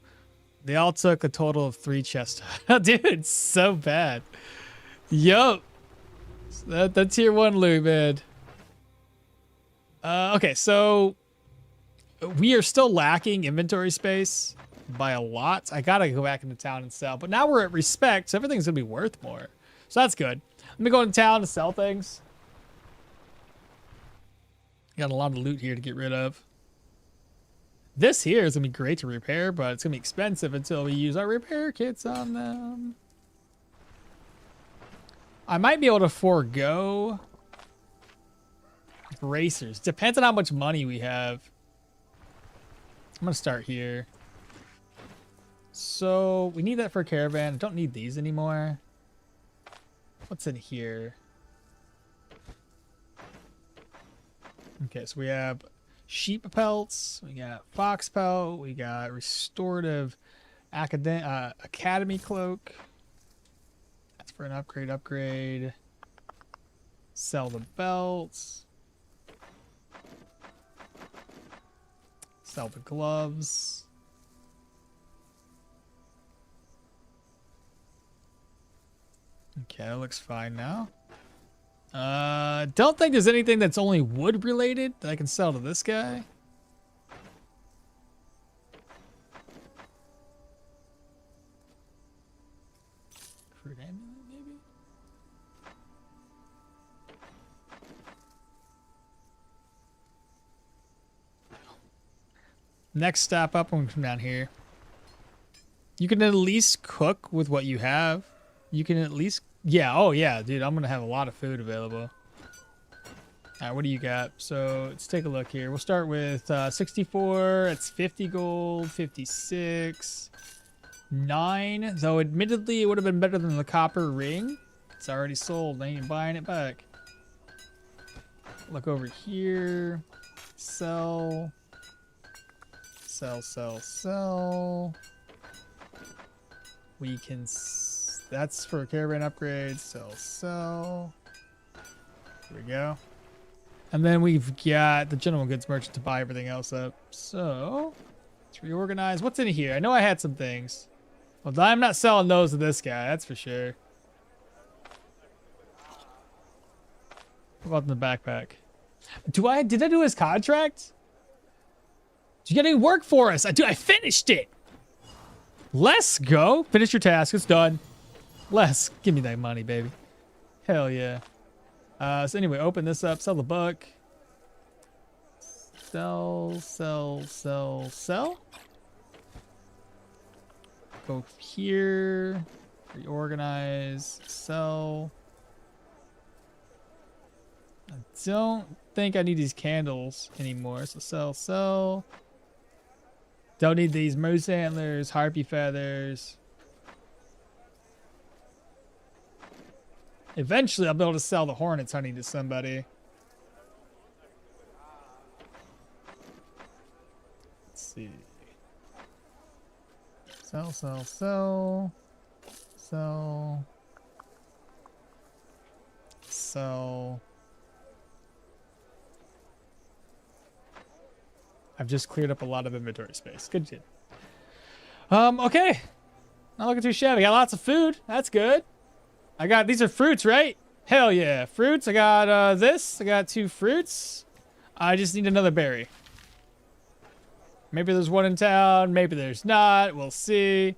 They all took a total of 3 chests. Dude, it's so bad. Yup. That's tier 1 loot, man. Okay, so we are still lacking inventory space by a lot. I gotta go back into town and sell. But now we're at respect, so everything's gonna be worth more. So that's good. Let me go into town to sell things. Got a lot of loot here to get rid of. This here is gonna be great to repair, but it's gonna be expensive until we use our repair kits on them. I might be able to forego bracers. Depends on how much money we have. I'm gonna start here. So we need that for a caravan. I don't need these anymore. What's in here? Okay, so we have sheep pelts, we got fox pelt, we got restorative academy cloak. That's for an upgrade. Sell the belts. Sell the gloves. Okay, that looks fine now. Don't think there's anything that's only wood related that I can sell to this guy. Fruit amulet, maybe? Next stop up when we come down here. You can at least cook with what you have. You can at least... Yeah, oh yeah, dude, I'm gonna have a lot of food available. Alright, what do you got? So, let's take a look here. We'll start with 64, it's 50 gold, 56, 9. Though, admittedly, it would have been better than the copper ring. It's already sold, I ain't buying it back. Look over here. Sell. Sell, sell, sell. We can... That's for caravan upgrades. Sell. Here we go. And then we've got the general goods merchant to buy everything else up. So, let's reorganize. What's in here? I know I had some things. Well, I'm not selling those to this guy. That's for sure. What about in the backpack? Did I do his contract? Did you get any work for us? I finished it. Let's go. Finish your task. It's done. Les, give me that money, baby. Hell yeah. So anyway, open this up. Sell the book. Sell. Go here. Reorganize. Sell. I don't think I need these candles anymore. So sell. Don't need these moose antlers, harpy feathers. Eventually, I'll be able to sell the hornets honey to somebody. Let's see. Sell. So I've just cleared up a lot of inventory space. Good shit. Okay. Not looking too shabby. Got lots of food. That's good. I got, these are fruits, right? Hell yeah. Fruits. I got this. I got 2 fruits. I just need another berry. Maybe there's one in town. Maybe there's not. We'll see.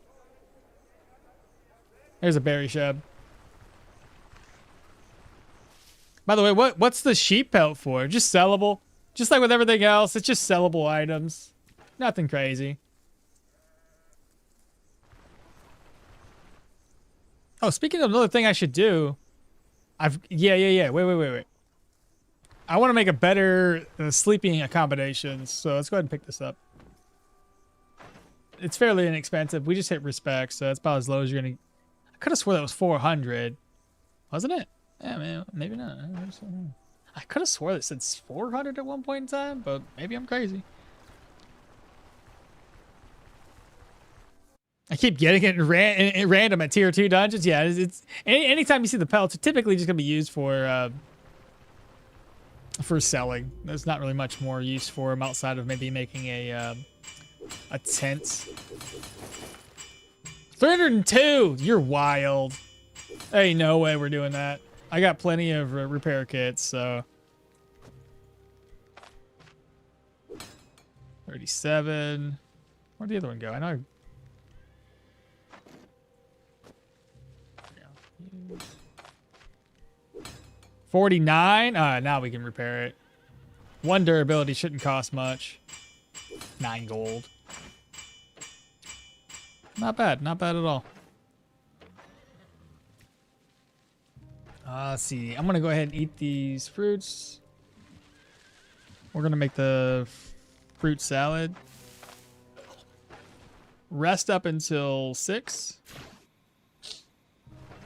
There's a berry shed. By the way, what's the sheep pelt for? Just sellable. Just like with everything else, it's just sellable items. Nothing crazy. Oh, speaking of another thing I should do, yeah. Wait. I want to make a better sleeping accommodations, so let's go ahead and pick this up. It's fairly inexpensive. We just hit respect, so that's about as low as you're gonna. I could have swore that was 400, wasn't it? Yeah, man, maybe not. I could have swore that said 400 at one point in time, but maybe I'm crazy. I keep getting it random at tier 2 dungeons. Yeah, it's anytime you see the pelts, it's typically just gonna be used for selling. There's not really much more use for them outside of maybe making a tent. 302. You're wild. Hey, no way we're doing that. I got plenty of repair kits, so 37. Where'd the other one go? I know. 49. Now we can repair it. 1 durability shouldn't cost much. 9 gold. Not bad. Not bad at all. Let's see. I'm going to go ahead and eat these fruits. We're going to make the fruit salad. Rest up until 6.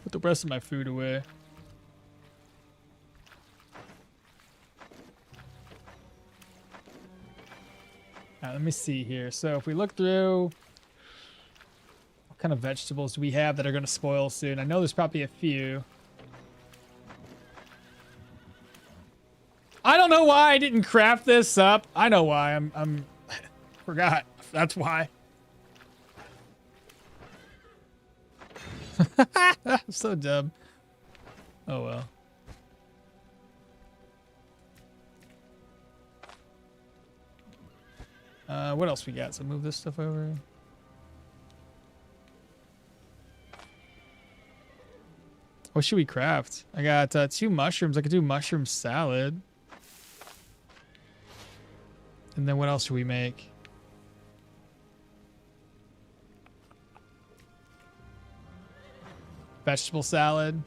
Put the rest of my food away. Let me see here. So if we look through, what kind of vegetables do we have that are going to spoil soon? I know there's probably a few. I don't know why I didn't craft this up. I know why. I'm forgot. That's why. I'm so dumb. Oh well. What else we got? So move this stuff over. What should we craft? I got 2 mushrooms. I could do mushroom salad. And then what else should we make? Vegetable salad.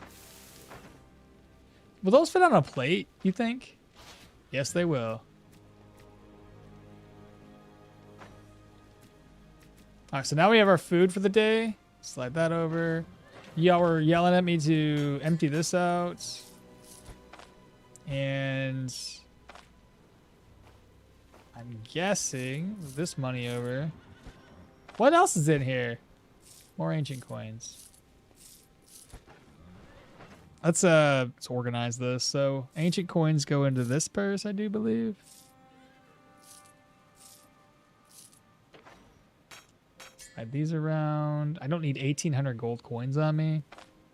Will those fit on a plate, you think? Yes, they will. All right, so now we have our food for the day. Slide that over. Y'all were yelling at me to empty this out. And I'm guessing this money over. What else is in here? More ancient coins. Let's organize this. So ancient coins go into this purse, I do believe. Slide these around. I don't need 1,800 gold coins on me,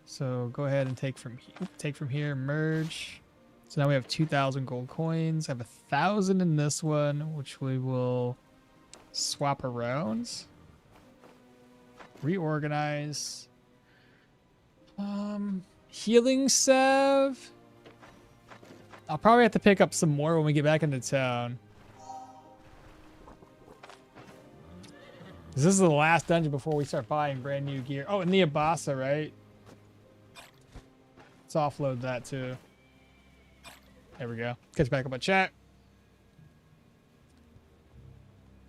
so go ahead and take from here. Merge. So now we have 2,000 gold coins. I have 1,000 in this one, which we will swap around. Reorganize. Healing salve. I'll probably have to pick up some more when we get back into town. This is the last dungeon before we start buying brand new gear. Oh, and the Abasa, right? Let's offload that too. There we go. Catch back up my chat.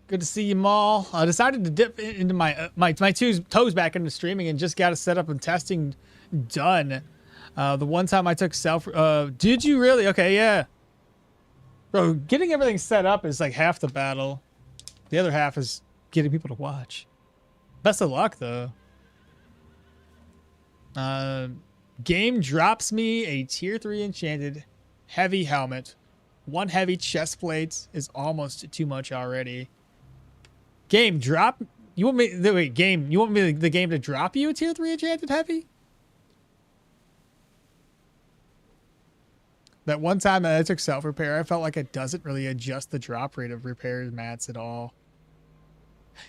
Good to see you, Maul. I decided to dip into my two toes back into streaming and just got a setup and testing done. The one time I took did you really? Okay, yeah. Bro, getting everything set up is like half the battle. The other half is getting people to watch. Best of luck, though. Game drops me a tier 3 enchanted heavy helmet. 1 heavy chest plate is almost too much already. Game drop. You want me? Wait, game. You want me the game to drop you a tier 3 enchanted heavy? That one time that I took self repair, I felt like it doesn't really adjust the drop rate of repairs mats at all.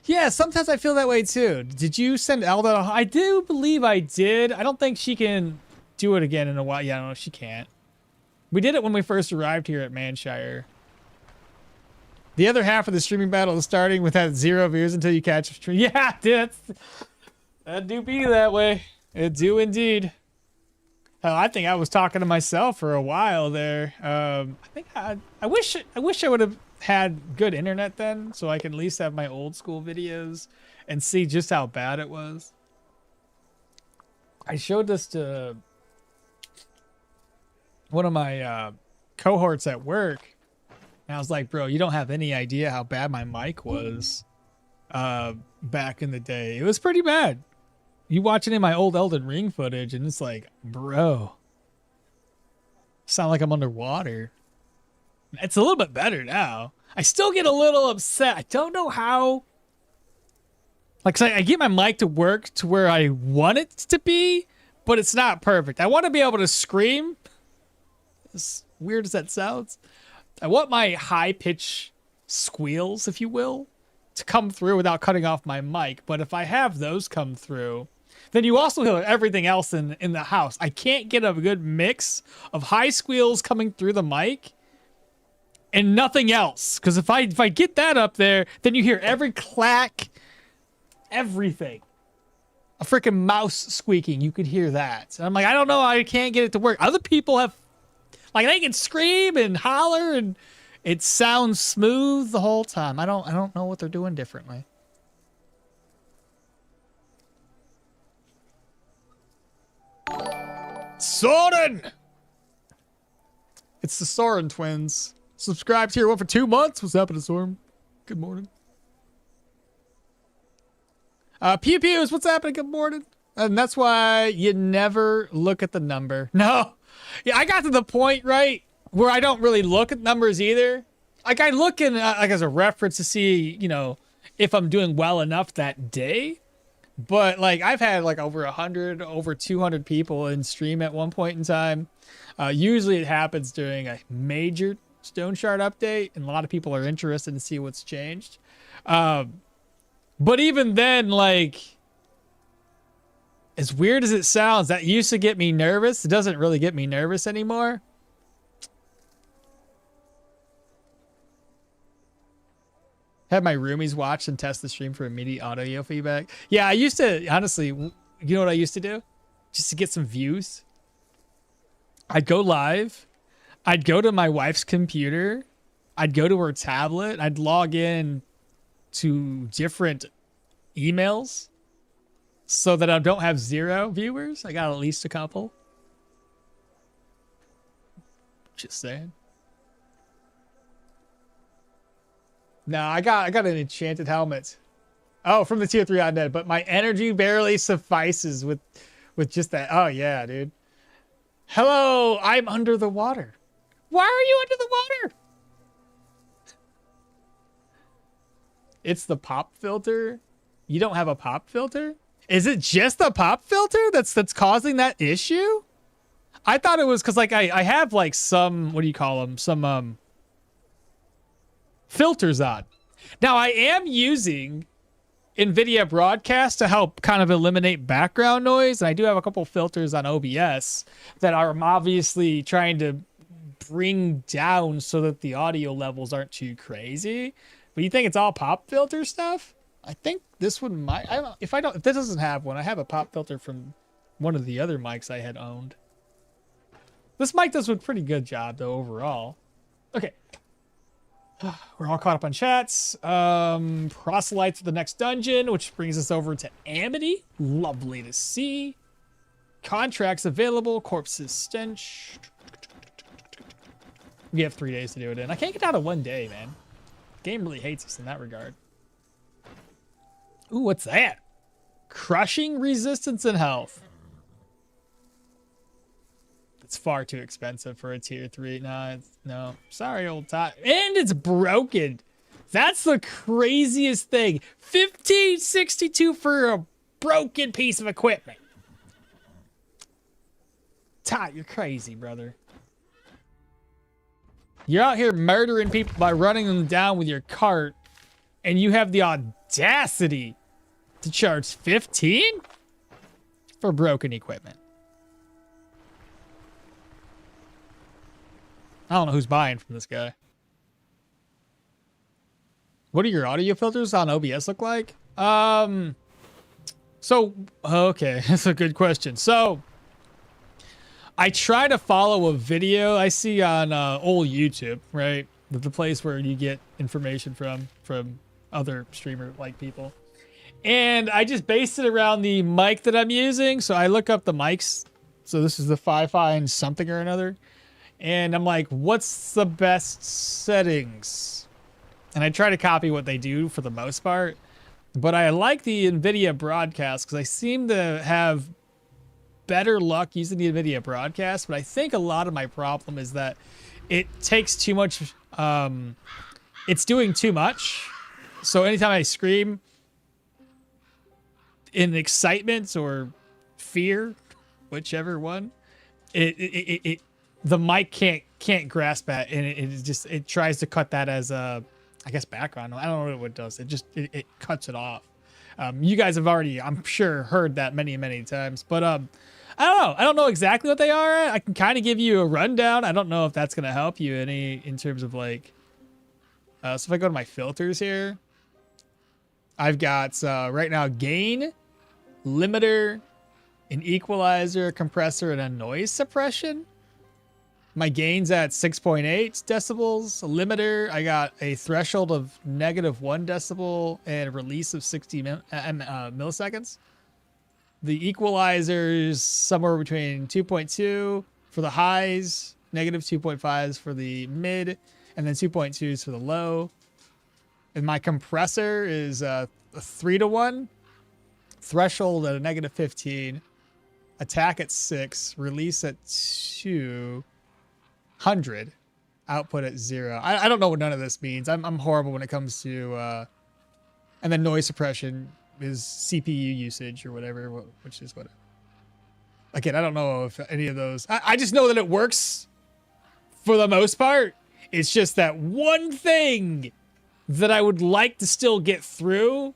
Yeah, sometimes I feel that way too. Did you send Elda? I do believe I did. I don't think she can do it again in a while. Yeah, no, she can't. We did it when we first arrived here at Manshire. The other half of the streaming battle is starting with that 0 views until you catch a stream. Yeah, dude, that do be that way. It do indeed. Hell, I think I was talking to myself for a while there. I think I wish I would have had good internet then, so I can at least have my old school videos and see just how bad it was. I showed this to one of my cohorts at work, and I was like, bro, you don't have any idea how bad my mic was back in the day. It was pretty bad. You watching in my old Elden Ring footage, and it's like, bro, sound like I'm underwater. It's a little bit better now. I still get a little upset. I don't know how. Like, I get my mic to work to where I want it to be, but it's not perfect. I want to be able to scream. As weird as that sounds, I want my high pitch squeals, if you will, to come through without cutting off my mic. But if I have those come through, then you also hear everything else in the house. I can't get a good mix of high squeals coming through the mic and nothing else. Because if I get that up there, then you hear every clack, everything. A freaking mouse squeaking, you could hear that. And I'm like, I don't know, I can't get it to work. Other people have, like, they can scream and holler and it sounds smooth the whole time. I don't know what they're doing differently. Soren! It's the Soren twins. Subscribed here, one for 2 months. What's happening, Soren? Good morning. Pew Pews, what's happening? Good morning. And that's why you never look at the number. No. Yeah, I got to the point, right, where I don't really look at numbers either. Like, I look in, like, as a reference to see, you know, if I'm doing well enough that day. But, like, I've had, like, over 100, over 200 people in stream at one point in time. Usually it happens during a major Stoneshard update, and a lot of people are interested to see what's changed. But even then, like, as weird as it sounds, that used to get me nervous. It doesn't really get me nervous anymore. Had my roomies watch and test the stream for immediate audio feedback. Yeah, I used to, honestly, you know what I used to do? Just to get some views. I'd go live. I'd go to my wife's computer. I'd go to her tablet. I'd log in to different emails so that I don't have 0 viewers. I got at least a couple. Just saying. No, I got an enchanted helmet. Oh, from the tier 3 undead, but my energy barely suffices with just that. Oh yeah, dude. Hello, I'm under the water. Why are you under the water? It's the pop filter. You don't have a pop filter? Is it just the pop filter that's causing that issue? I thought it was because, like, I have, like, some, what do you call them? Some filters on. Now, I am using NVIDIA Broadcast to help kind of eliminate background noise. And I do have a couple filters on OBS that are obviously trying to bring down so that the audio levels aren't too crazy. But you think it's all pop filter stuff? I think this one might. I don't know. If this doesn't have one, I have a pop filter from one of the other mics I had owned. This mic does a pretty good job though overall. Okay. We're all caught up on chats. Proselytes to the next dungeon, which brings us over to Amity. Lovely to see. Contracts available. Corpses stench. We have 3 days to do it in. I can't get down to 1 day, man. Game really hates us in that regard. Ooh, what's that? Crushing resistance and health. It's far too expensive for a tier 3. No. Sorry, old top. And it's broken. That's the craziest thing. 1562 for a broken piece of equipment. Ty, you're crazy, brother. You're out here murdering people by running them down with your cart, and you have the audacity to charge 15 for broken equipment. I don't know who's buying from this guy. What do your audio filters on OBS look like? Okay, that's a good question. So, I try to follow a video I see on old YouTube, right? The place where you get information from other streamer-like people. And I just based it around the mic that I'm using. So I look up the mics. So this is the Fi-Fi something or another. And I'm like, what's the best settings? And I try to copy what they do for the most part. But I like the NVIDIA broadcast because I seem to have better luck using the NVIDIA broadcast. But I think a lot of my problem is that it takes too much. It's doing too much. So anytime I scream in excitement or fear, whichever one, the mic can't grasp that, and it tries to cut that as a, I guess, background. I don't know what it does. It cuts it off. You guys have already, I'm sure, heard that many times, but I don't know. I don't know exactly what they are. I can kind of give you a rundown. I don't know if that's gonna help you any in terms of like. So if I go to my filters here, I've got right now gain, limiter, an equalizer, a compressor, and a noise suppression. My gain's at 6.8 decibels. A limiter, I got a threshold of -1 decibel and a release of 60 milliseconds. The equalizer's somewhere between 2.2 for the highs, -2.5s for the mid, and then 2.2s for the low. And my compressor is a 3-to-1, threshold at a -15, attack at 6, release at 200, output at 0. I don't know what none of this means. I'm horrible when it comes to and then noise suppression is CPU usage or whatever, which is what. Again, I don't know if any of those. I just know that it works for the most part. It's just that one thing that I would like to still get through,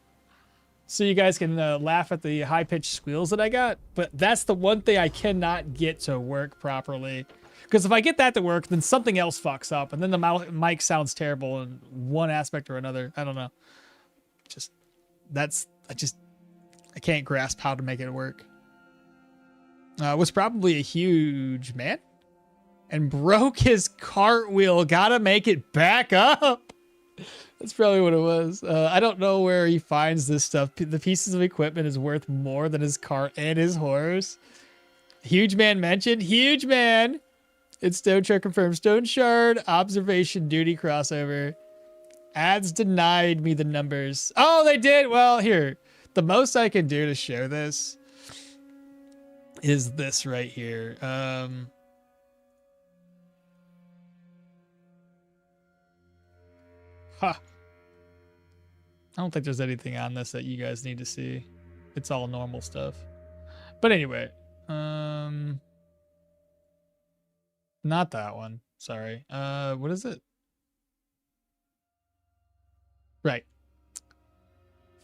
so you guys can laugh at the high-pitched squeals that I got. But that's the one thing I cannot get to work properly. Because if I get that to work, then something else fucks up, and then the mic sounds terrible in one aspect or another. I don't know. I can't grasp how to make it work. Was probably a huge man and broke his cartwheel. Gotta make it back up. That's probably what it was. I don't know where he finds this stuff. The pieces of equipment is worth more than his cart and his horse. Huge man mentioned. Huge man. It's Stoneshard confirmed. Stoneshard observation duty crossover. Ads denied me the numbers. Oh, they did. Well, here. The most I can do to show this is this right here. I don't think there's anything on this that you guys need to see. It's all normal stuff. But anyway, not that one. Sorry. What is it? Right.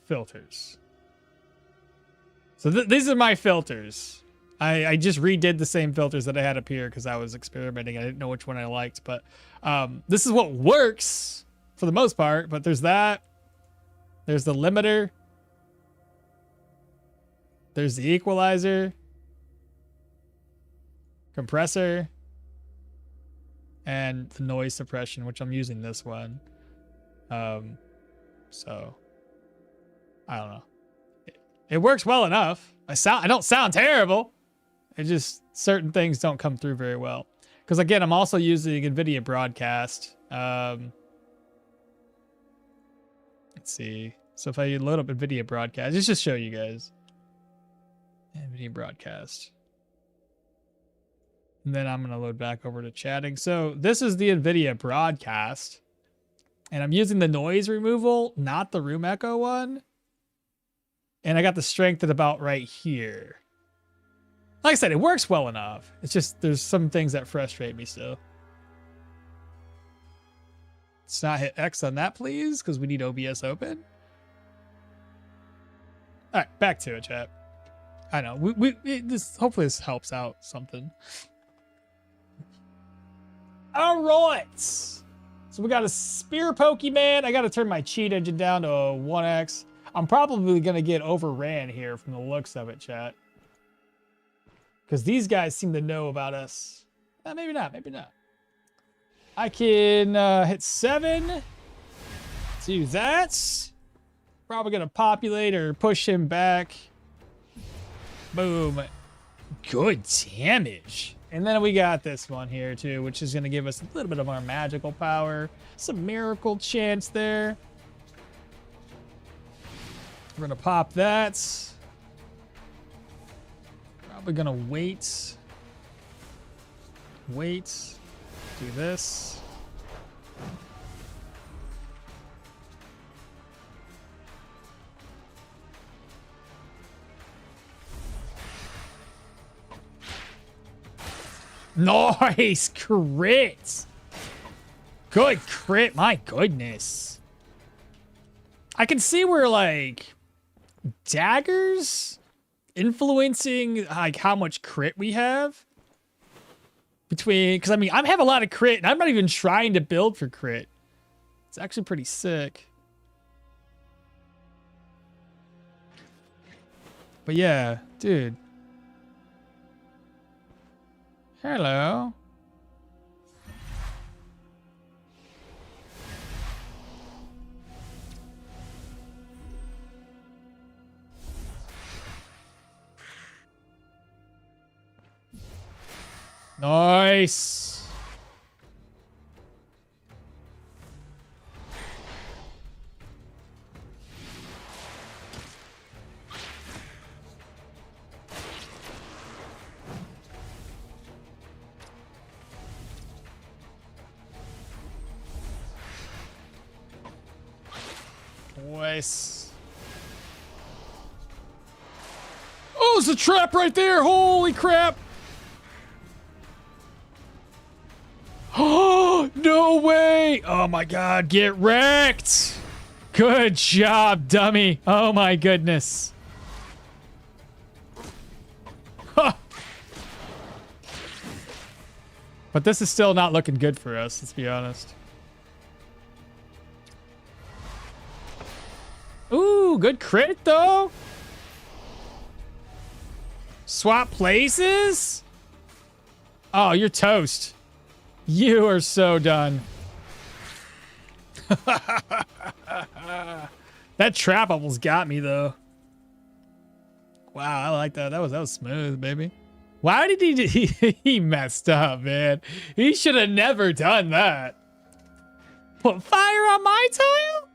Filters. So these are my filters. I just redid the same filters that I had up here because I was experimenting. I didn't know which one I liked, but this is what works for the most part. But there's that. There's the limiter. There's the equalizer. Compressor. And the noise suppression, which I'm using this one. So I don't know. It works well enough. I don't sound terrible. It just certain things don't come through very well. Because again, I'm also using NVIDIA broadcast. Let's see. So if I load up NVIDIA broadcast, let's just show you guys. NVIDIA broadcast. And then I'm going to load back over to chatting. So this is the NVIDIA broadcast. And I'm using the noise removal, not the room echo one. And I got the strength at about right here. Like I said, it works well enough. It's just there's some things that frustrate me still. Let's not hit X on that, please, because we need OBS open. All right, back to it, chat. I know hopefully this helps out something. All right. So we got a spear Pokemon. I got to turn my cheat engine down to a 1x. I'm probably going to get overran here from the looks of it, chat. Because these guys seem to know about us. Maybe not, maybe not. I can hit 7. Do that. Probably going to populate or push him back. Boom. Good damage. And then we got this one here too, which is going to give us a little bit of our magical power. Some miracle chance there. We're going to pop that. Probably going to wait. Do this. Nice crit. Good crit. My goodness. I can see where like daggers influencing like how much crit we have between, because I mean I have a lot of crit and I'm not even trying to build for crit. It's actually pretty sick. But yeah, dude. Hello. Nice. Nice. Oh, it's a trap right there. Holy crap. Oh, no way. Oh my God. Get wrecked. Good job, dummy. Oh my goodness. Huh. But this is still not looking good for us, let's be honest. Ooh, good crit though. Swap places? Oh, you're toast. You are so done. That trap almost got me though. Wow, I like that. That was smooth, baby. Why did he messed up, man? He should have never done that. Put fire on my tile?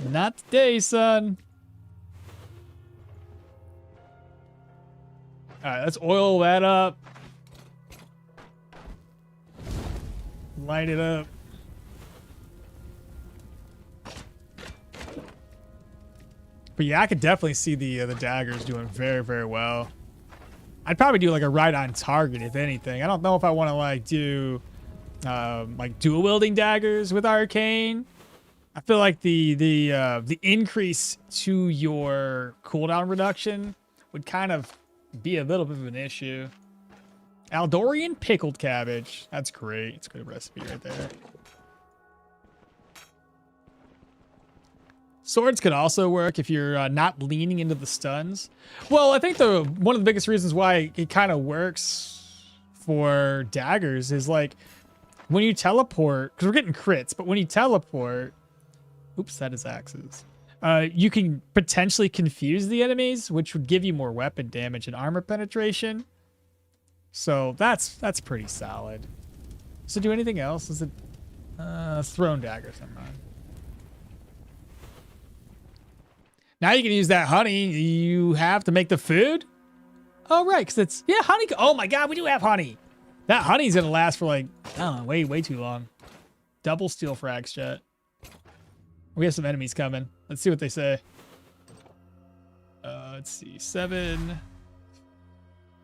Not today, son. All right, let's oil that up. Light it up. But yeah, I could definitely see the daggers doing very, very well. I'd probably do like a right on target, if anything. I don't know if I want to like do like dual wielding daggers with arcane. I feel like the increase to your cooldown reduction would kind of be a little bit of an issue. Aldorian pickled cabbage. That's great. It's a good recipe right there. Swords could also work if you're not leaning into the stuns. Well, I think one of the biggest reasons why it kind of works for daggers is like when you teleport, because we're getting crits, but when you teleport, oops, that is axes. You can potentially confuse the enemies, which would give you more weapon damage and armor penetration. So that's pretty solid. So do anything else? Is it thrown daggers? Never mind. Now you can use that honey you have to make the food. Oh, right, because it's, yeah, honey. Oh, my God, we do have honey. That honey's going to last for, like, I don't know, way too long. Double steel frags, chat. We have some enemies coming. Let's see what they say. Let's see. 7.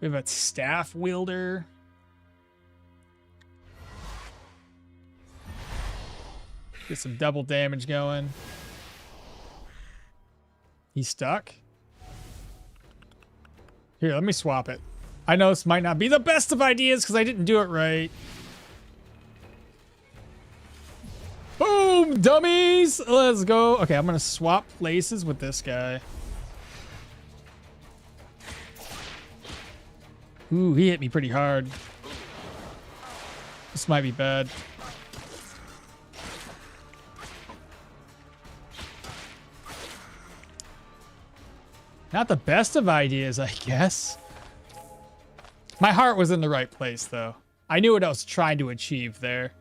We have a staff wielder. Get some double damage going. He's stuck. Here, let me swap it. I know this might not be the best of ideas because I didn't do it right. Boom, dummies. Let's go. Okay, I'm going to swap places with this guy. Ooh, he hit me pretty hard. This might be bad. Not the best of ideas, I guess. My heart was in the right place, though. I knew what I was trying to achieve there.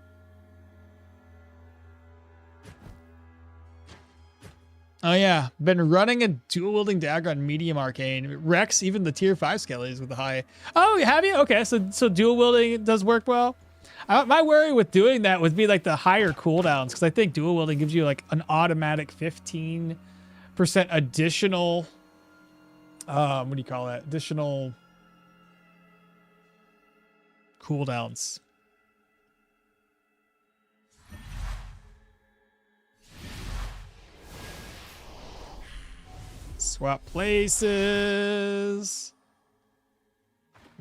Oh, yeah. Been running a dual-wielding dagger on medium arcane. It wrecks even the tier 5 skellies with the high... Oh, have you? Okay, so dual-wielding does work well. My worry with doing that would be, like, the higher cooldowns, because I think dual-wielding gives you, like, an automatic 15% additional... what do you call that? Additional cooldowns. Swap places.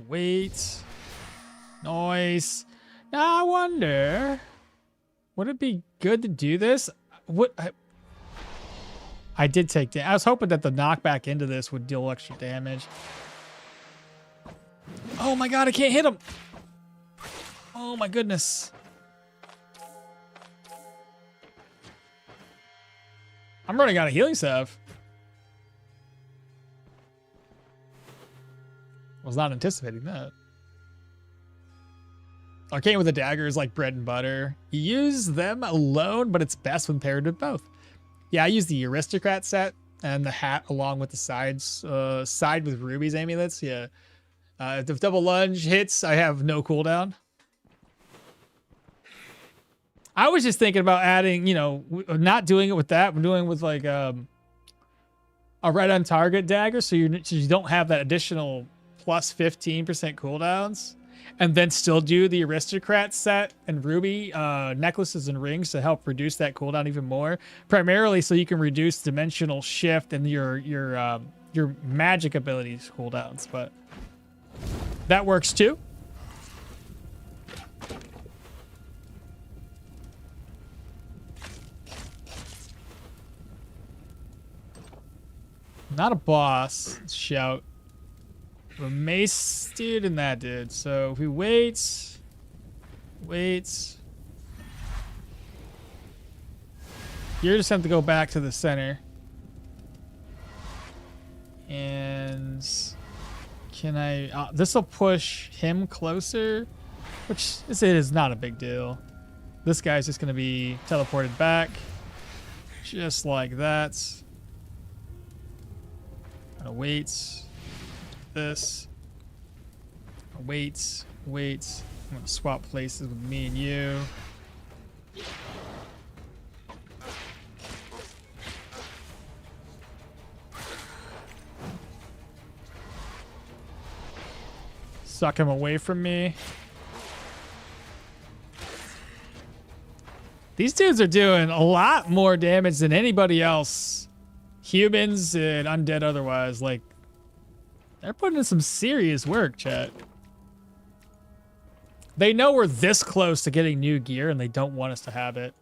Wait. Noise. Now I wonder, would it be good to do this? I did take damage. I was hoping that the knockback into this would deal extra damage. Oh my god, I can't hit him. Oh my goodness. I'm running out of healing stuff. Was not anticipating that. Arcane with a dagger is like bread and butter. You use them alone, but it's best when paired with both. Yeah, I use the aristocrat set and the hat along with the sides, side with rubies amulets. Yeah. If the double lunge hits, I have no cooldown. I was just thinking about adding, you know, not doing it with that. We're doing it with like a right on target dagger. So you don't have that additional plus 15% cooldowns. And then still do the aristocrat set and ruby necklaces and rings to help reduce that cooldown even more. Primarily so you can reduce dimensional shift and your magic abilities cooldowns, but that works too. Not a boss. Let's shout. A mace dude and that dude. So if we wait. You just have to go back to the center. And can I... this will push him closer, which is not a big deal. This guy's just going to be teleported back. Just like that. I'm going to wait. This. Wait. I'm going to swap places with me and you. Suck him away from me. These dudes are doing a lot more damage than anybody else. Humans and undead otherwise. Like, they're putting in some serious work, chat. They know we're this close to getting new gear and they don't want us to have it.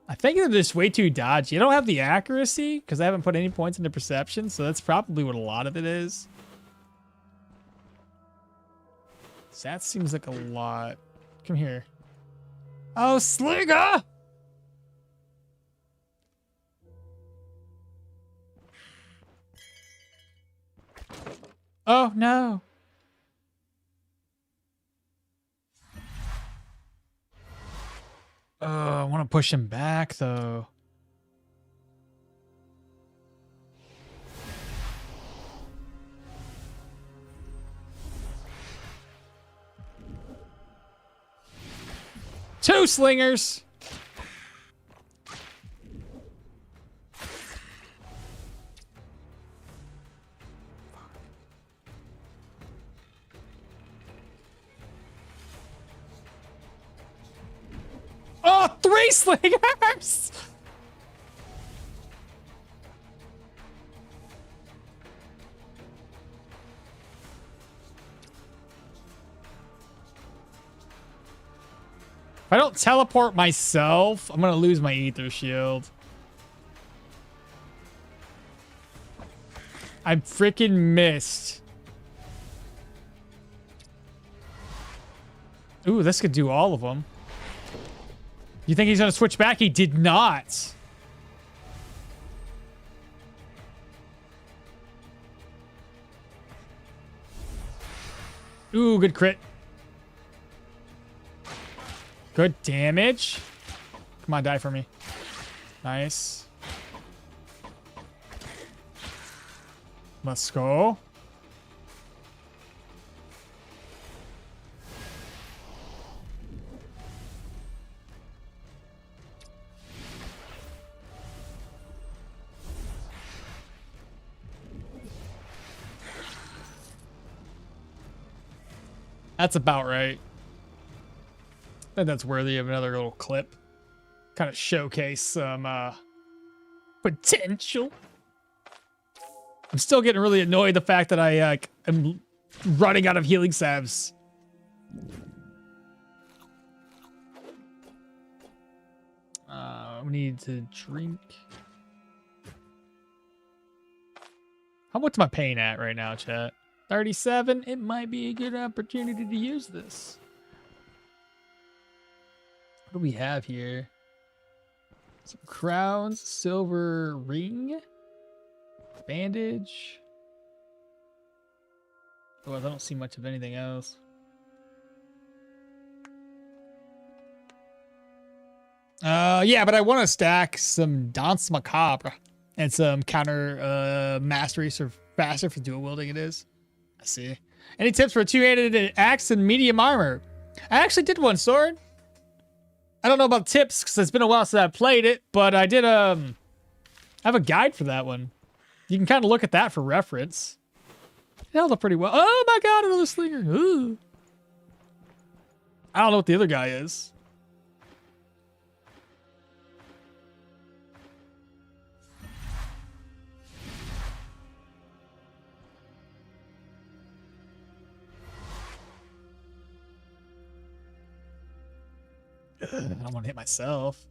I think they're just way too dodgy. You don't have the accuracy because I haven't put any points into perception, so that's probably what a lot of it is. So that seems like a lot. Come here. Oh, Slinger! Oh, no. Oh, I want to push him back, though. 2 slingers. Oh, 3 slingers. If I don't teleport myself, I'm gonna lose my ether shield. I freaking missed. Ooh, this could do all of them. You think he's gonna switch back? He did not. Ooh, good crit. Good damage. Come on, die for me. Nice. Let's go. That's about right. I think that's worthy of another little clip. Kind of showcase some potential. I'm still getting really annoyed the fact that I am running out of healing salves. We need to drink. How much am I paying at right now, chat? 37? It might be a good opportunity to use this. What do we have here? Some crowns, silver ring, bandage. Oh, I don't see much of anything else. Yeah, but I want to stack some Danse Macabre and some counter mastery or faster for dual wielding it is. I see. Any tips for a two-handed axe and medium armor? I actually did one, Sword. I don't know about tips because it's been a while since I played it, but I did I have a guide for that one. You can kind of look at that for reference. It held up pretty well. Oh my god, another slinger. Ooh. I don't know what the other guy is. I don't want to hit myself.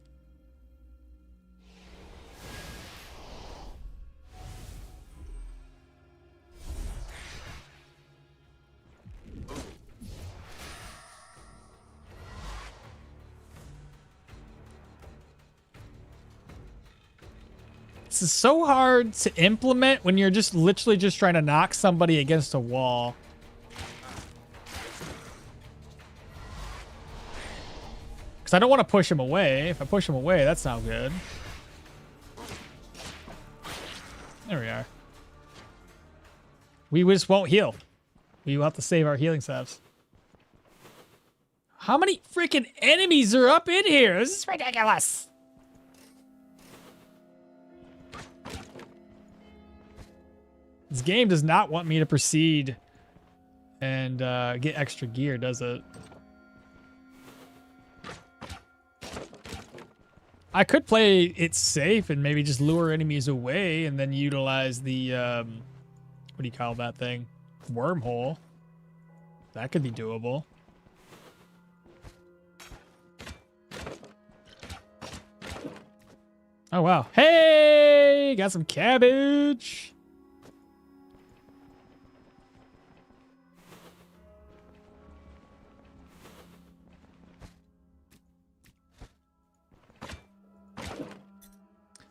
This is so hard to implement when you're just literally just trying to knock somebody against a wall. I don't want to push him away. If I push him away, that's not good. There we are. We just won't heal. We will have to save our healing salves. How many freaking enemies are up in here? This is ridiculous. This game does not want me to proceed and get extra gear, does it? I could play it safe and maybe just lure enemies away and then utilize the, what do you call that thing? Wormhole. That could be doable. Oh, wow. Hey! Got some cabbage!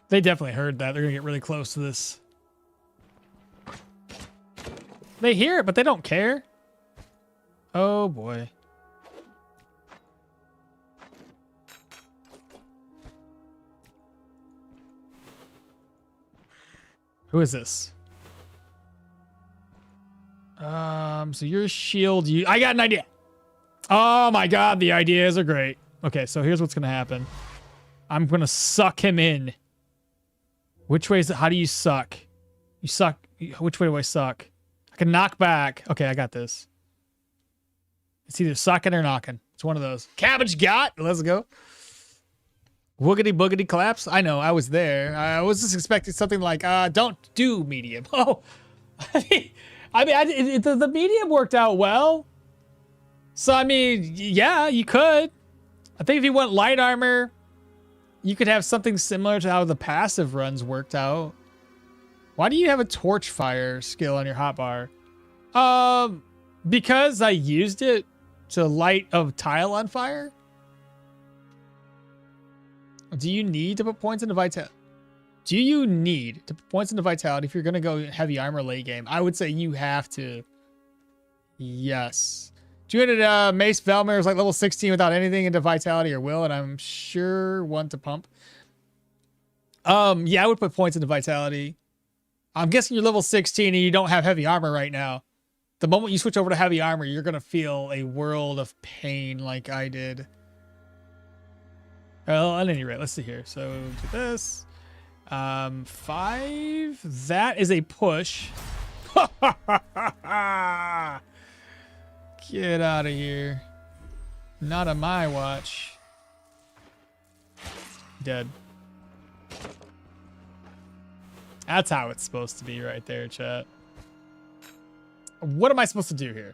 They definitely heard that. They're gonna get really close to this. They hear it, but they don't care. Oh boy. Who is this? So your shield, I got an idea. Oh my god, the ideas are great. Okay, so here's what's gonna happen. I'm gonna suck him in. Which way is it? How do you suck? You suck. Which way do I suck? I can knock back. Okay, I got this. It's either sucking or knocking. It's one of those. Cabbage got. Let's go. Woogity boogity claps. I know. I was there. I was just expecting something like, don't do medium. Oh, the medium worked out well. So, I mean, yeah, you could. I think if you want light armor, you could have something similar to how the passive runs worked out. Why do you have a torch fire skill on your hotbar? Because I used it to light a tile on fire. Do you need to put points into vitality? Do you need to put points into vitality if you're going to go heavy armor late game? I would say you have to. Yes. 200 Mace Velmir is like level 16 without anything into vitality or will, and I'm sure one to pump. Yeah, I would put points into vitality. I'm guessing you're level 16 and you don't have heavy armor right now. The moment you switch over to heavy armor, you're going to feel a world of pain like I did. Well, at any rate, let's see here. So do this. 5. That is a push. Get out of here. Not on my watch. Dead. That's how it's supposed to be right there, chat. What am I supposed to do here?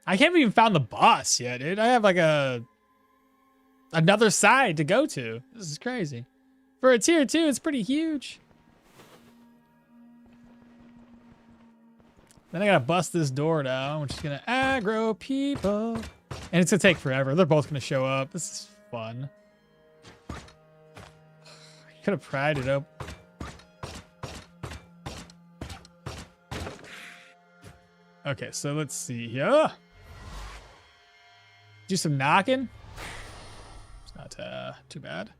I haven't even found the boss yet, dude. I have like another side to go to. This is crazy. For a tier 2, it's pretty huge. Then I gotta bust this door down, which is gonna aggro people. And it's gonna take forever. They're both gonna show up. This is fun. Could have pried it up. Okay, so let's see here. Do some knocking. It's not too bad.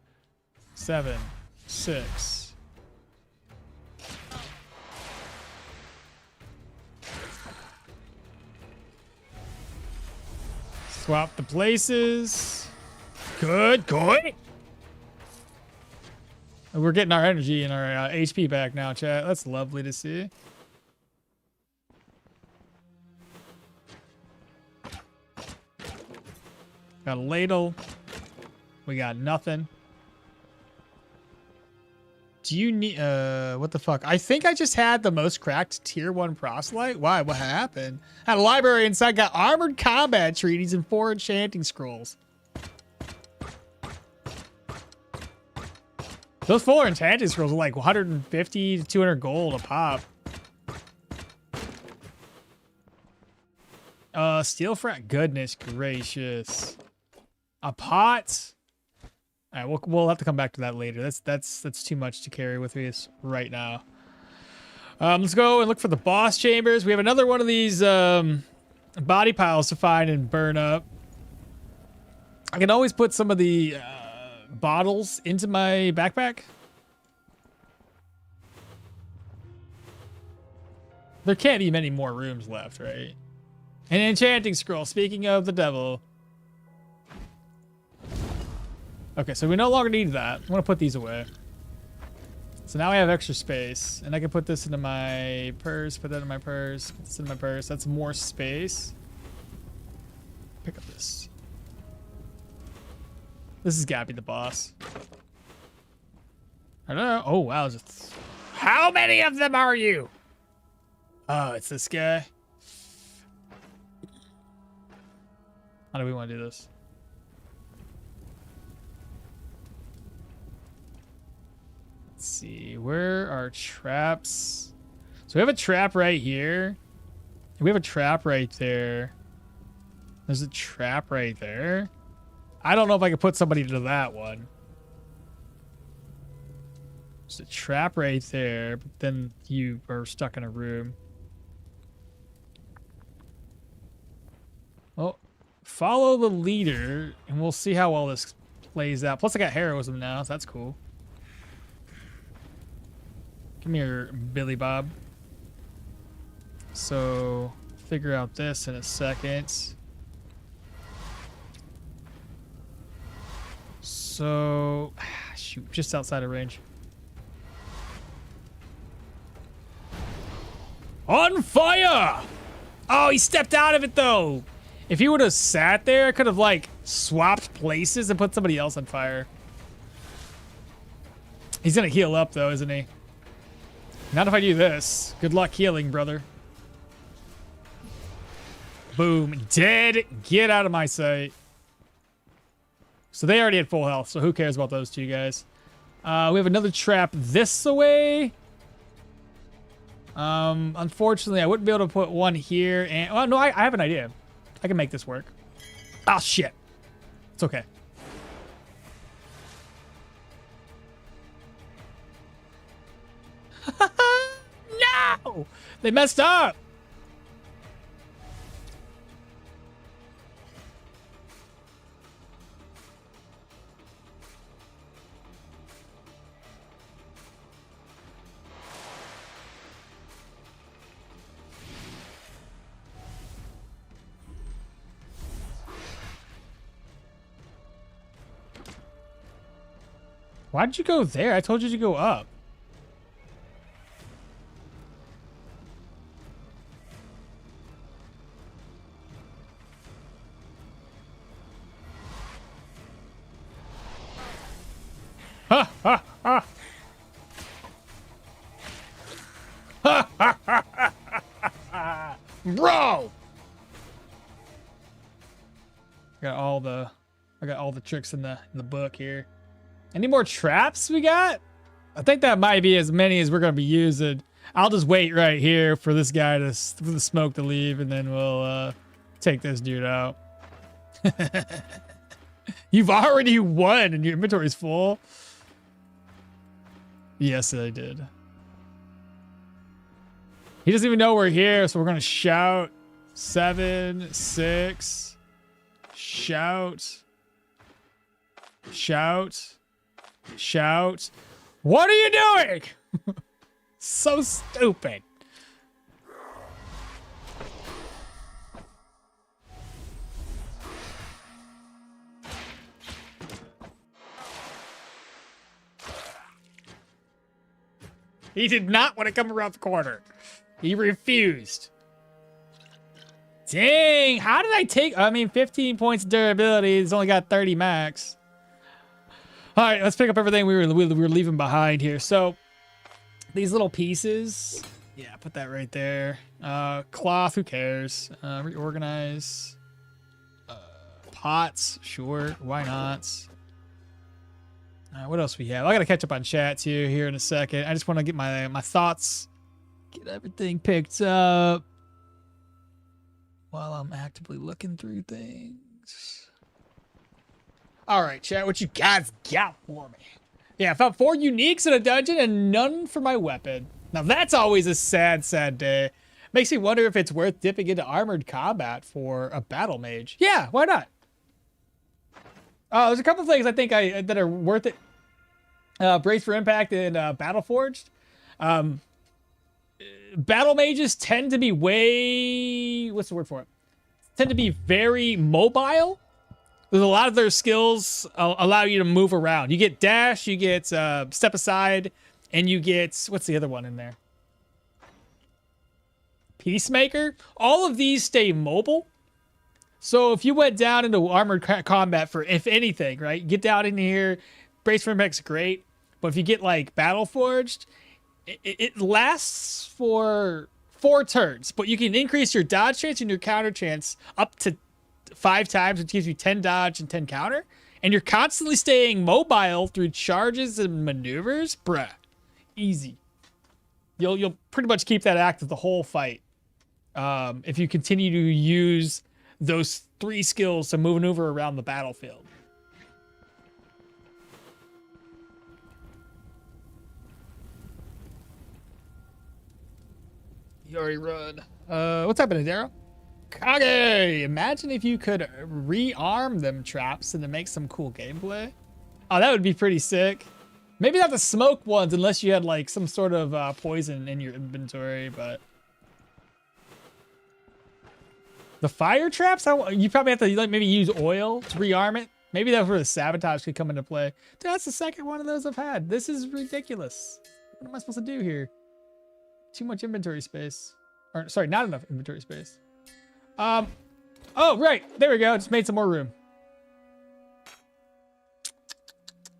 7, 6. Swap the places. Good. We're getting our energy and our HP back now, chat. That's lovely to see. Got a ladle. We got nothing. Do you need... what the fuck? I think I just had the most cracked tier 1 proselyte. Why? What happened? Had a library inside, got armored combat treaties and 4 enchanting scrolls. Those 4 enchanting scrolls are like 150 to 200 gold a pop. Steel frat. Goodness gracious. A pot. All right, we'll have to come back to that later. That's too much to carry with me right now. Let's go and look for the boss chambers. We have another one of these body piles to find and burn up. I can always put some of the bottles into my backpack. There can't be many more rooms left, right? An enchanting scroll. Speaking of the devil. Okay, so we no longer need that. I'm gonna put these away. So now I have extra space, and I can put this into my purse, put that in my purse, put this in my purse. That's more space. Pick up this. This is gotta be the boss. I don't know. Oh, wow. How many of them are you? Oh, it's this guy. How do we want to do this? Let's see. Where are traps? So we have a trap right here. We have a trap right there. There's a trap right there. I don't know if I can put somebody to that one. There's a trap right there, but then you are stuck in a room. Well, follow the leader, and we'll see how well this plays out. Plus, I got heroism now, so that's cool. Come here, Billy Bob. So figure out this in a second. So shoot, just outside of range. On fire! Oh, he stepped out of it though. If he would have sat there, I could have like swapped places and put somebody else on fire. He's gonna heal up though, isn't he? Not if I do this. Good luck healing, brother. Boom. Dead. Get out of my sight. So they already had full health, so who cares about those two guys? We have another trap this way. Unfortunately, I wouldn't be able to put one here. And well, no, I have an idea. I can make this work. Oh, shit. It's okay. No! They messed up. Why did you go there? I told you to go up. Ha ha ha. Ha ha ha ha. Bro. I got all the tricks in the book here. Any more traps we got? I think that might be as many as we're gonna be using. I'll just wait right here for this guy for the smoke to leave, and then we'll take this dude out. You've already won, and your inventory's full. Yes, I did. He doesn't even know we're here, so we're gonna shout 7, 6. Shout. Shout. Shout. What are you doing? So stupid. He did not want to come around the corner. He refused. Dang, how did I take... I mean, 15 points of durability. It's only got 30 max. All right, let's pick up everything we were leaving behind here. So, these little pieces... Yeah, put that right there. Cloth, who cares? Reorganize. Pots, sure. Why not? What else we have? I gotta catch up on chat too here in a second. I just want to get my thoughts, get everything picked up while I'm actively looking through things. All right, chat, what you guys got for me? Yeah, I found 4 uniques in a dungeon and none for my weapon. Now that's always a sad, sad day. Makes me wonder if it's worth dipping into armored combat for a battle mage. Yeah, why not? There's a couple things I think that are worth it. Brace for Impact and Battleforged. Battle mages tend to be what's the word for it? Tend to be very mobile. There's a lot of their skills allow you to move around. You get dash, you get step aside, and you get, what's the other one in there? Peacemaker. All of these stay mobile. So if you went down into armored combat for, if anything, right? Get down in here, Brace for Impact's great. But if you get like Battleforged, it lasts for 4 turns. But you can increase your dodge chance and your counter chance up to 5 times, which gives you 10 dodge and 10 counter. And you're constantly staying mobile through charges and maneuvers. Bruh. Easy. You'll pretty much keep that active the whole fight. If you continue to use those 3 skills to maneuver around the battlefield. You already run. What's happening, Daryl? Kage! Imagine if you could rearm them traps and to make some cool gameplay. Oh, that would be pretty sick. Maybe not the smoke ones unless you had like some sort of poison in your inventory, but The fire traps? You probably have to like maybe use oil to rearm it. Maybe that's where the sabotage could come into play. Dude, that's the second one of those I've had. This is ridiculous. What am I supposed to do here? Too much inventory space. Or sorry, not enough inventory space. Oh, right. There we go. Just made some more room.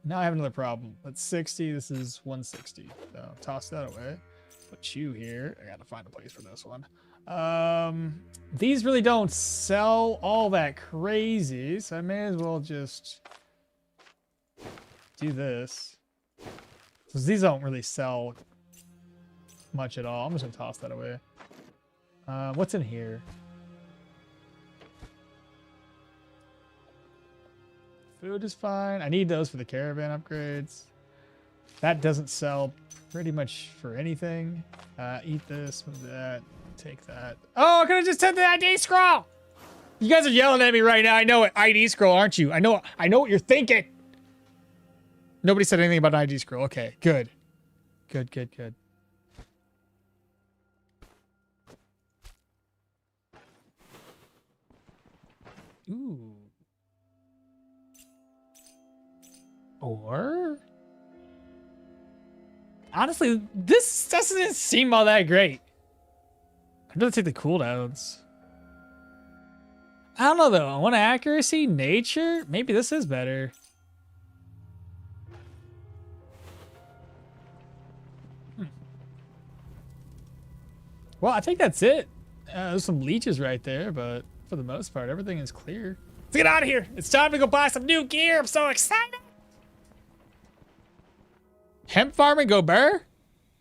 Now I have another problem. That's 60. This is 160. So toss that away. Put you here. I gotta find a place for this one. These really don't sell all that crazy, so I may as well just do this. Because these don't really sell much at all. I'm just gonna toss that away. What's in here? Food is fine. I need those for the caravan upgrades. That doesn't sell pretty much for anything. Eat this, move that, take that. Oh, I could have just said the ID scroll. You guys are yelling at me right now. I know it. ID scroll, aren't you? I know what you're thinking. Nobody said anything about ID scroll. Okay, good. Good. Ooh. Or honestly, this doesn't seem all that great. I'd rather take the cooldowns. I don't know though. I want accuracy, nature. Maybe this is better. Well, I think that's it. There's some leeches right there, but for the most part, everything is clear. Let's get out of here. It's time to go buy some new gear. I'm so excited. Hemp farming go burr.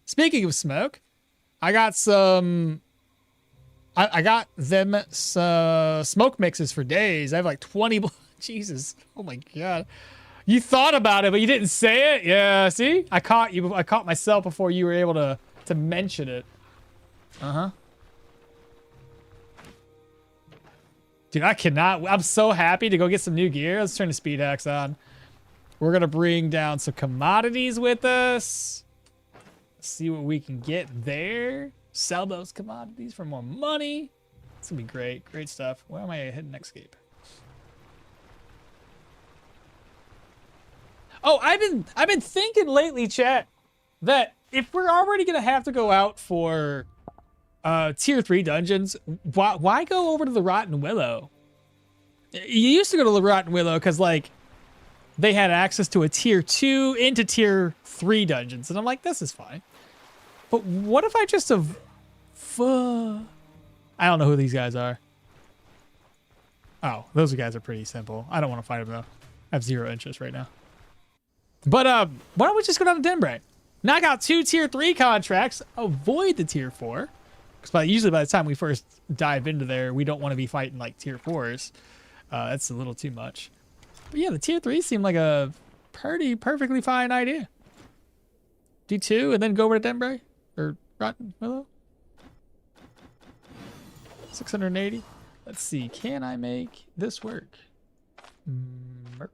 Speaking of smoke, I got some. I got them smoke mixes for days. I have like 20. Jesus. Oh my god. You thought about it, but you didn't say it. Yeah. See, I caught you. I caught myself before you were able to mention it. Dude, I cannot. I'm so happy to go get some new gear. Let's turn the speed hacks on. We're gonna bring down some commodities with us. See what we can get there. Sell those commodities for more money. It's gonna be great. Great stuff. Where am I hitting escape? Oh, I've been thinking lately, chat, that if we're already gonna have to go out for tier 3 dungeons, why go over to the Rotten Willow? You used to go to the Rotten Willow because like they had access to a tier 2 into tier 3 dungeons, and I'm like, this is fine. But what if I just I don't know who these guys are. Oh, those guys are pretty simple. I don't want to fight them though. I have 0 interest right now. But why don't we just go down to Denbray? Knock out 2 tier 3 contracts, avoid the tier 4. Because usually by the time we first dive into there, we don't want to be fighting like tier 4s. That's a little too much. But yeah, the tier 3 seemed like a perfectly fine idea. D2 and then go over to Denbray or Rotten Willow. 680. Let's see. Can I make this work? Merch.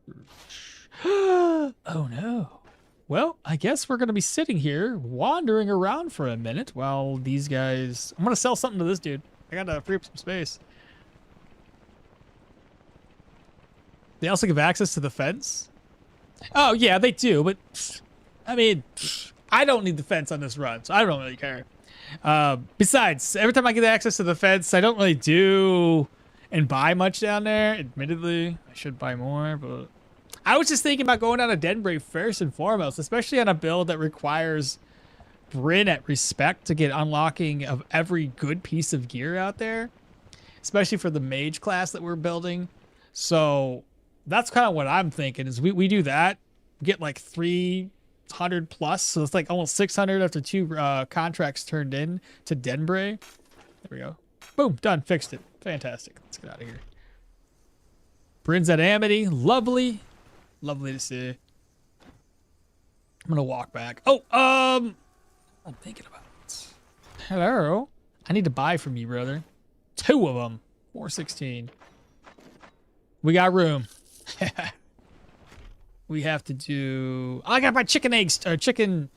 Oh no. Well, I guess we're going to be sitting here wandering around for a minute while these guys... I'm going to sell something to this dude. I got to free up some space. They also give access to the fence? Oh, yeah, they do, but... I mean, I don't need the fence on this run, so I don't really care. Besides, every time I get access to the fence, I don't really do and buy much down there. Admittedly, I should buy more, but... I was just thinking about going down to Denbray first and foremost, especially on a build that requires Bryn at respect to get unlocking of every good piece of gear out there, especially for the mage class that we're building. So that's kind of what I'm thinking is we do that, get like 300 plus. So it's like almost 600 after 2 contracts turned in to Denbray. There we go. Boom, done, fixed it. Fantastic. Let's get out of here. Bryn's at Amity, lovely. Lovely to see. I'm gonna walk back. Oh, I'm thinking about it. Hello. I need to buy from you, brother. 2 of them. 416. We got room. We have to do... Oh, I gotta buy chicken eggs, or chickens.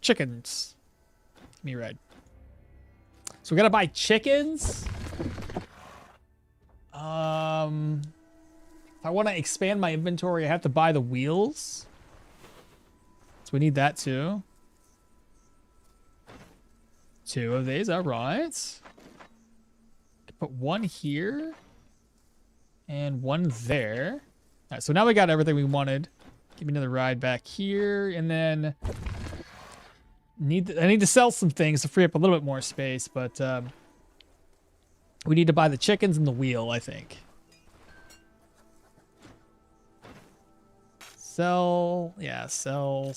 Give me a ride. So we gotta buy chickens. If I want to expand my inventory, I have to buy the wheels. So we need that too. 2 of these, all right. Put 1 here and 1 there. All right, so now we got everything we wanted. Give me another ride back here, and then I need to sell some things to free up a little bit more space, but we need to buy the chickens and the wheel, I think. Sell, yeah, sell.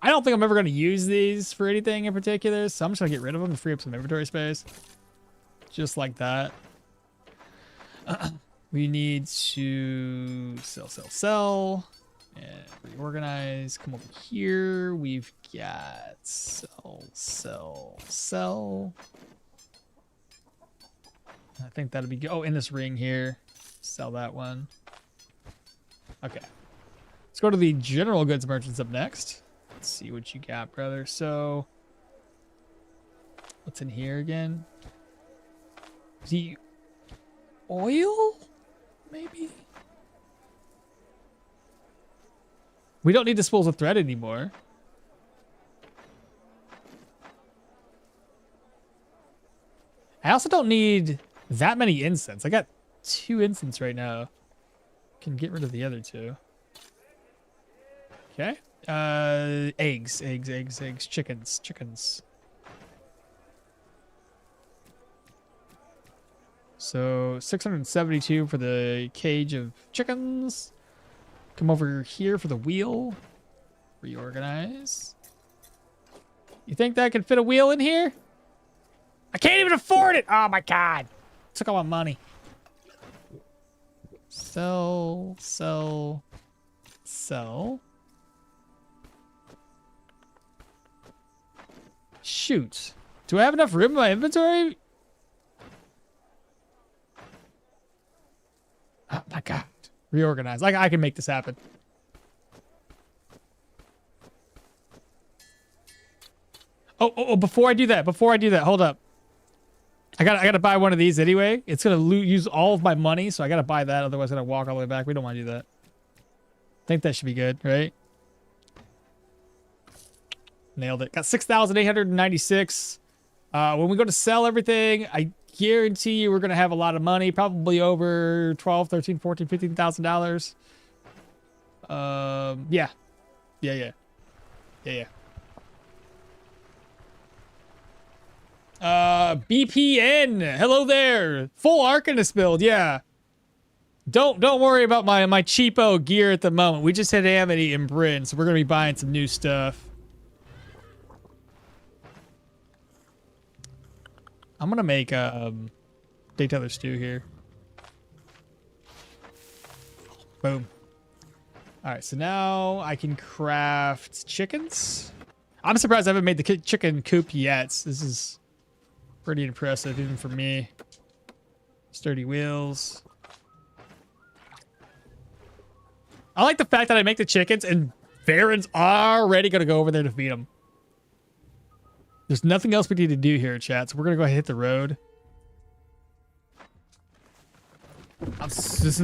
I don't think I'm ever going to use these for anything in particular, so I'm just going to get rid of them to free up some inventory space. Just like that. We need to sell. And reorganize. Come over here. We've got sell. I think that'll be good. Oh, in this ring here. Sell that one. Okay. Let's go to the general goods merchants up next. Let's see what you got, brother. So, what's in here again? The oil? Maybe? We don't need the spools of thread anymore. I also don't need that many incense. I got 2 incense right now. Can get rid of the other 2. Okay. Eggs, chickens. So 672 for the cage of chickens. Come over here for the wheel. Reorganize. You think that could fit a wheel in here? I can't even afford it. Oh my God. Took all my money. Sell. Shoot. Do I have enough room in my inventory? Oh my God. Reorganize. I can make this happen. Oh, before I do that, hold up. I gotta buy one of these anyway. It's gonna use all of my money, so I gotta buy that. Otherwise, I'm gonna walk all the way back. We don't want to do that. I think that should be good, right? Nailed it. Got 6,896. When we go to sell everything, I guarantee you we're gonna have a lot of money. Probably over 12, 13, 14, $15,000. Yeah. BPN. Hello there. Full Arcanist build. Yeah. Don't worry about my cheapo gear at the moment. We just hit Amity and Bryn, so we're gonna be buying some new stuff. I'm gonna make Dayteller stew here. Boom. All right, so now I can craft chickens. I'm surprised I haven't made the chicken coop yet. This is pretty impressive, even for me. Sturdy wheels. I like the fact that I make the chickens and Baron's already gonna go over there to feed them. There's nothing else we need to do here, chat, so we're gonna go ahead and hit the road. This is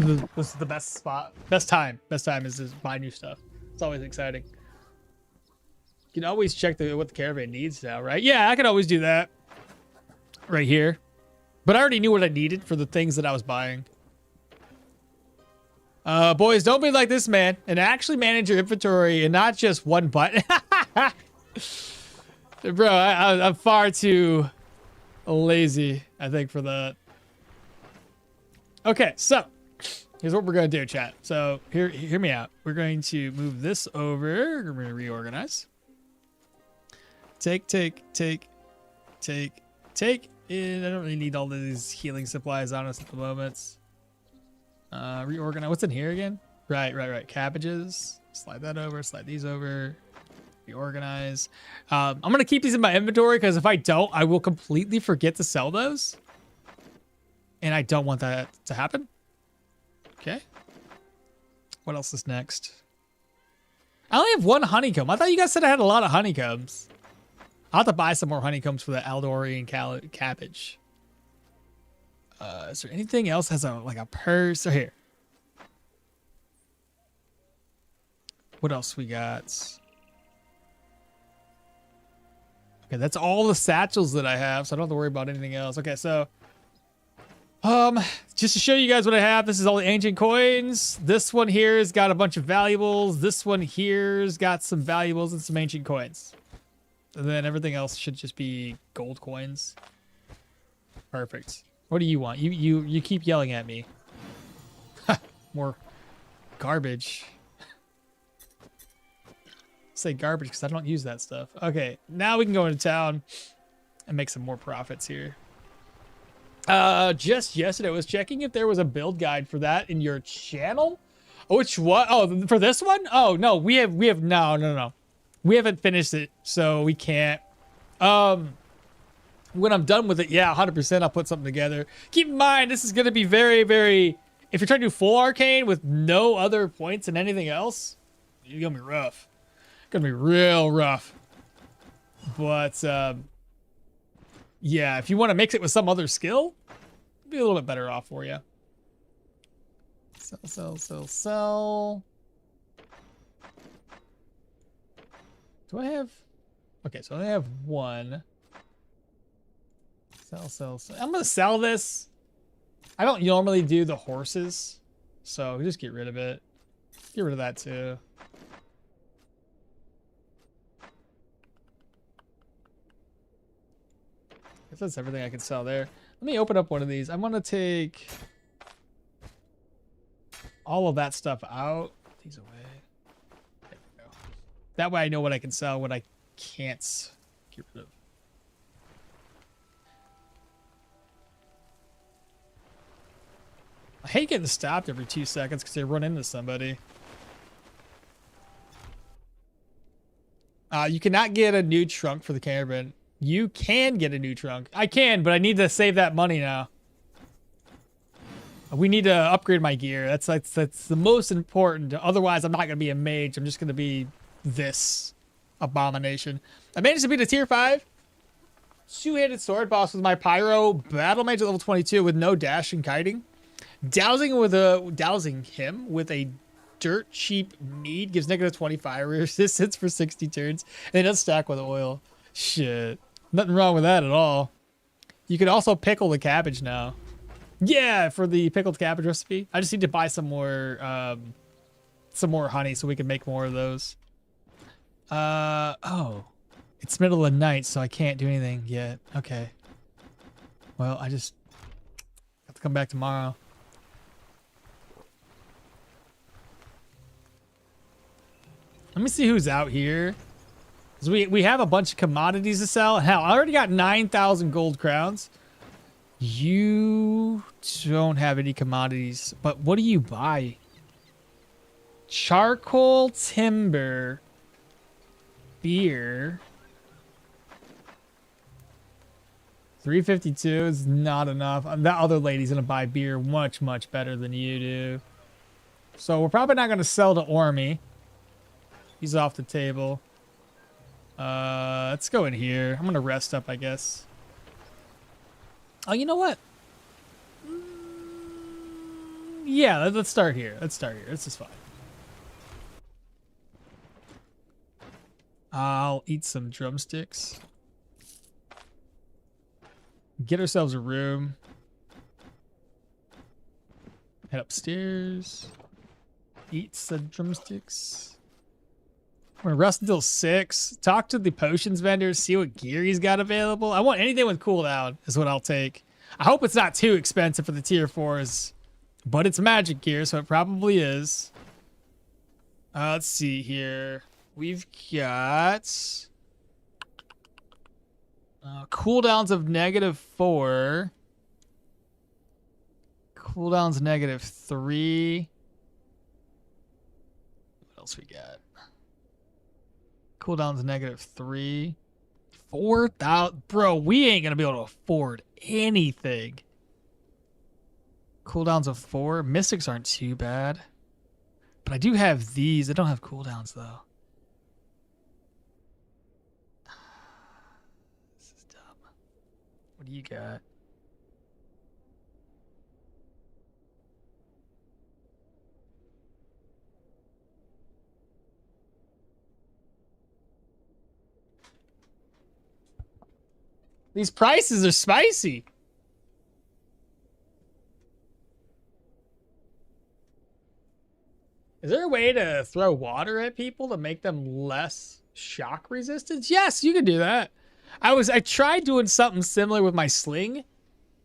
the best spot. Best time is to buy new stuff. It's always exciting. You can always check what the caravan needs now, right? Yeah, I could always do that. Right here. But I already knew what I needed for the things that I was buying. Boys, don't be like this, man. And actually manage your inventory and not just one button. Bro, I'm far too lazy, I think, for that. Okay, so here's what we're going to do, chat. So hear me out. We're going to move this over. We're going to reorganize. Take. And I don't really need all these healing supplies on us at the moment. Reorganize. What's in here again? Right. Cabbages. Slide that over. Slide these over. Reorganize. I'm going to keep these in my inventory because if I don't, I will completely forget to sell those. And I don't want that to happen. Okay. What else is next? I only have 1 honeycomb. I thought you guys said I had a lot of honeycombs. I'll have to buy some more honeycombs for the Aldorian cabbage. Is there anything else has a like a purse? Or here. What else we got? Okay, that's all the satchels that I have, so I don't have to worry about anything else. Okay, so just to show you guys what I have, this is all the ancient coins. This one here has got a bunch of valuables. This one here's got some valuables and some ancient coins. And then everything else should just be gold coins. Perfect. What do you want? You keep yelling at me. More garbage. Say garbage because I don't use that stuff. Okay, now we can go into town and make some more profits here. Just yesterday I was checking if there was a build guide for that in your channel. Which what? Oh, for this one? Oh no, we have no. We haven't finished it, so we can't. When I'm done with it, yeah, 100% I'll put something together. Keep in mind, this is gonna be very, very. If you're trying to do full arcane with no other points and anything else, it's gonna be rough. Gonna be real rough. But yeah, if you want to mix it with some other skill, it'd be a little bit better off for you. Sell. Do I have? Okay, so I have one. Sell. I'm gonna sell this. I don't normally do the horses, so just get rid of it. Get rid of that too. I guess that's everything I can sell there. Let me open up one of these. I'm gonna take all of that stuff out. Put these away. There we go. That way I know what I can sell, what I can't get rid of. I hate getting stopped every 2 seconds because they run into somebody. You cannot get a new trunk for the caravan. You can get a new trunk. I can, but I need to save that money now. We need to upgrade my gear. That's the most important. Otherwise, I'm not gonna be a mage. I'm just gonna be this abomination. I managed to beat a tier 5 two-handed sword boss with my pyro battle mage at level 22 with no dash and kiting. Dousing him with a dirt cheap mead gives negative 25 resistance for 60 turns, and it does stack with oil. Shit, nothing wrong with that at all. You can also pickle the cabbage now. Yeah, for the pickled cabbage recipe. I just need to buy some more honey so we can make more of those. Oh, it's middle of the night, so I can't do anything yet. Okay. Well, I just have to come back tomorrow. Let me see who's out here. Cause we have a bunch of commodities to sell. Hell, I already got 9,000 gold crowns. You don't have any commodities, but what do you buy? Charcoal, timber, beer. 352 is not enough. That other lady's gonna buy beer much, much better than you do. So we're probably not gonna sell to Ormy. He's off the table. Let's go in here. I'm gonna rest up, I guess. Oh, you know what? Yeah, let's start here. This is fine. I'll eat some drumsticks. Get ourselves a room. Head upstairs. Eat some drumsticks. We're gonna rest until 6. Talk to the potions vendor. See what gear he's got available. I want anything with cooldown is what I'll take. I hope it's not too expensive for the tier 4s. But it's magic gear, so it probably is. Let's see here. We've got cooldowns of -4. Cooldowns -3. What else we got? Cooldowns -3. 4,000. Bro, we ain't gonna be able to afford anything. Cooldowns of 4. Mystics aren't too bad. But I do have these. I don't have cooldowns though. This is dumb. What do you got? These prices are spicy. Is there a way to throw water at people to make them less shock resistance? Yes, you can do that. I tried doing something similar with my sling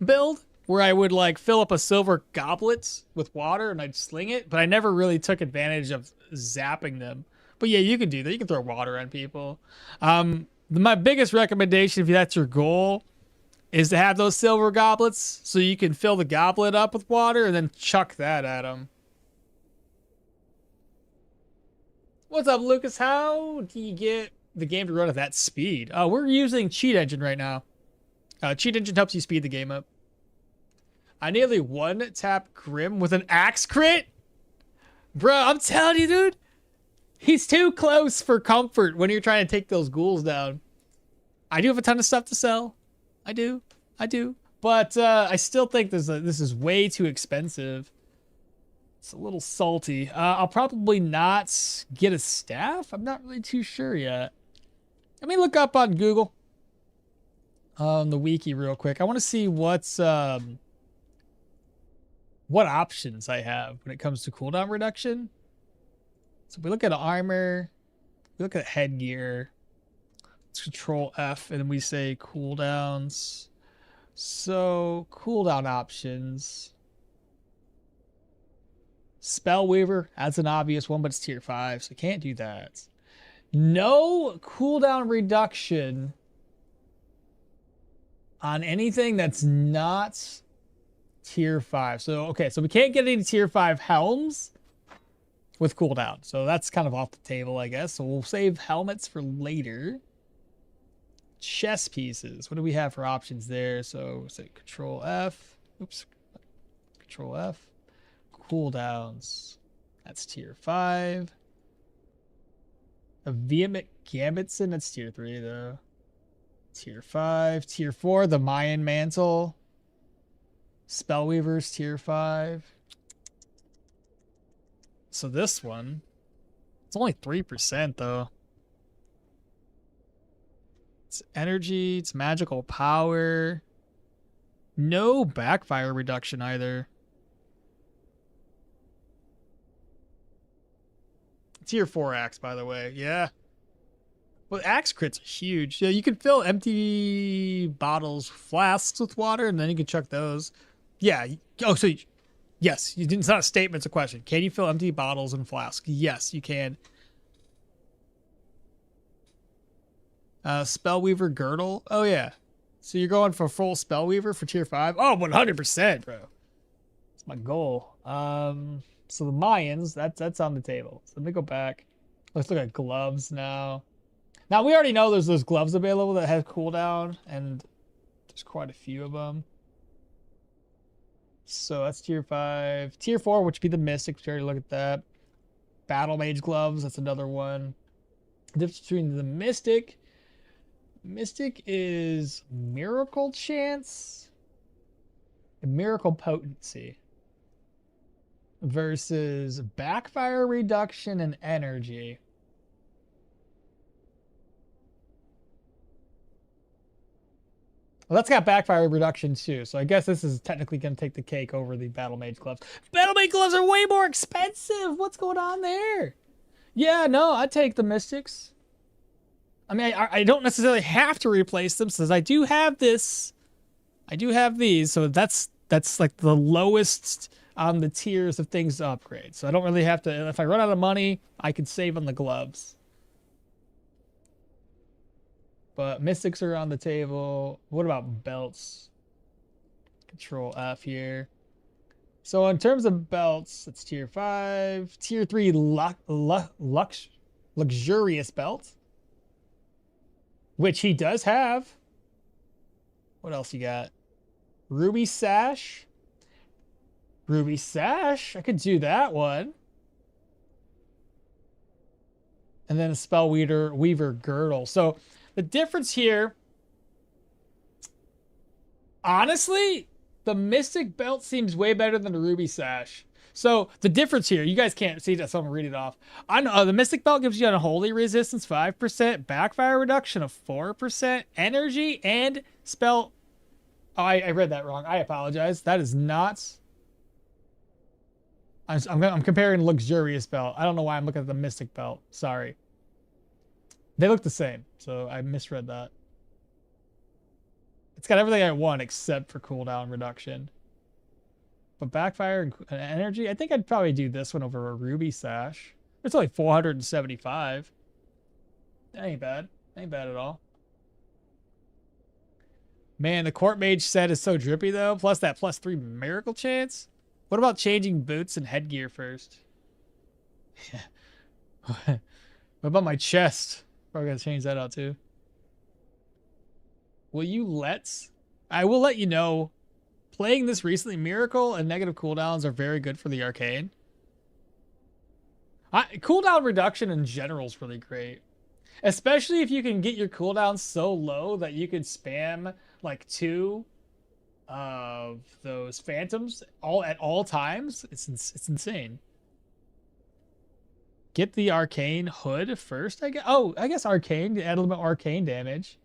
build where I would like fill up a silver goblet with water and I'd sling it, but I never really took advantage of zapping them. But yeah, you can do that. You can throw water on people. My biggest recommendation, if that's your goal, is to have those silver goblets so you can fill the goblet up with water and then chuck that at them. What's up, Lucas? How do you get the game to run at that speed? We're using Cheat Engine right now. Cheat Engine helps you speed the game up. I nearly one-tap Grim with an axe crit? Bro, I'm telling you, dude. He's too close for comfort when you're trying to take those ghouls down. I do have a ton of stuff to sell. I do. But I still think this is way too expensive. It's a little salty. I'll probably not get a staff. I'm not really too sure yet. Let me look up on Google on the wiki real quick. I want to see what options I have when it comes to cooldown reduction. So if we look at armor, we look at headgear. Let's control F and then we say cooldowns. So cooldown options. Spellweaver, that's an obvious one, but it's tier 5, so can't do that. No cooldown reduction on anything that's not tier 5. So, okay, so we can't get any tier 5 helms with cooldown. So that's kind of off the table, I guess. So we'll save helmets for later. Chess pieces. What do we have for options there? So, say Control F. Oops. Control F. Cooldowns. That's tier 5. A Vehement Gambitson. That's tier 3, though. Tier 5. Tier 4, the Mayan Mantle. Spellweaver's tier 5. So this one, it's only 3%, though. It's energy, it's magical power. No backfire reduction either. Tier 4 axe, by the way. Yeah. Well, axe crits are huge. Yeah, you can fill empty bottles, flasks with water, and then you can chuck those. Yeah. Oh, so yes, it's not a statement, it's a question. Can you fill empty bottles and flasks? Yes, you can. Spellweaver girdle. Oh yeah. So you're going for full Spellweaver for tier 5? Oh, 100%, bro. That's my goal. So the Mayans, that's on the table. So let me go back. Let's look at gloves now. Now we already know there's those gloves available that have cooldown, and there's quite a few of them. So that's tier 5. Tier 4, which would be the Mystic. We already looked at that. Battle Mage gloves, that's another one. The difference between the Mystic is Miracle Chance and Miracle Potency versus Backfire Reduction and Energy. Well, that's got backfire reduction too, so I guess this is technically going to take the cake over the Battle Mage gloves. Battle Mage gloves are way more expensive! What's going on there? Yeah, no, I'd take the Mystics. I mean, I don't necessarily have to replace them, since I do have this. I do have these, so that's like the lowest on the tiers of things to upgrade. So I don't really have to, if I run out of money, I could save on the gloves. But Mystics are on the table. What about belts? Control F here. So in terms of belts, it's tier 5. Tier 3 luxurious belt, which he does have. What else you got? Ruby Sash. Ruby Sash. I could do that one. And then a Weaver Girdle. So the difference here, honestly, the Mystic Belt seems way better than the Ruby Sash. So the difference here, you guys can't see that, so I'm gonna read it off. On the Mystic Belt gives you unholy resistance 5%, backfire reduction of 4%, energy and spell. Oh, I read that wrong. I apologize. That is not. I'm comparing luxurious belt. I don't know why I'm looking at the Mystic Belt. Sorry. They look the same, so I misread that. It's got everything I want except for cooldown reduction. But backfire and energy, I think I'd probably do this one over a Ruby Sash. It's only 475. That ain't bad. Ain't bad at all. Man, the Court Mage set is so drippy though. Plus that +3 miracle chance. What about changing boots and headgear first? Yeah. What about my chest? Probably gotta change that out too. Will you let's? I will let you know. Playing this recently, miracle and negative cooldowns are very good for the arcane. Cooldown reduction in general is really great. Especially if you can get your cooldowns so low that you can spam like 2 of those phantoms at all times. It's insane. Get the arcane hood first, I guess. Oh, I guess arcane, add a little bit arcane damage.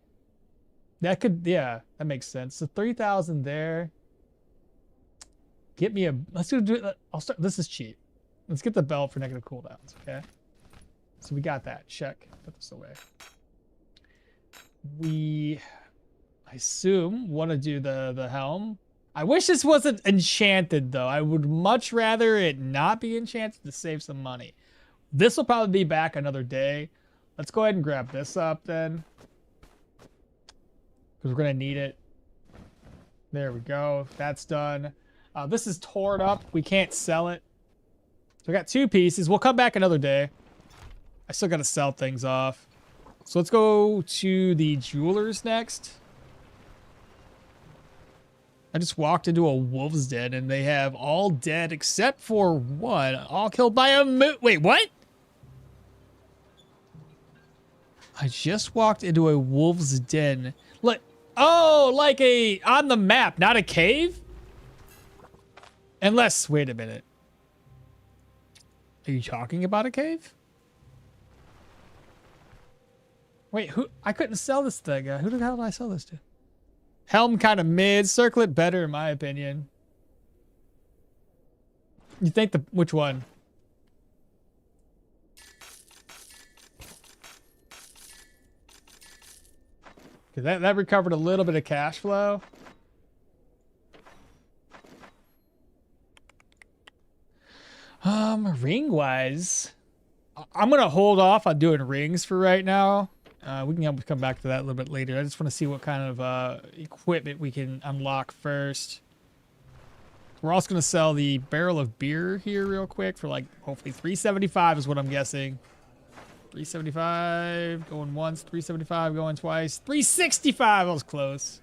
That could, yeah, that makes sense. So 3,000 there. Get me a, let's do it. I'll start, this is cheap. Let's get the belt for negative cooldowns, okay? So we got that, check. Put this away. We, I assume, want to do the helm. I wish this wasn't enchanted though. I would much rather it not be enchanted to save some money. This will probably be back another day. Let's go ahead and grab this up then. Because we're going to need it. There we go. That's done. This is torn up. We can't sell it. So I got 2 pieces. We'll come back another day. I still got to sell things off. So let's go to the jewelers next. I just walked into a wolf's den and they have all dead except for one. All killed by a wait, what? I just walked into a wolf's den. Look. Oh, like on the map, not a cave? Unless, wait a minute. Are you talking about a cave? Wait, who? I couldn't sell this thing. Who the hell did I sell this to? Helm kind of mid, circlet better in my opinion. You think which one? Because that recovered a little bit of cash flow. Ring wise, I'm gonna hold off on doing rings for right now. We can come back to that a little bit later. I just want to see what kind of equipment we can unlock first. We're also gonna sell the barrel of beer here real quick for like hopefully 375 is what I'm guessing. 375 going once, 375 going twice, 365. I was close.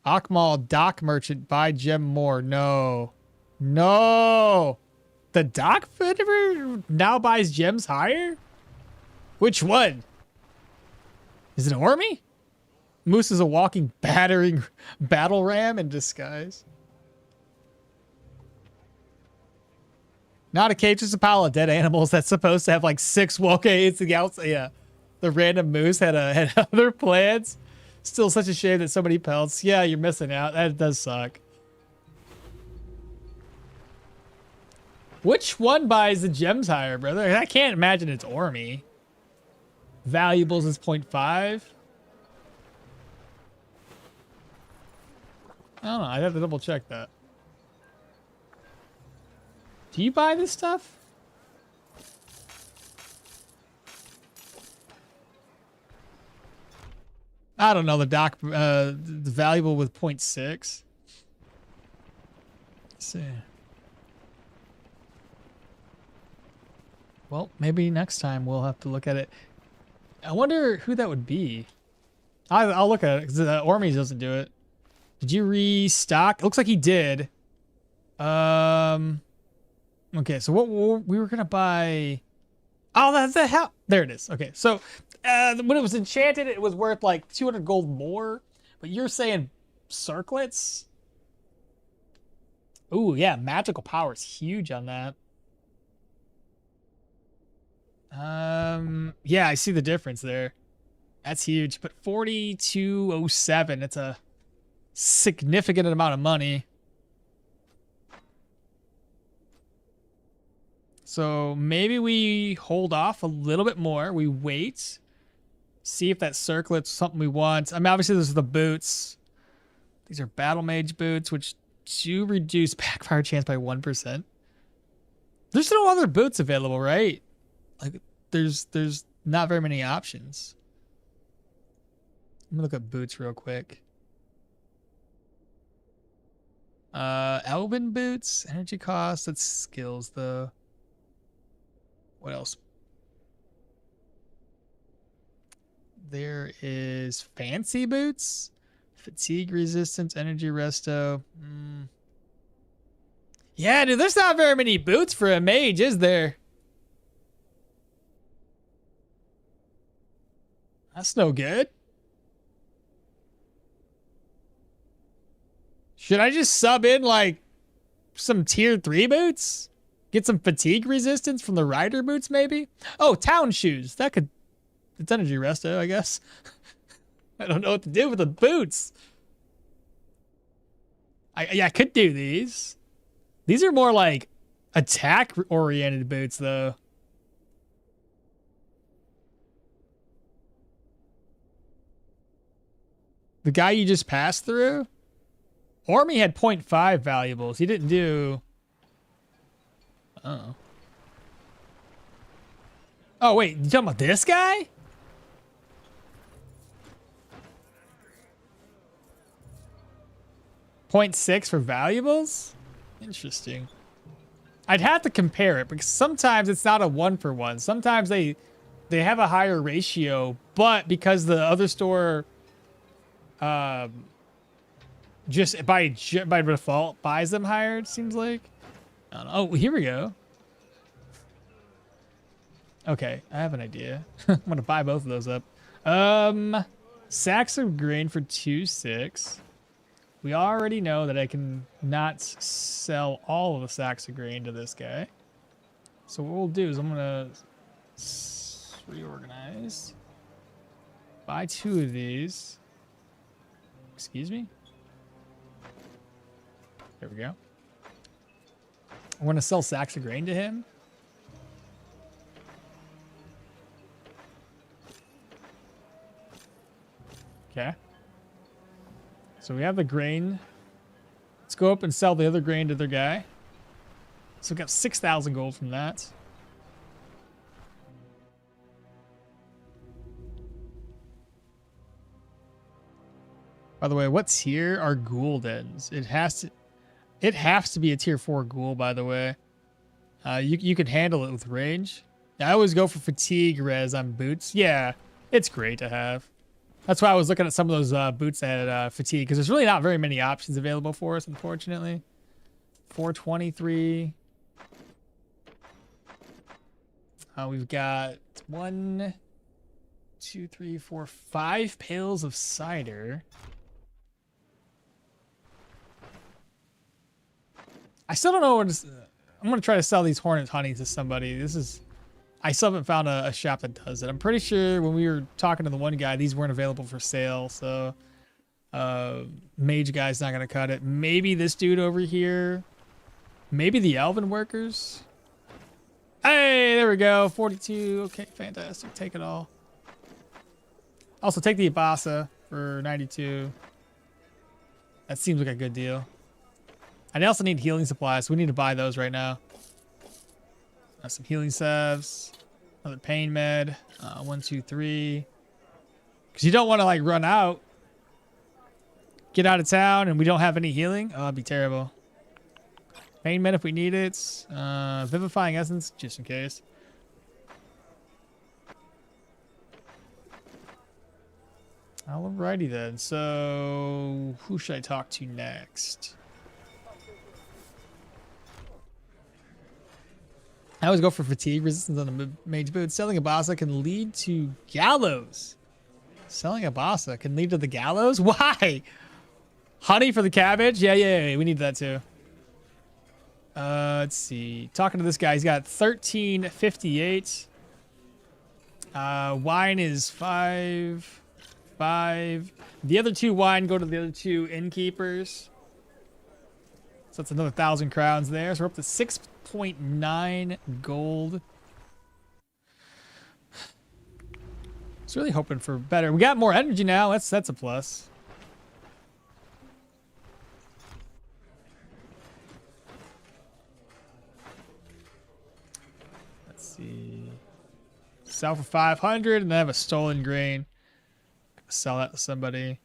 Okmall dock merchant buy gem more. No. The dock vendor now buys gems higher? Which one? Is it Ormy? Moose is a walking battle ram in disguise. Not a cage, just a pile of dead animals that's supposed to have like 6 okay, it's the outside. Yeah. The random moose had other plans. Still such a shame that so many pelts. Yeah, you're missing out. That does suck. Which one buys the gems higher, brother? I can't imagine it's Ormy. Valuables is 0.5. I don't know. I'd have to double check that. Do you buy this stuff? I don't know. The the valuable with 0.6. Let's see. Well, maybe next time we'll have to look at it. I wonder who that would be. I'll look at it because Ormy doesn't do it. Did you restock? It looks like he did. Okay, so what we were gonna buy? Oh, that's the hell. There it is. Okay, so when it was enchanted, it was worth like 200 gold more. But you're saying circlets? Ooh, yeah, magical power is huge on that. Yeah, I see the difference there. That's huge. But 4207, it's a significant amount of money. So maybe we hold off a little bit more. We wait. See if that circlet's something we want. I mean, obviously, those are the boots. These are Battle Mage boots, which do reduce backfire chance by 1%. There's no other boots available, right? Like, there's not very many options. Let me look at boots real quick. Elven boots, energy cost, that's skills though. What else? There is fancy boots, fatigue resistance, energy resto. Yeah, dude, there's not very many boots for a mage, is there? That's no good. Should I just sub in like some tier 3 boots? Get some fatigue resistance from the rider boots, maybe? Oh, town shoes. That could... It's energy resto, I guess. I don't know what to do with the boots. I could do these. These are more like attack-oriented boots, though. The guy you just passed through? Ormy had 0.5 valuables. He didn't do... Oh. Oh, wait. You talking about this guy? .6 for valuables? Interesting. I'd have to compare it because sometimes it's not a 1-for-1. Sometimes they have a higher ratio, but because the other store just by default buys them higher, it seems like. I don't know. Oh, here we go. Okay, I have an idea. I'm gonna buy both of those up. Sacks of grain for 2.6. We already know that I can not sell all of the sacks of grain to this guy. So what we'll do is I'm gonna reorganize. Buy 2 of these. Excuse me? There we go. I want to sell sacks of grain to him. Okay. So we have the grain. Let's go up and sell the other grain to their guy. So we got 6,000 gold from that. By the way, what's here are ghoul dens. It has to be a tier 4 ghoul, by the way. You could handle it with range. I always go for fatigue res on boots. Yeah, it's great to have. That's why I was looking at some of those boots that had fatigue, because there's really not very many options available for us, unfortunately. 423. We've got 1, 2, 3, 4, 5 pails of cider. I still don't know what is. I'm gonna try to sell these hornet honey to somebody. I still haven't found a shop that does it. I'm pretty sure when we were talking to the one guy, these weren't available for sale. So, mage guy's not gonna cut it. Maybe this dude over here. Maybe the elven workers. Hey, there we go. 42. Okay, fantastic. Take it all. Also, take the Abasa for 92. That seems like a good deal. I also need healing supplies. So we need to buy those right now. Some healing salves. Another pain med. 1, 2, 3. Because you don't want to like run out. Get out of town and we don't have any healing. Oh, that'd be terrible. Pain med if we need it. Vivifying essence just in case. Alrighty then. So who should I talk to next? I always go for fatigue resistance on the mage boots. Selling a Bassa can lead to gallows. Selling a Bassa can lead to the gallows? Why? Honey for the cabbage? Yeah, we need that too. Let's see. Talking to this guy, he's got 1358. Wine is 5. The other 2 wine go to the other 2 innkeepers. So that's another 1,000 crowns there. So we're up to 6.9 gold. It's really hoping for better. We got more energy now. That's a plus. Let's see. Sell for 500 and then have a stolen grain. Sell that to somebody.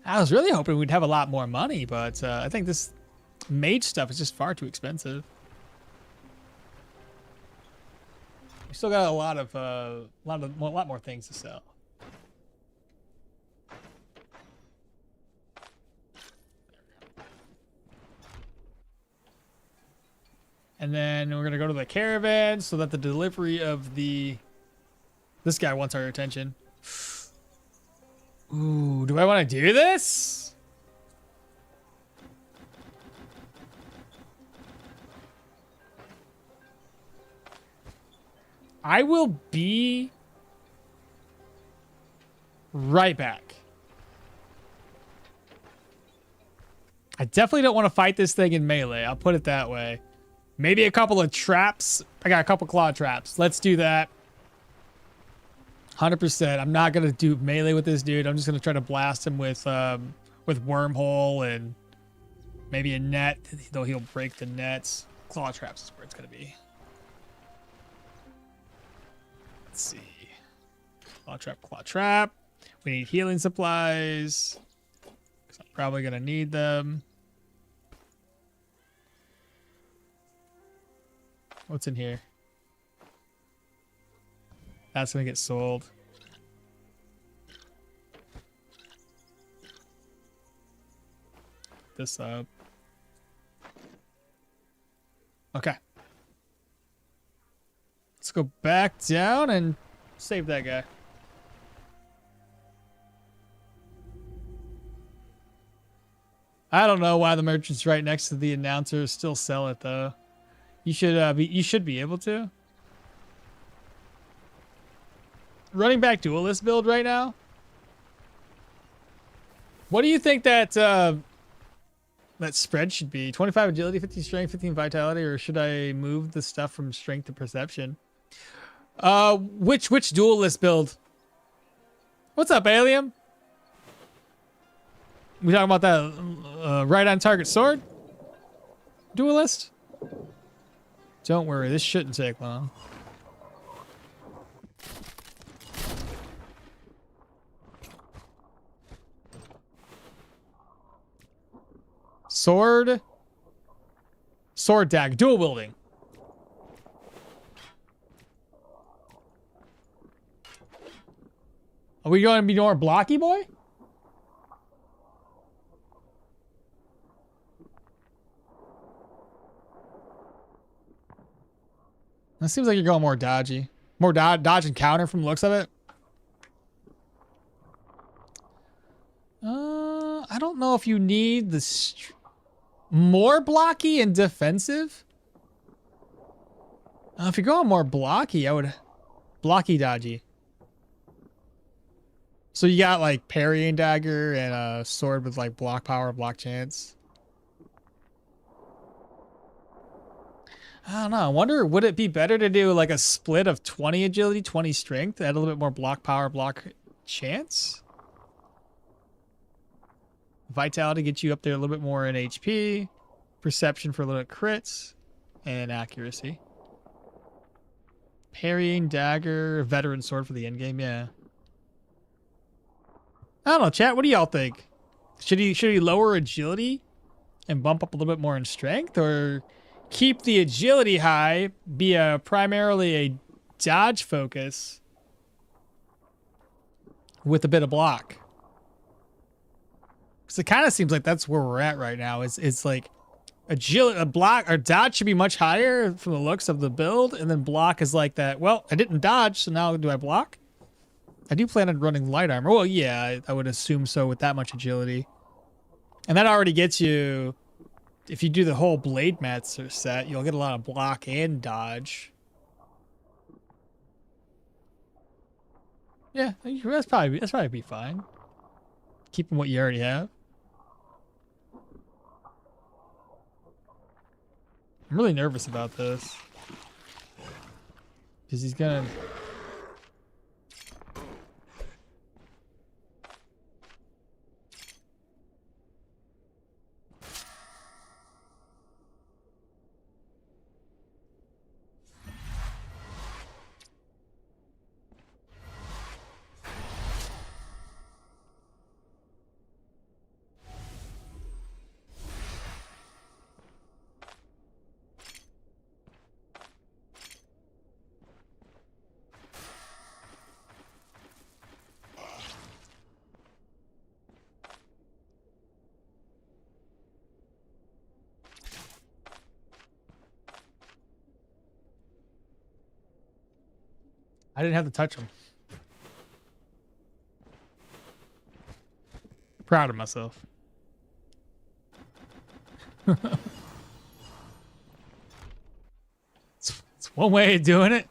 I was really hoping we'd have a lot more money, but I think this mage stuff is just far too expensive. We still got a lot more things to sell. And then we're gonna go to the caravan so that the delivery of this guy wants our attention. Ooh, do I want to do this? I will be right back. I definitely don't want to fight this thing in melee. I'll put it that way. Maybe a couple of traps. I got a couple claw traps. Let's do that. 100%. I'm not going to do melee with this dude. I'm just going to try to blast him with wormhole and maybe a net, though he'll break the nets. Claw traps is where it's going to be. Let's see. Claw trap, claw trap. We need healing supplies. 'Cause I'm probably going to need them. What's in here? That's going to get sold. This up. Okay. Let's go back down and save that guy. I don't know why the merchants right next to the announcers still sell it though. You should be able to. Running back duelist build right now. What do you think that that spread should be? 25 agility, 15 strength, 15 vitality, or should I move the stuff from strength to perception? Which duelist build? What's up, Alien? We talking about that right on target sword duelist? Don't worry, this shouldn't take long. Sword dagger, dual wielding. Are we going to be more blocky, boy? That seems like you're going more dodgy. More dodge and counter from the looks of it. I don't know if you need the more blocky and defensive. If you're going more blocky, I would blocky dodgy. So you got like parrying dagger and a sword with like block power, block chance. I don't know. I wonder, would it be better to do like a split of 20 agility, 20 strength, add a little bit more block power, block chance? Vitality gets you up there a little bit more in HP. Perception for a little crits. And accuracy. Parrying, dagger, veteran sword for the endgame, yeah. I don't know, chat, what do y'all think? Should he lower agility and bump up a little bit more in strength, or keep the agility high, be primarily a dodge focus with a bit of block? Because it kind of seems like that's where we're at right now. It's like agility, block or dodge should be much higher from the looks of the build, and then block is like that. Well, I didn't dodge, so now do I block? I do plan on running light armor. Well, yeah, I would assume so with that much agility. And that already gets you, if you do the whole Blade Master set, you'll get a lot of block and dodge. Yeah, that's probably be fine. Keeping what you already have. I'm really nervous about this. Because he's gonna... I didn't have to touch him. Proud of myself. It's one way of doing it.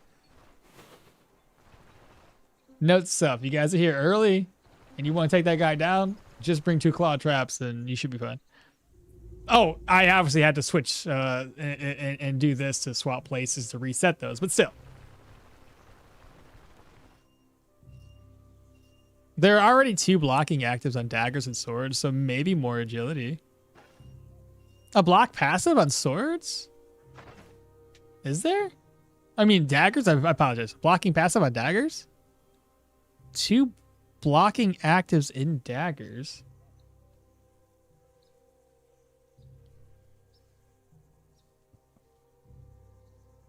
Note to self, you guys are here early and you want to take that guy down, just bring 2 claw traps and you should be fine. Oh, I obviously had to switch and do this to swap places to reset those, but still. There are already 2 blocking actives on daggers and swords, so maybe more agility. A block passive on swords? Is there? I mean, daggers? I apologize. Blocking passive on daggers? 2 blocking actives in daggers.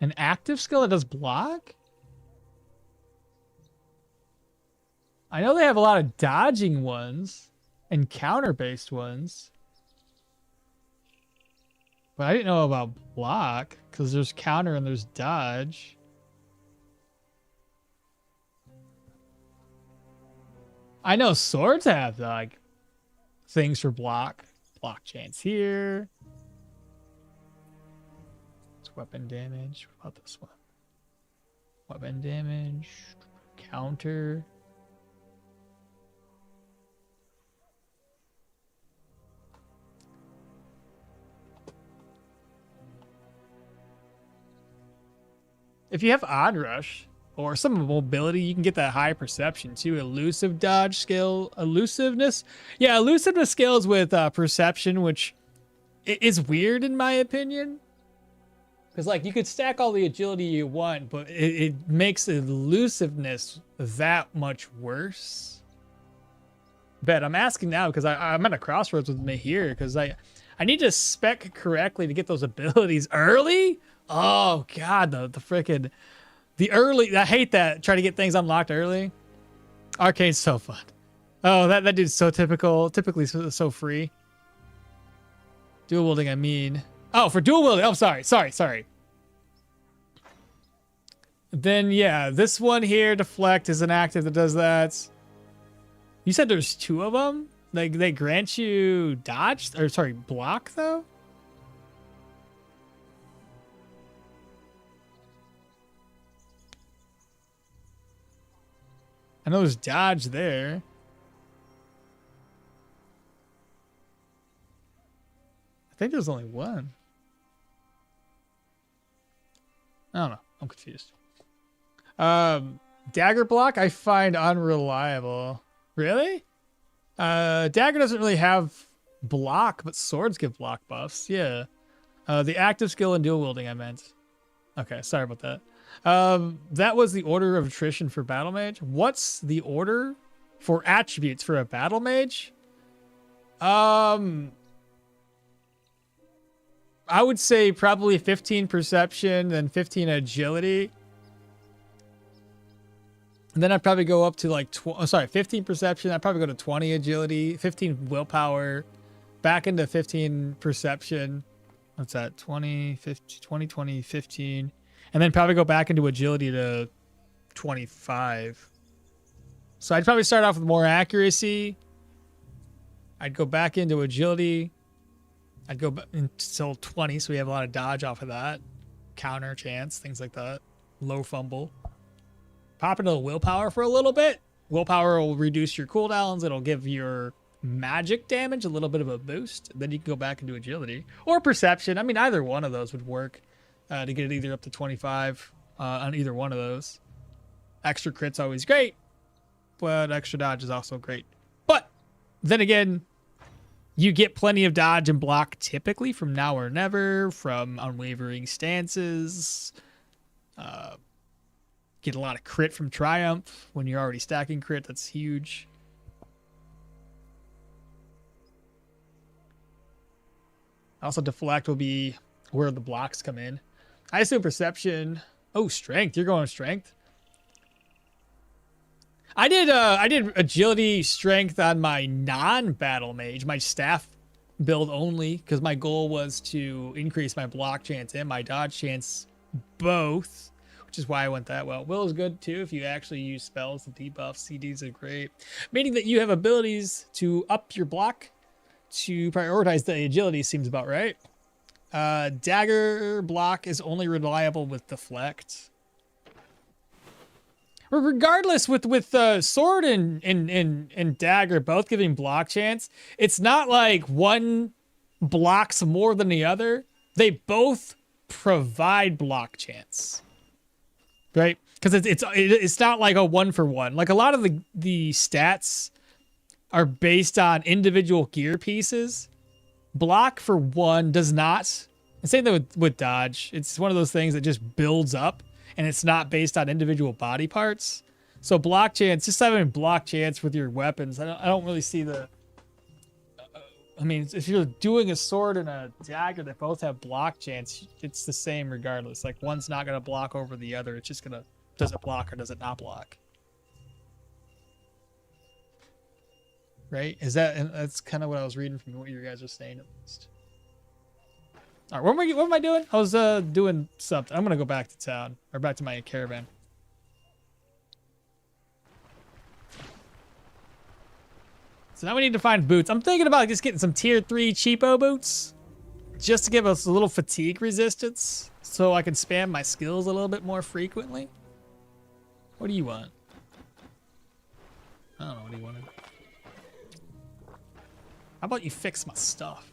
An active skill that does block? I know they have a lot of dodging ones and counter-based ones. But I didn't know about block, because there's counter and there's dodge. I know swords have, like, things for block. Block chance here. It's weapon damage. What about this one? Weapon damage. Counter. If you have Odd Rush or some mobility, you can get that high perception too. Elusive dodge skill, elusiveness. Yeah, elusiveness scales with perception, which is weird in my opinion. Because like you could stack all the agility you want, but it makes elusiveness that much worse. Bet I'm asking now because I'm at a crossroads with Mahir because I need to spec correctly to get those abilities early. Oh god, the freaking early. I hate that. Try to get things unlocked early. Arcane's so fun. Oh, that dude's so typically so free. Dual wielding, I mean. Oh, for dual wielding. Oh, sorry. Then yeah, this one here, deflect, is an active that does that. You said there's 2 of them? Like they grant you dodge or sorry, block though? I know there's dodge there. I think there's only one. I don't know. I'm confused. Dagger block I find unreliable. Really? Dagger doesn't really have block, but swords give block buffs. Yeah. The active skill in dual wielding I meant. Okay, sorry about that. That was the order of attrition for battle mage. What's the order for attributes for a battle mage? I would say probably 15 perception, then 15 agility. And then I'd probably go up to like 15 perception. I'd probably go to 20 agility, 15 willpower, back into 15 perception. What's that? 20, 50, 20, 20, 15. And then probably go back into agility to 25. So I'd probably start off with more accuracy. I'd go back into agility. I'd go until 20, so we have a lot of dodge off of that. Counter chance, things like that. Low fumble. Pop into willpower for a little bit. Willpower will reduce your cooldowns. It'll give your magic damage a little bit of a boost. Then you can go back into agility. Or perception. I mean, either one of those would work to get it either up to 25 on either one of those. Extra crit's always great, but extra dodge is also great. But then again, you get plenty of dodge and block typically from Now or Never, from Unwavering Stances. Get a lot of crit from Triumph when you're already stacking crit. That's huge. Also, Deflect will be where the blocks come in. I assume Perception. Oh, Strength. You're going Strength. I did Agility, Strength on my non-battle mage, my staff build only, because my goal was to increase my block chance and my dodge chance both, which is why I went that well. Will is good too if you actually use spells to debuff. CDs are great, meaning that you have abilities to up your block to prioritize the agility. Seems about right. Dagger block is only reliable with Deflect. Regardless, with sword and dagger both giving block chance, it's not like one blocks more than the other. They both provide block chance, right? Because it's not like a 1-for-1. Like a lot of the stats are based on individual gear pieces. Block for one does not. And same thing with dodge. It's one of those things that just builds up. And it's not based on individual body parts. So block chance, just having block chance with your weapons, I don't really see the... I mean, if you're doing a sword and a dagger that both have block chance, it's the same regardless. Like, one's not going to block over the other. It's just going to... Does it block or does it not block? Right? That's kind of what I was reading from what you guys are saying at least. All right, what am I doing? I was doing something. I'm gonna go back to town or back to my caravan. So now we need to find boots. I'm thinking about just getting some tier 3 cheapo boots, just to give us a little fatigue resistance, so I can spam my skills a little bit more frequently. What do you want? I don't know what you wanted. How about you fix my stuff?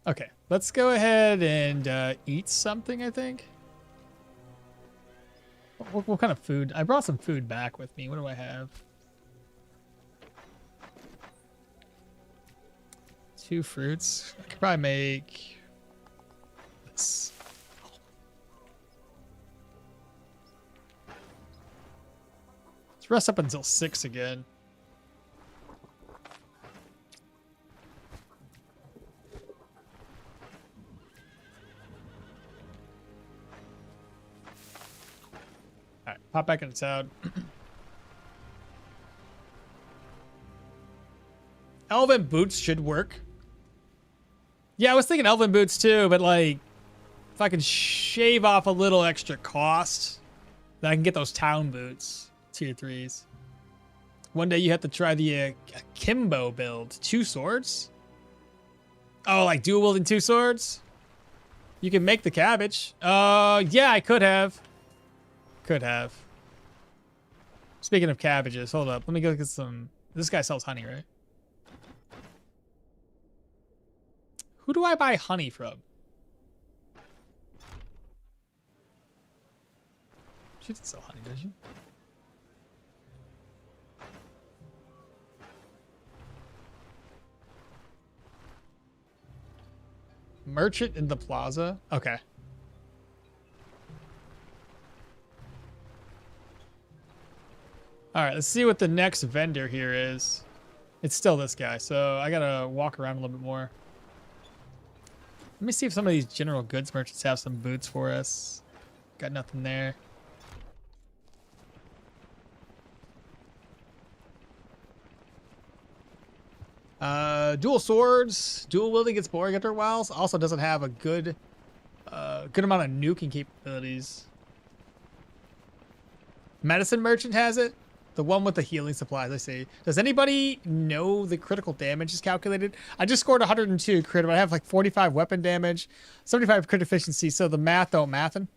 Okay, let's go ahead and eat something, I think. What kind of food? I brought some food back with me. What do I have? 2 fruits. I could probably make this. Let's rest up until 6 again. All right, pop back into town. Elven boots should work. Yeah, I was thinking elven boots too, but like, if I could shave off a little extra cost, then I can get those town boots, tier 3s. One day you have to try the Kimbo build. 2 swords? Oh, like dual wielding 2 swords? You can make the cabbage. Yeah, I could have. Could have. Speaking of cabbages, hold up. Let me go get some. This guy sells honey, right? Who do I buy honey from? She doesn't sell honey, does she? Merchant in the plaza? Okay. All right, let's see what the next vendor here is. It's still this guy, so I gotta walk around a little bit more. Let me see if some of these general goods merchants have some boots for us. Got nothing there. Dual swords, dual wielding gets boring after a while. Also doesn't have a good amount of nuking capabilities. Medicine merchant has it. The one with the healing supplies, I see. Does anybody know the critical damage is calculated? I just scored 102 crit, but I have like 45 weapon damage, 75 crit efficiency, so the math don't mathin'.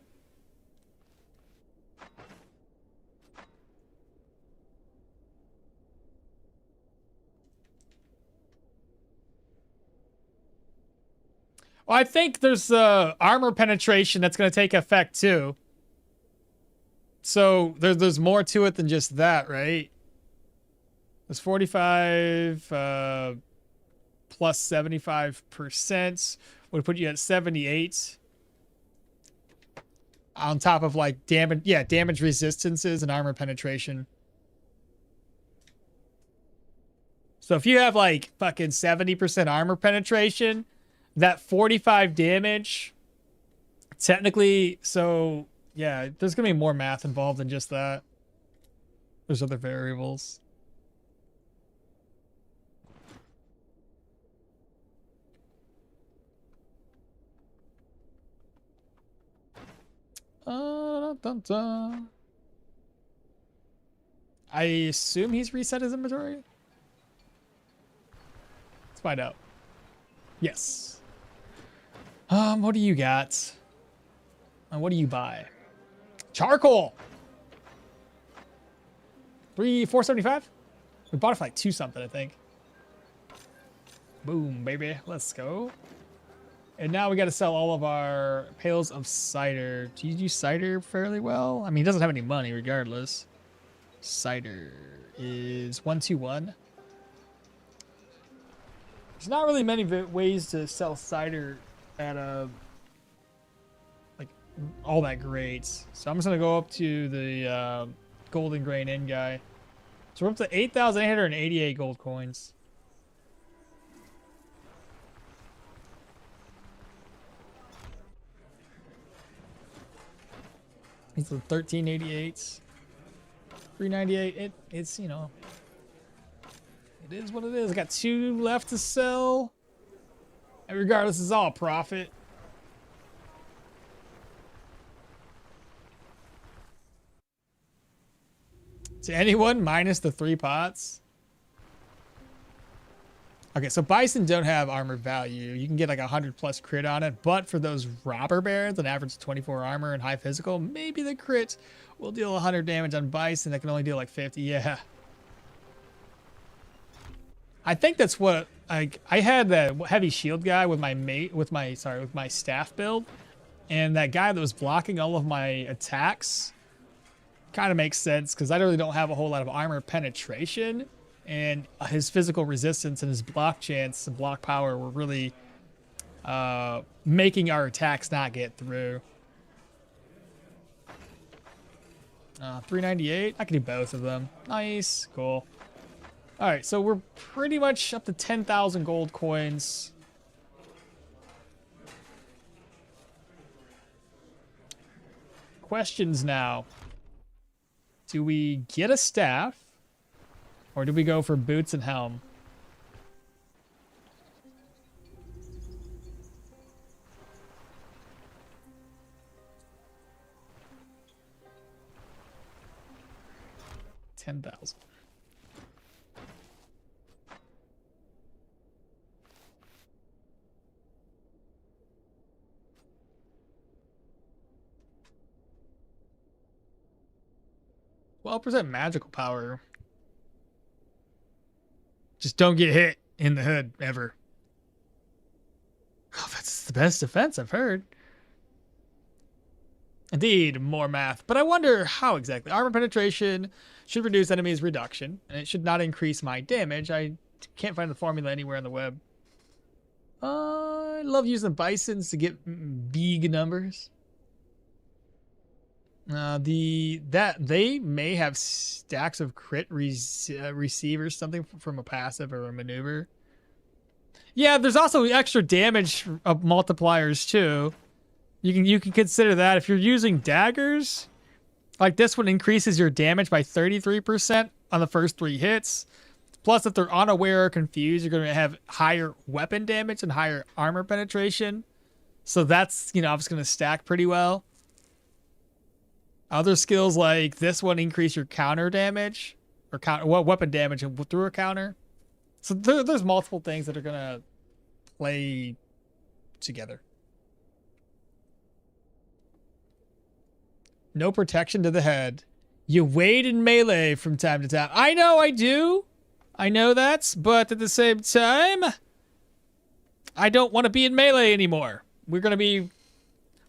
Well, I think there's armor penetration that's going to take effect too. So there's more to it than just that, right? There's 45 plus 75% would put you at 78. On top of like damage resistances and armor penetration. So if you have like fucking 70% armor penetration, that 45 damage, technically, so yeah, there's gonna be more math involved than just that. There's other variables. I assume he's reset his inventory. Let's find out. Yes. What do you got? What do you buy? Charcoal. 475. We bought it for like 2 something, I think. Boom, baby. Let's go. And now we got to sell all of our pails of cider. Do you do cider fairly well? I mean, he doesn't have any money regardless. Cider is 121. There's not really many ways to sell cider at like all that great. So I'm just gonna go up to the golden grain inn guy. So we're up to 8,888 gold coins. These are 1388s. 398. It's, you know, it is what it is. I got 2 left to sell. And regardless, it's all profit. To anyone minus the 3 pots. Okay, so bison don't have armor value. You can get like 100+ crit on it, but for those robber barons, an average 24 armor and high physical, maybe the crit will deal 100 damage on bison that can only deal like 50. Yeah. I think that's what I had that heavy shield guy with my staff build, and that guy that was blocking all of my attacks kind of makes sense because I really don't have a whole lot of armor penetration. And his physical resistance and his block chance and block power were really making our attacks not get through. 398. I can do both of them. Nice. Cool. All right, so we're pretty much up to 10,000 gold coins. Questions now. Do we get a staff? Or do we go for boots and helm? $10,000. %, magical power. Just don't get hit in the hood, ever. Oh, that's the best defense I've heard. Indeed, more math. But I wonder how exactly. Armor penetration should reduce enemies' reduction, and it should not increase my damage. I can't find the formula anywhere on the web. I love using bisons to get big numbers. They may have stacks of crit receivers, something from a passive or a maneuver. Yeah, there's also extra damage multipliers too. You can consider that if you're using daggers. Like this one increases your damage by 33% on the first 3 hits, Plus, if they're unaware or confused, you're going to have higher weapon damage and higher armor penetration. So that's, you know, obviously going to stack pretty well. Other skills like this one increase your counter damage or weapon damage through a counter. So there's multiple things that are going to play together. No protection to the head. You wade in melee from time to time. I know I do. I know that, but at the same time, I don't want to be in melee anymore. We're going to be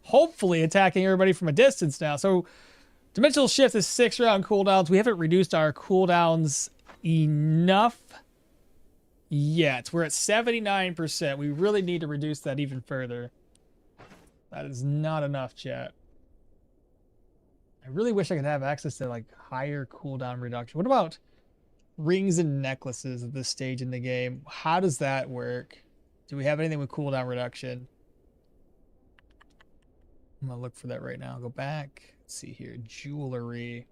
hopefully attacking everybody from a distance now. So Dimensional Shift is 6-round cooldowns. We haven't reduced our cooldowns enough yet. We're at 79%. We really need to reduce that even further. That is not enough, chat. I really wish I could have access to like higher cooldown reduction. What about rings and necklaces at this stage in the game? How does that work? Do we have anything with cooldown reduction? I'm gonna look for that right now. Go back. Let's see here. Jewelry.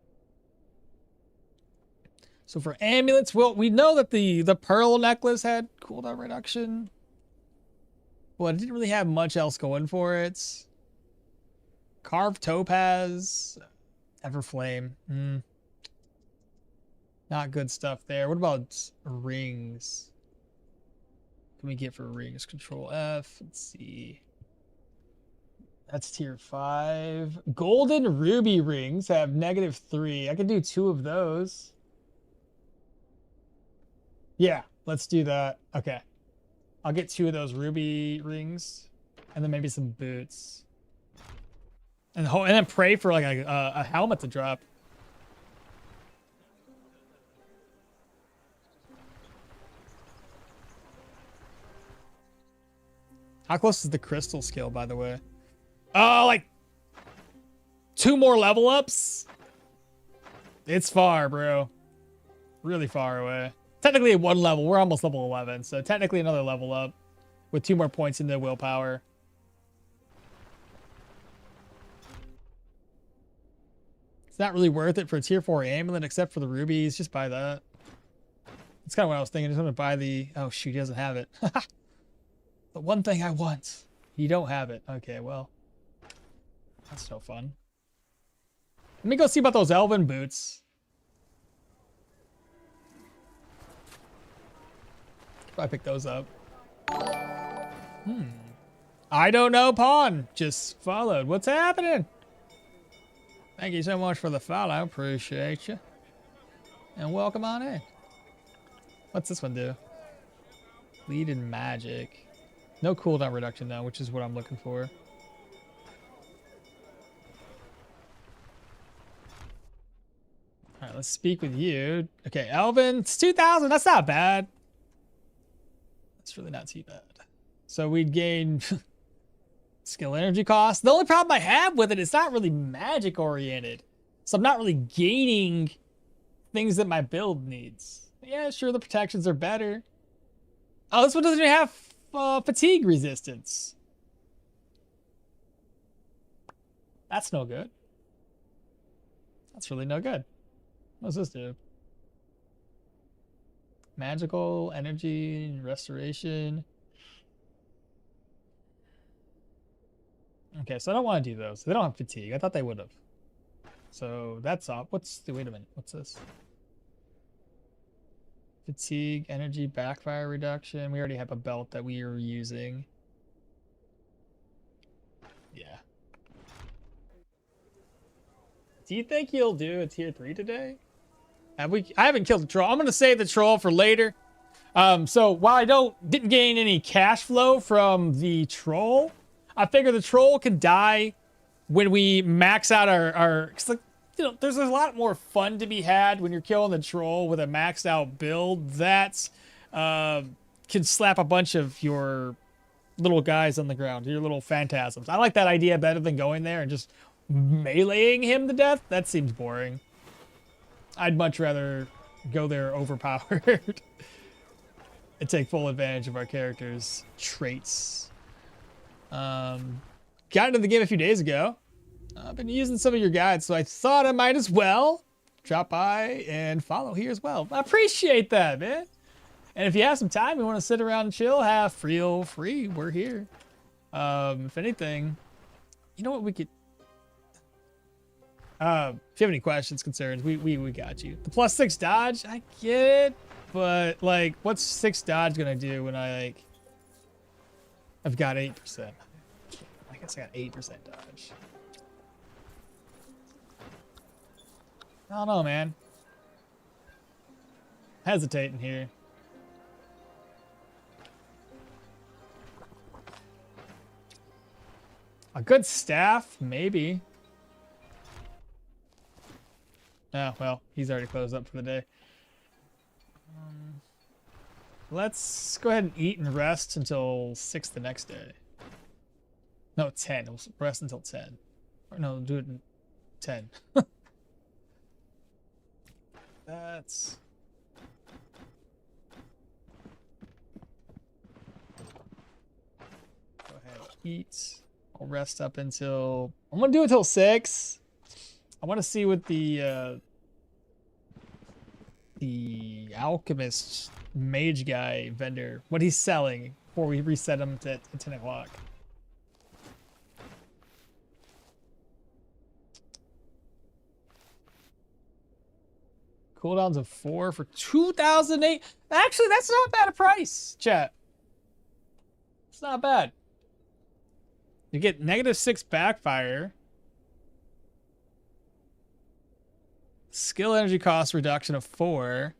So for amulets, well, we know that the pearl necklace had cooldown reduction. Well, it didn't really have much else going for it. Carved topaz. Everflame. Not good stuff there. What about rings? What can we get for rings? Control F. Let's see. That's tier 5. Golden ruby rings have -3. I could do 2 of those. Yeah, let's do that. Okay. I'll get 2 of those ruby rings. And then maybe some boots. And then pray for like a helmet to drop. How close is the crystal skill, by the way? Oh, like 2 more level ups? It's far, bro. Really far away. Technically 1 level. We're almost level 11. So technically another level up with 2 more points into willpower. It's not really worth it for a tier 4 amulet except for the rubies. Just buy that. That's kind of what I was thinking. Just want to buy the... Oh, shoot. He doesn't have it. The one thing I want. You don't have it. Okay, well. That's no fun. Let me go see about those elven boots. If I pick those up. I don't know, pawn. Just followed. What's happening? Thank you so much for the follow. Appreciate you. And welcome on in. What's this one do? Lead in magic. No cooldown reduction though, which is what I'm looking for. Alright, let's speak with you. Okay, Elvin. It's 2,000. That's not bad. That's really not too bad. So we'd gain skill energy cost. The only problem I have with it is not really magic oriented. So I'm not really gaining things that my build needs. Yeah, sure, the protections are better. Oh, this one doesn't even have fatigue resistance. That's no good. That's really no good. What's this do? Magical, energy, restoration. Okay, so I don't want to do those. They don't have fatigue. I thought they would have. So that's off. Wait a minute. What's this? Fatigue, energy, backfire reduction. We already have a belt that we are using. Yeah. Do you think you'll do a tier 3 today? I haven't killed the troll. I'm gonna save the troll for later. So while I didn't gain any cash flow from the troll, I figure the troll can die when we max out our 'cause like, you know, there's a lot more fun to be had when you're killing the troll with a maxed out build that can slap a bunch of your little guys on the ground, your little phantasms. I like that idea better than going there and just meleeing him to death. That seems boring. I'd much rather go there overpowered and take full advantage of our characters' traits. Got into the game a few days ago. I've been using some of your guides, so I thought I might as well drop by and follow here as well. I appreciate that, man. And if you have some time, you want to sit around and chill, feel free. We're here. If anything, you know what we could. If you have any questions, concerns, we got you. The +6 dodge, I get it, but like, what's 6 dodge gonna do when I've got 8%? I guess I got 8% dodge. I don't know, man. Hesitating here. A good staff, maybe. Oh, well, he's already closed up for the day. Let's go ahead and eat and rest until 6 the next day. No, 10. We'll rest until 10. Or no, do it in 10. That's... Go ahead and eat. I'll rest up until... I'm going to do it until 6. I want to see what the alchemist mage guy vendor, what he's selling before we reset him to 10 o'clock. Cooldowns of 4 for 2008. Actually, that's not bad a price, chat. It's not bad. You get -6 backfire. Skill energy cost reduction of 4.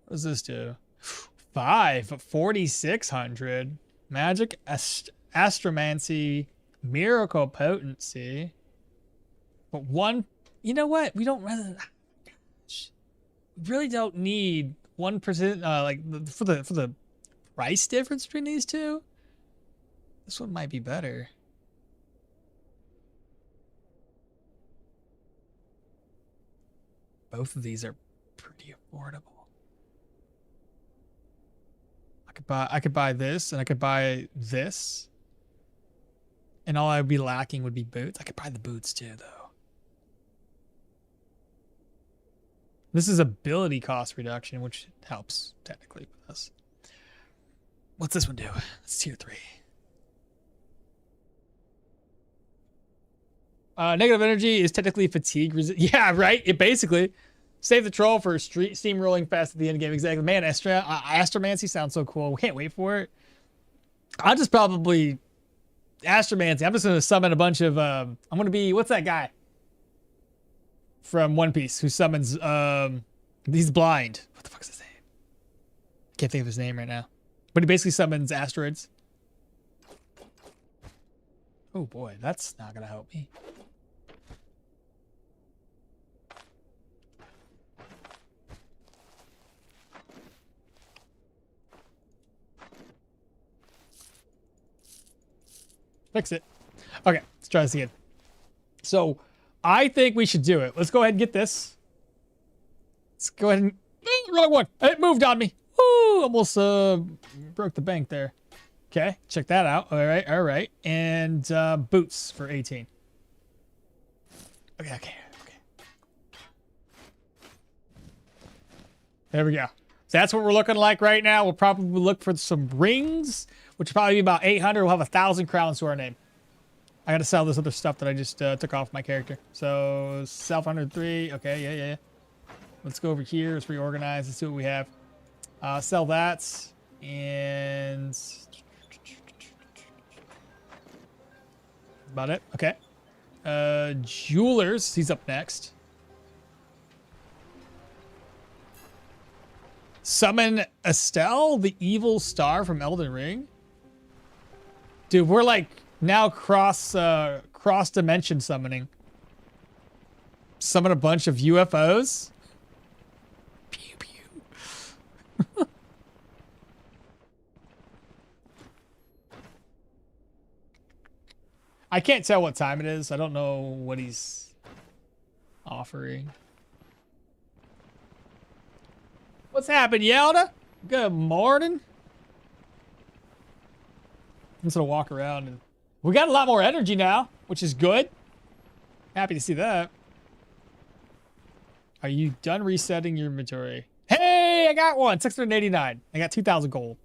What does this do? 5, but 4,600. Magic astromancy, miracle potency. But 1. You know what? We don't really don't need 1%. Like for the price difference between these two. This one might be better. Both of these are pretty affordable. I could buy this, and I could buy this. And all I'd be lacking would be boots. I could buy the boots too, though. This is ability cost reduction, which helps technically with us. What's this one do? It's tier 3. Negative energy is technically fatigue resist. Yeah, right. It basically save the troll for steam rolling fast at the end game. Exactly. Man, astromancy sounds so cool. We can't wait for it. I'll just probably astromancy. I'm just gonna summon a bunch of. I'm gonna be what's that guy from One Piece who summons? He's blind. What the fuck's his name? Can't think of his name right now. But he basically summons asteroids. Oh boy, that's not gonna help me. Fix it. Okay, let's try this again. So, I think we should do it. Let's go ahead and get this. Let's go ahead and... Wrong one! It moved on me! Woo! Almost broke the bank there. Okay, check that out. Alright, alright. And boots for 18. Okay. There we go. So that's what we're looking like right now. We'll probably look for some rings, which will probably be about 800. We'll have 1,000 crowns to our name. I gotta sell this other stuff that I just took off my character. So, self 103. Okay, yeah. Let's go over here. Let's reorganize. Let's see what we have. Sell that. And... about it. Okay. Jewelers. He's up next. Summon Estelle, the evil star from Elden Ring. Dude, we're like now cross dimension summoning. Summon a bunch of UFOs. Pew pew. I can't tell what time it is. I don't know what he's offering. What's happened, Yelda? Good morning. I'm just gonna walk around and we got a lot more energy now, which is good. Happy to see that. Are you done resetting your inventory? Hey, I got one. 689. I got 2,000 gold.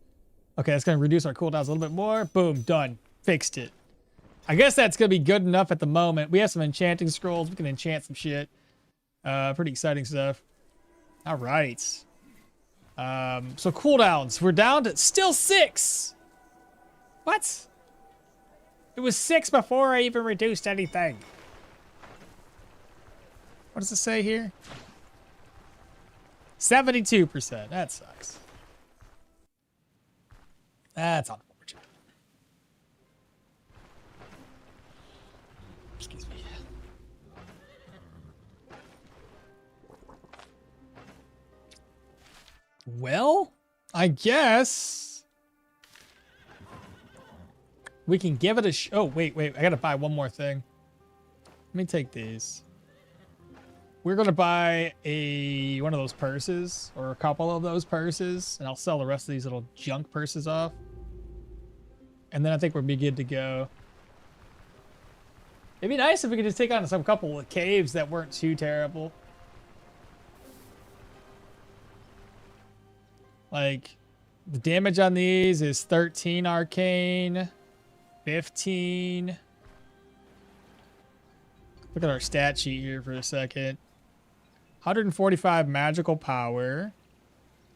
Okay, that's going to reduce our cooldowns a little bit more. Boom, done. Fixed it. I guess that's going to be good enough at the moment. We have some enchanting scrolls. We can enchant some shit. Pretty exciting stuff. All right. So cooldowns. We're down to still 6. What? It was 6 before I even reduced anything. What does it say here? 72%. That sucks. That's unfortunate. Excuse me. Well, I guess we can give it a oh, wait. I gotta buy one more thing. Let me take these. We're gonna buy one of those purses, or a couple of those purses, and I'll sell the rest of these little junk purses off. And then I think we'll be good to go. It'd be nice if we could just take on some couple of caves that weren't too terrible. Like, the damage on these is 13 arcane, 15. Look at our stat sheet here for a second. 145 magical power,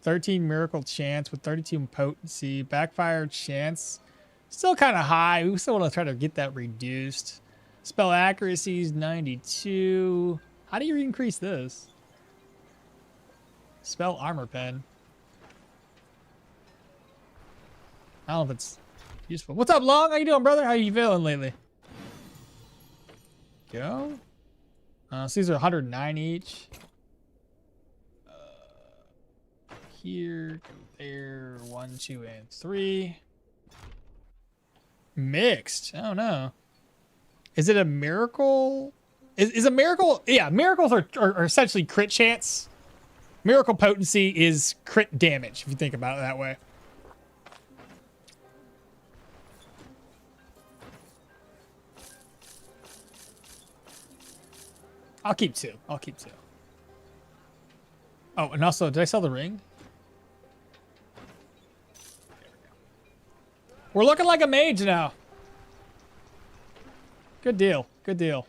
13 miracle chance with 32 potency, backfire chance. Still kind of high. We still want to try to get that reduced. Spell accuracy is 92. How do you increase this? Spell armor pen. I don't know if it's useful. What's up, Long? How you doing, brother? How you feeling lately? Go. So these are 109 each. Here, go there. 1, 2, and 3. Mixed. I don't know. Is it a miracle? Is a miracle? Yeah, miracles are essentially crit chance. Miracle potency is crit damage, if you think about it that way. I'll keep 2. I'll keep 2. Oh, and also, did I sell the ring? We're looking like a mage now. Good deal. Good deal.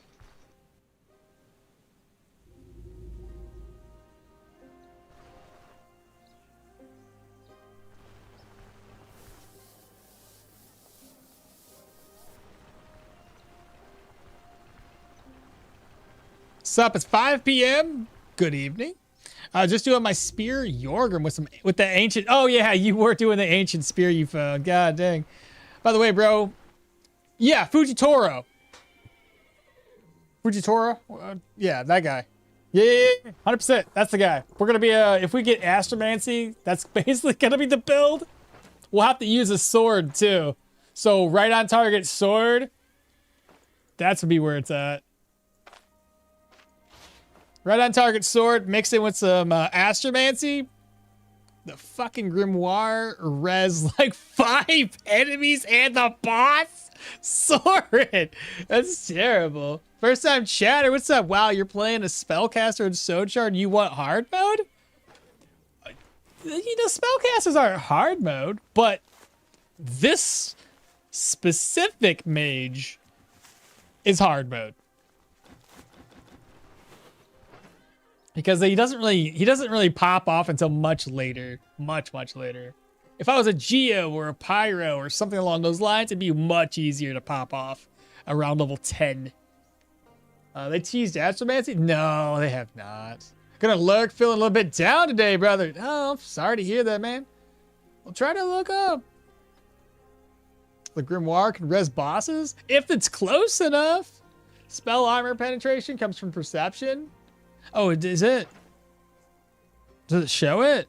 Sup, it's 5 p.m. Good evening. Just doing my spear Yorgrim with the ancient. Oh yeah, you were doing the ancient spear you found. God dang. By the way, bro. Yeah, Fujitoro. Yeah, that guy. Yeah, 100%. That's the guy. We're gonna be if we get astromancy, that's basically gonna be the build. We'll have to use a sword too. So right on target sword. That's gonna be where it's at. Right on target sword, mixed in with some astromancy. The fucking grimoire res like 5 enemies and the boss. Soaring. That's terrible. First time chatter. What's up? Wow, you're playing a spellcaster in Stoneshard. You want hard mode? You know, spellcasters aren't hard mode, but this specific mage is hard mode. Because he doesn't really pop off until much later. Much later. If I was a Geo or a Pyro or something along those lines, it'd be much easier to pop off around level 10. They teased Astromancy? No, they have not. Gonna lurk, feeling a little bit down today, brother. Oh, I'm sorry to hear that, man. We'll try to look up. The Grimoire can res bosses? If it's close enough. Spell armor penetration comes from perception. Oh, is it? Does it show it?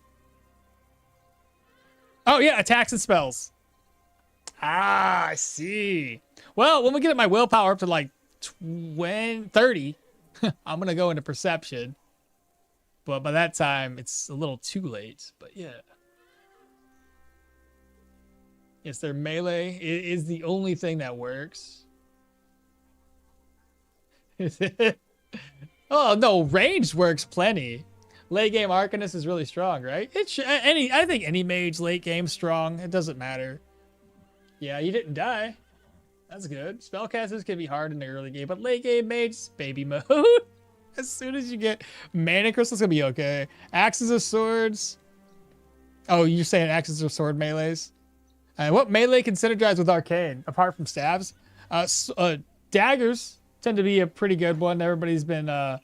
Oh, yeah, attacks and spells. Ah, I see. Well, when we get my willpower up to like 30, I'm going to go into perception. But by that time, it's a little too late. But yeah. Yes, their melee is the only thing that works. Oh no, ranged works plenty. Late game Arcanist is really strong, right? I think any mage late game strong. It doesn't matter. Yeah, you didn't die. That's good. Spellcasters can be hard in the early game, but late game mage, baby mode. As soon as you get mana crystals, gonna be okay. Axes or swords. Oh, you're saying axes or sword melees? What melee can synergize with arcane apart from stabs? Daggers tend to be a pretty good one. Everybody's been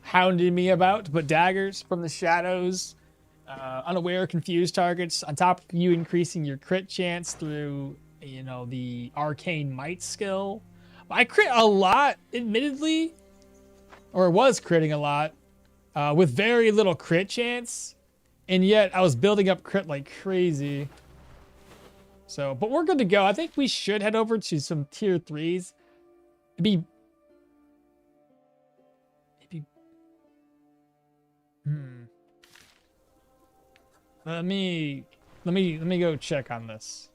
hounding me about, but daggers from the shadows, unaware, confused targets. On top of you increasing your crit chance through, you know, the arcane might skill. I crit a lot, admittedly, or was critting a lot, with very little crit chance, and yet I was building up crit like crazy. So, but we're good to go. I think we should head over to some tier 3s. Maybe. Let me go check on this.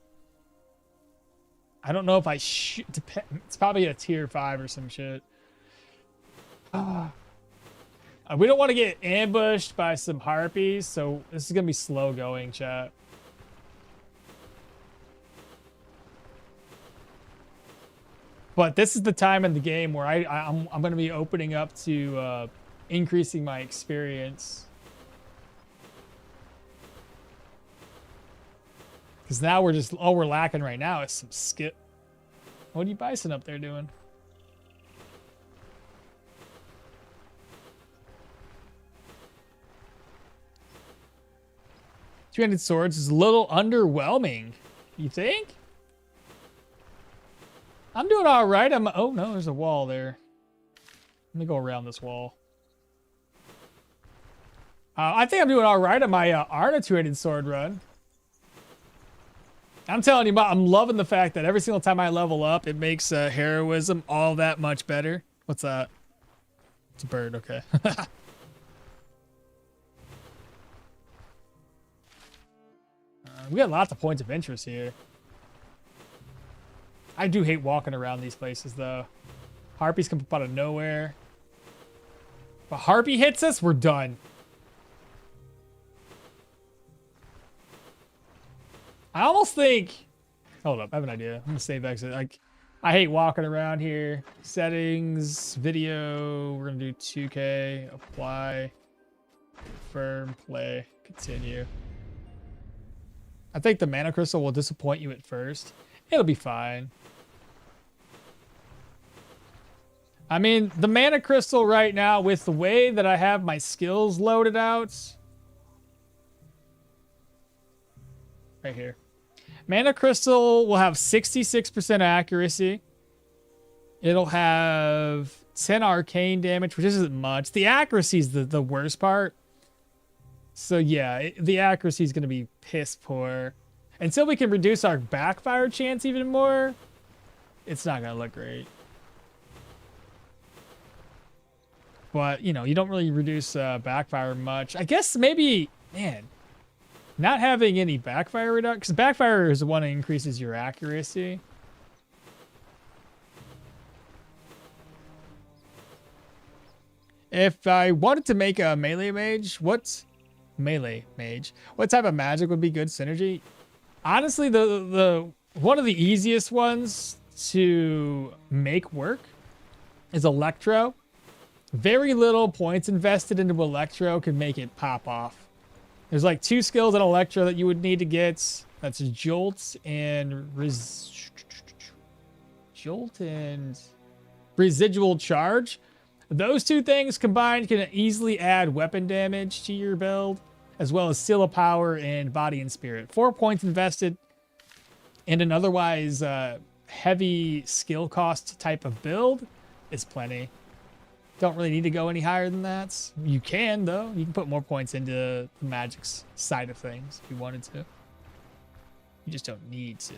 I don't know if I should. It's probably a tier 5 or some shit. We don't want to get ambushed by some harpies, so this is gonna be slow going, chat. But this is the time in the game where I'm gonna be opening up to increasing my experience. Because now we're just, all we're lacking right now is some skip. What are you bison up there doing? Two-handed swords is a little underwhelming. You think? I'm doing all right. Oh no, there's a wall there. Let me go around this wall. I think I'm doing all right on my Arna two-handed sword run. I'm telling you, I'm loving the fact that every single time I level up, it makes heroism all that much better. What's that? It's a bird, okay. We got lots of points of interest here. I do hate walking around these places, though. Harpies come up out of nowhere. If a harpy hits us, we're done. I almost think... Hold up, I have an idea. I'm gonna save exit. Like, I hate walking around here. Settings, video. We're gonna do 2K. Apply. Confirm. Play. Continue. I think the mana crystal will disappoint you at first. It'll be fine. I mean, the mana crystal right now, with the way that I have my skills loaded out. Right here. Mana crystal will have 66% accuracy. It'll have 10 arcane damage, which isn't much. The accuracy is the worst part. So yeah, the accuracy is going to be piss poor. Until we can reduce our backfire chance even more, it's not going to look great. But, you know, you don't really reduce backfire much. I guess maybe, man, not having any backfire reduction, because backfire is the one that increases your accuracy. If I wanted to make a melee mage, what type of magic would be good synergy? Honestly, the one of the easiest ones to make work is Electro. Very little points invested into Electro can make it pop off. There's like 2 skills in Electro that you would need to get. That's Jolt and Residual Charge. Those 2 things combined can easily add weapon damage to your build, as well as Seal of Power and Body and Spirit. 4 points invested in an otherwise heavy skill cost type of build is plenty. Don't really need to go any higher than that. You can, though. You can put more points into the magic's side of things if you wanted to. You just don't need to.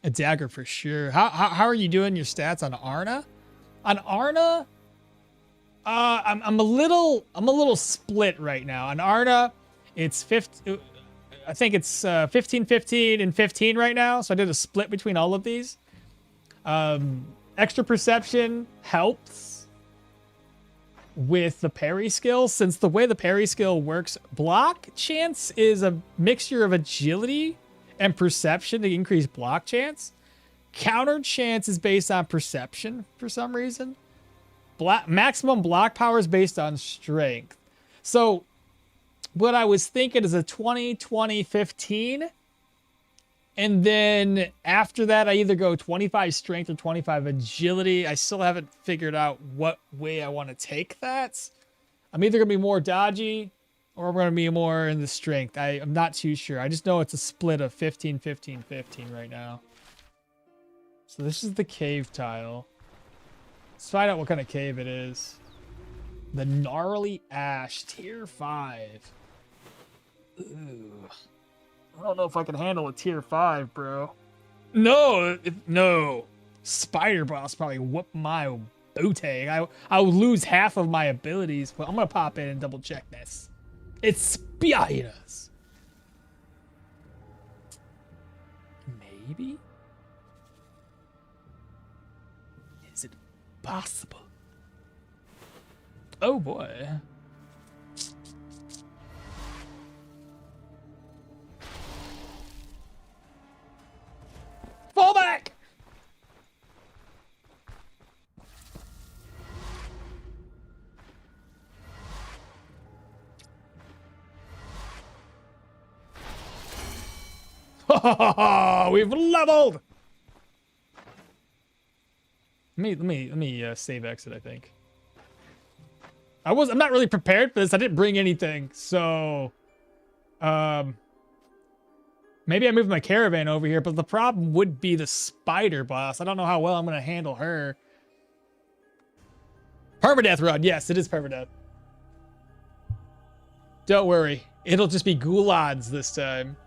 A dagger for sure. How are you doing your stats on Arna? On Arna, I'm a little split right now. On Arna, it's I think it's 15, 15, and 15 right now. So I did a split between all of these. Extra perception helps with the parry skill, since the way the parry skill works, block chance is a mixture of agility and perception to increase block chance. Counter chance is based on perception for some reason. Maximum block power is based on strength. So what I was thinking is a 20, 20, 15. And then after that, I either go 25 strength or 25 agility. I still haven't figured out what way I want to take that. I'm either going to be more dodgy or I'm going to be more in the strength. I'm not too sure. I just know it's a split of 15, 15, 15 right now. So this is the cave tile. Let's find out what kind of cave it is. The Gnarly Ash, tier 5. Ooh. I don't know if I can handle a tier 5, bro. No. Spider boss probably whoop my booty. I'll lose half of my abilities, but I'm gonna pop in and double check this. It's spiders. Maybe? Is it possible? Oh boy. Fall back! We've leveled! Let me save exit, I think. I'm not really prepared for this. I didn't bring anything, so maybe I moved my caravan over here, but the problem would be the spider boss. I don't know how well I'm going to handle her. Permadeath rod. Yes, it is permadeath. Don't worry. It'll just be goulads this time.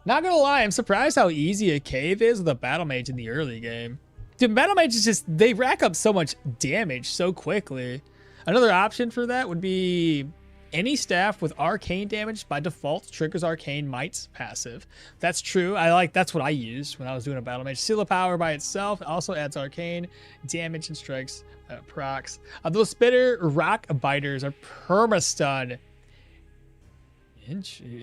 Not going to lie, I'm surprised how easy a cave is with a battle mage in the early game. Dude, battle mage is just, they rack up so much damage so quickly. Another option for that would be any staff with arcane damage by default triggers Arcane Might's passive. That's true. That's what I used when I was doing a battle mage. Seal of Power by itself also adds arcane damage and strikes procs. Those spitter rock biters are perma-stun.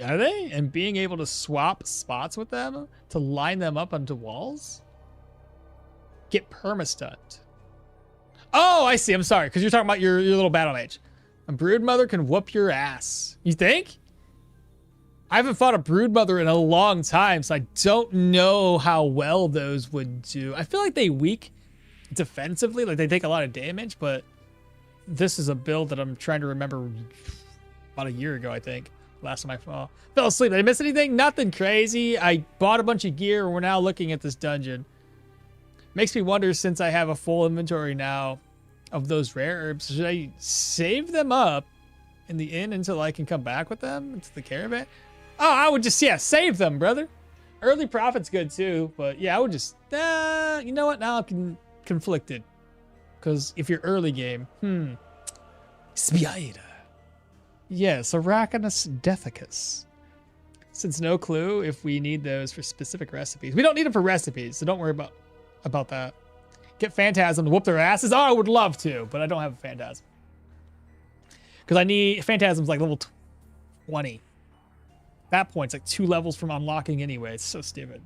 Are they? And being able to swap spots with them to line them up onto walls? Get perma-stunned. Oh, I see. I'm sorry, because you're talking about your little battle mage. A broodmother can whoop your ass. You think? I haven't fought a broodmother in a long time, so I don't know how well those would do. I feel like they weak defensively, like they take a lot of damage, but this is a build that I'm trying to remember about a year ago, I think. Last time I fell asleep. Did I miss anything? Nothing crazy. I bought a bunch of gear, and we're now looking at this dungeon. Makes me wonder, since I have a full inventory now of those rare herbs, should I save them up in the inn until I can come back with them into the caravan? Oh, I would just, yeah, save them, brother. Early profit's good too, but yeah, I would just, you know what? Now I'm conflicted. Because if you're early game, Spider. Yes, Arachnus Dethicus. Since no clue if we need those for specific recipes. We don't need them for recipes, so don't worry about that. Get Phantasm to whoop their asses. Oh, I would love to, but I don't have a Phantasm. Because I need, Phantasm's like level 20. That point's like 2 levels from unlocking anyway. It's so stupid.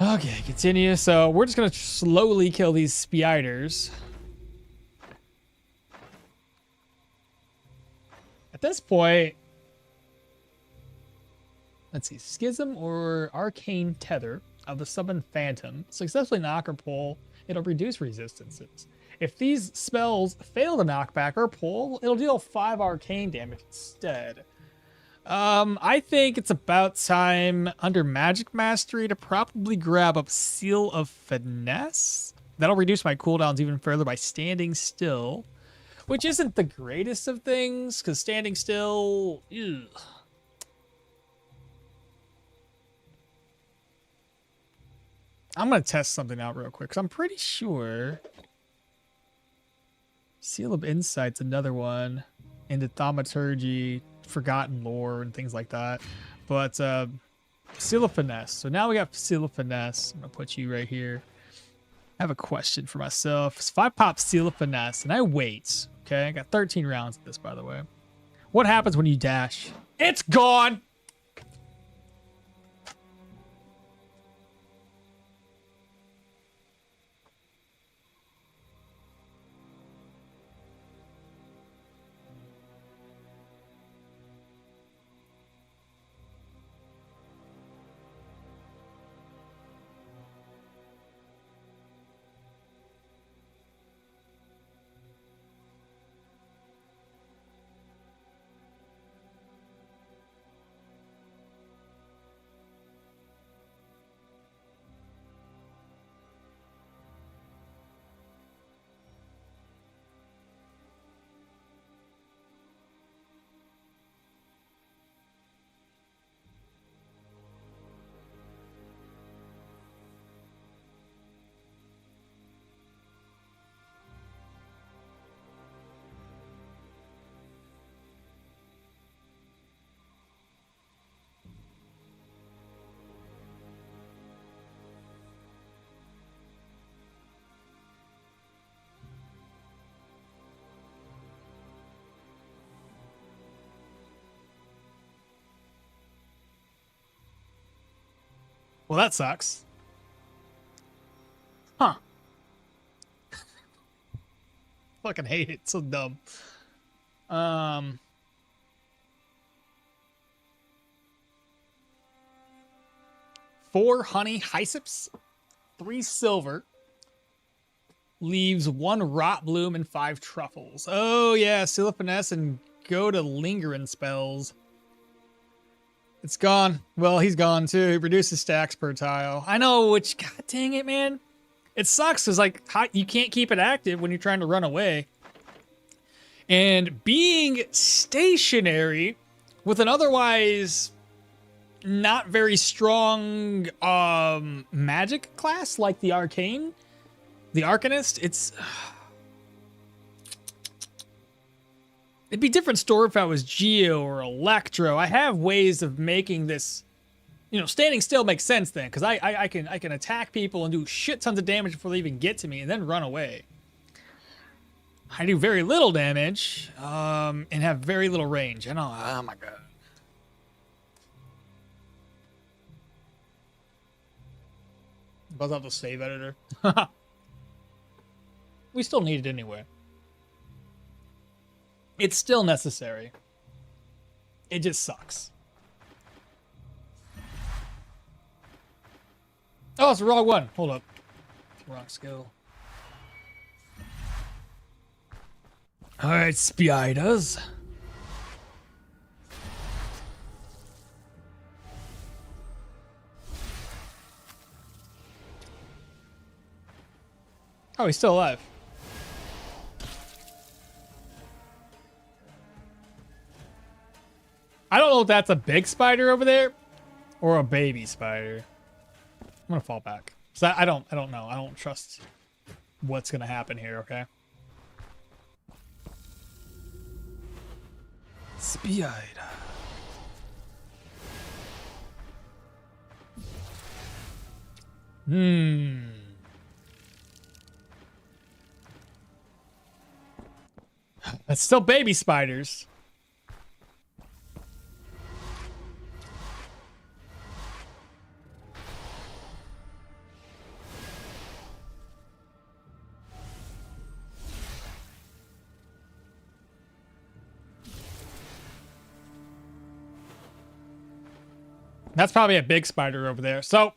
Okay, continue. So we're just going to slowly kill these spiders. At this point, let's see, Schism or Arcane Tether of the Summon Phantom. Successfully knock or pull, it'll reduce resistances. If these spells fail to knock back or pull, it'll deal 5 arcane damage instead. I think it's about time under Magic Mastery to probably grab up Seal of Finesse. That'll reduce my cooldowns even further by standing still, which isn't the greatest of things, because standing still, ugh. I'm going to test something out real quick because I'm pretty sure Seal of Insight's another one into thaumaturgy, forgotten lore, and things like that. But Seal of Finesse. So now we got Seal of Finesse. I'm going to put you right here. I have a question for myself. If I pop Seal of Finesse and I wait, okay, I got 13 rounds of this, by the way. What happens when you dash? It's gone! Well, that sucks. Huh. Fucking hate it. So dumb. 4 honey hyssopes, 3 silver, leaves 1 rot bloom and 5 truffles. Oh yeah, Seal of Finesse and go to lingering spells. It's gone. Well, he's gone too. He reduces stacks per tile. I know, which, god dang it, man. It sucks because like you can't keep it active when you're trying to run away. And being stationary with an otherwise not very strong magic class like the Arcane, the Arcanist, it'd be a different story if I was Geo or Electro. I have ways of making this, you know, standing still makes sense then, because I can attack people and do shit tons of damage before they even get to me and then run away. I do very little damage and have very little range. I know. Oh my god. Buzz out the save editor. We still need it anyway. It's still necessary. It just sucks. Oh, it's the wrong one. Hold up. Wrong skill. Alright, spiders. Oh, he's still alive. I don't know if that's a big spider over there or a baby spider. I'm gonna fall back. So I don't know. I don't trust what's gonna happen here, okay? Spider. That's still baby spiders. That's probably a big spider over there. So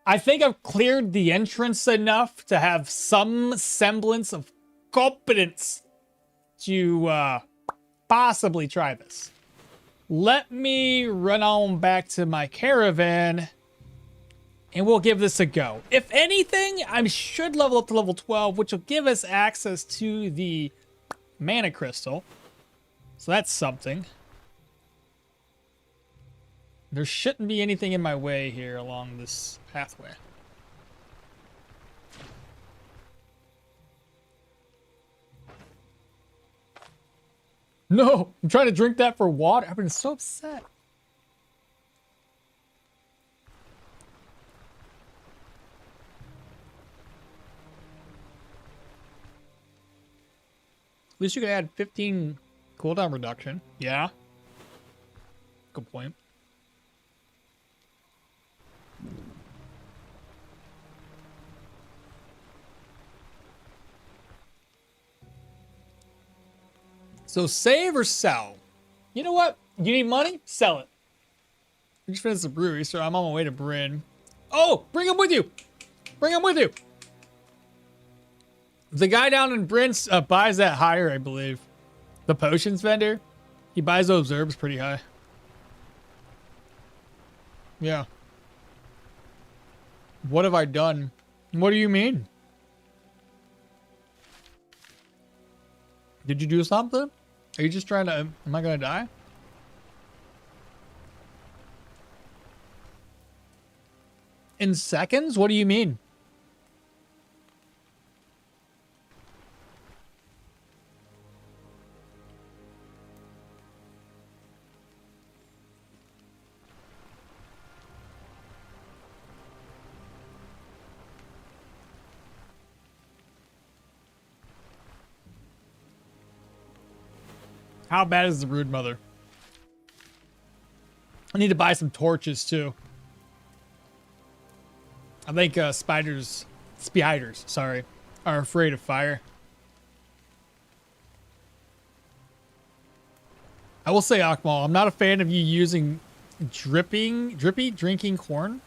I think I've cleared the entrance enough to have some semblance of competence to possibly try this. Let me run on back to my caravan and we'll give this a go. If anything, I should level up to level 12, which will give us access to the mana crystal. So that's something. There shouldn't be anything in my way here along this pathway. No, I'm trying to drink that for water. I've been so upset. At least you could add 15 cooldown reduction. Yeah. Good point. So save or sell? You know what? You need money? Sell it. We just finished the brewery, so I'm on my way to Bryn. Oh, bring him with you. Bring him with you. The guy down in Bryn buys that higher, I believe. The potions vendor. He buys those herbs pretty high. Yeah. What have I done? What do you mean? Did you do something? Are you just trying to... Am I gonna die? In seconds? What do you mean? How bad is the Brood Mother? I need to buy some torches too. I think spiders, sorry, are afraid of fire. I will say, Okmall, I'm not a fan of you using drippy drinking corn.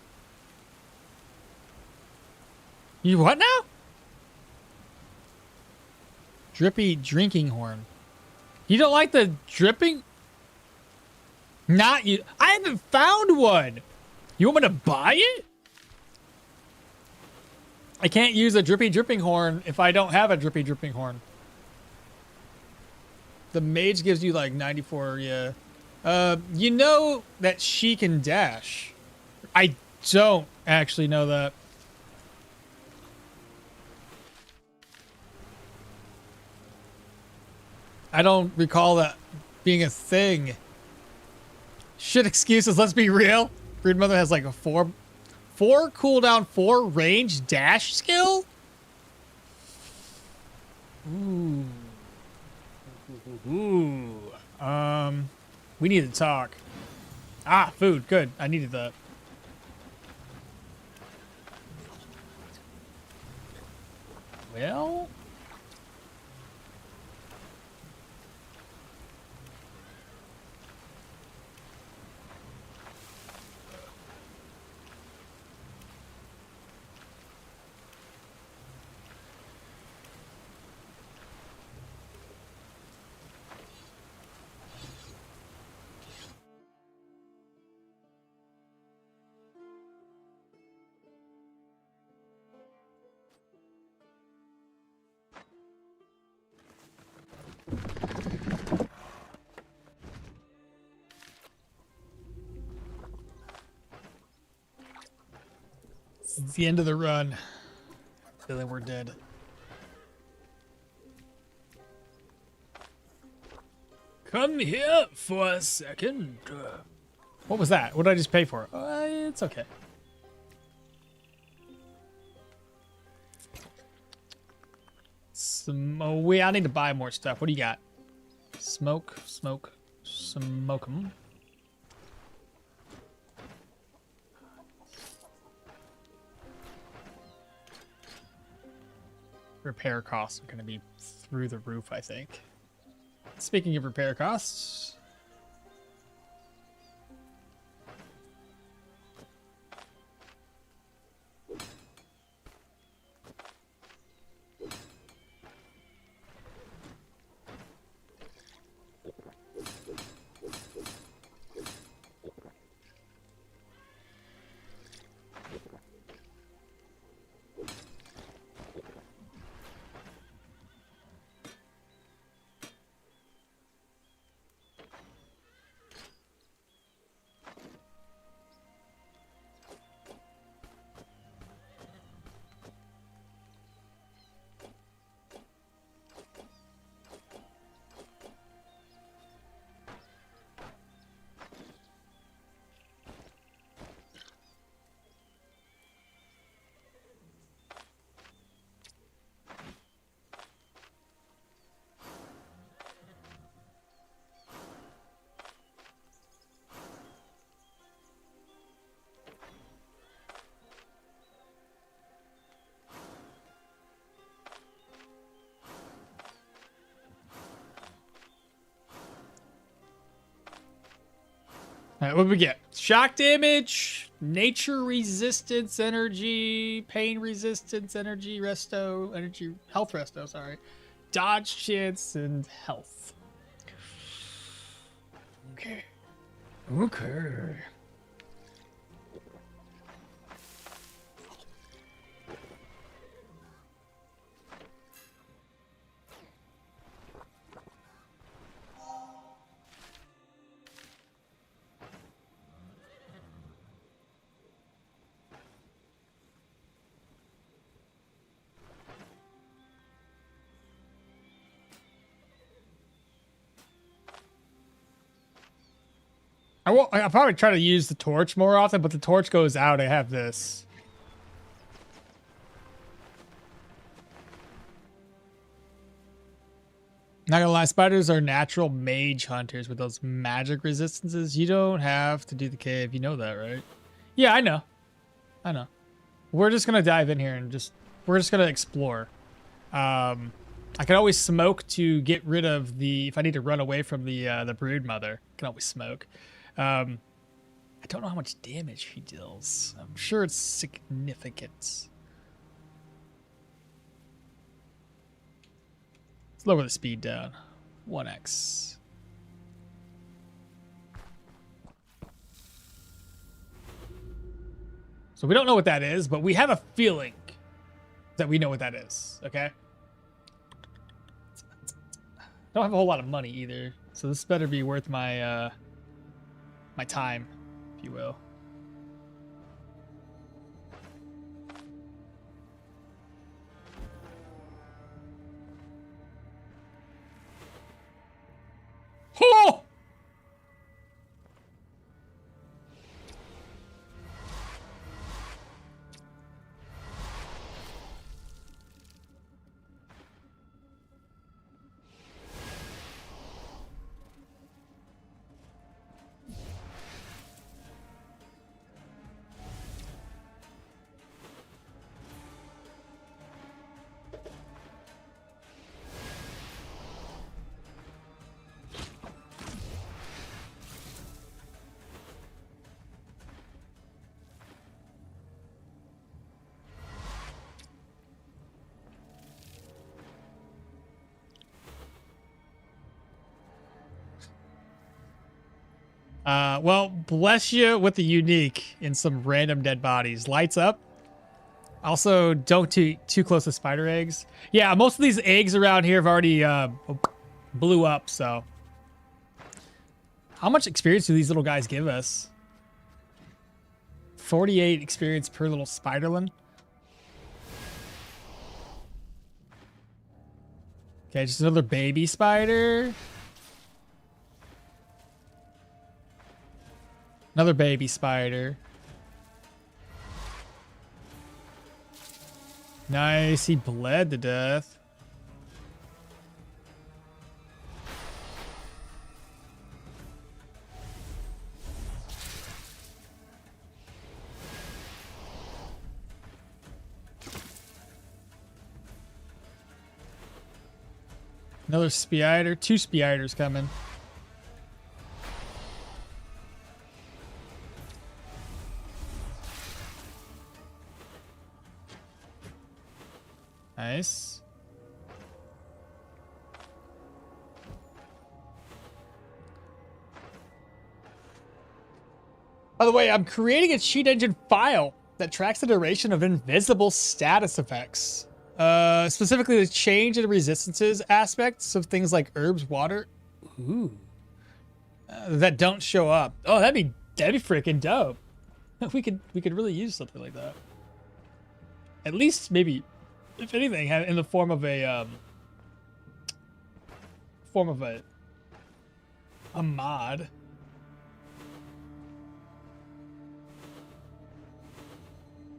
You what now? Drippy drinking horn. You don't like the dripping? Not you. I haven't found one. You want me to buy it? I can't use a dripping horn if I don't have a dripping horn. The mage gives you like 94, yeah. You know that she can dash. I don't actually know that. I don't recall that being a thing. Shit excuses, let's be real. Brood Mother has like a 4 cooldown, 4 range dash skill? Ooh. We need to talk. Ah, food, good. I needed that. Well... It's the end of the run. Feeling we're dead. Come here for a second. What was that? What did I just pay for? It's okay. I need to buy more stuff. What do you got? Smoke 'em. Repair costs are going to be through the roof, I think. Speaking of repair costs... All right, what do we get? Shock damage, nature resistance energy, pain resistance energy, resto, energy, health resto, sorry. Dodge chance and health. Okay. Okay. I'll probably try to use the torch more often, but the torch goes out. I have this. Not gonna lie, spiders are natural mage hunters with those magic resistances. You don't have to do the cave. You know that, right? Yeah, I know. I know. We're just gonna dive in here and we're just gonna explore. I can always smoke to get rid of if I need to run away from the brood mother. I can always smoke. I don't know how much damage he deals. I'm sure it's significant. Let's lower the speed down. 1x. So we don't know what that is, but we have a feeling that we know what that is, okay? Don't have a whole lot of money either, so this better be worth my my time, if you will. Oh! Well, bless you with the unique in some random dead bodies. Lights up. Also, don't too close to spider eggs. Yeah, most of these eggs around here have already blew up, so. How much experience do these little guys give us? 48 experience per little spiderling. Okay, just another baby spider. Another baby spider. Nice, he bled to death. Another spider, 2 spiders coming. Nice. By the way, I'm creating a cheat engine file that tracks the duration of invisible status effects. Specifically the change in resistances aspects of things like herbs, water. Ooh. That don't show up. Oh, that'd be freaking dope. We could really use something like that. At least maybe, if anything, have in the form of a mod.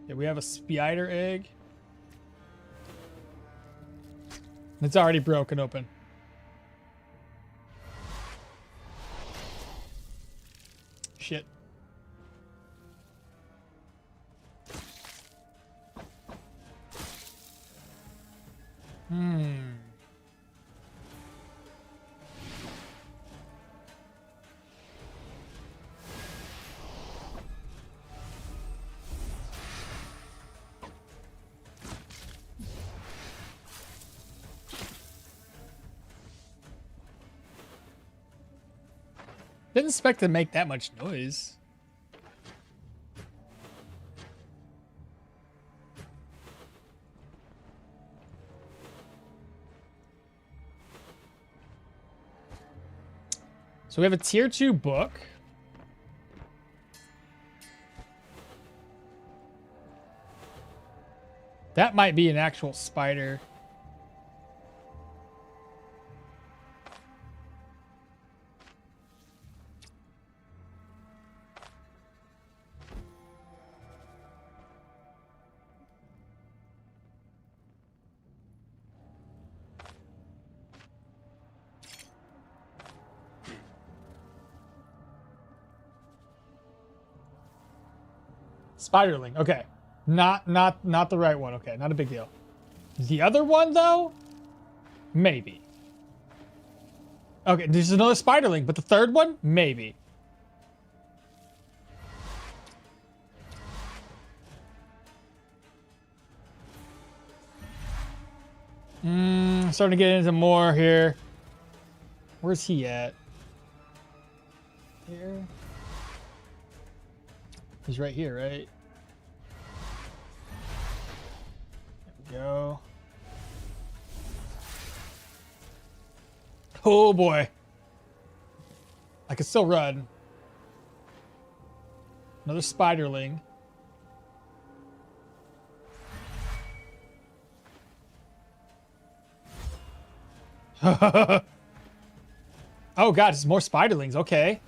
Yeah, we have a spider egg. It's already broken open. Shit. Didn't expect to make that much noise. So we have a tier 2 book. That might be an actual spider. Spiderling. Okay. Not the right one. Okay, not a big deal. The other one though? Maybe. Okay, there's another spiderling, but the third one? Maybe. Starting to get into more here. Where's he at? Here? He's right here, right? There we go. Oh boy. I can still run. Another spiderling. Oh god, it's more spiderlings. Okay.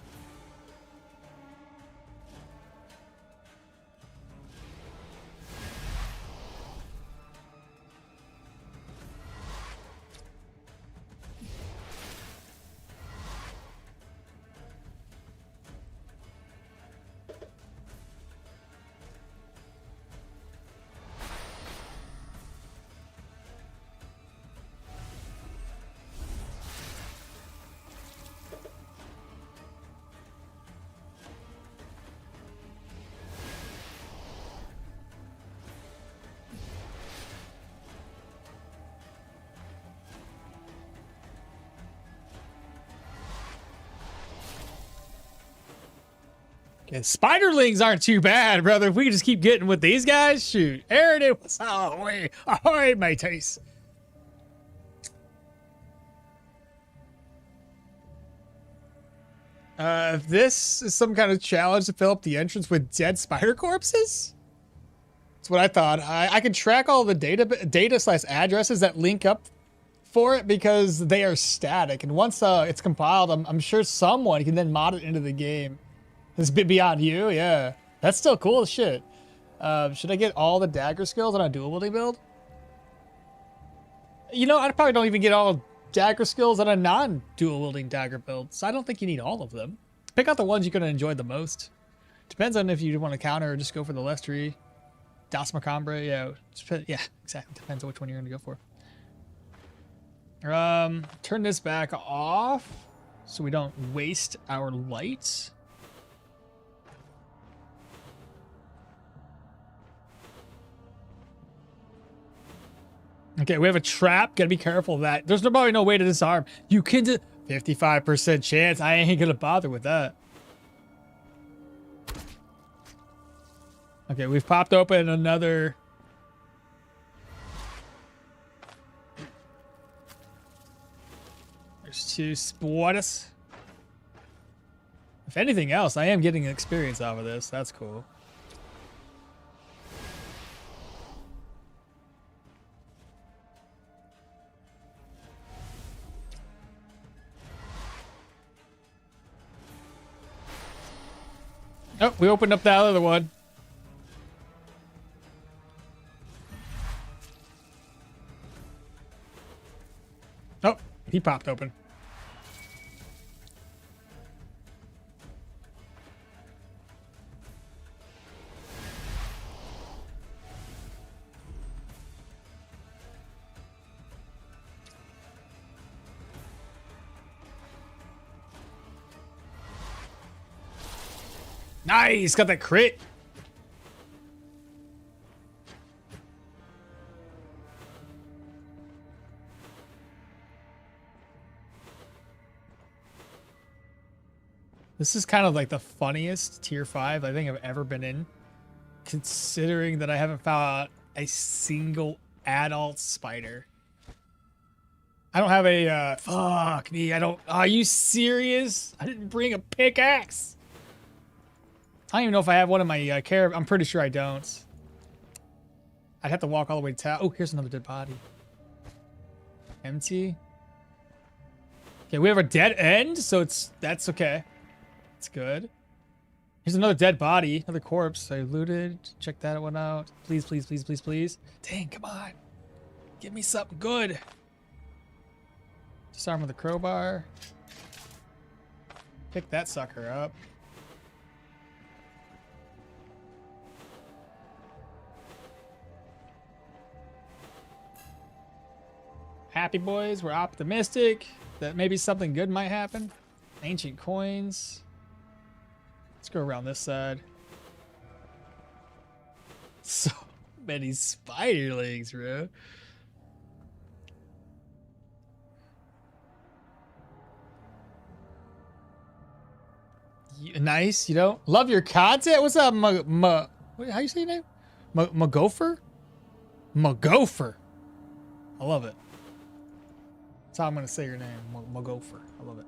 Okay, spiderlings aren't too bad, brother. If we can just keep getting with these guys, shoot. Aaron, it was ahoy, mateys. If this is some kind of challenge to fill up the entrance with dead spider corpses? That's what I thought. I can track all the data/addresses that link up for it because they are static. And once it's compiled, I'm sure someone can then mod it into the game. This bit beyond you, yeah. That's still cool as shit. Should I get all the dagger skills on a dual wielding build? You know, I probably don't even get all dagger skills on a non-dual wielding dagger build, so I don't think you need all of them. Pick out the ones you're going to enjoy the most. Depends on if you want to counter or just go for the Lestry. Das Macambre, yeah, exactly. Depends on which one you're going to go for. Turn this back off so we don't waste our lights. Okay, we have a trap. Gotta be careful of that. There's probably no way to disarm. You can do 55% chance. I ain't gonna bother with that. Okay, we've popped open another. There's 2 spiders. If anything else, I am getting experience off of this. That's cool. Oh, we opened up that other one. Oh, he popped open. Nice, got that crit. This is kind of like the funniest tier 5 I think I've ever been in, considering that I haven't found a single adult spider. I don't have a, fuck me, I don't, are you serious? I didn't bring a pickaxe. I don't even know if I have one in my caravan. I'm pretty sure I don't. I'd have to walk all the way to town. Oh, here's another dead body. Empty. Okay, we have a dead end, so that's okay. It's good. Here's another dead body, another corpse. I looted. Check that one out. Please, please, please, please, please. Dang, come on. Give me something good. Disarm with a crowbar. Pick that sucker up. Happy boys, we're optimistic that maybe something good might happen. Ancient coins. Let's go around this side. So many spiderlings, bro. Nice, you know. Love your content. What's up, how you say your name? Magopher? Magopher. I love it. That's how I'm gonna say your name, Magopher. I love it.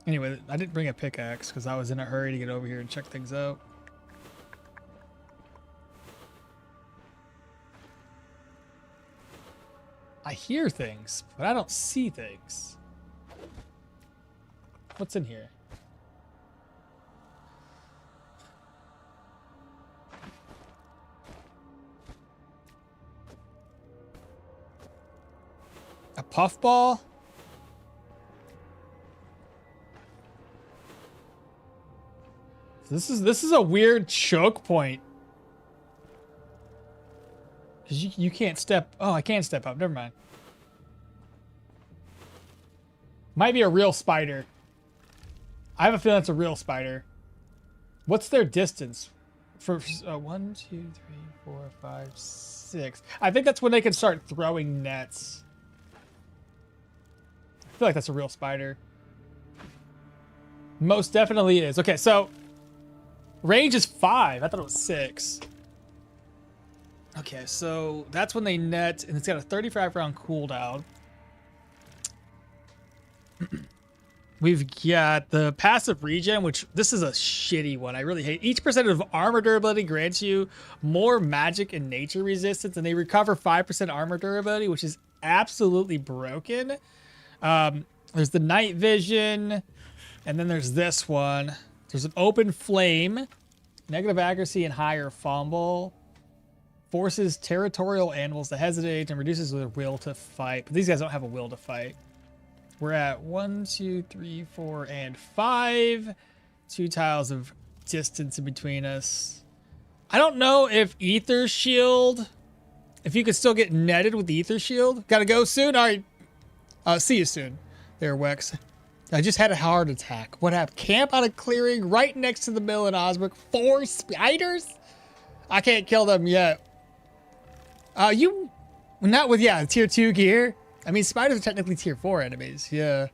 Anyway, I didn't bring a pickaxe because I was in a hurry to get over here and check things out. I hear things, but I don't see things. What's in here? A puffball? This is a weird choke point. Cause you can't step. Oh, I can't step up. Never mind. Might be a real spider. I have a feeling it's a real spider. What's their distance? For 1, 2, 3, 4, 5, 6. I think that's when they can start throwing nets. I feel like that's a real spider. Most definitely is. Okay, so range is 5. I thought it was 6. Okay, so that's when they net, and it's got a 35 round cooldown. We've got the passive regen, which this is a shitty one. I really hate. Each percent of armor durability grants you more magic and nature resistance, and they recover 5% armor durability, which is absolutely broken. There's the night vision, and then there's this one. There's an open flame, negative accuracy and higher fumble, forces territorial animals to hesitate and reduces their will to fight. But these guys don't have a will to fight. We're at 1, 2, 3, 4, and 5. 2 tiles of distance in between us. I don't know if Ether Shield, if you could still get netted with the Ether Shield. Gotta go soon? All right. See you soon. There, Wex. I just had a heart attack. What happened? Camp on a clearing right next to the mill in Osbrook. 4 spiders? I can't kill them yet. You... Not with, yeah, tier 2 gear. I mean, spiders are technically tier 4 enemies. Yeah.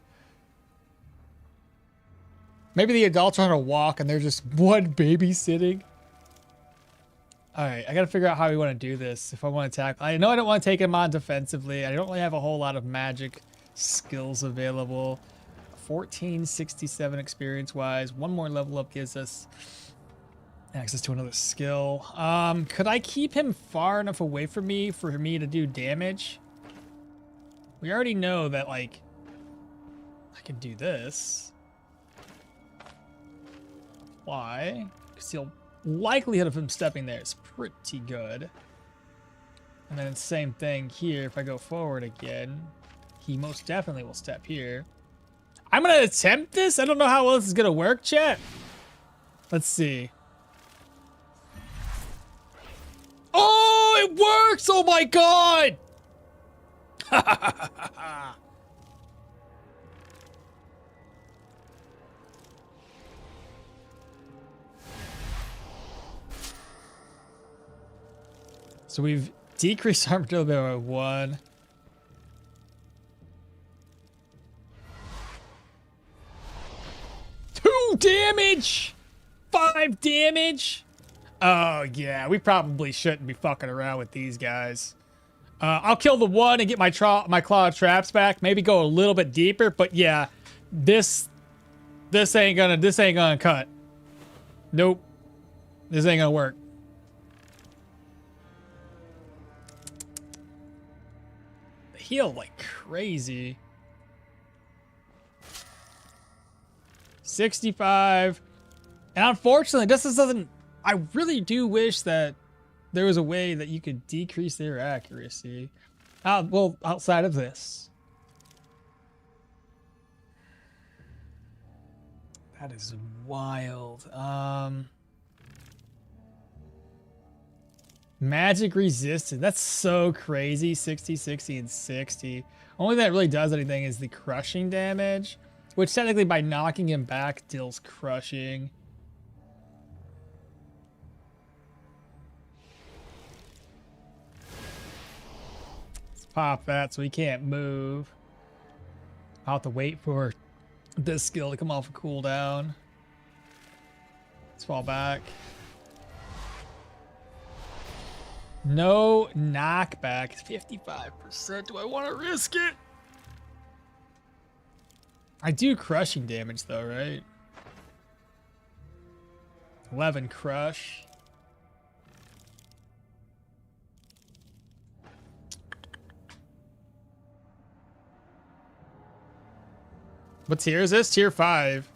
Maybe the adults are on a walk and they're just one babysitting. Alright, I gotta figure out how we want to do this. If I want to tackle... I know I don't want to take him on defensively. I don't really have a whole lot of magic skills available. 1467 experience-wise. One more level up gives us access to another skill. Could I keep him far enough away from me for me to do damage? We already know that, like, I can do this. Why? Because the likelihood of him stepping there is pretty good. And then same thing here. If I go forward again, he most definitely will step here. I'm going to attempt this. I don't know how well this is going to work, chat. Let's see. Oh, it works! Oh my god! So we've decreased armor durability by 1. Ooh, damage! 5 damage? Oh, yeah. We probably shouldn't be fucking around with these guys. I'll kill the one and get my claw traps back. Maybe go a little bit deeper, but yeah, this ain't gonna cut. Nope. This ain't gonna work. They heal like crazy. 65. And unfortunately, this doesn't... I really do wish that there was a way that you could decrease their accuracy. Well, outside of this. That is wild. Magic resistance. That's so crazy. 60, 60, and 60. Only thing that really does anything is the crushing damage, which technically by knocking him back deals crushing. Let's pop that so he can't move. I'll have to wait for this skill to come off a cooldown. Let's fall back. No knockback. 55%. Do I want to risk it? I do crushing damage though, right? 11 crush. What tier is this? Tier 5.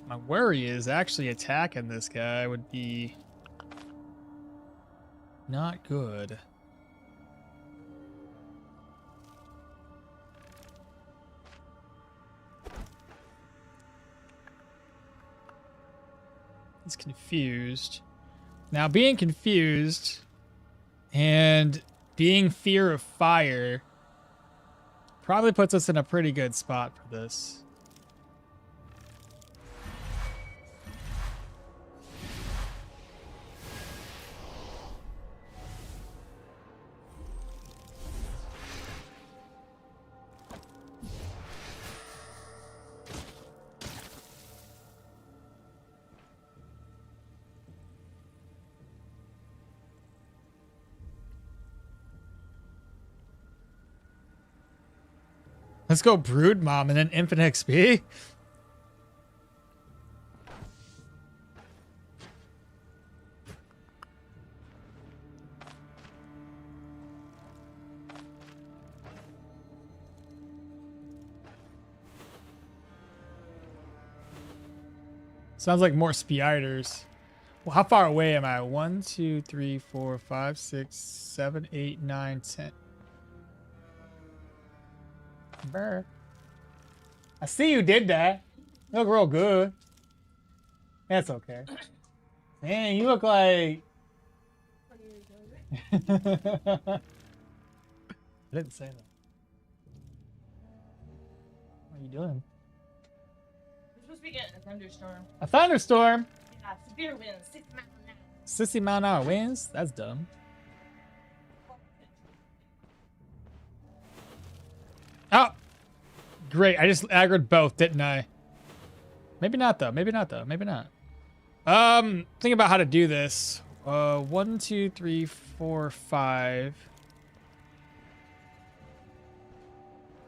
My worry is actually attacking this guy would be not good. He's confused. Now, being confused and being fear of fire probably puts us in a pretty good spot for this. Let's go Brood Mom and then Infinite XP. Sounds like more spiders. Well, how far away am I? 1, 2, 3, 4, 5, 6, 7, 8, 9, 10. Burr. I see you did that. You look real good. That's okay. Man, you look like... I didn't say that. What are you doing? We're supposed to be getting a thunderstorm. A thunderstorm? Yeah, severe winds, 60 miles an hour. 60 mile an hour winds? That's dumb. Oh! Great, I just aggroed both, didn't I? Maybe not though, maybe not though, maybe not. Think about how to do this. 1, 2, 3, 4, 5.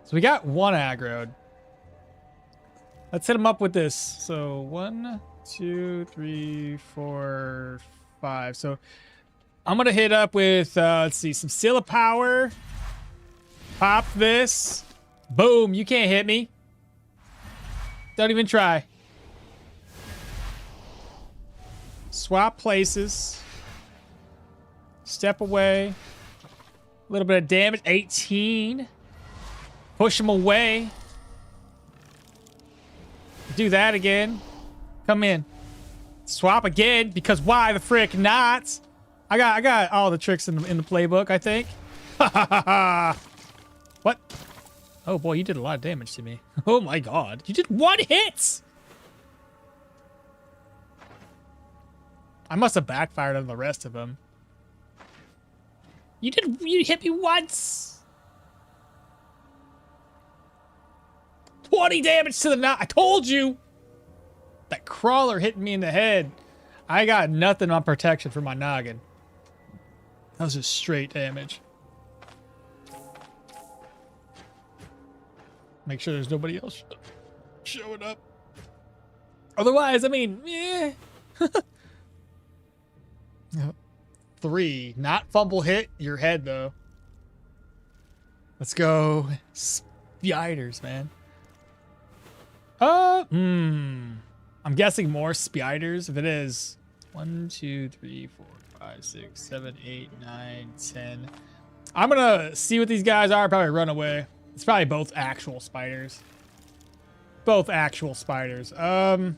So we got one aggroed. Let's hit him up with this. So 1, 2, 3, 4, 5. So I'm gonna hit up with let's see, some Seal of Power. Pop this. Boom, you can't hit me. Don't even try. Swap places. Step away. A little bit of damage. 18. Push him away. Do that again. Come in. Swap again, because why the frick not? I got all the tricks in the playbook, I think. Ha ha ha ha. What? Oh boy, you did a lot of damage to me. Oh my god. You did 1 hit! I must have backfired on the rest of them. You hit me once. 20 damage to the knot. I told you. That crawler hit me in the head. I got nothing on protection for my noggin. That was just straight damage. Make sure there's nobody else showing up. Otherwise, I mean, yeah. 3. Not fumble hit your head, though. Let's go. Spiders, man. I'm guessing more spiders. If it is 1, 2, 3, 4, 5, 6, 7, 8, 9, 10. I'm gonna see what these guys are. Probably run away. It's probably both actual spiders. Both actual spiders. I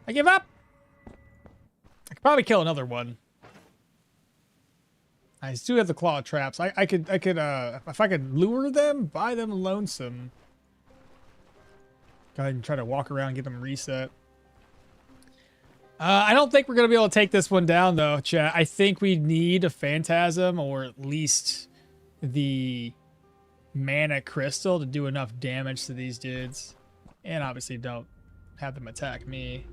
give up. I could probably kill another one. I do have the claw traps. I could if I could lure them, buy them lonesome. Go ahead and try to walk around and get them reset. I don't think we're gonna be able to take this one down though, chat. I think we need a phantasm or at least the mana crystal to do enough damage to these dudes. And obviously don't have them attack me.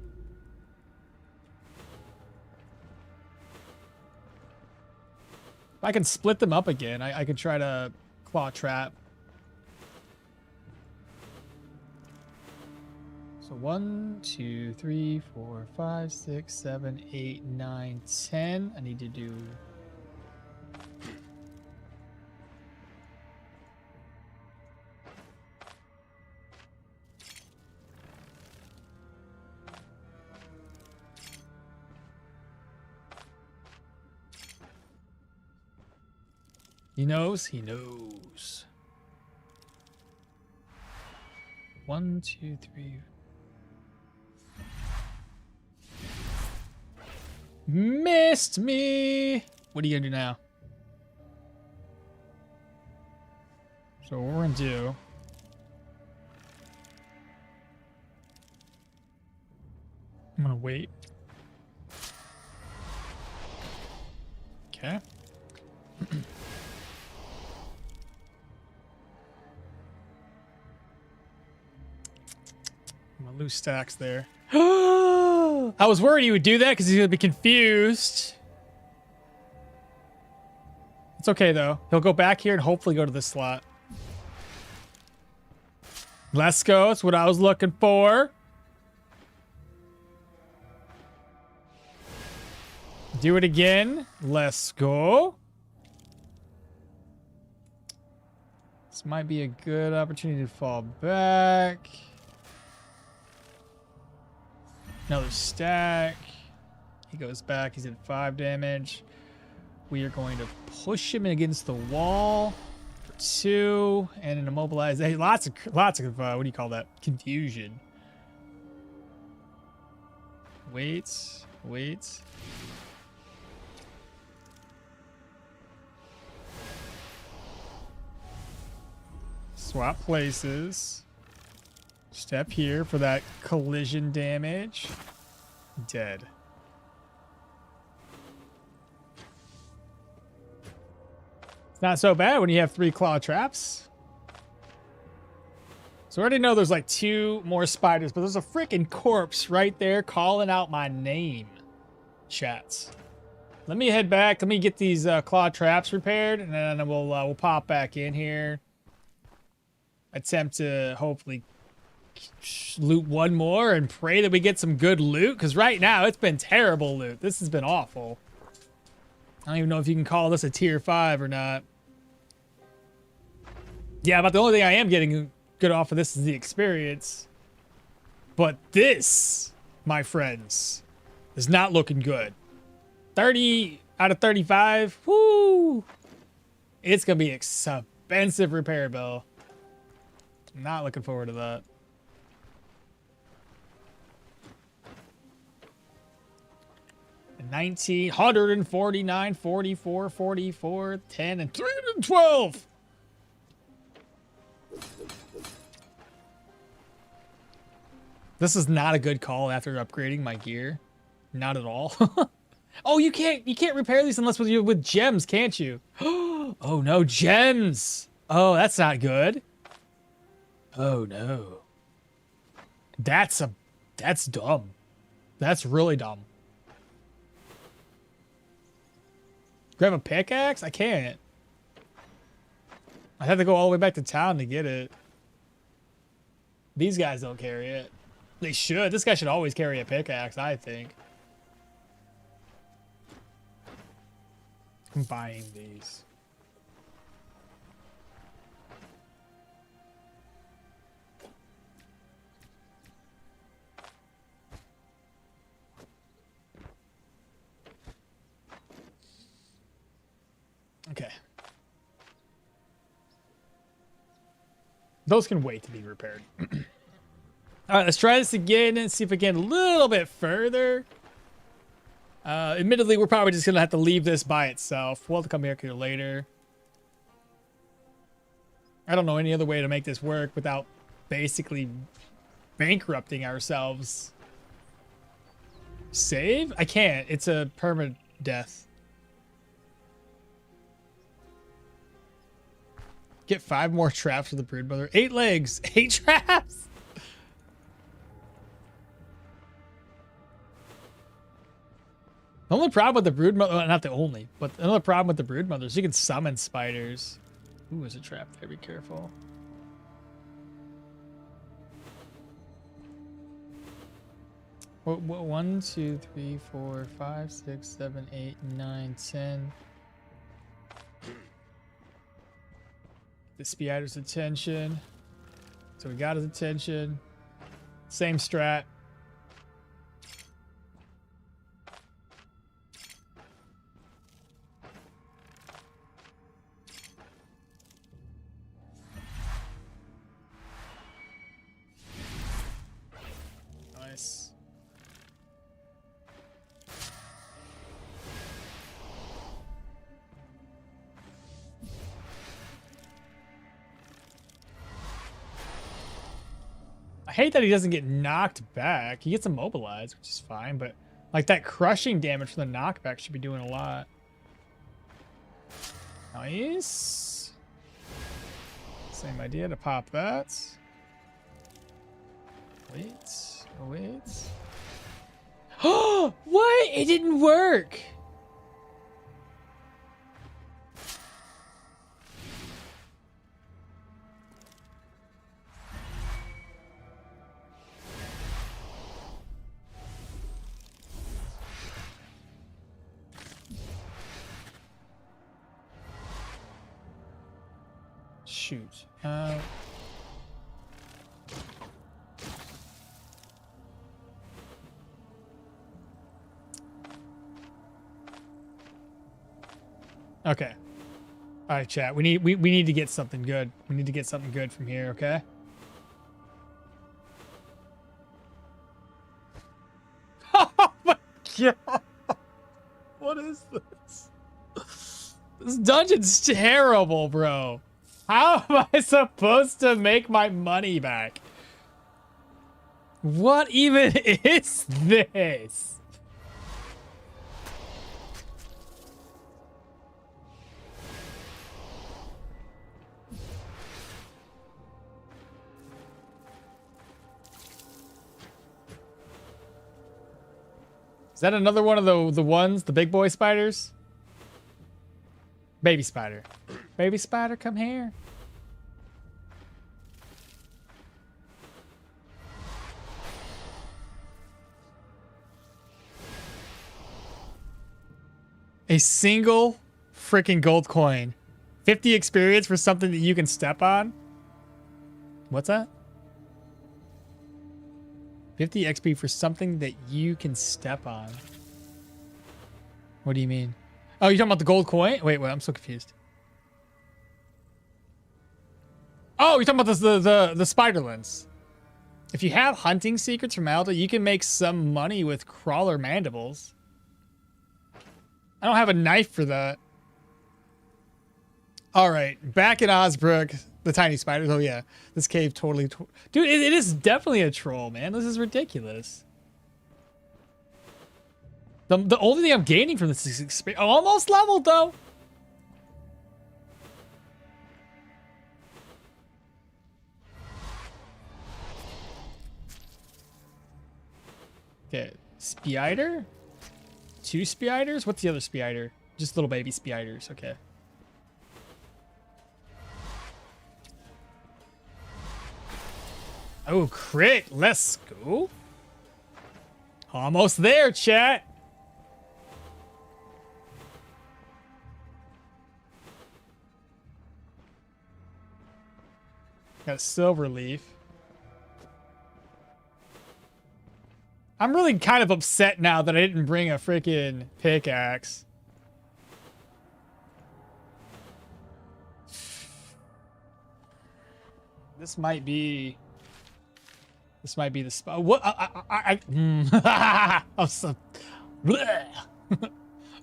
If I can split them up again, I could try to claw trap. So 1, 2, 3, 4, 5, 6, 7, 8, 9, 10. I need to do... He knows. He knows. 1, 2, 3. Missed me. What are you gonna do now? So what we're gonna do. I'm gonna wait. Okay. I'm gonna lose stacks there. I was worried he would do that because he's gonna be confused. It's okay though. He'll go back here and hopefully go to this slot. Let's go. That's what I was looking for. Do it again. Let's go. This might be a good opportunity to fall back. Another stack. He goes back. He's at 5 damage. We are going to push him against the wall for 2 and an immobilize. Hey, lots of what do you call that? Confusion. Wait. Swap places. Step here for that collision damage. Dead. It's not so bad when you have 3 claw traps. So I already know there's like 2 more spiders, but there's a freaking corpse right there calling out my name. Chats. Let me head back. Let me get these claw traps repaired, and then we'll pop back in here. Attempt to hopefully loot one more and pray that we get some good loot, because right now it's been terrible loot. This has been awful. I don't even know if you can call this a tier 5 or not. Yeah, but the only thing I am getting good off of this is the experience. But this, my friends, is not looking good. 30 out of 35. Woo! It's gonna be expensive repair bill. Not looking forward to that. And 19, 149, 44, 44, 10, and 312. This is not a good call after upgrading my gear. Not at all. Oh, you can't repair these unless with gems, can't you? Oh no, gems. Oh, that's not good. Oh no. That's dumb. That's really dumb. Grab a pickaxe? I can't. I have to go all the way back to town to get it. These guys don't carry it. They should. This guy should always carry a pickaxe, I think. I'm buying these. Okay. Those can wait to be repaired. All right, let's try this again and see if we can get a little bit further. Admittedly, we're probably just going to have to leave this by itself. We'll have to come back here later. I don't know any other way to make this work without basically bankrupting ourselves. Save? I can't. It's a permadeath. Get 5 more traps for the broodmother. 8 legs. 8 traps. The only problem with the broodmother, well, not the only, but another problem with the broodmother is you can summon spiders. Ooh, there's a trap there. Be careful. What, 1, 2, 3, 4, 5, 6, 7, 8, 9, 10. The spider's attention. So we got his attention. Same strat. Nice. I hate that he doesn't get knocked back. He gets immobilized, which is fine, but like that crushing damage from the knockback should be doing a lot. Nice. Same idea to pop that. Wait. Oh, wait. Oh, what? It didn't work. Shoot. Okay. All right, chat. We need to get something good. We need to get something good from here, okay? Oh my god. What is this? This dungeon's terrible, bro. How am I supposed to make my money back? What even is this? Is that another one of the big boy spiders? Baby spider. Baby spider, come here. A single freaking gold coin. 50 experience for something that you can step on? What's that? 50 XP for something that you can step on. What do you mean? Oh, you're talking about the gold coin? Wait, I'm so confused. Oh, you're talking about the spider lens. If you have hunting secrets from Alta, you can make some money with crawler mandibles. I don't have a knife for that. All right, back in Osbrook, the tiny spiders. Oh yeah, this cave totally, dude. It is definitely a troll, man. This is ridiculous. The only thing I'm gaining from this is experience. Almost leveled though. Okay, spider? 2 spiders? What's the other spider? Just little baby spiders, okay. Oh, crit, let's go. Almost there, chat. Got a silver leaf. I'm really kind of upset now that I didn't bring a freaking pickaxe. This might be the spot. What? I'm so. Bleh.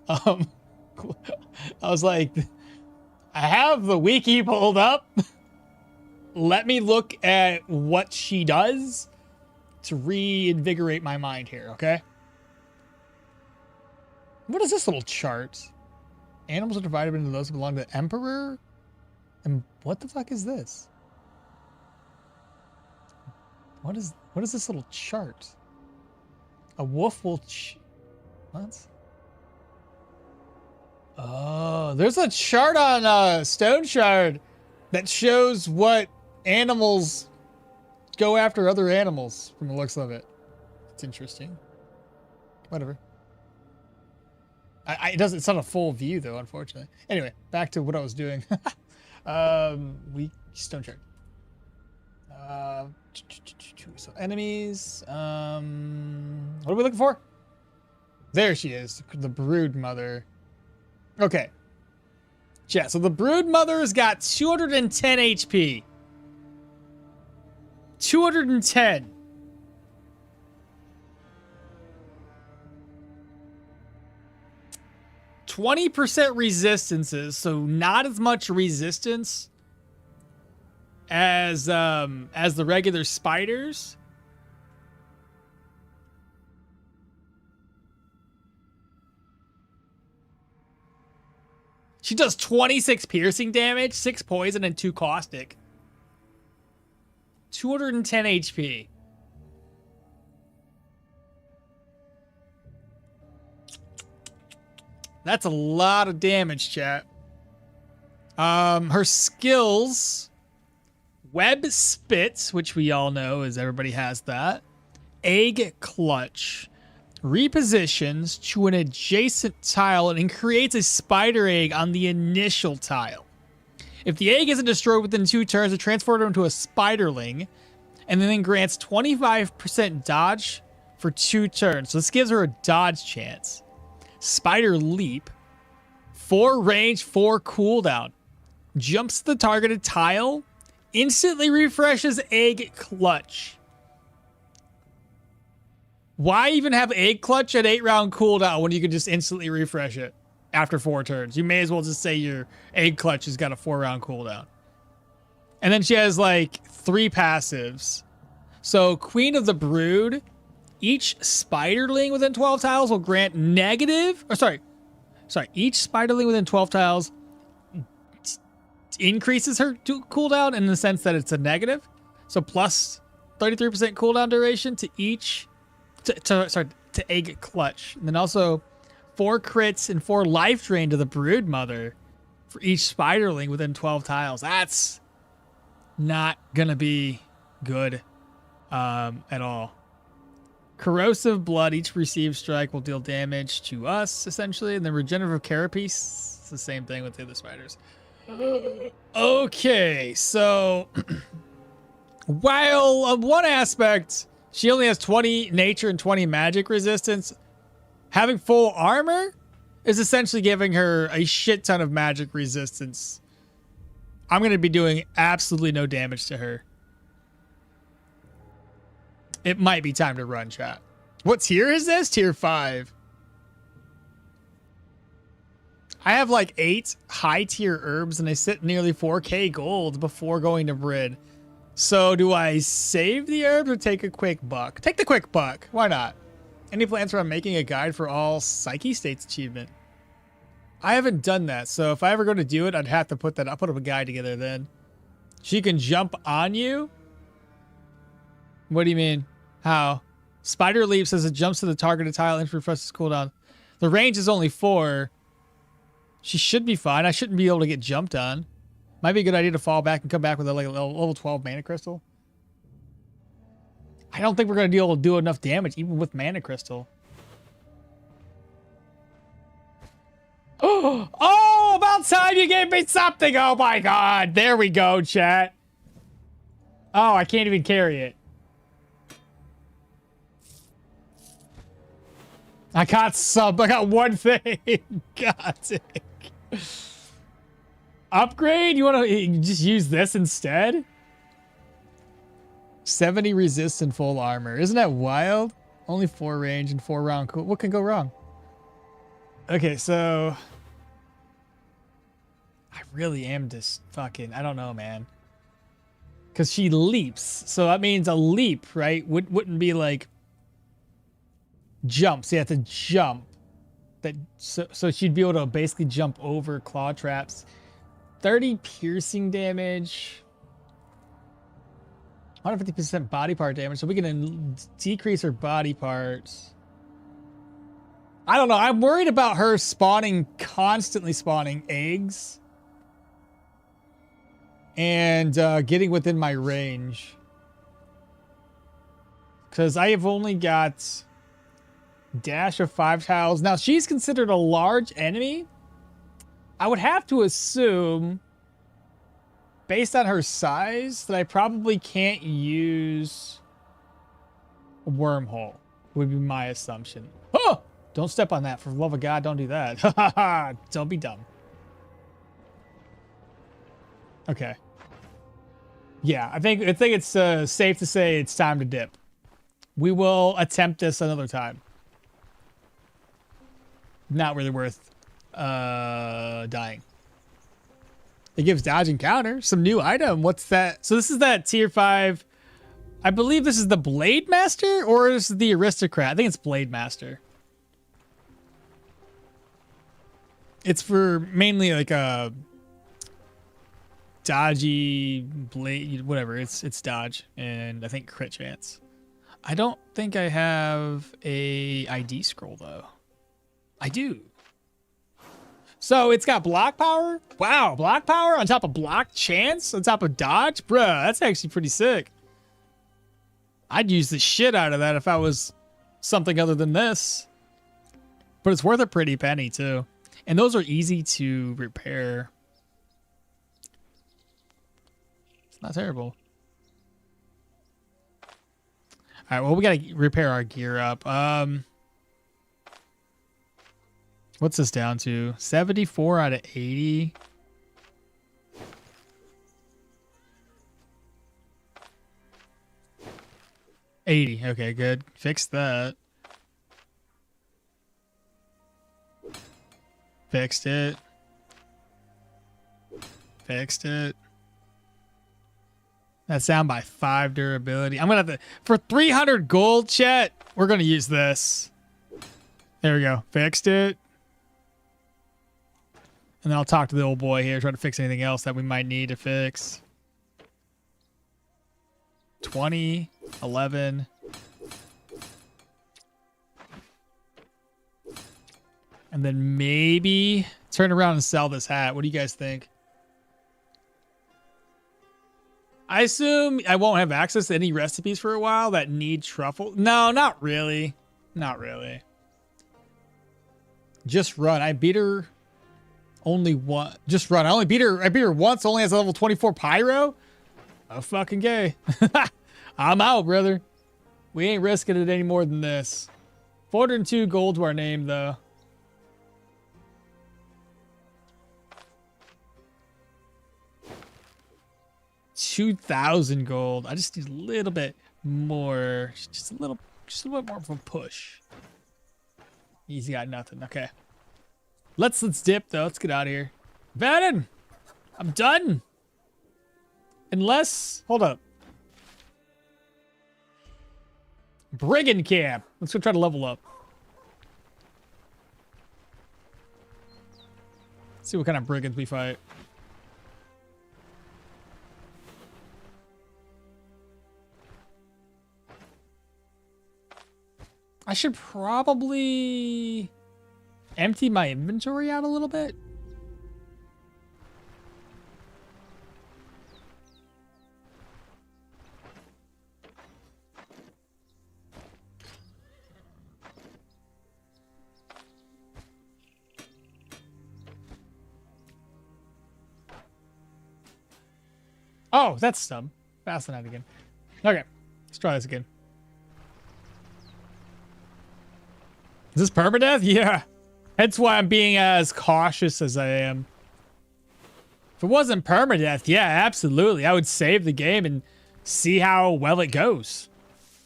I was like, I have the wiki pulled up. Let me look at what she does to reinvigorate my mind here, okay? What is this little chart? Animals are divided into those that belong to the Emperor? And what the fuck is this? What is this little chart? A wolf will what? Oh, there's a chart on Stoneshard that shows what animals go after other animals from the looks of it. It's interesting. Whatever. It's not a full view though, unfortunately. Anyway, back to what I was doing. Stoneshard. So enemies. What are we looking for? There she is, the brood mother. Okay. Yeah, so the brood mother's got 210 HP. 210. %, resistances, so not as much resistance as the regular spiders. She does 26 piercing damage, 6 poison, and 2 caustic. 210 HP. That's a lot of damage, chat. Her skills: web spit, which we all know, as everybody has that. Egg clutch. Repositions to an adjacent tile and creates a spider egg on the initial tile. If the egg isn't destroyed within 2 turns, it transforms into a spiderling, and then grants 25% dodge for 2 turns. So this gives her a dodge chance. Spider leap, 4 range, 4 cooldown. Jumps to the targeted tile, instantly refreshes egg clutch. Why even have egg clutch at 8-round cooldown when you can just instantly refresh it after 4 turns? You may as well just say your egg clutch has got a 4-round cooldown. And then she has like 3 passives. So Queen of the Brood, each spiderling within 12 tiles will grant each spiderling within 12 tiles increases her cooldown in the sense that it's a negative. So plus 33% cooldown duration to each to egg clutch. And then also 4 crits and 4 life drain to the brood mother for each spiderling within 12 tiles. That's not gonna be good at all. Corrosive blood, each received strike will deal damage to us, essentially. And then regenerative carapace, it's the same thing with the other spiders. Okay, so while on one aspect she only has 20 nature and 20 magic resistance, having full armor is essentially giving her a shit ton of magic resistance. I'm going to be doing absolutely no damage to her. It might be time to run, chat. What tier is this? Tier 5. I have like 8 high tier herbs and I sit nearly 4k gold before going to Brid. So do I save the herbs or take a quick buck? Take the quick buck. Why not? Any plans for making a guide for all psyche states achievement? I haven't done that, so if I ever go to do it, I'd have to put up a guide together then. She can jump on you? What do you mean? How? Spider leaps as it jumps to the targeted tile and refreshes cooldown. The range is only 4. She should be fine. I shouldn't be able to get jumped on. Might be a good idea to fall back and come back with a level 12 mana crystal. I don't think we're going to be able to do enough damage even with mana crystal. Oh, about time you gave me something. Oh my god. There we go, chat. Oh, I can't even carry it. I got one thing. God dang. Upgrade? You want to just use this instead? 70 resist and full armor. Isn't that wild? Only 4 range and 4 round. Cool. What can go wrong? Okay, so I really am just fucking, I don't know, man. Because she leaps. So that means a leap, right? Wouldn't be like jump. So you have to jump. So she'd be able to basically jump over claw traps. 30 piercing damage. 150% body part damage. So we can decrease her body parts. I don't know. I'm worried about her constantly spawning eggs. And getting within my range. Because I have only got dash of 5 tiles. Now, she's considered a large enemy. I would have to assume, based on her size, that I probably can't use a wormhole. Would be my assumption. Oh! Don't step on that. For the love of God, don't do that. Don't be dumb. Okay. Yeah, I think it's safe to say it's time to dip. We will attempt this another time. Not really worth dying. It gives dodge and counter. Some new item. What's that? So this is that tier 5. I believe this is the Blade Master or is it the Aristocrat? I think it's Blade Master. It's for mainly like a dodgy blade, whatever. It's dodge and I think crit chance. I don't think I have a ID scroll though. I do. So it's got block power. Wow, block power on top of block chance on top of dodge, bruh. That's actually pretty sick. I'd use the shit out of that if I was something other than this. But it's worth a pretty penny too. And those are easy to repair. It's not terrible. All right, well, we got to repair our gear up. What's this down to? 74 out of 80. Okay, good. Fixed that. Fixed it. Fixed it. That's down by 5 durability. I'm gonna have to, for 300 gold, chat, we're gonna use this. There we go. Fixed it. And then I'll talk to the old boy here, try to fix anything else that we might need to fix. 20, 11. And then maybe turn around and sell this hat. What do you guys think? I assume I won't have access to any recipes for a while that need truffle. No, not really. Not really. Just run. I beat her only one. Just run. I beat her once, only as a level 24 pyro. Oh, fucking gay. I'm out, brother. We ain't risking it any more than this. 402 gold to our name, though. $2,000 gold. I just need a little bit more. Just a little bit more of a push. He's got nothing. Okay. Let's dip though. Let's get out of here. Vannon! I'm done. Unless, hold up. Brigand camp. Let's go try to level up. See what kind of brigands we fight. I should probably empty my inventory out a little bit. Oh, that's dumb. Fast enough again. Okay, let's try this again. Is this permadeath? Yeah. That's why I'm being as cautious as I am. If it wasn't permadeath, yeah, absolutely. I would save the game and see how well it goes.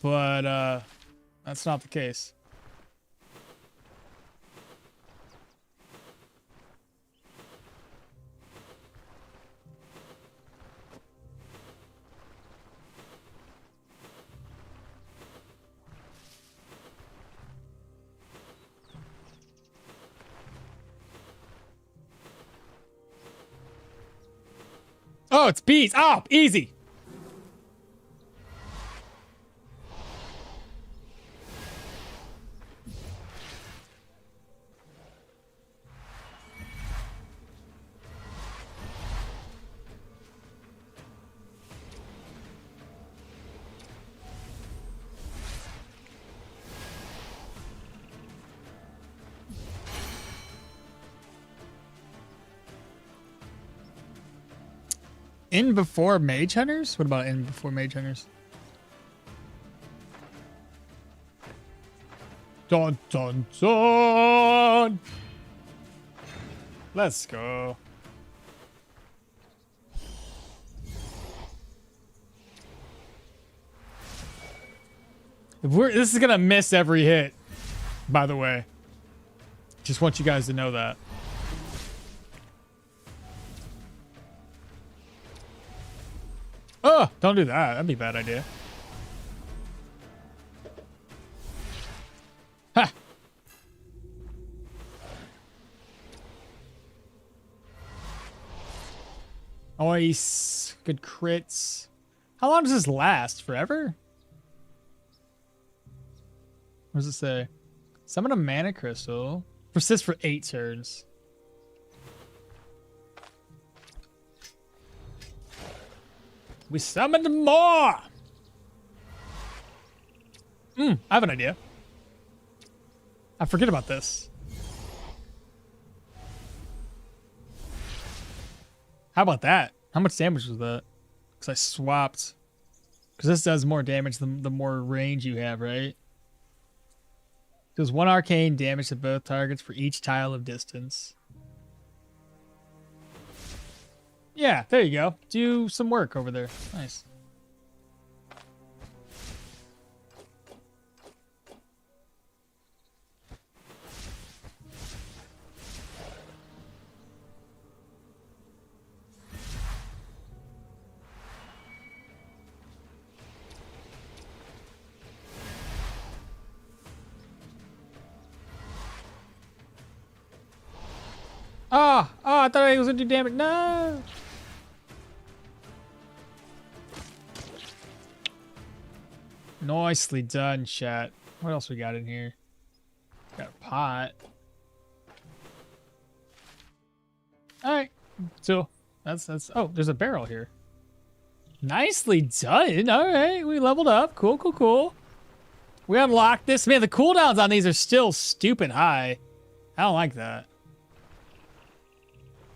But that's not the case. Oh, it's bees. Oh, easy. In before mage hunters? What about in before mage hunters? Dun dun dun. Let's go. This is gonna miss every hit, by the way. Just want you guys to know that. Oh, don't do that. That'd be a bad idea. Ha! Nice. Good crits. How long does this last? Forever? What does it say? Summon a mana crystal. Persist for 8 turns. We summoned more! I have an idea. I forget about this. How about that? How much damage was that? Because I swapped. Because this does more damage the more range you have, right? Does 1 arcane damage to both targets for each tile of distance. Yeah, there you go. Do some work over there. Nice. Oh, I thought I was gonna do damage. No. Nicely done, chat. What else we got in here? Got a pot. All right. So that's. Oh, there's a barrel here. Nicely done. All right, we leveled up. Cool, cool, cool. We unlocked this. Man, the cooldowns on these are still stupid high. I don't like that.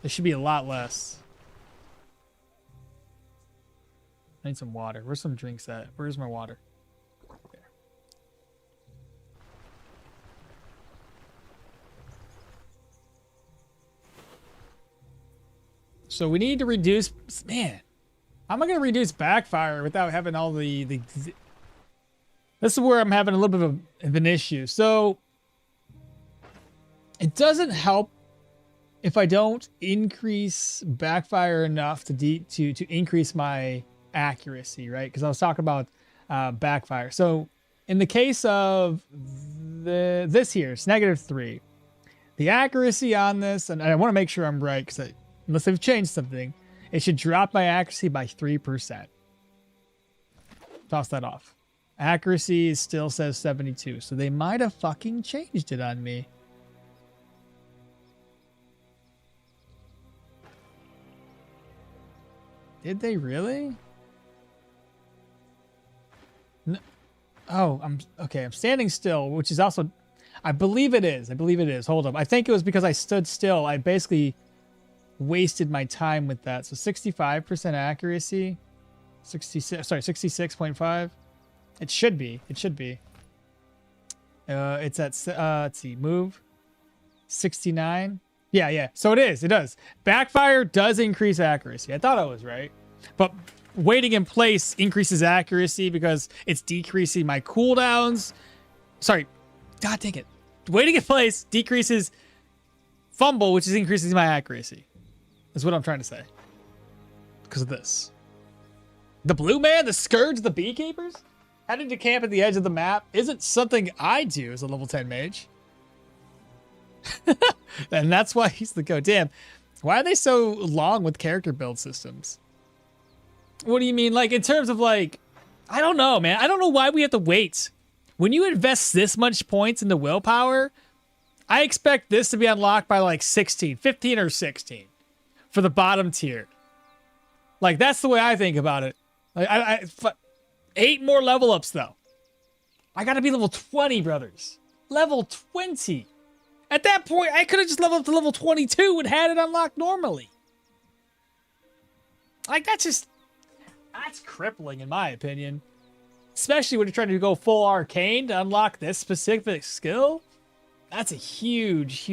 There should be a lot less. I need some water. Where's some drinks at? Where's my water? There. So we need to reduce... Man, how am I going to reduce backfire without having all the... This is where I'm having a little bit of an issue. So it doesn't help if I don't increase backfire enough to increase my accuracy, right? Because I was talking about backfire. So in the case of this here, it's -3. The accuracy on this, and I want to make sure I'm right, because unless they've changed something, it should drop my accuracy by 3%. Toss that off. Accuracy still says 72, so they might have fucking changed it on me. Did they really? No. Oh, I'm standing still, which is also, I believe it is. Hold up. I think it was because I stood still. I basically wasted my time with that. So 65% accuracy, 66.5. It should be. It's at, let's see, move 69. Yeah. So it does. Backfire does increase accuracy. I thought I was right. But waiting in place increases accuracy because it's decreasing my cooldowns. Sorry. God dang it. Waiting in place decreases fumble, which is increasing my accuracy. That's what I'm trying to say. Because of this. The blue man, the scourge, the beekeepers? Having to camp at the edge of the map isn't something I do as a level 10 mage. And that's why he's the goat. Damn. Why are they so long with character build systems? What do you mean? Like, in terms of, like, I don't know, man. I don't know why we have to wait. When you invest this much points into willpower, I expect this to be unlocked by, like, 15 or 16 for the bottom tier. Like, that's the way I think about it. Like, 8 more level ups, though. I gotta be level 20, brothers. Level 20. At that point, I could have just leveled up to level 22 and had it unlocked normally. Like, that's crippling in my opinion. Especially when you're trying to go full arcane to unlock this specific skill. That's a huge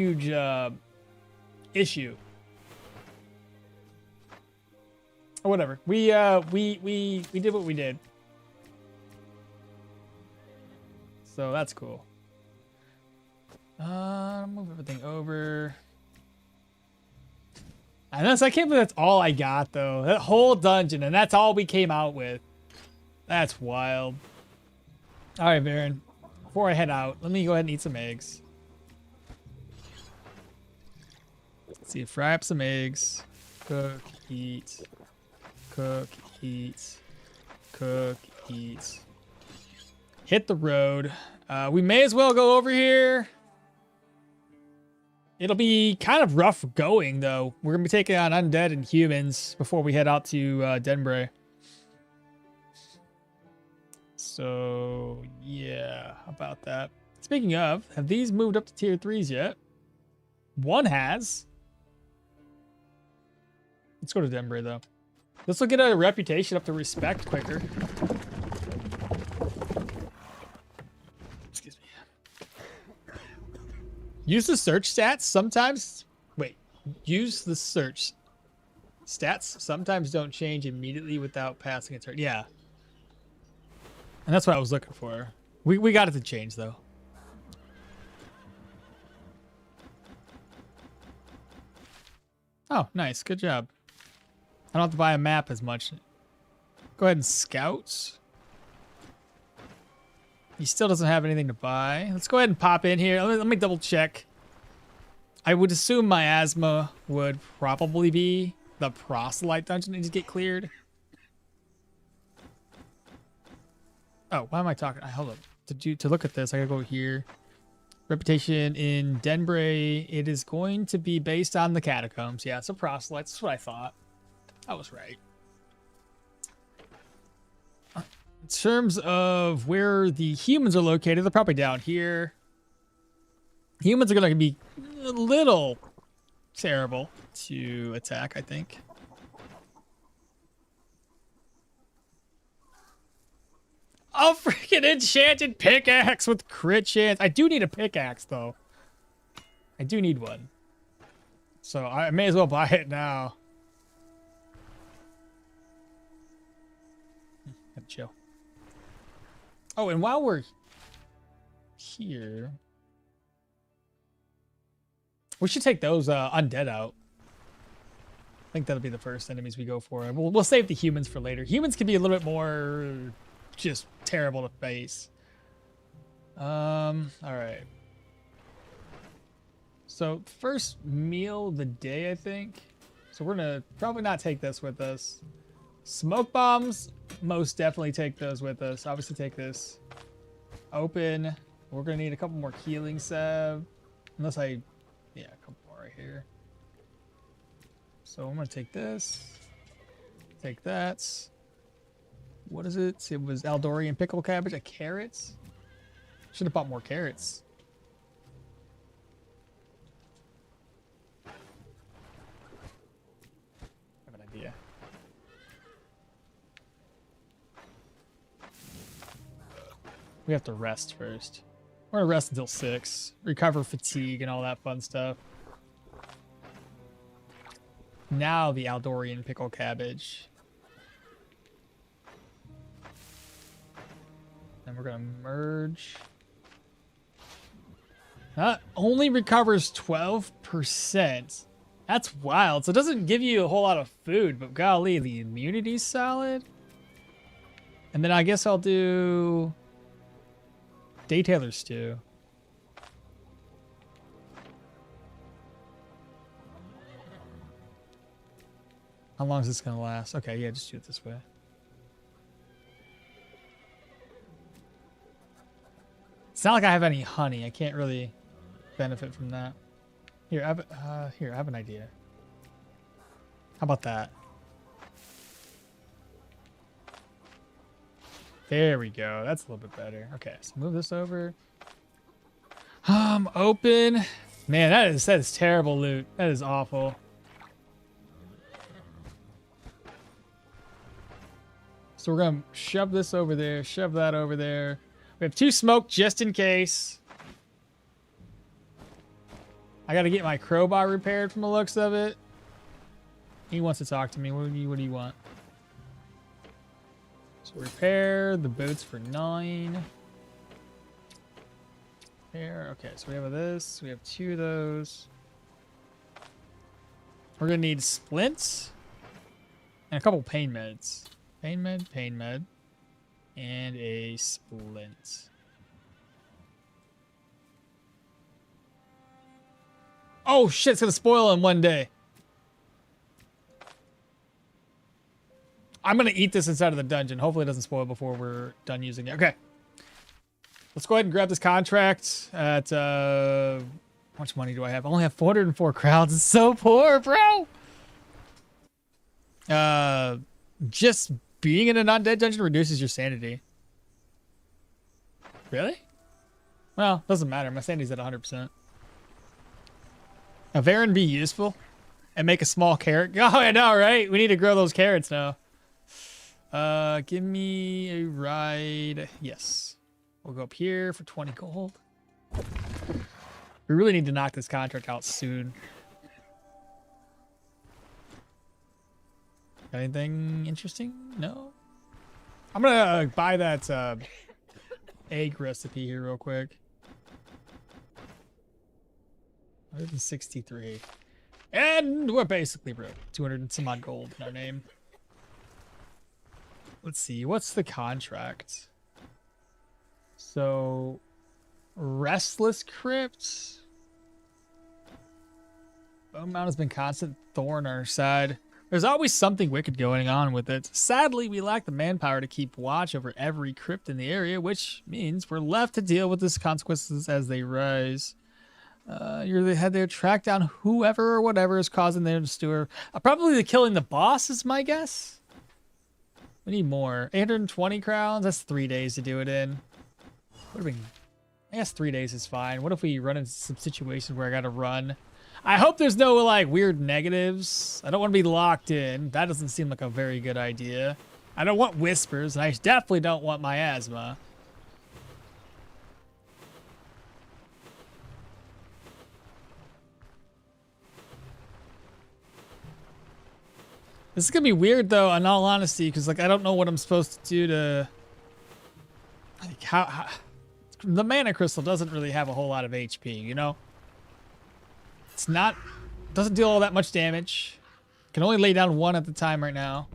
issue. Or whatever. We did what we did. So that's cool. Move everything over. I can't believe that's all I got, though. That whole dungeon, and that's all we came out with. That's wild. All right, Baron. Before I head out, let me go ahead and eat some eggs. Let's see, fry up some eggs. Cook, eat. Cook, eat. Cook, eat. Hit the road. We may as well go over here. It'll be kind of rough going, though. We're going to be taking on undead and humans before we head out to Denbray. So, yeah, about that. Speaking of, have these moved up to tier 3s yet? One has. Let's go to Denbray, though. This will get a reputation up to respect quicker. Excuse me. Use the search stats sometimes. Wait, use the search stats sometimes don't change immediately without passing a turn. Yeah. And that's what I was looking for. We got it to change, though. Oh, nice. Good job. I don't have to buy a map as much. Go ahead and scout. He still doesn't have anything to buy. Let's go ahead and pop in here. Let me double check. I would assume miasma would probably be the proselyte dungeon that needs to get cleared. Oh, why am I talking? Hold up. To look at this, I gotta go here. Reputation in Denbray. It is going to be based on the catacombs. Yeah, it's a proselyte. That's what I thought. I was right. In terms of where the humans are located, they're probably down here. Humans are going to be a little terrible to attack, I think. A freaking enchanted pickaxe with crit chance. I do need a pickaxe, though. I do need one. So I may as well buy it now. Chill. Oh, and while we're here, we should take those undead out. I think that'll be the first enemies we go for. We'll save the humans for later. Humans can be a little bit more just terrible to face. All right. So first meal of the day, I think. So we're gonna probably not take this with us. Smoke bombs, most definitely take those with us. Obviously take this. Open. We're gonna need a couple more healing salve. Unless yeah, a couple more right here. So I'm gonna take this. Take that. What is it? It was Eldorian pickle cabbage, carrots. Should have bought more carrots. I have an idea. We have to rest first. We're gonna rest until 6. Recover fatigue and all that fun stuff. Now the Eldorian pickle cabbage. Then we're gonna merge. That only recovers 12%. That's wild. So it doesn't give you a whole lot of food, but golly, the immunity's solid. And then I guess I'll do Daytailor Stew. How long is this gonna last? Okay, yeah, just do it this way. It's not like I have any honey. I can't really benefit from that. Here, I have an idea. How about that? There we go. That's a little bit better. Okay, so move this over. Open. Man, that is terrible loot. That is awful. So we're gonna shove this over there, shove that over there. We have 2 smoke just in case. I gotta get my crowbar repaired from the looks of it. He wants to talk to me. What do you want? So repair the boots for 9. Repair. Okay, so we have this. We have 2 of those. We're gonna need splints and a couple pain meds. Pain med, and a splint. Oh shit, it's gonna spoil in one day. I'm gonna eat this inside of the dungeon. Hopefully it doesn't spoil before we're done using it. Okay. Let's go ahead and grab this contract at, how much money do I have? I only have 404 crowns. It's so poor, bro! Just being in a non-dead dungeon reduces your sanity. Really? Well, doesn't matter. My sanity's at 100%. Now, Varen be useful and make a small carrot. Oh, I know, right? We need to grow those carrots now. Give me a ride. Yes. We'll go up here for 20 gold. We really need to knock this contract out soon. Anything interesting? No? I'm gonna buy that egg recipe here real quick. 163. And we're basically broke. 200 and some odd gold in our name. Let's see. What's the contract? So, Restless Crypt. Bone Mount has been constant thorn on our side. There's always something wicked going on with it. Sadly, we lack the manpower to keep watch over every crypt in the area, which means we're left to deal with these consequences as they rise. You're the head there, track down whoever or whatever is causing them to stir. Probably the killing the boss is my guess. We need more. 820 crowns. That's 3 days to do it in. What do we? I guess 3 days is fine. What if we run into some situations where I gotta run? I hope there's no like weird negatives. I don't want to be locked in. That doesn't seem like a very good idea. I don't want whispers, and I definitely don't want miasma. This is gonna be weird though, in all honesty, because like I don't know what I'm supposed to do to like how the mana crystal doesn't really have a whole lot of HP, you know? It's not doesn't deal all that much damage. Can only lay down 1 at the time right now.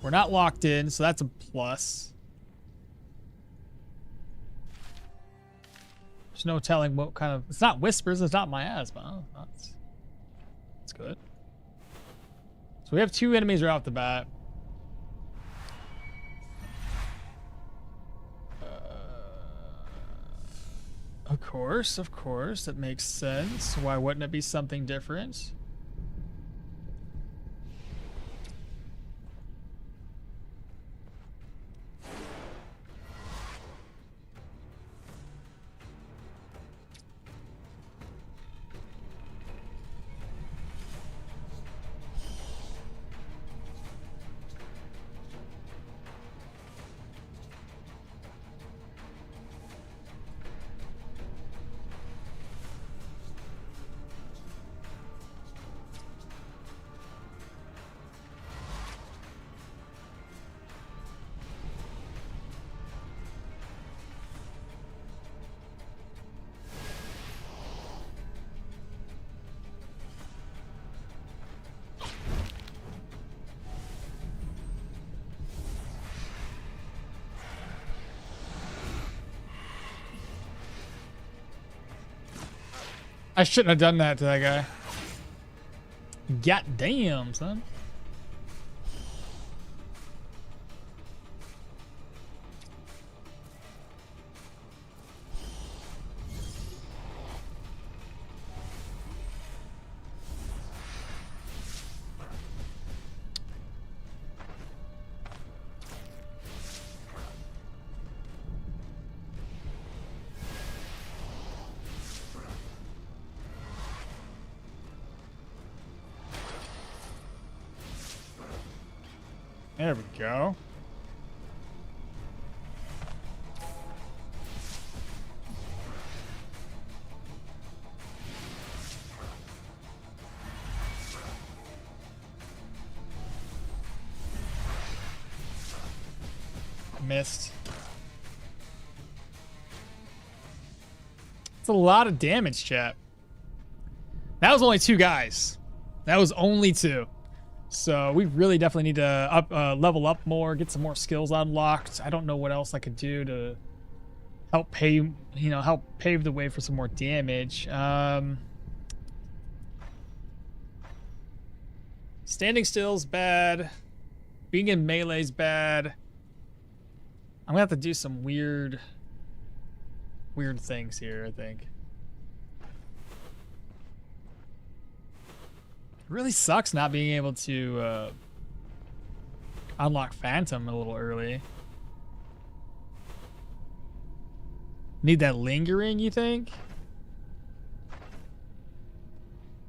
We're not locked in, so that's a plus. There's no telling what kind of. It's not whispers. It's not miasma. That's good. So we have 2 enemies right off the bat. Of course, that makes sense. Why wouldn't it be something different? I shouldn't have done that to that guy. God damn, son. There we go. Missed. It's a lot of damage, chat. That was only 2 guys. That was only 2. So we really definitely need to level up more, get some more skills unlocked. I don't know what else I could do to help pave the way for some more damage. Standing still's bad. Being in melee's bad. I'm gonna have to do some weird things here, I think. It really sucks not being able to unlock Phantom a little early. Need that lingering, you think?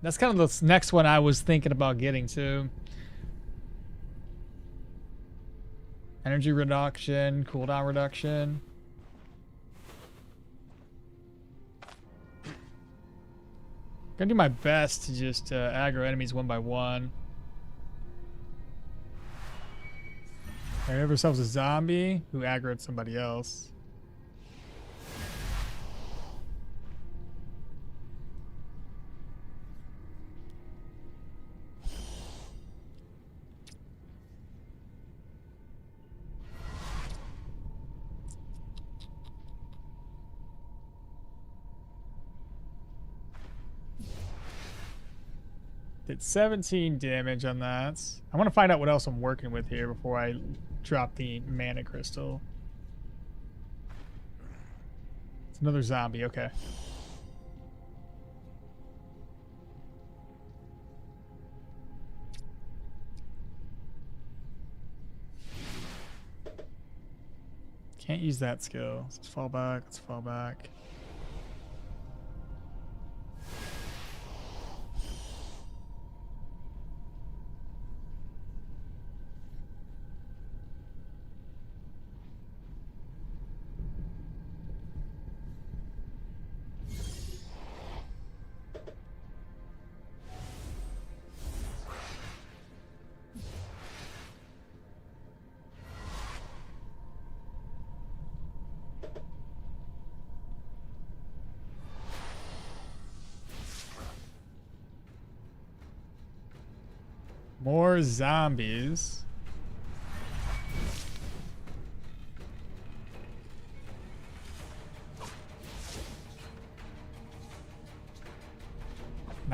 That's kind of the next one I was thinking about getting to. Energy reduction, cooldown reduction. Gonna do my best to just aggro enemies one by one. I have ourselves a zombie who aggroed somebody else. Did 17 damage on that. I want to find out what else I'm working with here before I drop the mana crystal. It's another zombie, okay. Can't use that skill. Let's fall back, let's fall back. More zombies.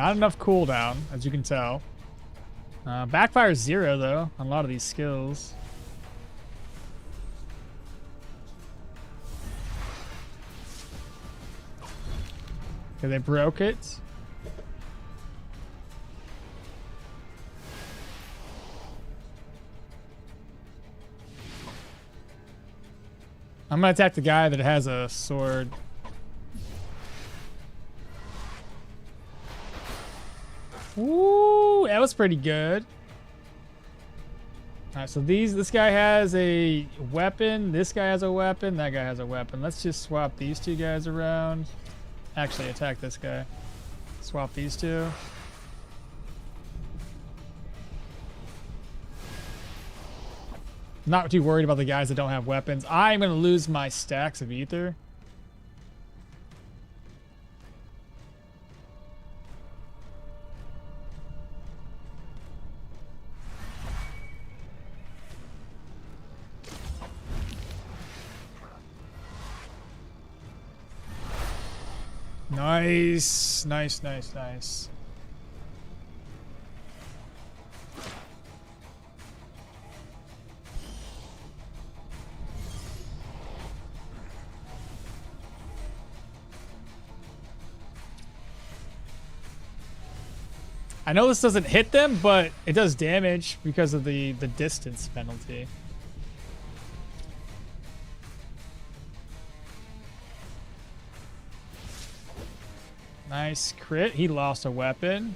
Not enough cooldown, as you can tell. Backfire 0, though, on a lot of these skills. Okay, they broke it. I'm gonna attack the guy that has a sword. Ooh, that was pretty good. All right, so this guy has a weapon. This guy has a weapon. That guy has a weapon. Let's just swap these two guys around. Actually, attack this guy. Swap these two. Not too worried about the guys that don't have weapons. I'm going to lose my stacks of ether. Nice. Nice, nice, nice. I know this doesn't hit them, but it does damage because of the distance penalty. Nice crit. He lost a weapon.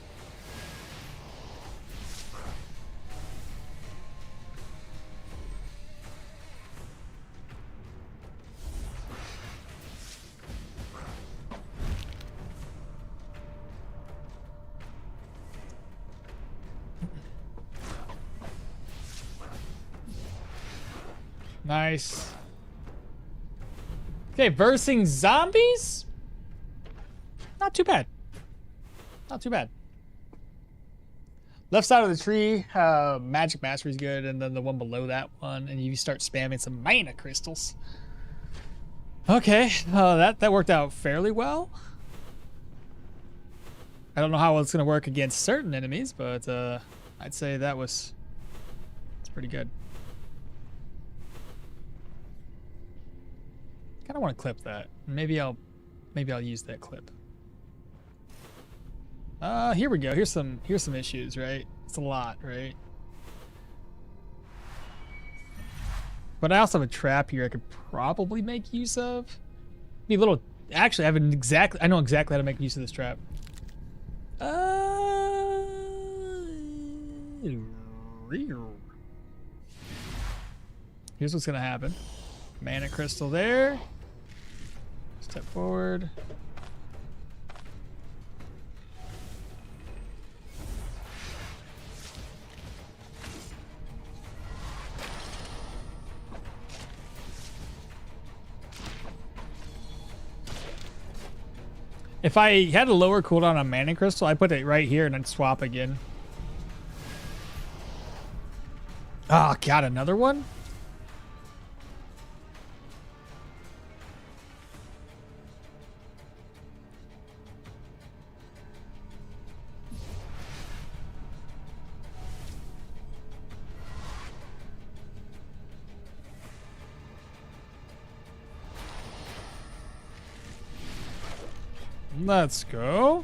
Nice. Okay, versing zombies? Not too bad. Not too bad. Left side of the tree, Magic Mastery is good, and then the one below that one, and you start spamming some mana crystals. Okay, that worked out fairly well. I don't know how it's going to work against certain enemies, but I'd say it's pretty good. Kind of want to clip that. Maybe I'll use that clip. Here we go. Here's some issues, right? It's a lot, right? But I also have a trap here I could probably make use of. Be a little. Actually, I know exactly how to make use of this trap. Here's what's gonna happen. Mana crystal there. Step forward. If I had a lower cooldown on mana crystal, I'd put it right here and then swap again. Oh, got another one? Let's go.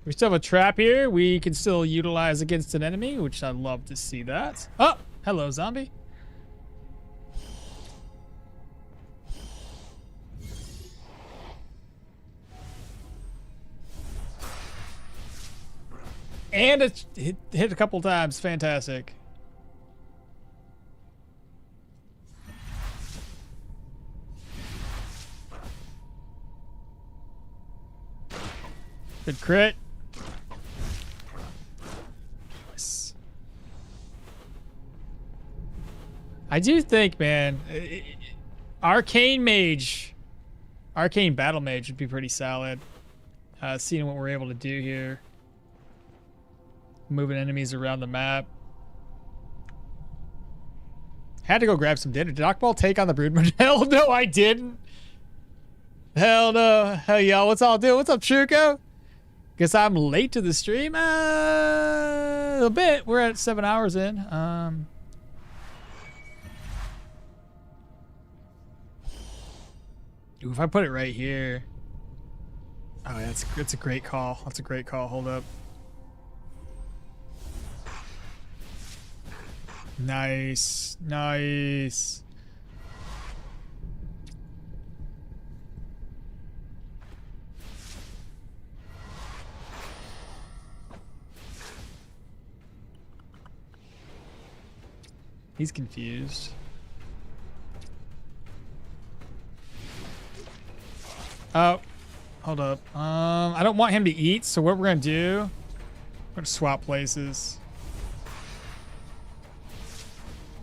We still have a trap here we can still utilize against an enemy, which I'd love to see that. Oh, hello, zombie. And it hit a couple times. Fantastic. Good crit. Nice. I do think, man, Arcane Mage Arcane Battle Mage would be pretty solid. Seeing what we're able to do here. Moving enemies around the map. Had to go grab some dinner. Did Okmall take on the Broodman? Hell no, I didn't. Hell no. Hell y'all, what's all doing? What's up, Truco? Guess I'm late to the stream. A bit. We're at 7 hours in. Ooh, if I put it right here. Oh, yeah, it's a great call. That's a great call. Hold up. Nice. Nice. He's confused. Oh, hold up. I don't want him to eat, so what we're gonna do, we're gonna swap places.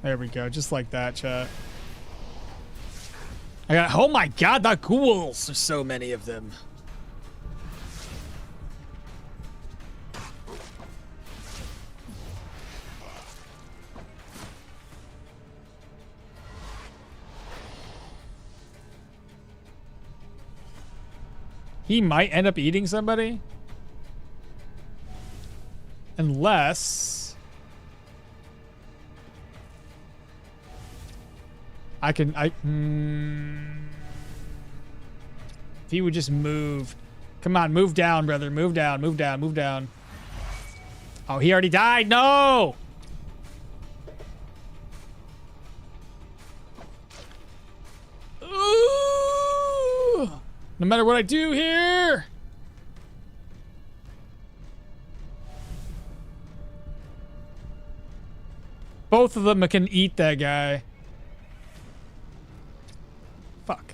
There we go, just like that, chat. I got, oh my god, the ghouls! There's so many of them. He might end up eating somebody. Unless if he would just move. Come on, move down, brother. Move down, move down, move down. Oh, he already died. No! Ooh! No matter what I do here. Both of them can eat that guy. Fuck.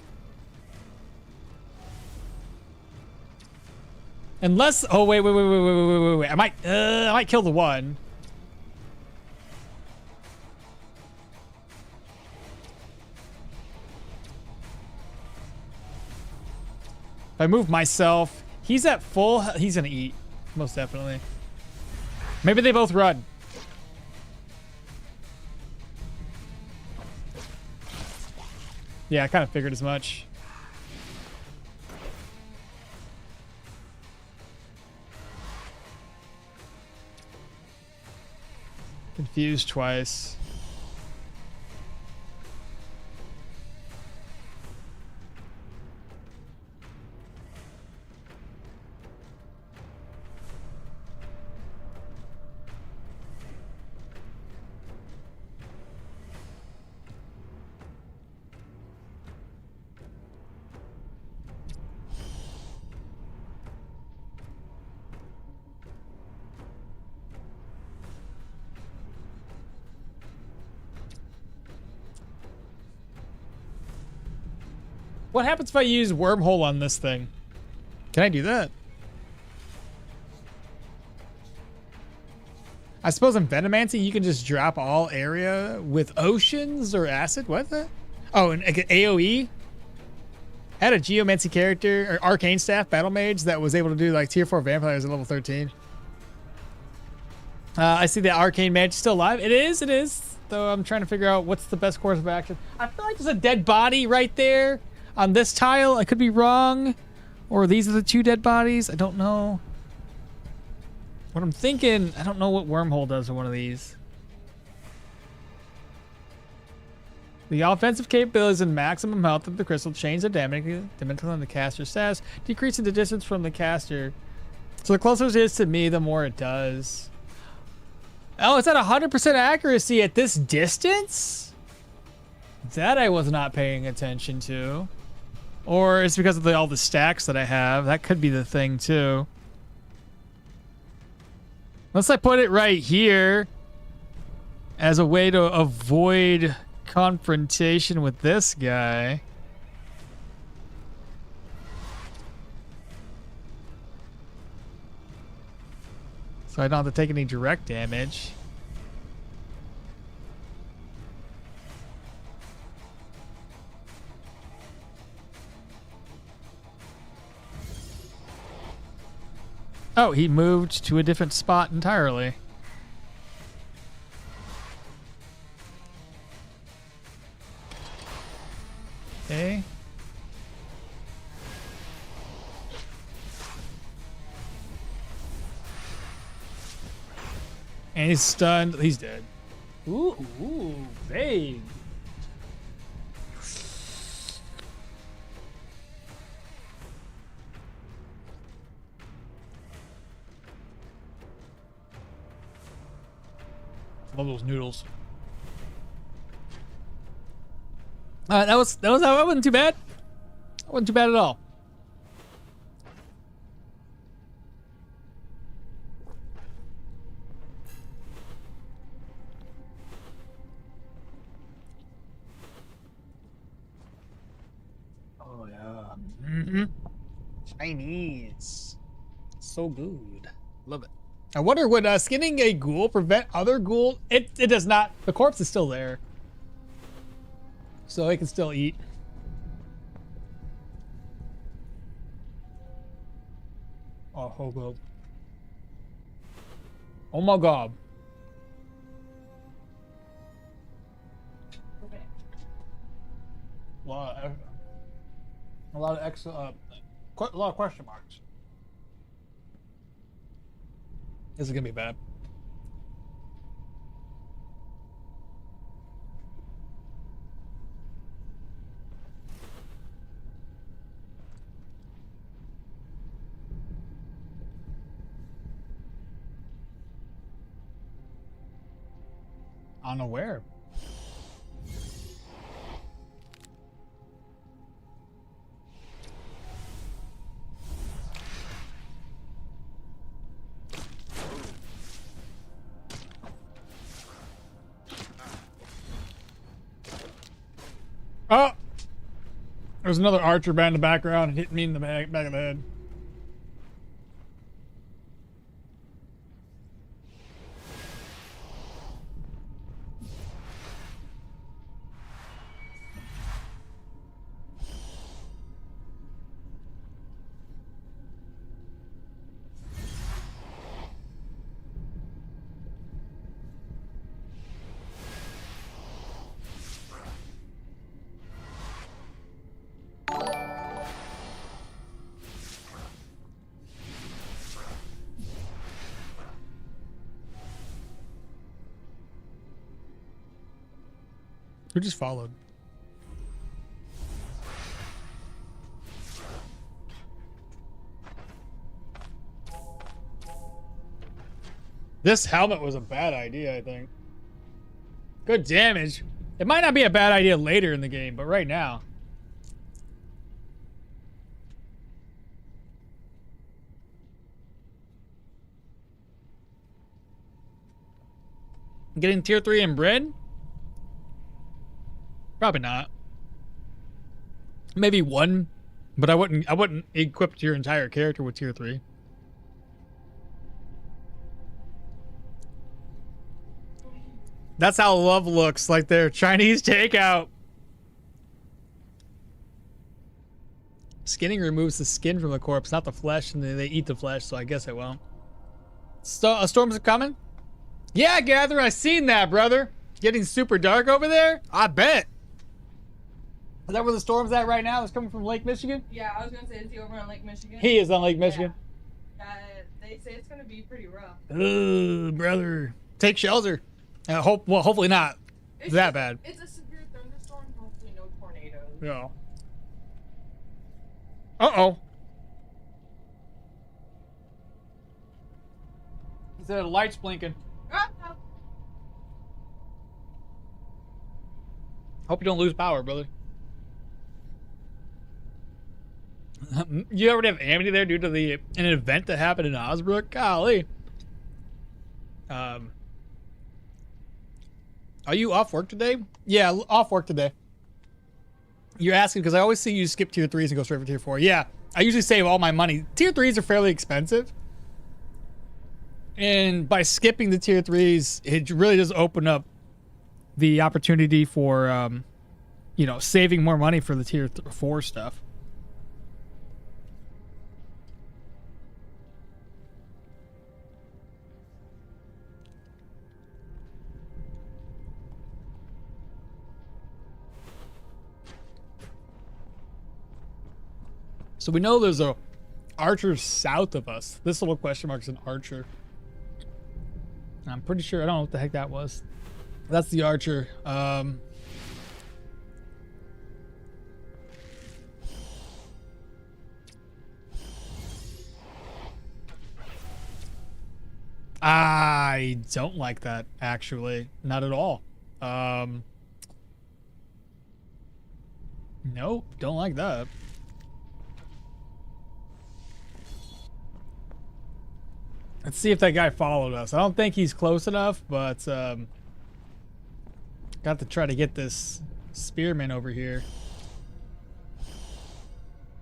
Unless, oh wait. I might kill the one. If I move myself, he's at full. He's gonna eat, most definitely. Maybe they both run. Yeah, I kind of figured as much. Confused twice. What happens if I use wormhole on this thing? Can I do that? I suppose in Venomancy you can just drop all area with oceans or acid. What the? Oh, and AoE? I had a Geomancy character, or Arcane Staff Battle Mage that was able to do like tier 4 vampires at level 13. I see the Arcane Mage still alive. It is. Though I'm trying to figure out what's the best course of action. I feel like there's a dead body right there. On this tile, I could be wrong. Or these are the two dead bodies. I don't know. What I'm thinking, I don't know what wormhole does to one of these. The offensive capabilities and maximum health of the crystal change the damage on the caster's stats, decreasing the distance from the caster. So the closer it is to me, the more it does. Oh, it's at 100% accuracy at this distance? That I was not paying attention to. Or it's because of all the stacks that I have. That could be the thing too. Unless I put it right here as a way to avoid confrontation with this guy. So I don't have to take any direct damage. Oh, he moved to a different spot entirely. Okay. And he's stunned. He's dead. Ooh, vague. Love those noodles. That wasn't too bad. That wasn't too bad at all. Oh yeah. Mm-hmm. Chinese. So good. Love it. I wonder, would skinning a ghoul prevent other ghouls? It does not. The corpse is still there. So it can still eat. Oh, hobo. Oh my god. Okay. A lot of question marks. This is gonna be bad. Unaware. Oh! There's another archer band in the background hitting me in the back of the head. Who just followed? This helmet was a bad idea, I think. Good damage. It might not be a bad idea later in the game, but right now. Getting tier 3 in bread? Probably not. Maybe one, but I wouldn't equip your entire character with tier 3. That's how love looks, like their Chinese takeout. Skinning removes the skin from the corpse, not the flesh, and they eat the flesh, so I guess it won't. Storms are coming? Yeah, Gather, I seen that, brother. Getting super dark over there? I bet. Is that where the storm's at right now? It's coming from Lake Michigan? Yeah, I was gonna say, is he over on Lake Michigan? He is on Lake Michigan. Yeah. They say it's gonna be pretty rough. Ugh, brother. Take shelter. Hopefully not It's that just- bad. It's a severe thunderstorm, hopefully no tornadoes. Yeah. Uh-oh. He said the light's blinking. Ah, ah. Hope you don't lose power, brother. You already have Amity there due to an event that happened in Osbrook? Golly. Are you off work today? Yeah, off work today. You're asking because I always see you skip tier 3s and go straight for tier 4. Yeah, I usually save all my money. Tier 3s are fairly expensive. And by skipping the tier 3s, it really does open up the opportunity for, you know, saving more money for the tier 4 stuff. So we know there's a archer south of us. This little question mark is an archer. I'm pretty sure, I don't know what the heck that was. That's the archer. I don't like that, actually. Not at all. Nope, don't like that. Let's see if that guy followed us. I don't think he's close enough, but got to try to get this spearman over here.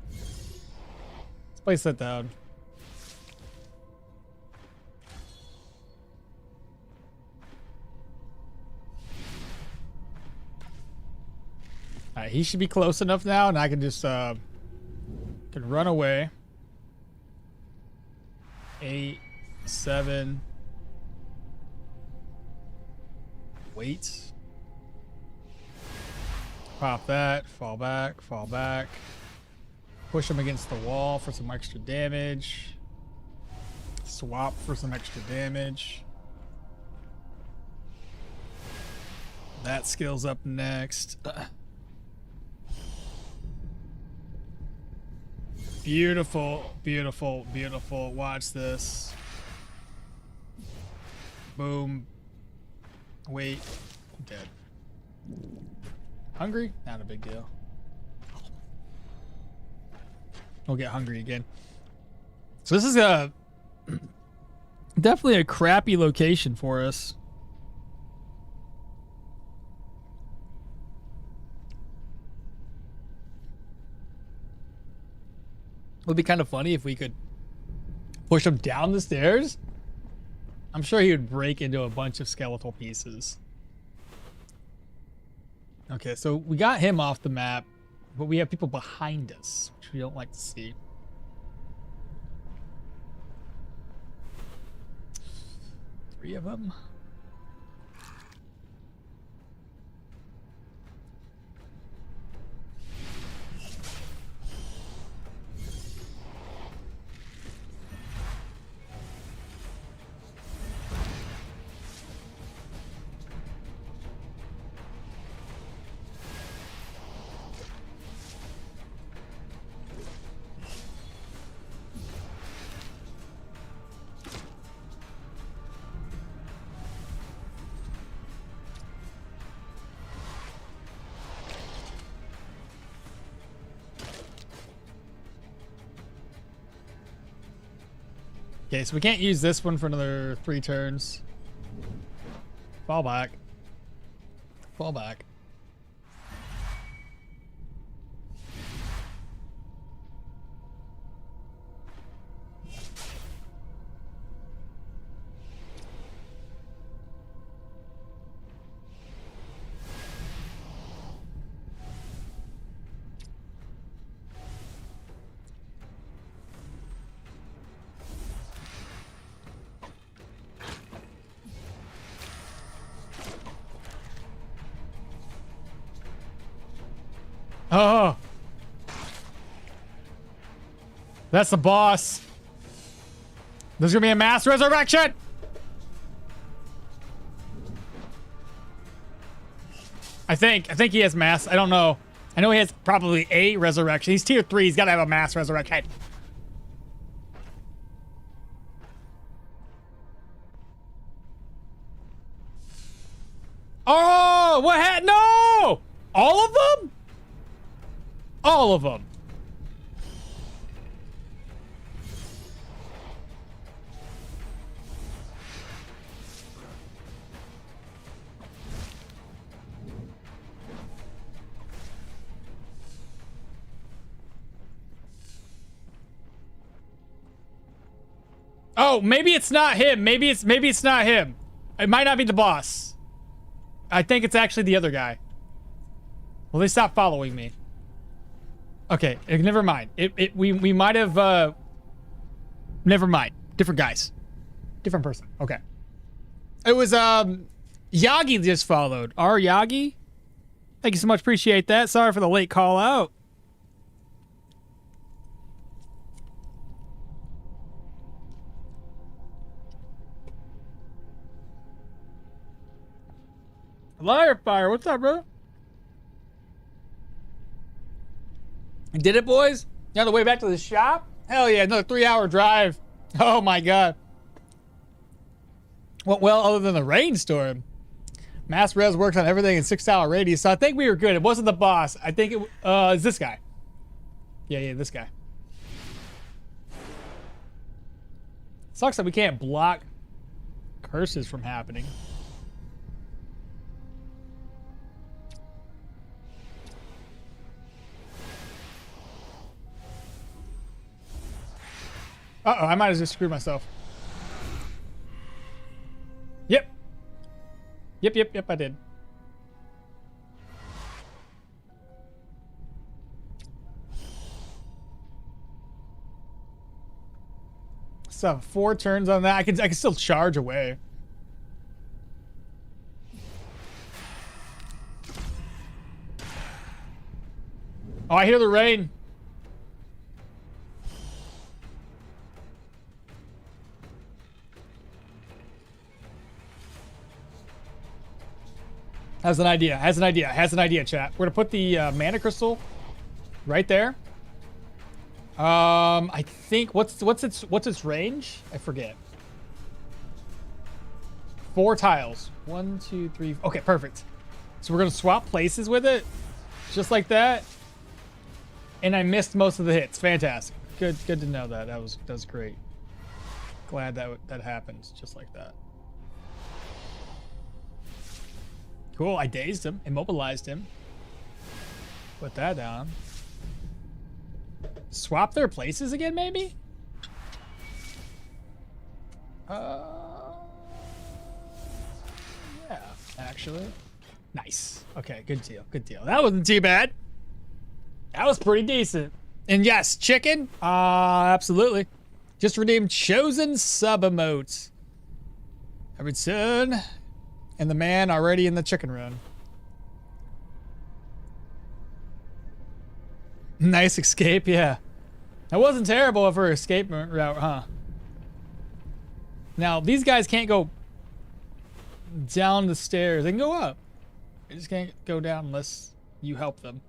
Let's place that down. Alright, he should be close enough now, and I can just can run away. 8, 7. Wait. Pop that. Fall back. Fall back. Push him against the wall for some extra damage. Swap for some extra damage. That skill's up next. Beautiful, beautiful, beautiful. Watch this. Boom. Wait. Dead. Hungry? Not a big deal. We'll get hungry again. So this is a definitely a crappy location for us. It would be kind of funny if we could push him down the stairs. I'm sure he would break into a bunch of skeletal pieces. Okay, so we got him off the map, but we have people behind us, which we don't like to see. Three of them. Okay, so we can't use this one for another 3 turns. Fall back. Fall back. Oh, that's the boss. There's gonna be a mass resurrection. I think he has mass. I don't know. I know he has probably a resurrection. He's tier 3. He's gotta have a mass resurrection. Oh, what had no? All of them? All of them. Oh, maybe it's not him. Maybe it's not him. It might not be the boss. I think it's actually the other guy. Well, they stopped following me. Okay, never mind. We might have never mind. Different guys. Different person. Okay. It was Yagi just followed. Our Yagi? Thank you so much. Appreciate that. Sorry for the late call out. Liar Fire, what's up, bro? You did it, boys? You on the way back to the shop? Hell yeah, another 3-hour drive. Oh my god. Well, other than the rainstorm. Mass Res works on everything in 6-hour radius, so I think we were good. It wasn't the boss. I think it is this guy. Yeah, this guy. Sucks that we can't block curses from happening. Uh-oh, I might have just screwed myself. Yep. Yep, I did. So 4 turns on that. I can still charge away. Oh, I hear the rain. Has an idea, chat. We're gonna put the mana crystal right there. I think what's its range? I forget. 4 tiles. 1, 2, 3. Okay, perfect. So we're gonna swap places with it, just like that. And I missed most of the hits. Fantastic. Good to know that. That was great. Glad that happened just like that. Cool, I dazed him, immobilized him. Put that down. Swap their places again, maybe? Yeah, actually. Nice. Okay, good deal. That wasn't too bad. That was pretty decent. And yes, chicken? Absolutely. Just redeemed chosen sub emotes. I return. And the man already in the chicken run. Nice escape, yeah. That wasn't terrible for escape route, huh? Now, these guys can't go down the stairs. They can go up. They just can't go down unless you help them.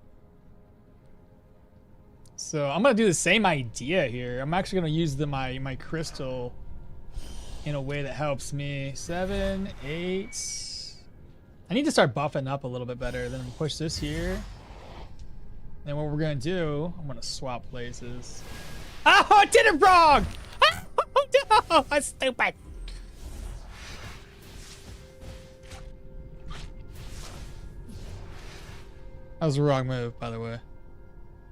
So I'm gonna do the same idea here. I'm actually gonna use my crystal in a way that helps me. 7, 8. I need to start buffing up a little bit better. Then push this here. And what we're gonna do, I'm gonna swap places. Oh, I did it wrong! Oh no, I'm stupid. That was the wrong move, by the way.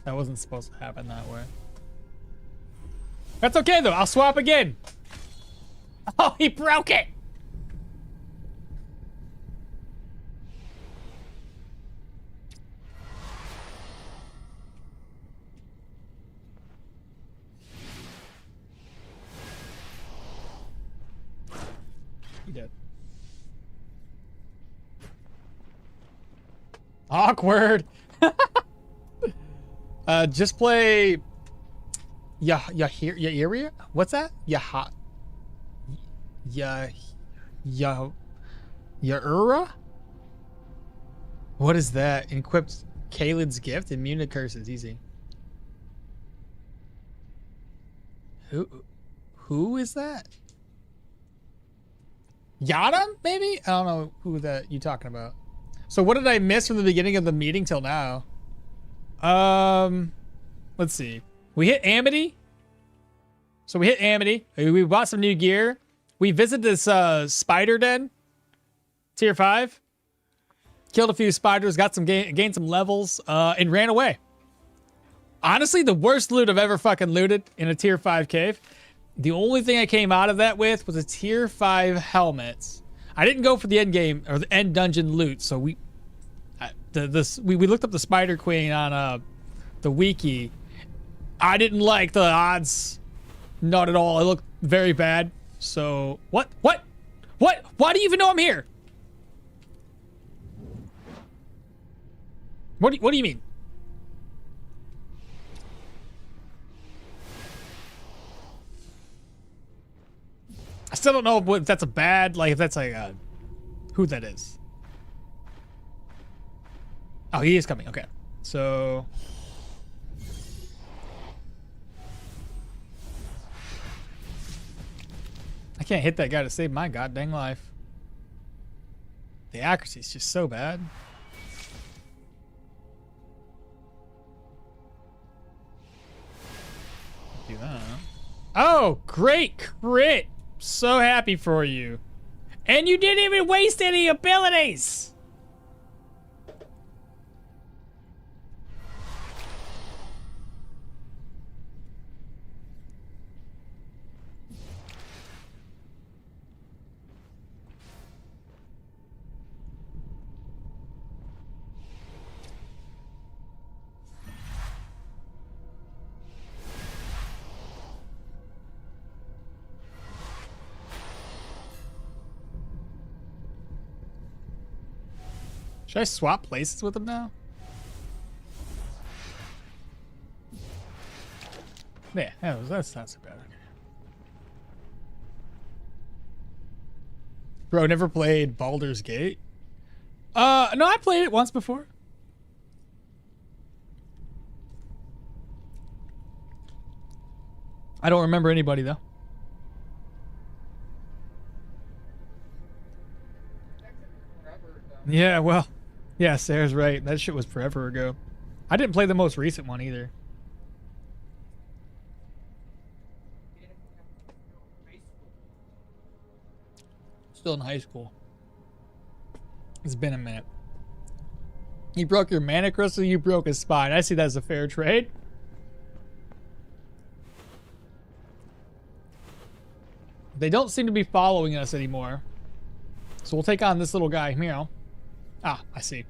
That wasn't supposed to happen that way. That's okay though, I'll swap again. Oh, he broke it! He did. Awkward! Just play... Yahiria? What's that? Yaura? What is that? Equipped Kalen's gift? Immune to curses. Easy. Who is that? Yada, maybe? I don't know who that you talking about. So what did I miss from the beginning of the meeting till now? Let's see. We hit Amity. So we hit Amity. We bought some new gear. We visited this spider den. Tier 5. Killed a few spiders, got some gained some levels, and ran away. Honestly, the worst loot I've ever fucking looted in a tier 5 cave. The only thing I came out of that with was a tier 5 helmet. I didn't go for the end game or the end dungeon loot, so we looked up the Spider Queen on the wiki. I didn't like the odds, not at all. It looked very bad. So what? Why do you even know I'm here? What do you mean? I still don't know if that's a bad, like, if that's like who that is. Oh, he is coming. Okay. So. I can't hit that guy to save my goddamn life. The accuracy is just so bad. Do that. Oh, great crit. So happy for you. And you didn't even waste any abilities. Should I swap places with him now? Yeah, that's not so bad. Okay. Bro, never played Baldur's Gate? No, I played it once before. I don't remember anybody though. Yeah, well, yeah, Sarah's right. That shit was forever ago. I didn't play the most recent one either. Still in high school. It's been a minute. You broke your mana crystal, you broke his spine. I see that as a fair trade. They don't seem to be following us anymore. So we'll take on this little guy here. Ah, I see.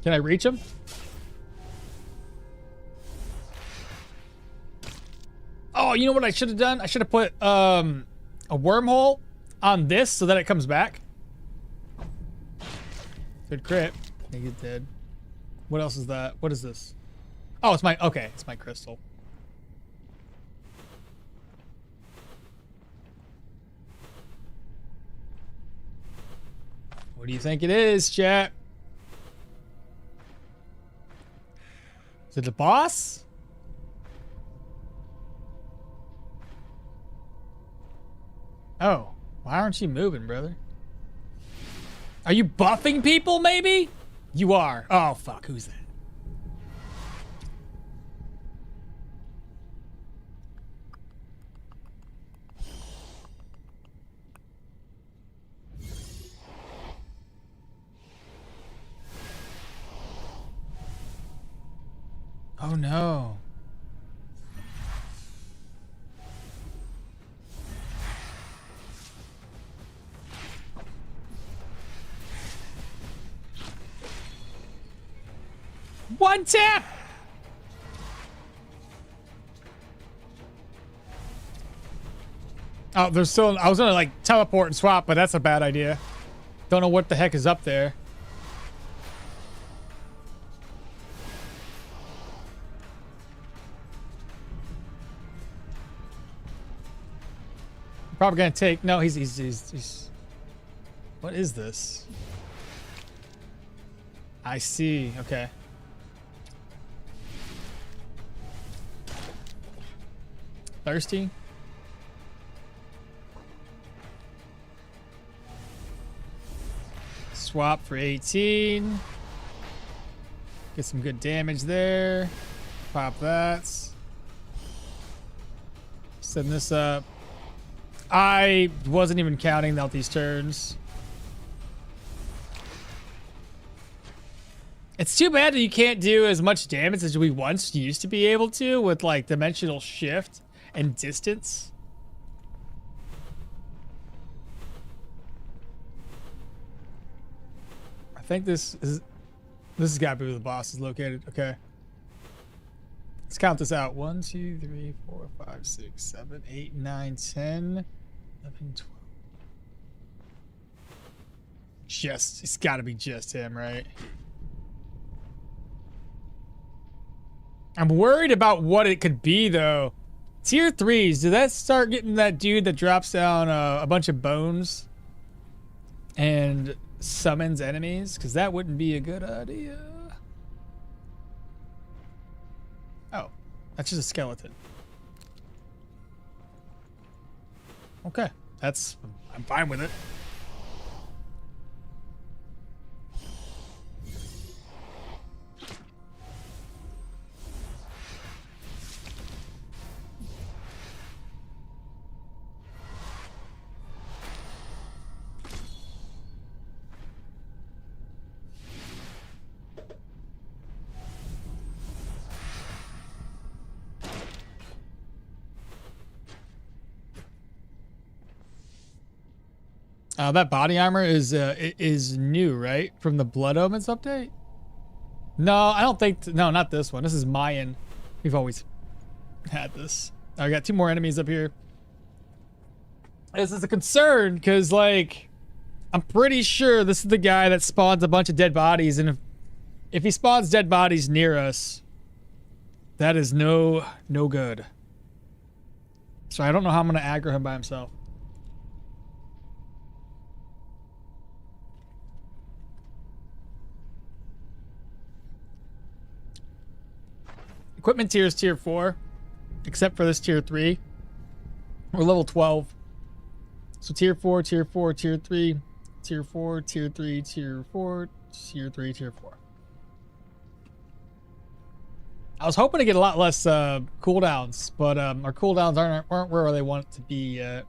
Can I reach him? Oh, you know what I should have done? I should have put a wormhole on this so that it comes back. Good crit. I think it did. What else is that? What is this? Oh, it's my, okay, it's my crystal. What do you think it is, chat? Is it the boss? Oh, why aren't you moving, brother? Are you buffing people, maybe? You are. Oh, fuck, who's that? Oh no. One tap. Oh, there's still, I was gonna like teleport and swap, but that's a bad idea. Don't know what the heck is up there. Probably gonna take, no, he's, what is this? I see, okay. Thirsty? Swap for 18. Get some good damage there. Pop that. Send this up. I wasn't even counting out these turns. It's too bad that you can't do as much damage as we once used to be able to with like dimensional shift and distance. I think this has got to be where the boss is located. Okay. Let's count this out. 1, 2, 3, 4, 5, 6, 7, 8, 9, 10, 11, 12. It's got to be just him, right? I'm worried about what it could be, though. Tier 3s, did that start getting that dude that drops down a bunch of bones and summons enemies? Because that wouldn't be a good idea. Oh, that's just a skeleton. Okay, I'm fine with it. That body armor is new, right? From the Blood Omens update? No, I don't think... no, not this one. This is Mayan. We've always had this. I got 2 more enemies up here. This is a concern, because, like... I'm pretty sure this is the guy that spawns a bunch of dead bodies, and if he spawns dead bodies near us, that is no good. So I don't know how I'm going to aggro him by himself. Equipment tier is tier 4, except for this tier 3. We're level 12. So tier 4, tier 4, tier 3, tier 4, tier 3, tier 4, tier 3, tier 4. I was hoping to get a lot less cooldowns, but our cooldowns aren't where they want to be yet.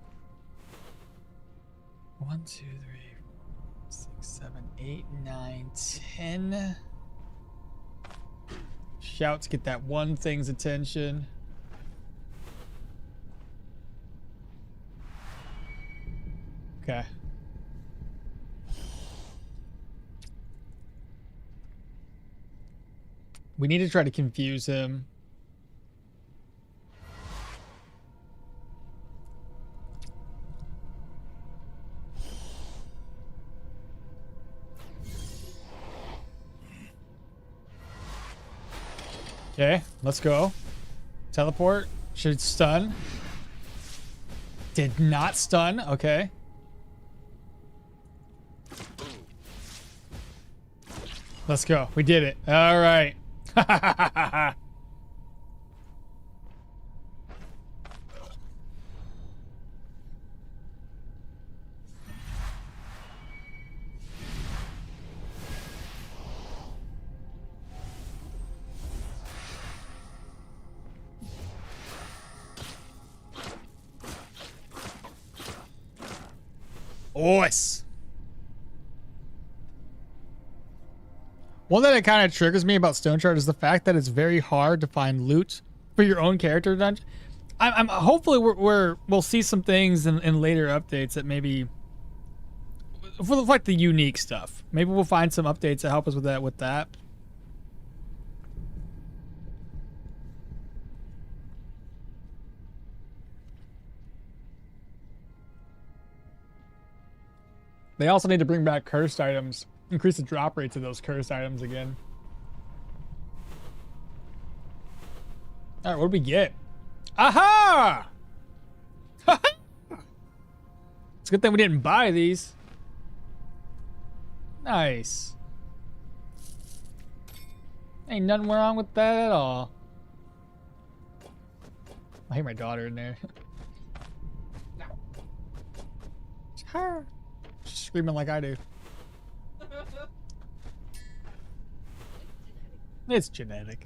1, 2, 3, 4, 6, 7, 8, 9, 10. Shout to get that one thing's attention. Okay. We need to try to confuse him. Okay, let's go. Teleport. Should stun. Did not stun. Okay. Let's go. We did it. All right. Nice. One thing that kind of triggers me about Stoneshard is the fact that it's very hard to find loot for your own character dungeon. I'm hopefully we'll see some things in later updates that maybe for like the unique stuff. Maybe we'll find some updates that help us with that. They also need to bring back cursed items. Increase the drop rates of those cursed items again. Alright, what do we get? Aha! It's a good thing we didn't buy these. Nice. Ain't nothing wrong with that at all. I hear my daughter in there. It's her. She's screaming like I do. It's genetic.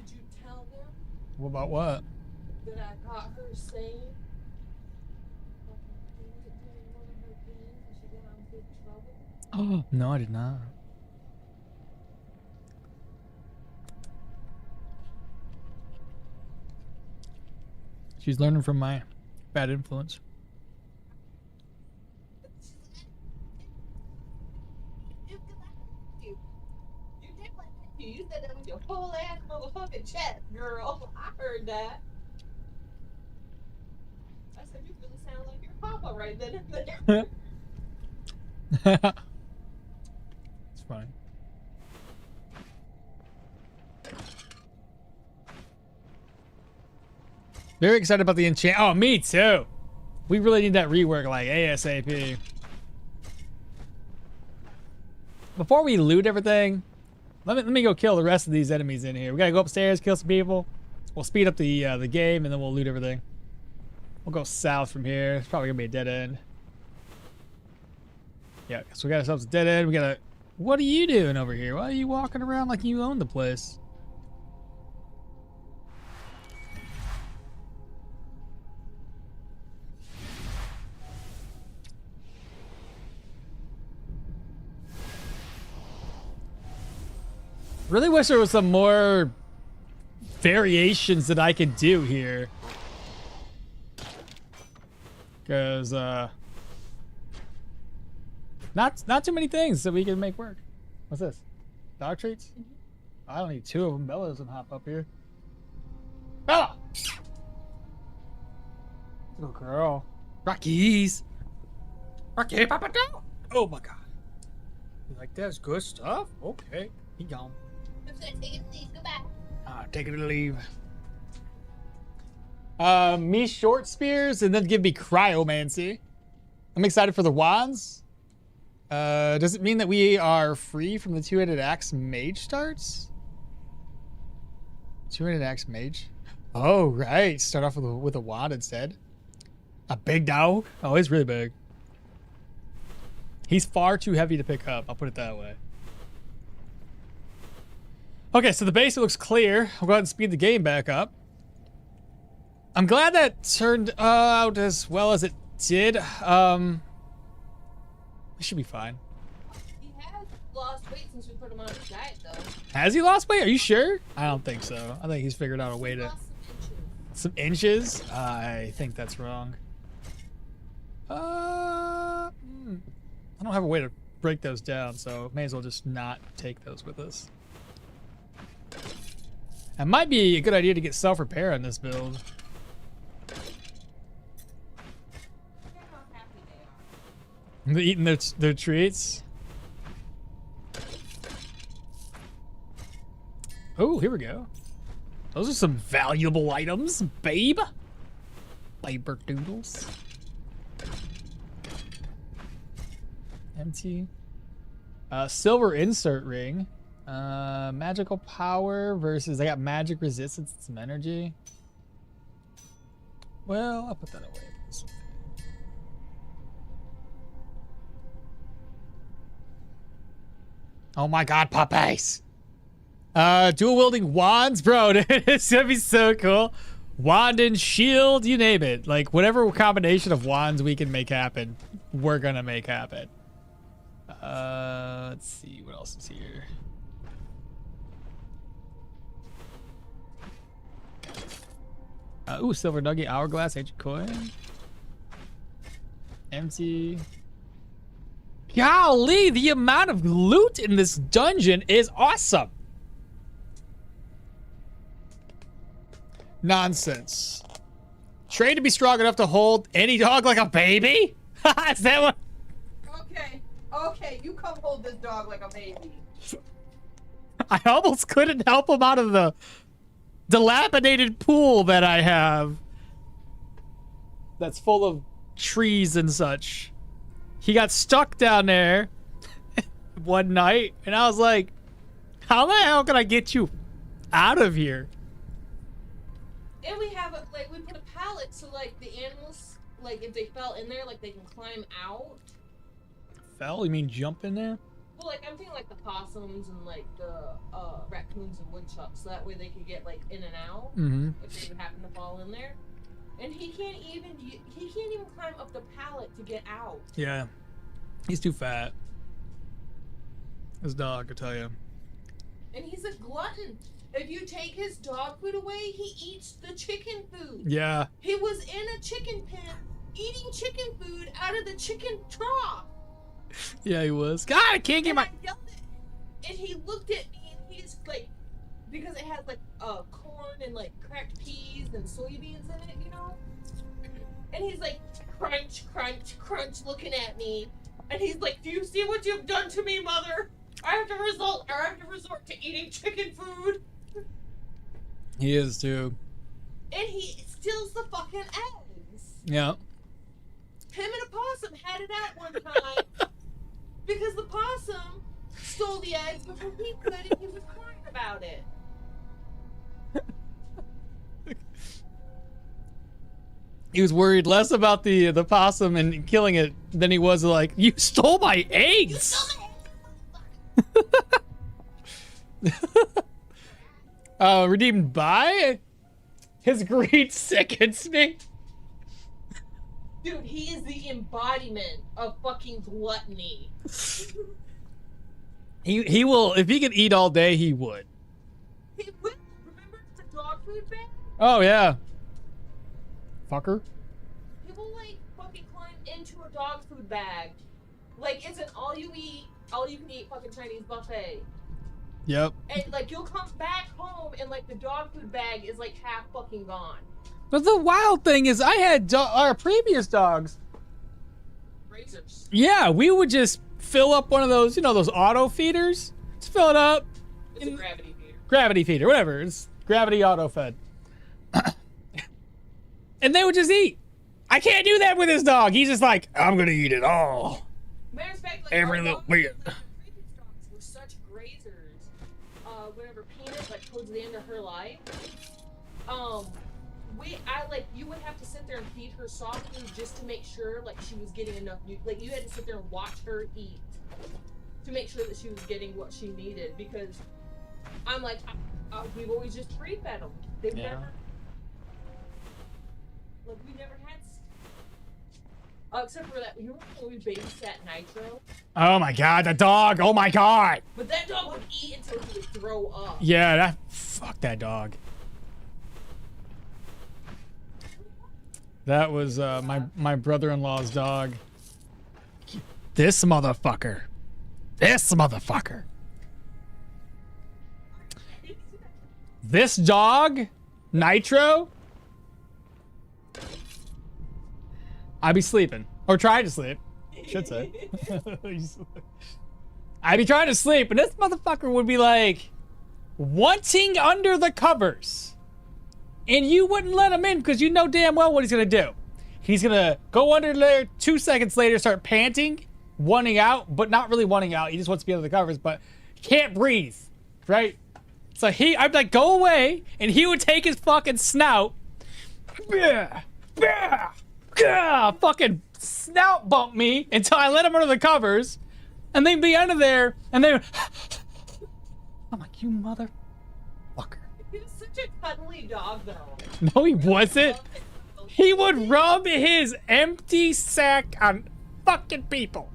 Did you tell them What about what? that I caught her saying Oh, no, I did not. She's learning from my bad influence. You said that with your whole ass motherfucking chest, girl. I heard that. I said you really sound like your papa right then and there. It's fine. Very excited about the enchant. Oh, me too. We really need that rework like ASAP. Before we loot everything, let me go kill the rest of these enemies in here. We gotta go upstairs, kill some people. We'll speed up the game, and then we'll loot everything. We'll go south from here. It's probably gonna be a dead end. Yeah, so we got ourselves a dead end. We gotta. What are you doing over here? Why are you walking around like you own the place? Really wish there was some more variations that I could do here. Cause not too many things that we can make work. What's this? Dog treats? I don't need two of them. Bella doesn't hop up here. Bella! Little girl. Rockies. Rocky, Papa, dog. Oh my god. You like that's good stuff? Okay. He gone. I'm gonna take it, please. Go back. Take it or leave. Me short spears and then give me cryomancy. I'm excited for the wands. Does it mean that we are free from the two-handed axe mage starts? Two-handed axe mage? Oh, right. Start off with a wand instead. A big dog? Oh, he's really big. He's far too heavy to pick up. I'll put it that way. Okay, so the base looks clear. I'll go ahead and speed the game back up. I'm glad that turned out as well as it did. It should be fine. He has lost weight since we put him on his diet, though. Has he lost weight? Are you sure? I don't think so. I think he's figured out a way He to... lost some inches. Some inches? I think that's wrong. I don't have a way to break those down, so may as well just not take those with us. It might be a good idea to get self-repair on this build. Look at how happy they are. They're eating their treats. Oh, here we go. Those are some valuable items, babe. Labor doodles. Empty. Silver insert ring. Magical power versus I got magic resistance and some energy. Well, I'll put that away. Oh my god, puppies! Dual wielding wands, bro. It's gonna be so cool. Wand and shield, you name it. Like whatever combination of wands we can make happen, we're gonna make happen. Let's see what else is here. Ooh, silver nugget, hourglass, ancient coin. Empty. Golly, the amount of loot in this dungeon is awesome. Nonsense. Trained to be strong enough to hold any dog like a baby? Is that what? Okay, you come hold this dog like a baby. I almost couldn't help him out of the dilapidated pool that I have. That's full of trees and such. He got stuck down there one night, and I was like, how the hell can I get you out of here? And we have we put a pallet so like the animals, like if they fell in there, like they can climb out. Fell? You mean jump in there? Well, like I'm thinking like the possums and like the raccoons and woodchucks, so that way they could get like in and out if they would happen to fall in there. And he can't even climb up the pallet to get out. Yeah, he's too fat. His dog, I tell you. And he's a glutton. If you take his dog food away, he eats the chicken food. Yeah. He was in a chicken pen eating chicken food out of the chicken trough. Yeah, he was. God, I can't get my... I yelled at him, and he looked at me, and he's like, because it had like corn and like cracked peas and soybeans in it, you know? And he's like, crunch, crunch, crunch, looking at me. And he's like, do you see what you've done to me, mother? I have to resort to eating chicken food. He is too. And he steals the fucking eggs. Yeah. Him and a possum had it out one time because the possum stole the eggs before he could, and he was crying about it. He was worried less about the possum and killing it than he was like, you stole my eggs. You stole my eggs. Redeemed by his greed sickens me. Dude, he is the embodiment of fucking gluttony. He will, if he could eat all day, he would. He will. Remember the dog food bag? Oh yeah. Fucker. He will like fucking climb into a dog food bag. Like it's an all you can eat fucking Chinese buffet. Yep. And like you'll come back home and like the dog food bag is like half fucking gone. But the wild thing is, I had our previous dogs. Razors. Yeah, we would just fill up one of those, you know, those auto feeders. Just fill it up. It's a gravity feeder. Gravity feeder, whatever. It's gravity auto fed. And they would just eat. I can't do that with this dog. He's just like, I'm gonna eat it all. Matter of fact, like Every our little dogs, bit. like, our previous dogs were such grazers. Whenever Peanut, like towards the end of her life, you would have to sit there and feed her soft food just to make sure like she was getting enough. Like you had to sit there and watch her eat to make sure that she was getting what she needed. Because I'm like, we've always just free fed them. They've never. Like we never had. Except for that, you remember when we babysat Nitro? Oh my god, the dog! Oh my god! But that dog would eat until he would throw up. Yeah, fuck that dog. That was my brother-in-law's dog. This motherfucker. This motherfucker. This dog, Nitro. I'd be sleeping. Or trying to sleep. Should say. I'd be trying to sleep, and this motherfucker would be like wanting under the covers. And you wouldn't let him in because you know damn well what he's gonna do. He's gonna go under there, 2 seconds later start panting, wanting out, but not really wanting out. He just wants to be under the covers, but can't breathe, right? So I'd be like, go away, and he would take his fucking snout, fucking snout bump me until I let him under the covers, and they'd be under there, and they would, I'm like, you motherfucker. He was such a cuddly dog, though. No, he wasn't. He would rub his empty sack on fucking people.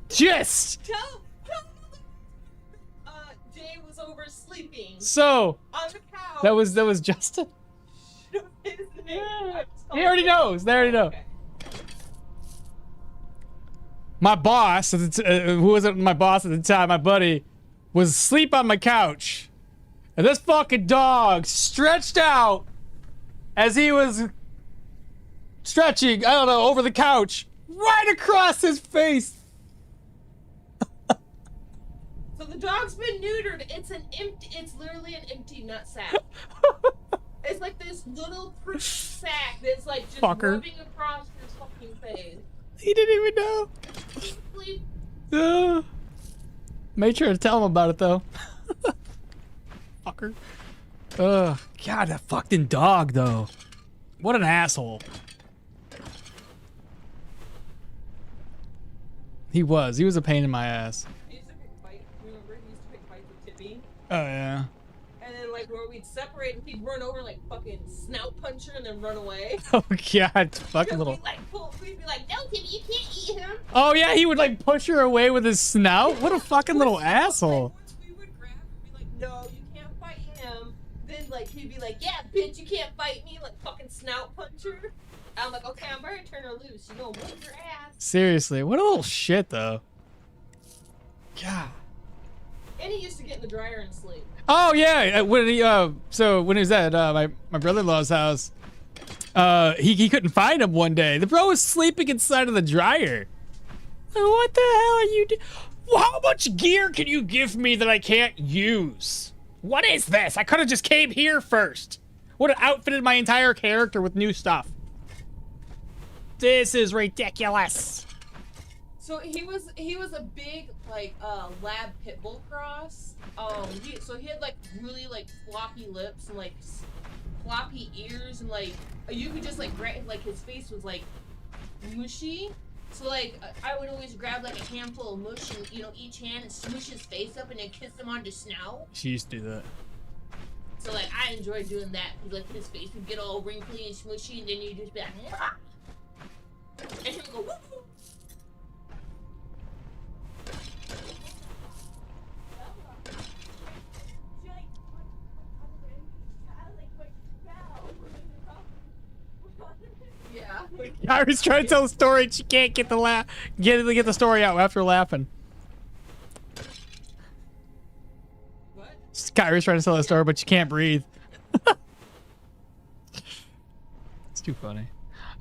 Just. Tell Jay was over sleeping So. on the couch. That was Justin. His name. He already knows. They already know. Okay. My boss, who wasn't my boss at the time, my buddy, was asleep on my couch. And this fucking dog stretched out as he was stretching, I don't know, over the couch, right across his face. So the dog's been neutered. It's literally an empty nut sack. It's like this little pretty sack that's like just Fucker. rubbing across his fucking face. He didn't even know. Sleep. Made sure to tell him about it though. Fucker. God, that fucking dog though. What an asshole. He was a pain in my ass. He used to pick fight. Remember, he used to pick fights with Tippy. Oh yeah. And then like where we'd separate and he'd run over like fucking snout puncher and then run away. Oh god, fucking little. We'd be like, no, Tippy, you can't eat him. Oh yeah, he would like push her away with his snout. What a fucking little asshole. Once we would grab and be like, no, you can't fight him. Then like he'd be like, yeah, bitch, you can't fight me, like fucking snout puncher. I'm like, okay, I'm ready to turn her loose. You gonna whoop your ass. Seriously, what a little shit though. God. And he used to get in the dryer and sleep. Oh yeah, when he so when he was at my brother-in-law's house, he couldn't find him one day. The bro was sleeping inside of the dryer. Like, what the hell are you doing? How much gear can you give me that I can't use? What is this? I could have just came here first. Would have outfitted my entire character with new stuff. This is ridiculous. So he was a big like lab pit bull cross. He had like really like floppy lips and like floppy ears, and like you could just like grab, like his face was like mushy. So like I would always grab like a handful of mush and each hand and smush his face up and then kiss him on the snout. She used to do that. So like I enjoyed doing that because like his face would get all wrinkly and smushy, and then you just be like, mwah! And he would go, woo! Yeah. I was trying to tell the story and she can't get the story out after laughing. What? Kyra's trying to tell the story, but she can't breathe. It's too funny.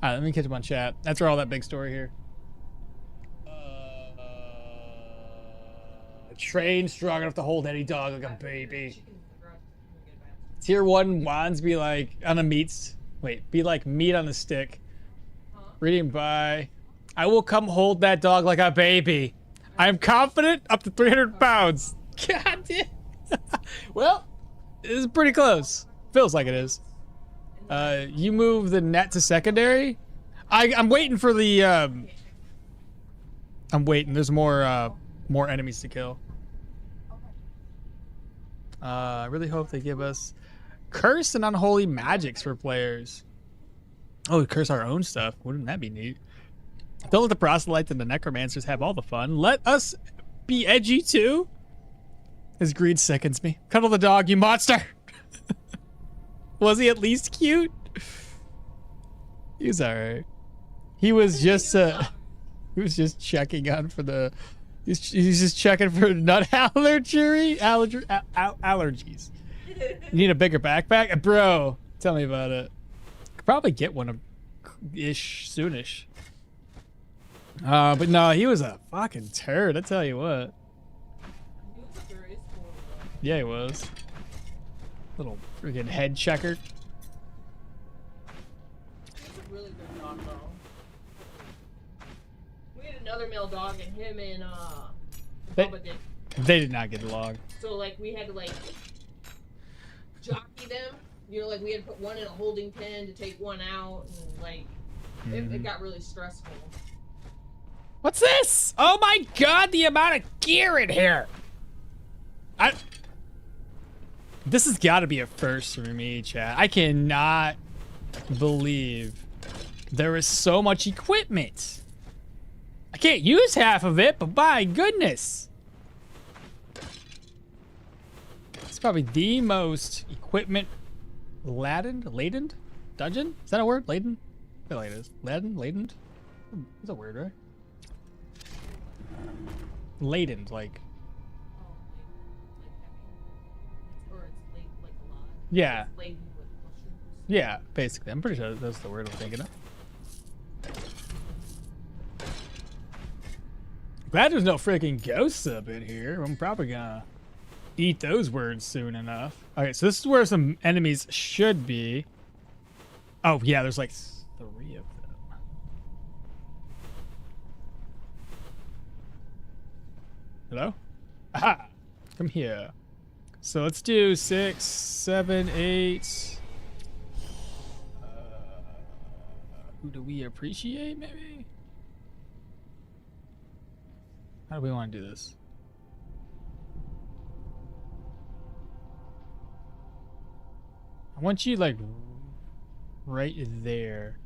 All right, let me catch up on chat. That's all that big story here. Train strong enough to hold any dog like a baby. Tier 1 wands be like on a meats. Wait, be like meat on a stick. Reading by, I will come hold that dog like a baby. I am confident up to 300 pounds. God damn. Well, it is pretty close. Feels like it is. You move the net to secondary. I'm waiting for the. I'm waiting. There's more enemies to kill. I really hope they give us curse and unholy magics for players. Oh, curse our own stuff. Wouldn't that be neat? Don't let the proselytes and the necromancers have all the fun. Let us be edgy too. His greed sickens me. Cuddle the dog, you monster. Was he at least cute? He was alright. He was just checking on for the. He's just checking for nut allergies. You need a bigger backpack, bro. Tell me about it. Could probably get one ish soonish. But no, he was a fucking turd. I tell you what. Yeah, he was. Little freaking head checker. He's a really good dog, though. We had another male dog, and him and Bubba did. They did not get along. So like we had to like jockey them. Like we had to put one in a holding pen to take one out, and like it got really stressful. What's this? Oh my god, the amount of gear in here! This has got to be a first for me, chat. I cannot believe there is so much equipment. I can't use half of it, but my goodness. It's probably the most equipment laden dungeon? Is that a word? Laden? I feel like it is. Laden? It's a word, right? Laden, like. Yeah. Yeah, basically. I'm pretty sure that's the word I'm thinking of. Glad there's no freaking ghosts up in here. I'm probably gonna eat those words soon enough. Okay, so this is where some enemies should be. Oh, yeah, there's like 3 of them. Hello? Aha! Come here. So let's do 6, 7, 8. Who do we appreciate, maybe? How do we want to do this? I want you, like, right there.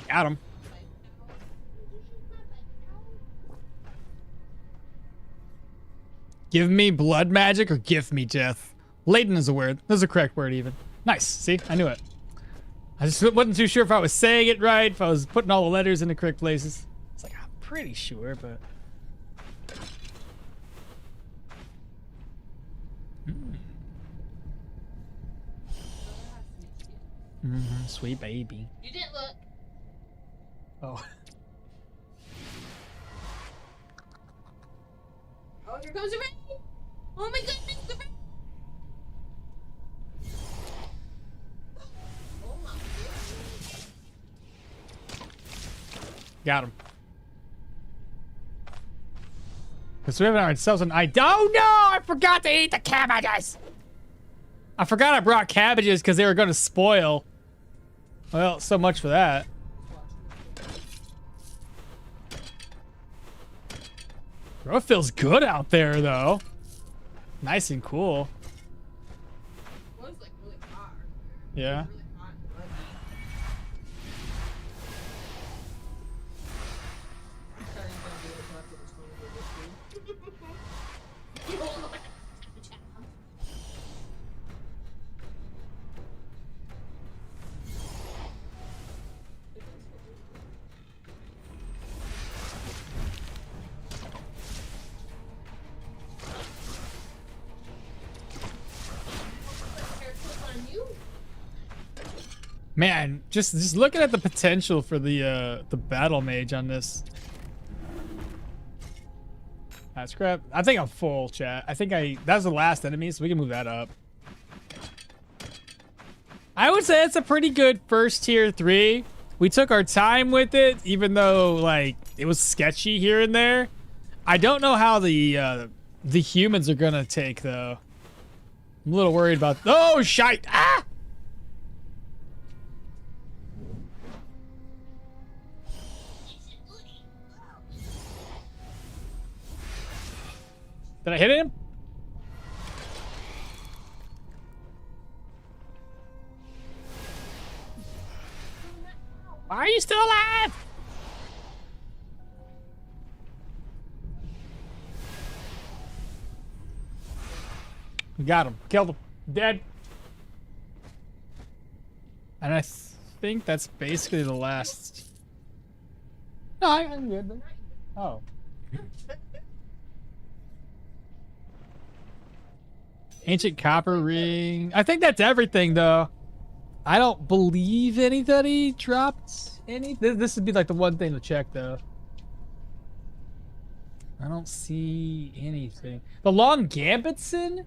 Got him. Give me blood magic or give me death. Laden is a word. That's a correct word even. Nice. See? I knew it. I just wasn't too sure if I was saying it right, if I was putting all the letters in the correct places. It's like, I'm pretty sure, but... Sweet baby. You didn't look. Oh. Oh, here comes the rain. Oh my goodness, the rain. Oh my goodness. Got him. Because we have ourselves an idea. Oh no! I forgot to eat the cabbages! I forgot I brought cabbages because they were going to spoil. Well, so much for that. Bro, it feels good out there, though. Nice and cool. It was like really hot. Yeah. Really hot and muggy. I'm sorry, you can't do it after this one. You hold on. Man, just looking at the potential for the battle mage on this. Scrap. I think I'm full, chat. I think that's the last enemy, so we can move that up. I would say it's a pretty good first tier 3. We took our time with it, even though like it was sketchy here and there. I don't know how the humans are gonna take though. I'm a little worried about. Oh shite! Ah! Did I hit him? Why are you still alive? We got him. Killed him. Dead. And I think that's basically the last. No, I'm good. Oh. Ancient copper ring. I think that's everything, though. I don't believe anybody dropped any. This would be like the one thing to check, though. I don't see anything. The long gambitson?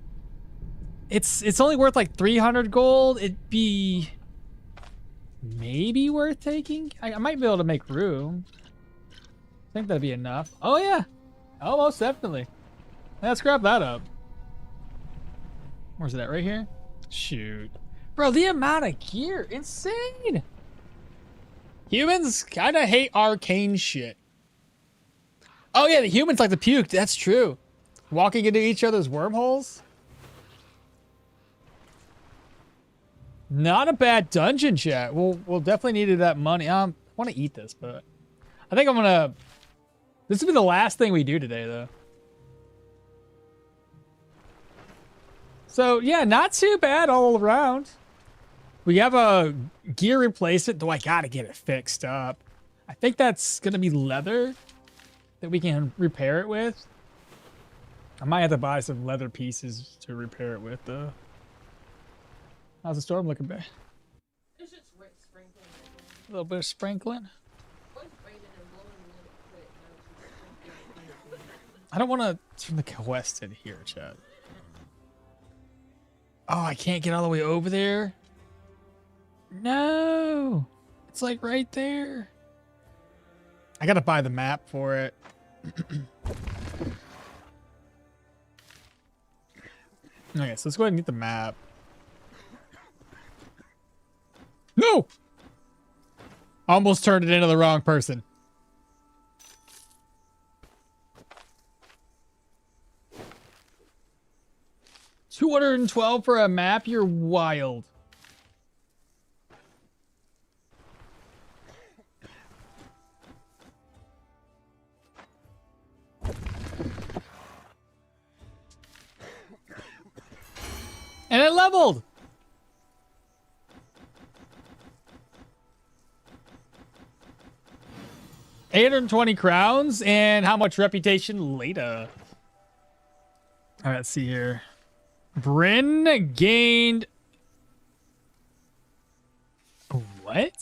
It's only worth like 300 gold. It'd be maybe worth taking. I might be able to make room. I think that'd be enough. Oh yeah, almost definitely. Let's grab that up. Where's it at? Right here? Shoot. Bro, the amount of gear, insane. Humans kind of hate arcane shit. Oh yeah, the humans like to puke. That's true. Walking into each other's wormholes. Not a bad dungeon, chat. We'll definitely need that money. I want to eat this, but I think I'm gonna. This will be the last thing we do today, though. So yeah, not too bad all around. We have a gear replacement, though I gotta get it fixed up. I think that's gonna be leather that we can repair it with. I might have to buy some leather pieces to repair it with, though. How's the storm looking, babe? It's just sprinkling. A little bit of sprinkling. I don't want to turn the quest in here, chat. Oh, I can't get all the way over there? No! It's like right there. I gotta buy the map for it. Okay, so let's go ahead and get the map. No! Almost turned it into the wrong person. $212 for a map? You're wild. And it leveled! $820 crowns, and how much reputation later? All right, let's see here. Bryn gained What?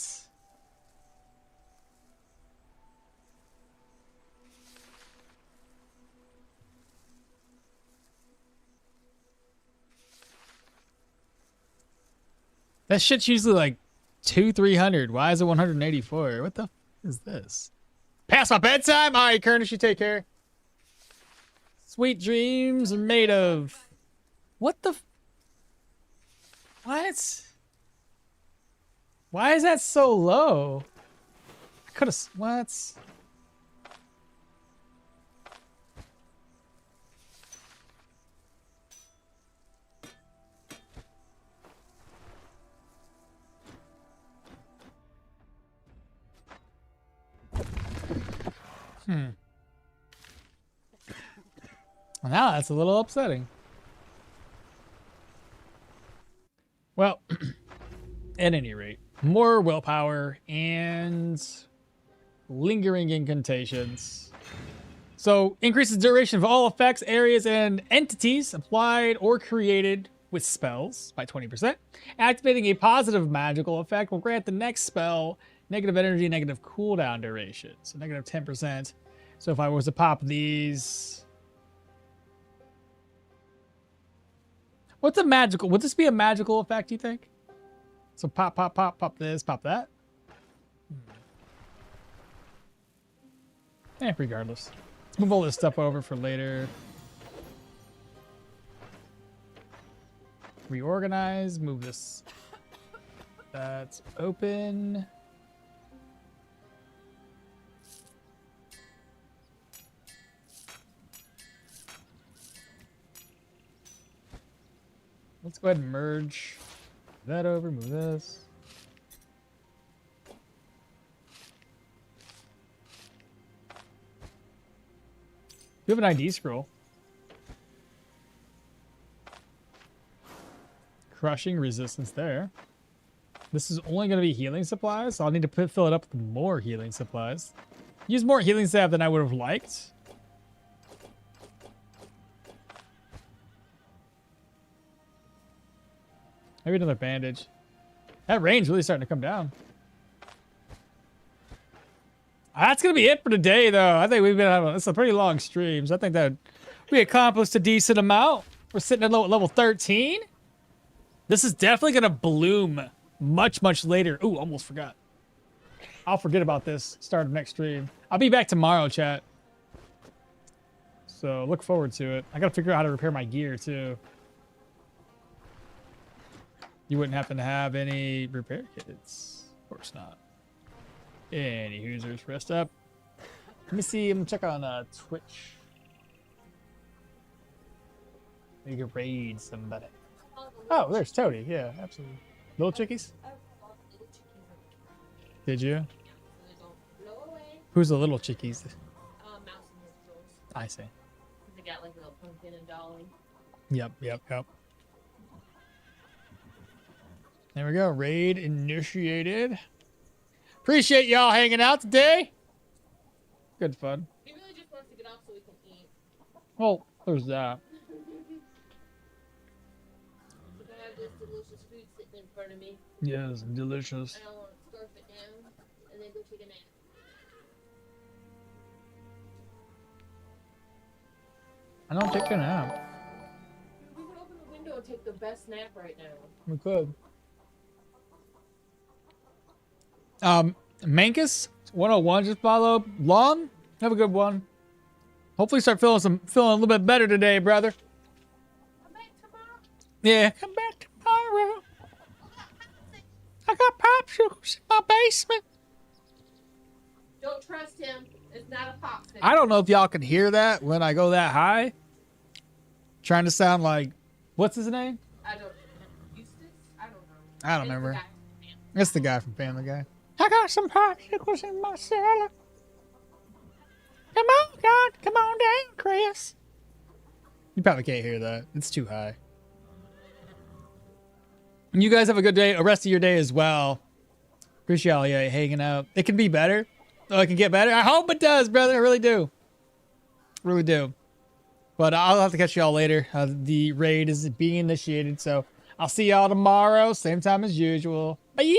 That shit's usually like 200-300. Why is it 184? What the f is this? Past my bedtime? All right, Kernish, you take care. Sweet dreams are made of... What the... What? Why is that so low? I could have... What? Well, now that's a little upsetting. Well, at any rate, more willpower and lingering incantations. So, increases duration of all effects, areas, and entities applied or created with spells by 20%. Activating a positive magical effect will grant the next spell negative energy, negative cooldown duration. So, negative 10%. So, if I was to pop these... What's a magical? Would this be a magical effect, you think? So pop, pop, pop, pop this, pop that. Regardless. Let's move all this stuff over for later. Reorganize, move this. That's open. Let's go ahead and merge that over, move this. You have an ID scroll. Crushing resistance there. This is only going to be healing supplies, so I'll need to fill it up with more healing supplies. Use more healing salve than I would have liked. Maybe another bandage. That rain's really starting to come down. That's going to be it for today, though. I think we've been having it's a pretty long stream, so I think that we accomplished a decent amount. We're sitting at level 13. This is definitely going to bloom much, much later. Ooh, almost forgot. I'll forget about this start of next stream. I'll be back tomorrow, chat. So look forward to it. I got to figure out how to repair my gear, too. You wouldn't happen to have any repair kits? Of course not. Any users, rest up. Let me see. I'm gonna check on Twitch. You can raid somebody. Oh, there's Toady. Yeah, absolutely. Little chickies? Did you? Who's the little chickies? Mouse and his trolls. I see. They got like a little pumpkin and dolly. Yep. There we go. Raid initiated. Appreciate y'all hanging out today. Good fun. He really just wants to get off so we can eat. Well, there's that. I have this delicious food sitting in front of me. Yes, delicious. And I want to scarf it down and then go take a nap. I don't take a nap. We could open the window and take the best nap right now. We could. Mankus 101 just follow. Long, have a good one. Hopefully start feeling a little bit better today, brother. Come back tomorrow. Yeah, come back tomorrow. I got popsicles in my basement. Don't trust him. It's not a popsicle. I don't know if y'all can hear that when I go that high. Trying to sound like, what's his name? I don't know. Eustace? I don't know. I don't It's the remember. guy from Family. It's the guy from Family Guy. I got some popsicles in my cellar. Come on, God. Come on down, Chris. You probably can't hear that. It's too high. And you guys have a good day, a rest of your day as well. Appreciate all you hanging out. It can be better. Oh, it can get better. I hope it does, brother. I really do. Really do. But I'll have to catch y'all later. The raid is being initiated, so I'll see y'all tomorrow, same time as usual. Bye.